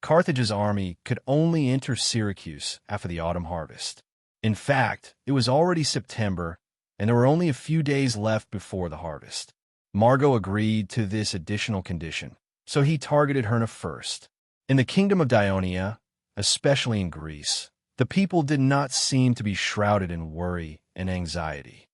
Carthage's army could only enter Syracuse after the autumn harvest. In fact, it was already September, and there were only a few days left before the harvest. Margot agreed to this additional condition, so he targeted Herna first. In the kingdom of Dionia, especially in Greece, the people did not seem to be shrouded in worry and anxiety.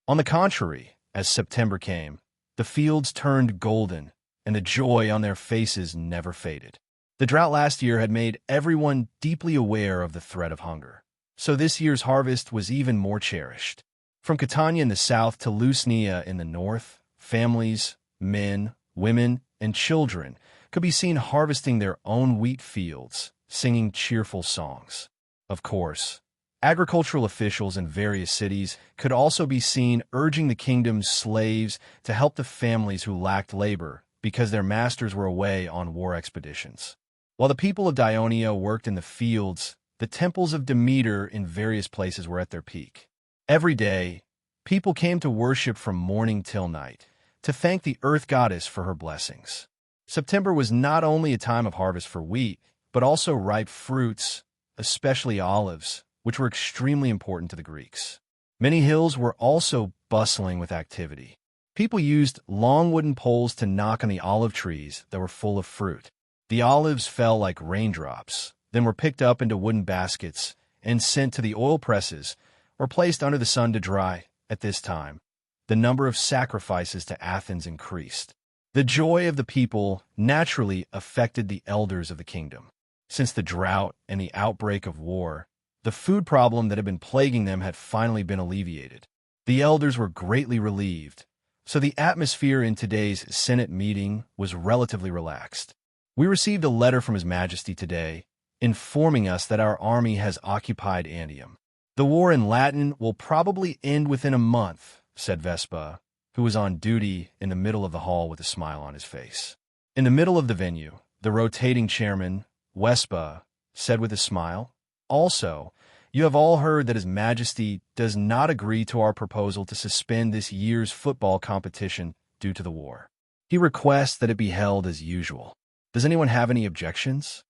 On the contrary, as September came, the fields turned golden, and the joy on their faces never faded. The drought last year had made everyone deeply aware of the threat of hunger, so this year's harvest was even more cherished. From Catania in the south to Lusnia in the north, families, men, women, and children could be seen harvesting their own wheat fields, singing cheerful songs. Of course, agricultural officials in various cities could also be seen urging the kingdom's slaves to help the families who lacked labor because their masters were away on war expeditions. While the people of Dionia worked in the fields, the temples of Demeter in various places were at their peak. Every day, people came to worship from morning till night, to thank the earth goddess for her blessings. September was not only a time of harvest for wheat, but also ripe fruits, especially olives, which were extremely important to the Greeks. Many hills were also bustling with activity. People used long wooden poles to knock on the olive trees that were full of fruit. The olives fell like raindrops, then were picked up into wooden baskets and sent to the oil presses or placed under the sun to dry. At this time, the number of sacrifices to Athens increased. The joy of the people naturally affected the elders of the kingdom. Since the drought and the outbreak of war, the food problem that had been plaguing them had finally been alleviated. The elders were greatly relieved, so the atmosphere in today's Senate meeting was relatively relaxed. We received a letter from His Majesty today, informing us that our army has occupied Antium. The war in Latin will probably end within a month, said Vespa, who was on duty in the middle of the hall with a smile on his face. In the middle of the venue, the rotating chairman, Vespa, said with a smile, "Also, you have all heard that His Majesty does not agree to our proposal to suspend this year's football competition due to the war. He requests that it be held as usual. Does anyone have any objections?"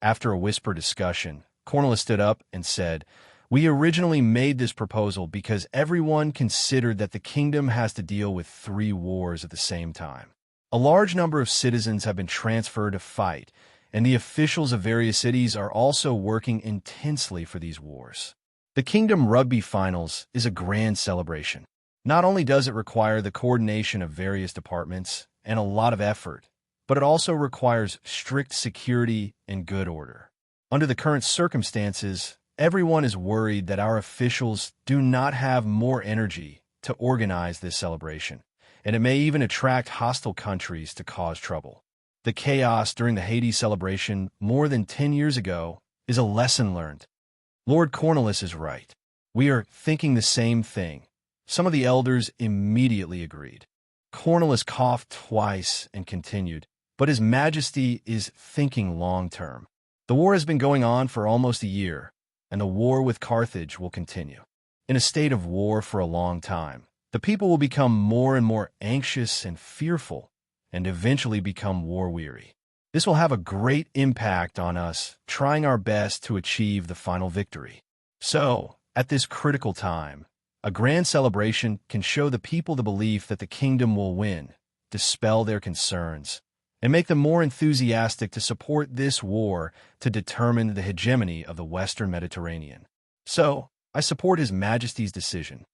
After a whispered discussion, Cornelius stood up and said, "We originally made this proposal because everyone considered that the kingdom has to deal with 3 wars at the same time. A large number of citizens have been transferred to fight, and the officials of various cities are also working intensely for these wars. The Kingdom Rugby Finals is a grand celebration. Not only does it require the coordination of various departments and a lot of effort, but it also requires strict security and good order. Under the current circumstances, everyone is worried that our officials do not have more energy to organize this celebration, and it may even attract hostile countries to cause trouble. The chaos during the Hades celebration more than 10 years ago is a lesson learned. Lord Cornelius is right. We are thinking the same thing." Some of the elders immediately agreed. Cornelius coughed twice and continued, "But His Majesty is thinking long-term. The war has been going on for almost a year, and the war with Carthage will continue. in a state of war for a long time. The people will become more and more anxious and fearful, and eventually become war-weary. This will have a great impact on us, trying our best to achieve the final victory. So, at this critical time, a grand celebration can show the people the belief that the kingdom will win, dispel their concerns, and make them more enthusiastic to support this war to determine the hegemony of the Western Mediterranean. So, I support His Majesty's decision.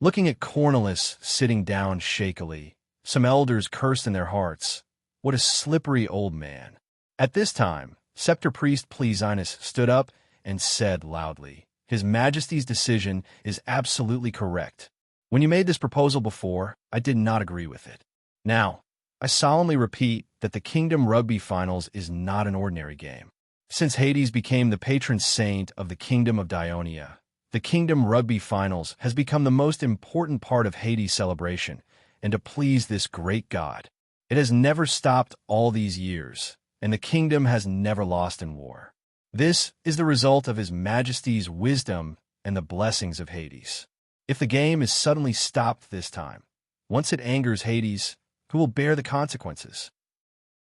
Looking at Cornelius sitting down shakily, some elders cursed in their hearts, "What a slippery old man." At this time, Scepter Priest Plesinus stood up and said loudly, "His Majesty's decision is absolutely correct. When you made this proposal before, I did not agree with it. Now, I solemnly repeat that the Kingdom Rugby Finals is not an ordinary game. Since Hades became the patron saint of the Kingdom of Dionia, the Kingdom Rugby Finals has become the most important part of Hades' celebration, and to please this great god. It has never stopped all these years, and the kingdom has never lost in war. This is the result of His Majesty's wisdom and the blessings of Hades. If the game is suddenly stopped this time, once it angers Hades, who will bear the consequences?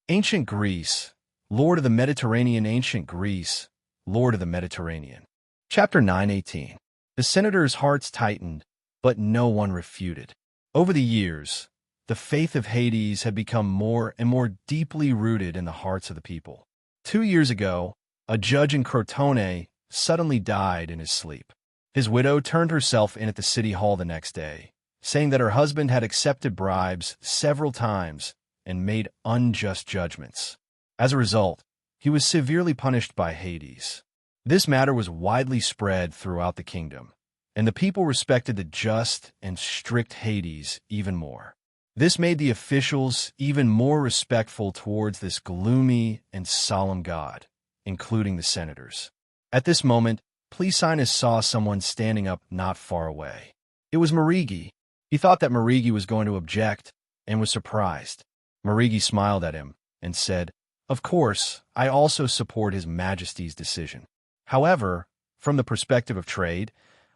Ancient Greece, Lord of the Mediterranean. Ancient Greece, Lord of the Mediterranean. Chapter 9:18. The senators' hearts tightened, but no one refuted. Over the years, the faith of Hades had become more and more deeply rooted in the hearts of the people. 2 years ago, a judge in Crotone suddenly died in his sleep. His widow turned herself in at the city hall the next day, saying that her husband had accepted bribes several times and made unjust judgments. As a result, he was severely punished by Hades. This matter was widely spread throughout the kingdom, and the people respected the just and strict Hades even more. This made the officials even more respectful towards this gloomy and solemn god, including the senators. At this moment, Plesinus saw someone standing up not far away. It was Marigi. He thought that Marigi was going to object and was surprised. Marigi smiled at him and said, "Of course, I also support His Majesty's decision. However, from the perspective of trade,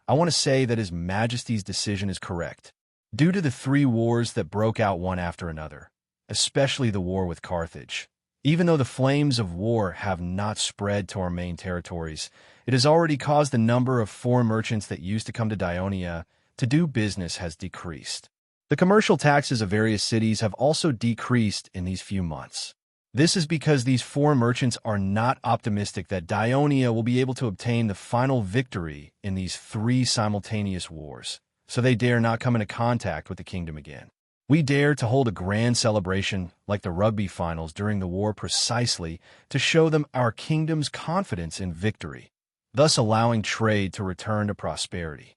I want to say that His Majesty's decision is correct. Due to the 3 wars that broke out one after another, especially the war with Carthage, even though the flames of war have not spread to our main territories, it has already caused the number of foreign merchants that used to come to Dionia to do business has decreased. The commercial taxes of various cities have also decreased in these few months. This is because these foreign merchants are not optimistic that Dionia will be able to obtain the final victory in these 3 simultaneous wars, so they dare not come into contact with the kingdom again. We dare to hold a grand celebration like the rugby finals during the war precisely to show them our kingdom's confidence in victory, thus allowing trade to return to prosperity.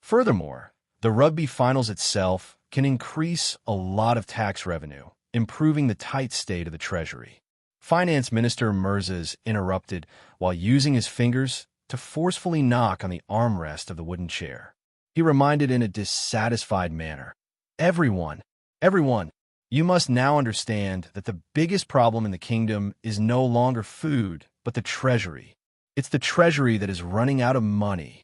Furthermore, the rugby finals itself can increase a lot of tax revenue, improving the tight state of the treasury. Finance Minister Merzes interrupted while using his fingers to forcefully knock on the armrest of the wooden chair. He reminded in a dissatisfied manner, Everyone, you must now understand that the biggest problem in the kingdom is no longer food, but the treasury. It's the treasury that is running out of money."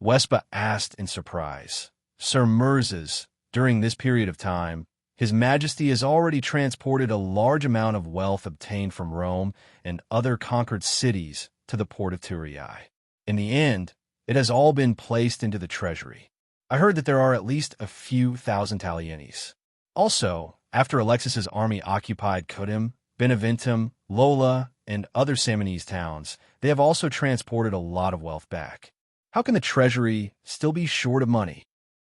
Wespa asked in surprise, "Sir Merzes, during this period of time, His Majesty has already transported a large amount of wealth obtained from Rome and other conquered cities to the port of Turiae. In the end, it has all been placed into the treasury. I heard that there are at least a few thousand Talienis. Also, after Alexis's army occupied Cudim, Beneventum, Lola, and other Samanese towns, they have also transported a lot of wealth back. How can the treasury still be short of money?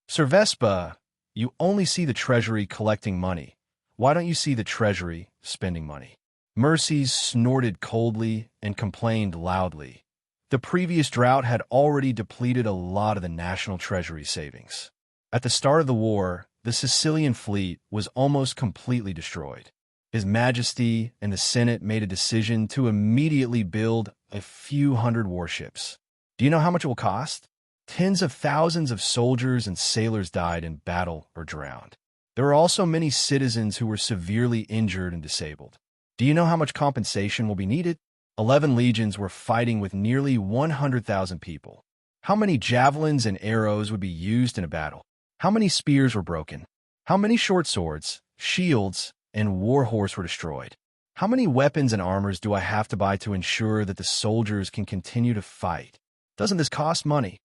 Sir Vespa, you only see the treasury collecting money. Why don't you see the treasury spending money?" Mercies snorted coldly and complained loudly. The previous drought had already depleted a lot of the national treasury savings. At the start of the war, the Sicilian fleet was almost completely destroyed. His Majesty and the Senate made a decision to immediately build a few hundred warships. Do you know how much it will cost? Tens of thousands of soldiers and sailors died in battle or drowned. There were also many citizens who were severely injured and disabled. Do you know how much compensation will be needed? 11 legions were fighting with nearly 100,000 people. How many javelins and arrows would be used in a battle? How many spears were broken? How many short swords, shields, and war horse were destroyed? How many weapons and armors do I have to buy to ensure that the soldiers can continue to fight? Doesn't this cost money?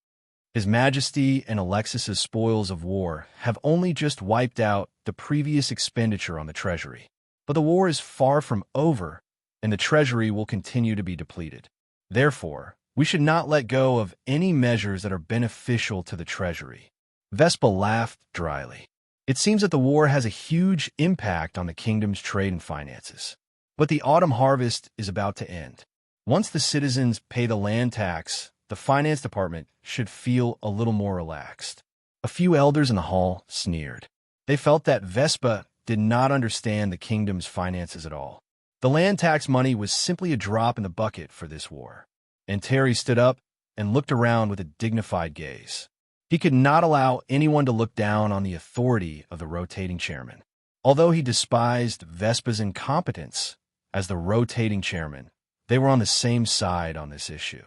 His Majesty and Alexis's spoils of war have only just wiped out the previous expenditure on the treasury. But the war is far from over, and the treasury will continue to be depleted. Therefore, we should not let go of any measures that are beneficial to the treasury. Vespa laughed dryly. It seems that the war has a huge impact on the kingdom's trade and finances. But the autumn harvest is about to end. Once the citizens pay the land tax, the finance department should feel a little more relaxed. A few elders in the hall sneered. They felt that Vespa did not understand the kingdom's finances at all. The land tax money was simply a drop in the bucket for this war. And Terry stood up and looked around with a dignified gaze. He could not allow anyone to look down on the authority of the rotating chairman. Although he despised Vespa's incompetence as the rotating chairman, they were on the same side on this issue.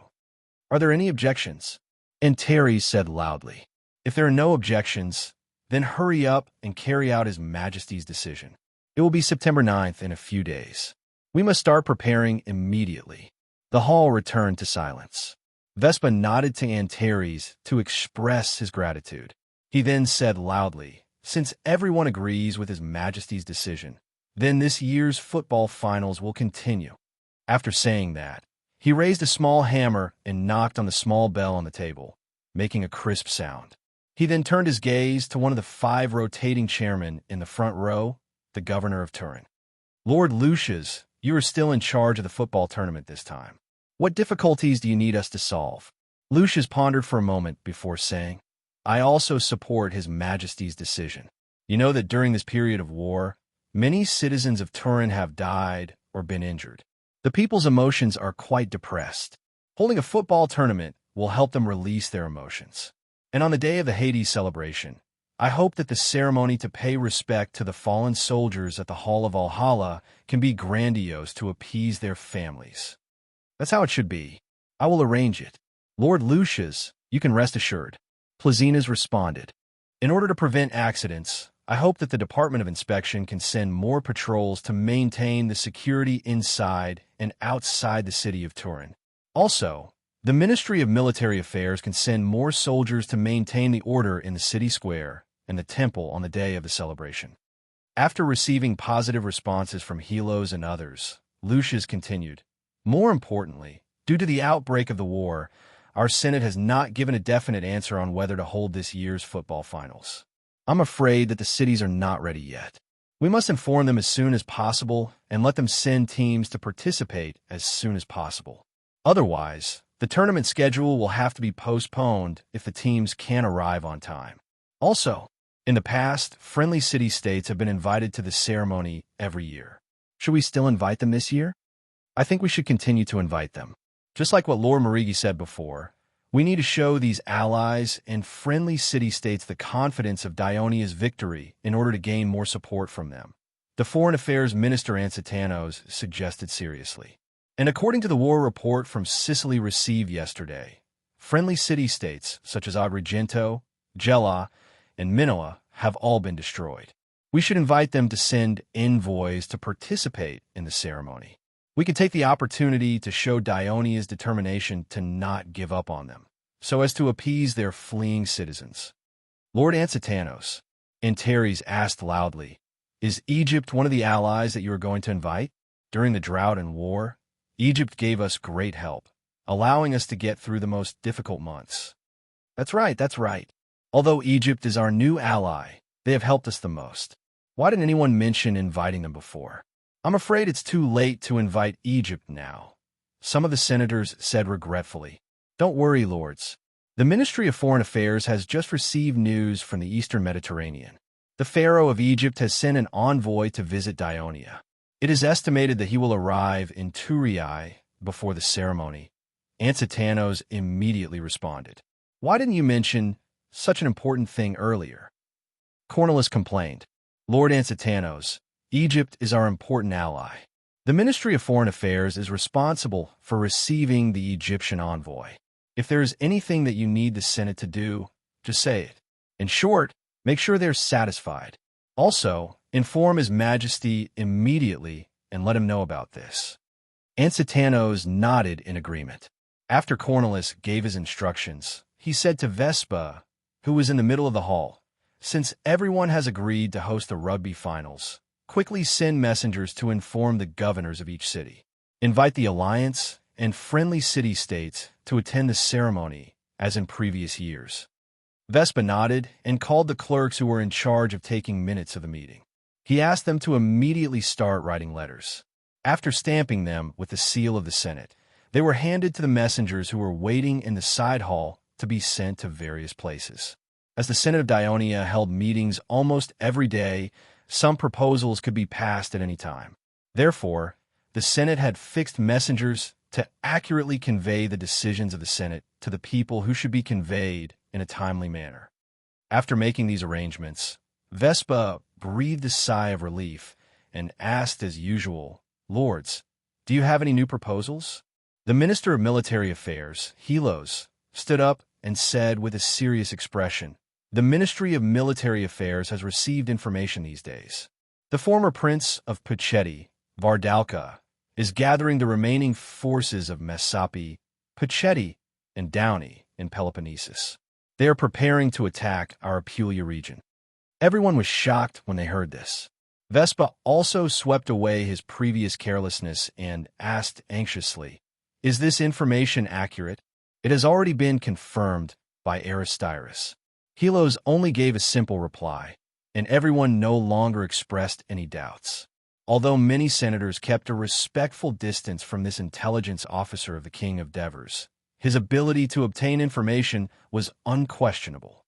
Are there any objections? And Terry said loudly, if there are no objections, then hurry up and carry out His Majesty's decision. It will be September 9th in a few days. We must start preparing immediately. The hall returned to silence. Vespa nodded to Antares to express his gratitude. He then said loudly, since everyone agrees with His Majesty's decision, then this year's football finals will continue. After saying that, he raised a small hammer and knocked on the small bell on the table, making a crisp sound. He then turned his gaze to one of the 5 rotating chairmen in the front row, the governor of Turin. Lord Lucius, you are still in charge of the football tournament this time. What difficulties do you need us to solve? Lucius pondered for a moment before saying, I also support His Majesty's decision. You know that during this period of war, many citizens of Turin have died or been injured. The people's emotions are quite depressed. Holding a football tournament will help them release their emotions. And on the day of the Hades celebration, I hope that the ceremony to pay respect to the fallen soldiers at the Hall of Valhalla can be grandiose to appease their families. That's how it should be. I will arrange it. Lord Lucius, you can rest assured. Plazinas responded. In order to prevent accidents, I hope that the Department of Inspection can send more patrols to maintain the security inside and outside the city of Turin. Also, the Ministry of Military Affairs can send more soldiers to maintain the order in the city square and the temple on the day of the celebration. After receiving positive responses from Helos and others, Lucius continued, more importantly, due to the outbreak of the war, our Senate has not given a definite answer on whether to hold this year's football finals. I'm afraid that the cities are not ready yet. We must inform them as soon as possible and let them send teams to participate as soon as possible. Otherwise, the tournament schedule will have to be postponed if the teams can't arrive on time. Also, in the past, friendly city-states have been invited to the ceremony every year. Should we still invite them this year? I think we should continue to invite them. Just like what Lord Marigi said before, we need to show these allies and friendly city-states the confidence of Dionia's victory in order to gain more support from them. The Foreign Affairs Minister Ansitanos suggested seriously. And according to the war report from Sicily received yesterday, friendly city-states such as Agrigento, Gela, and Minoa have all been destroyed. We should invite them to send envoys to participate in the ceremony. We can take the opportunity to show Dionia's determination to not give up on them, so as to appease their fleeing citizens. Lord Ansitanos, Antares asked loudly, is Egypt one of the allies that you are going to invite? During the drought and war, Egypt gave us great help, allowing us to get through the most difficult months. That's right. Although Egypt is our new ally, they have helped us the most. Why didn't anyone mention inviting them before? I'm afraid it's too late to invite Egypt now, some of the senators said regretfully. Don't worry, lords. The Ministry of Foreign Affairs has just received news from the Eastern Mediterranean. The Pharaoh of Egypt has sent an envoy to visit Dionia. It is estimated that he will arrive in Turiae before the ceremony. Ansitanos immediately responded. Why didn't you mention such an important thing earlier? Cornelis complained. Lord Ansitanos, Egypt is our important ally. The Ministry of Foreign Affairs is responsible for receiving the Egyptian envoy. If there is anything that you need the Senate to do, just say it. In short, make sure they're satisfied. Also, inform His Majesty immediately and let him know about this." Ansitanos nodded in agreement. After Cornelius gave his instructions, he said to Vespa, who was in the middle of the hall, "Since everyone has agreed to host the rugby finals, quickly send messengers to inform the governors of each city. Invite the alliance and friendly city-states to attend the ceremony as in previous years." Vespa nodded and called the clerks who were in charge of taking minutes of the meeting. He asked them to immediately start writing letters. After stamping them with the seal of the Senate, they were handed to the messengers who were waiting in the side hall to be sent to various places. As the Senate of Dionia held meetings almost every day, some proposals could be passed at any time. Therefore, the Senate had fixed messengers to accurately convey the decisions of the Senate to the people who should be conveyed in a timely manner. After making these arrangements, Vespa breathed a sigh of relief and asked as usual, "Lords, do you have any new proposals?" The Minister of Military Affairs, Helos, stood up and said with a serious expression, "The Ministry of Military Affairs has received information these days. The former Prince of Puchetti, Vardalka, is gathering the remaining forces of Messapi, Puchetti, and Downey in Peloponnesus. They are preparing to attack our Apulia region." Everyone was shocked when they heard this. Vespa also swept away his previous carelessness and asked anxiously, "Is this information accurate?" "It has already been confirmed by Aristyrus." Helos only gave a simple reply, and everyone no longer expressed any doubts. Although many senators kept a respectful distance from this intelligence officer of the King of Devers, his ability to obtain information was unquestionable.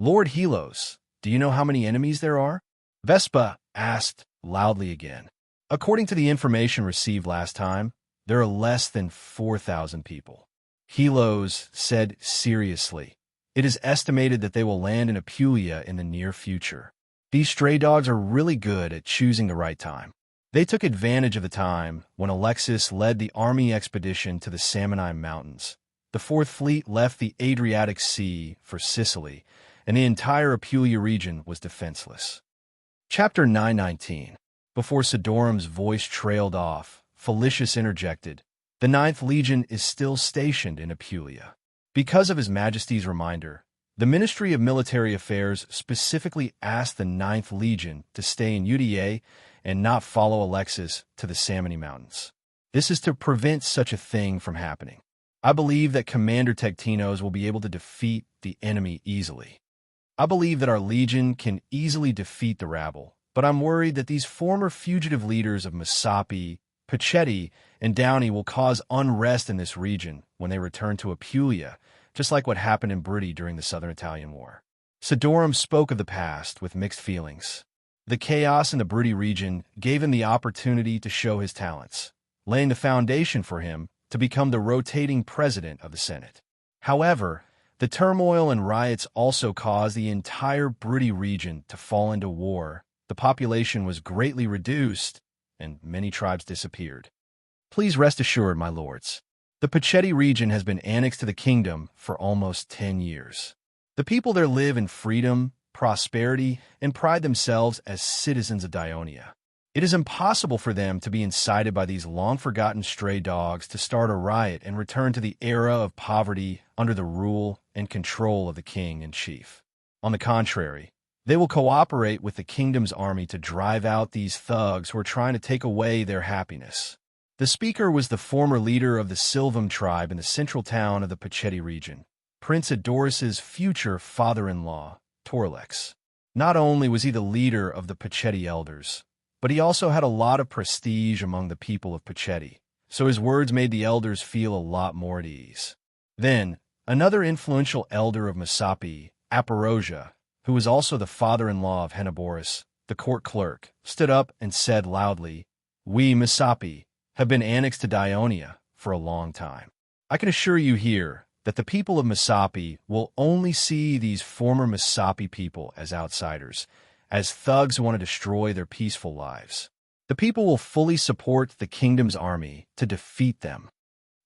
"Lord Helos, do you know how many enemies there are?" Vespa asked loudly again. "According to the information received last time, there are less than 4,000 people." Helos said seriously, "It is estimated that they will land in Apulia in the near future. These stray dogs are really good at choosing the right time. They took advantage of the time when Alexis led the army expedition to the Samonine Mountains. The Fourth Fleet left the Adriatic Sea for Sicily, and the entire Apulia region was defenseless." Chapter 919. Before Sidorum's voice trailed off, Felicius interjected, "The Ninth Legion is still stationed in Apulia." Because of His Majesty's reminder, the Ministry of Military Affairs specifically asked the Ninth Legion to stay in Uda and not follow Alexis to the Samony Mountains. This is to prevent such a thing from happening. I believe that Commander Tectinos will be able to defeat the enemy easily. I believe that our legion can easily defeat the rabble, but I'm worried that these former fugitive leaders of Messapi, Puchetti, and Downey will cause unrest in this region when they return to Apulia, just like what happened in Britti during the Southern Italian War. Sidorum spoke of the past with mixed feelings. The chaos in the Britti region gave him the opportunity to show his talents, laying the foundation for him to become the rotating president of the Senate. However, the turmoil and riots also caused the entire Britti region to fall into war. The population was greatly reduced, and many tribes disappeared. Please rest assured, my lords, the Puchetti region has been annexed to the kingdom for almost 10 years. The people there live in freedom, prosperity, and pride themselves as citizens of Dionia. It is impossible for them to be incited by these long-forgotten stray dogs to start a riot and return to the era of poverty under the rule and control of the king-in-chief. On the contrary, they will cooperate with the kingdom's army to drive out these thugs who are trying to take away their happiness. The speaker was the former leader of the Silvam tribe in the central town of the Puchetti region, Prince Adorus's future father-in-law, Torlex. Not only was he the leader of the Puchetti elders, but he also had a lot of prestige among the people of Puchetti, so his words made the elders feel a lot more at ease. Then, another influential elder of Messapi, Aparosia, who was also the father-in-law of Henneborus, the court clerk, stood up and said loudly, "We, Messapi, have been annexed to Dionia for a long time. I can assure you here that the people of Messapi will only see these former Messapi people as outsiders, as thugs who want to destroy their peaceful lives. The people will fully support the kingdom's army to defeat them."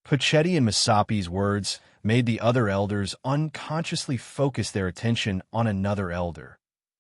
Puccetti and Masapi's words made the other elders unconsciously focus their attention on another elder,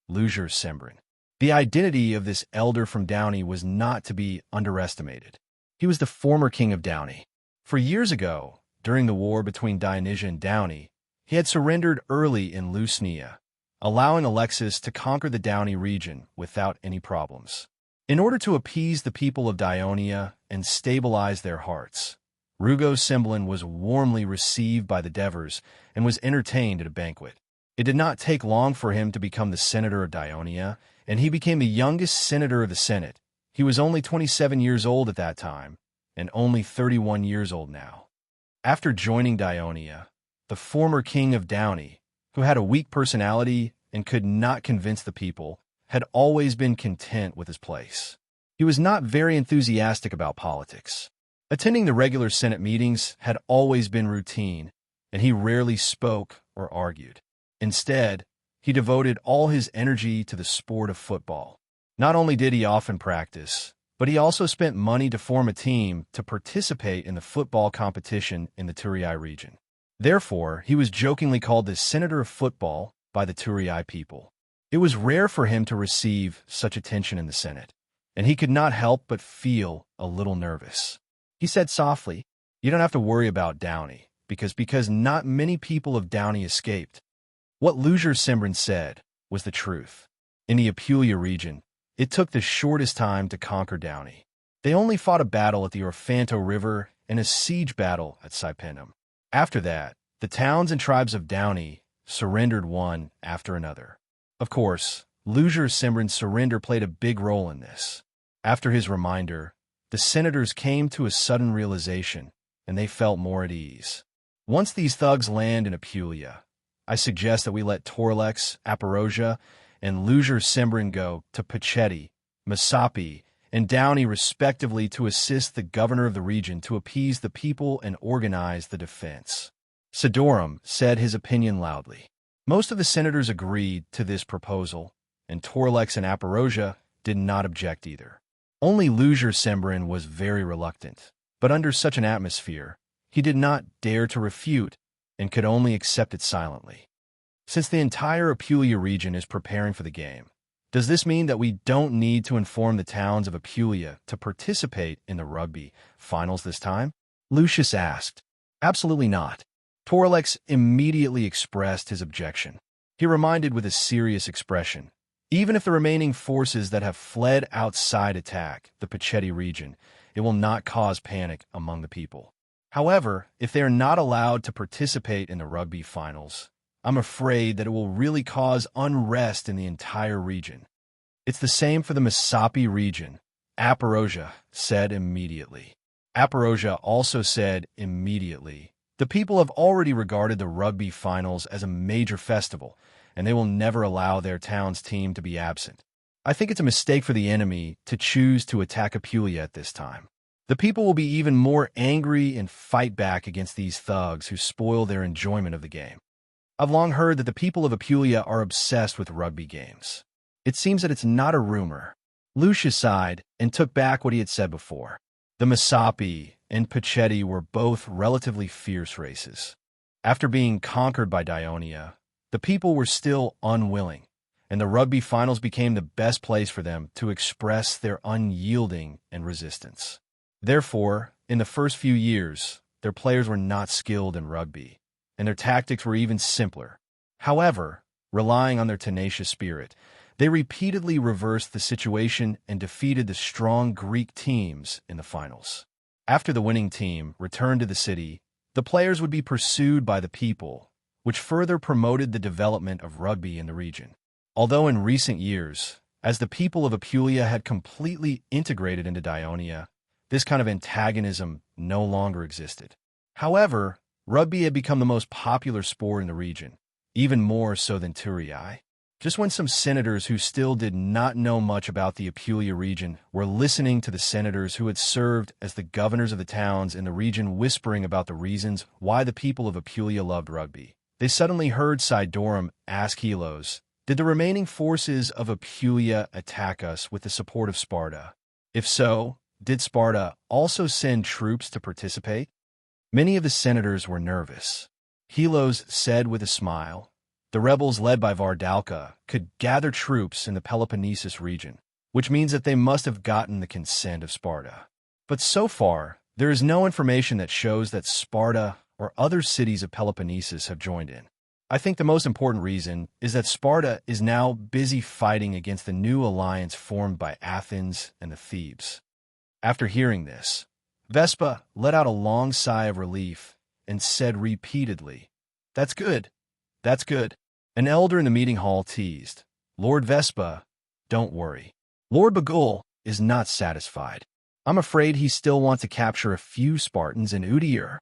Luger Sembrin. The identity of this elder from Downey was not to be underestimated. He was the former king of Downey. For years ago, during the war between Dionysia and Downey, he had surrendered early in Lusnia, allowing Alexis to conquer the Downey region without any problems. In order to appease the people of Dionia and stabilize their hearts, Rugo Semblin was warmly received by the Devers and was entertained at a banquet. It did not take long for him to become the senator of Dionia, and he became the youngest senator of the Senate. He was only 27 years old at that time, and only 31 years old now. After joining Dionia, the former king of Downey, who had a weak personality and could not convince the people, had always been content with his place. He was not very enthusiastic about politics. Attending the regular Senate meetings had always been routine, and he rarely spoke or argued. Instead, he devoted all his energy to the sport of football. Not only did he often practice, but he also spent money to form a team to participate in the football competition in the Turii region. Therefore, he was jokingly called the Senator of Football by the Turii people. It was rare for him to receive such attention in the Senate, and he could not help but feel a little nervous. He said softly, "You don't have to worry about Downey, because not many people of Downey escaped." What Luger Sembrin said was the truth. In the Apulia region, it took the shortest time to conquer Downey. They only fought a battle at the Orfanto River and a siege battle at Cypenum. After that, the towns and tribes of Downey surrendered one after another. Of course, Luger Sembrin's surrender played a big role in this. After his reminder, the senators came to a sudden realization, and they felt more at ease. Once these thugs land in Apulia, I suggest that we let Torlex, Aparosia, and Luger Sembrin go to Puccetti, Masapi, and Downey respectively to assist the governor of the region to appease the people and organize the defense. Sidorum said his opinion loudly. Most of the senators agreed to this proposal, and Torlex and Aparosia did not object either. Only Luger Sembrin was very reluctant, but under such an atmosphere, he did not dare to refute and could only accept it silently. Since the entire Apulia region is preparing for the game, does this mean that we don't need to inform the towns of Apulia to participate in the rugby finals this time? Lucius asked. Absolutely not. Torlex immediately expressed his objection. He reminded with a serious expression, even if the remaining forces that have fled outside attack the Puccetti region, it will not cause panic among the people. However, if they are not allowed to participate in the rugby finals, I'm afraid that it will really cause unrest in the entire region. It's the same for the Masapi region, Aparosia said immediately. Aparosia also said immediately, the people have already regarded the rugby finals as a major festival, and they will never allow their town's team to be absent. I think it's a mistake for the enemy to choose to attack Apulia at this time. The people will be even more angry and fight back against these thugs who spoil their enjoyment of the game. I've long heard that the people of Apulia are obsessed with rugby games. It seems that it's not a rumor. Lucius sighed and took back what he had said before. The Masapi and Puccetti were both relatively fierce races. After being conquered by Dionia, the people were still unwilling, and the rugby finals became the best place for them to express their unyielding and resistance. Therefore, in the first few years, their players were not skilled in rugby, and their tactics were even simpler. However, relying on their tenacious spirit, they repeatedly reversed the situation and defeated the strong Greek teams in the finals. After the winning team returned to the city, the players would be pursued by the people, which further promoted the development of rugby in the region. Although in recent years, as the people of Apulia had completely integrated into Dionia, this kind of antagonism no longer existed. However, rugby had become the most popular sport in the region, even more so than Turii. Just when some senators who still did not know much about the Apulia region were listening to the senators who had served as the governors of the towns in the region whispering about the reasons why the people of Apulia loved rugby, they suddenly heard Sidorum ask Helos, "Did the remaining forces of Apulia attack us with the support of Sparta? If so, did Sparta also send troops to participate?" Many of the senators were nervous. Helos said with a smile, "The rebels led by Vardalka could gather troops in the Peloponnesus region, which means that they must have gotten the consent of Sparta. But so far, there is no information that shows that Sparta or other cities of Peloponnesus have joined in. I think the most important reason is that Sparta is now busy fighting against the new alliance formed by Athens and the Thebes." After hearing this, Vespa let out a long sigh of relief and said repeatedly, "That's good. That's good." An elder in the meeting hall teased, "Lord Vespa, don't worry. Lord Bagul is not satisfied. I'm afraid he still wants to capture a few Spartans in Udir."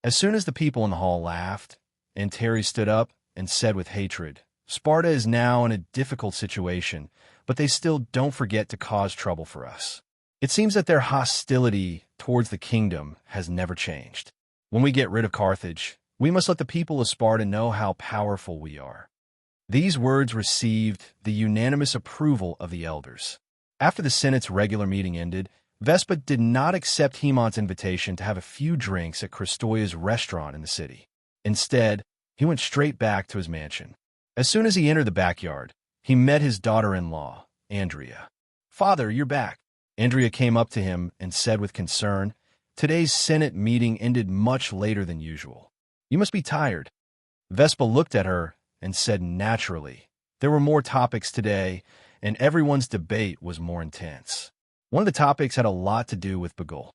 As soon as the people in the hall laughed, Anteri stood up and said with hatred, "Sparta is now in a difficult situation, but they still don't forget to cause trouble for us. It seems that their hostility towards the kingdom has never changed. When we get rid of Carthage, we must let the people of Sparta know how powerful we are." These words received the unanimous approval of the elders. After the Senate's regular meeting ended, Vespa did not accept Hemont's invitation to have a few drinks at Christoia's restaurant in the city. Instead, he went straight back to his mansion. As soon as he entered the backyard, he met his daughter-in-law, Andrea. "Father, you're back." Andrea came up to him and said with concern, "Today's Senate meeting ended much later than usual. You must be tired." Vespa looked at her and said naturally, "There were more topics today, and everyone's debate was more intense. One of the topics had a lot to do with Bagul."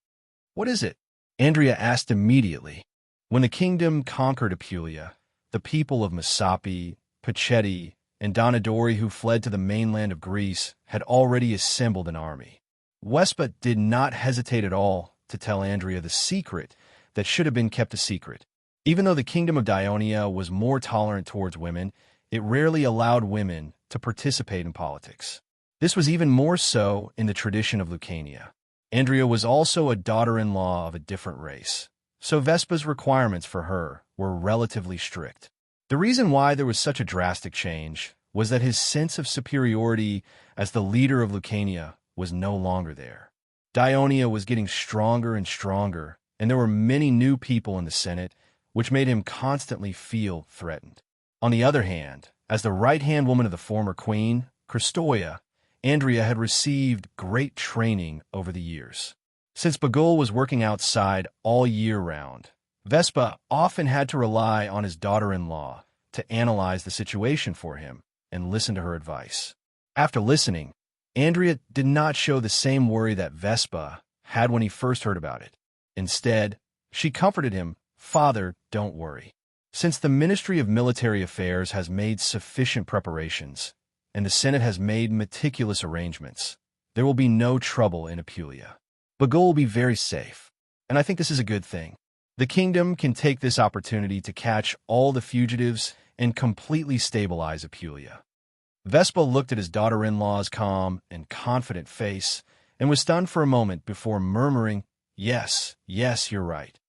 "What is it?" Andrea asked immediately. When the kingdom conquered Apulia, the people of Massapi, Pachetti, and Donadori who fled to the mainland of Greece had already assembled an army. Vespa did not hesitate at all to tell Andrea the secret that should have been kept a secret. Even though the kingdom of Dionia was more tolerant towards women, it rarely allowed women to participate in politics. This was even more so in the tradition of Lucania. Andrea was also a daughter-in-law of a different race, so Vespa's requirements for her were relatively strict. The reason why there was such a drastic change was that his sense of superiority as the leader of Lucania was no longer there. Dionia was getting stronger and stronger, and there were many new people in the Senate, which made him constantly feel threatened. On the other hand, as the right-hand woman of the former queen, Christoia, Andrea had received great training over the years. Since Bagul was working outside all year round, Vespa often had to rely on his daughter-in-law to analyze the situation for him and listen to her advice. After listening, Andrea did not show the same worry that Vespa had when he first heard about it. Instead, she comforted him, "Father, don't worry. Since the Ministry of Military Affairs has made sufficient preparations, and the Senate has made meticulous arrangements, there will be no trouble in Apulia. Bagul will be very safe, and I think this is a good thing. The kingdom can take this opportunity to catch all the fugitives and completely stabilize Apulia." Vespa looked at his daughter-in-law's calm and confident face and was stunned for a moment before murmuring, "Yes, yes, you're right.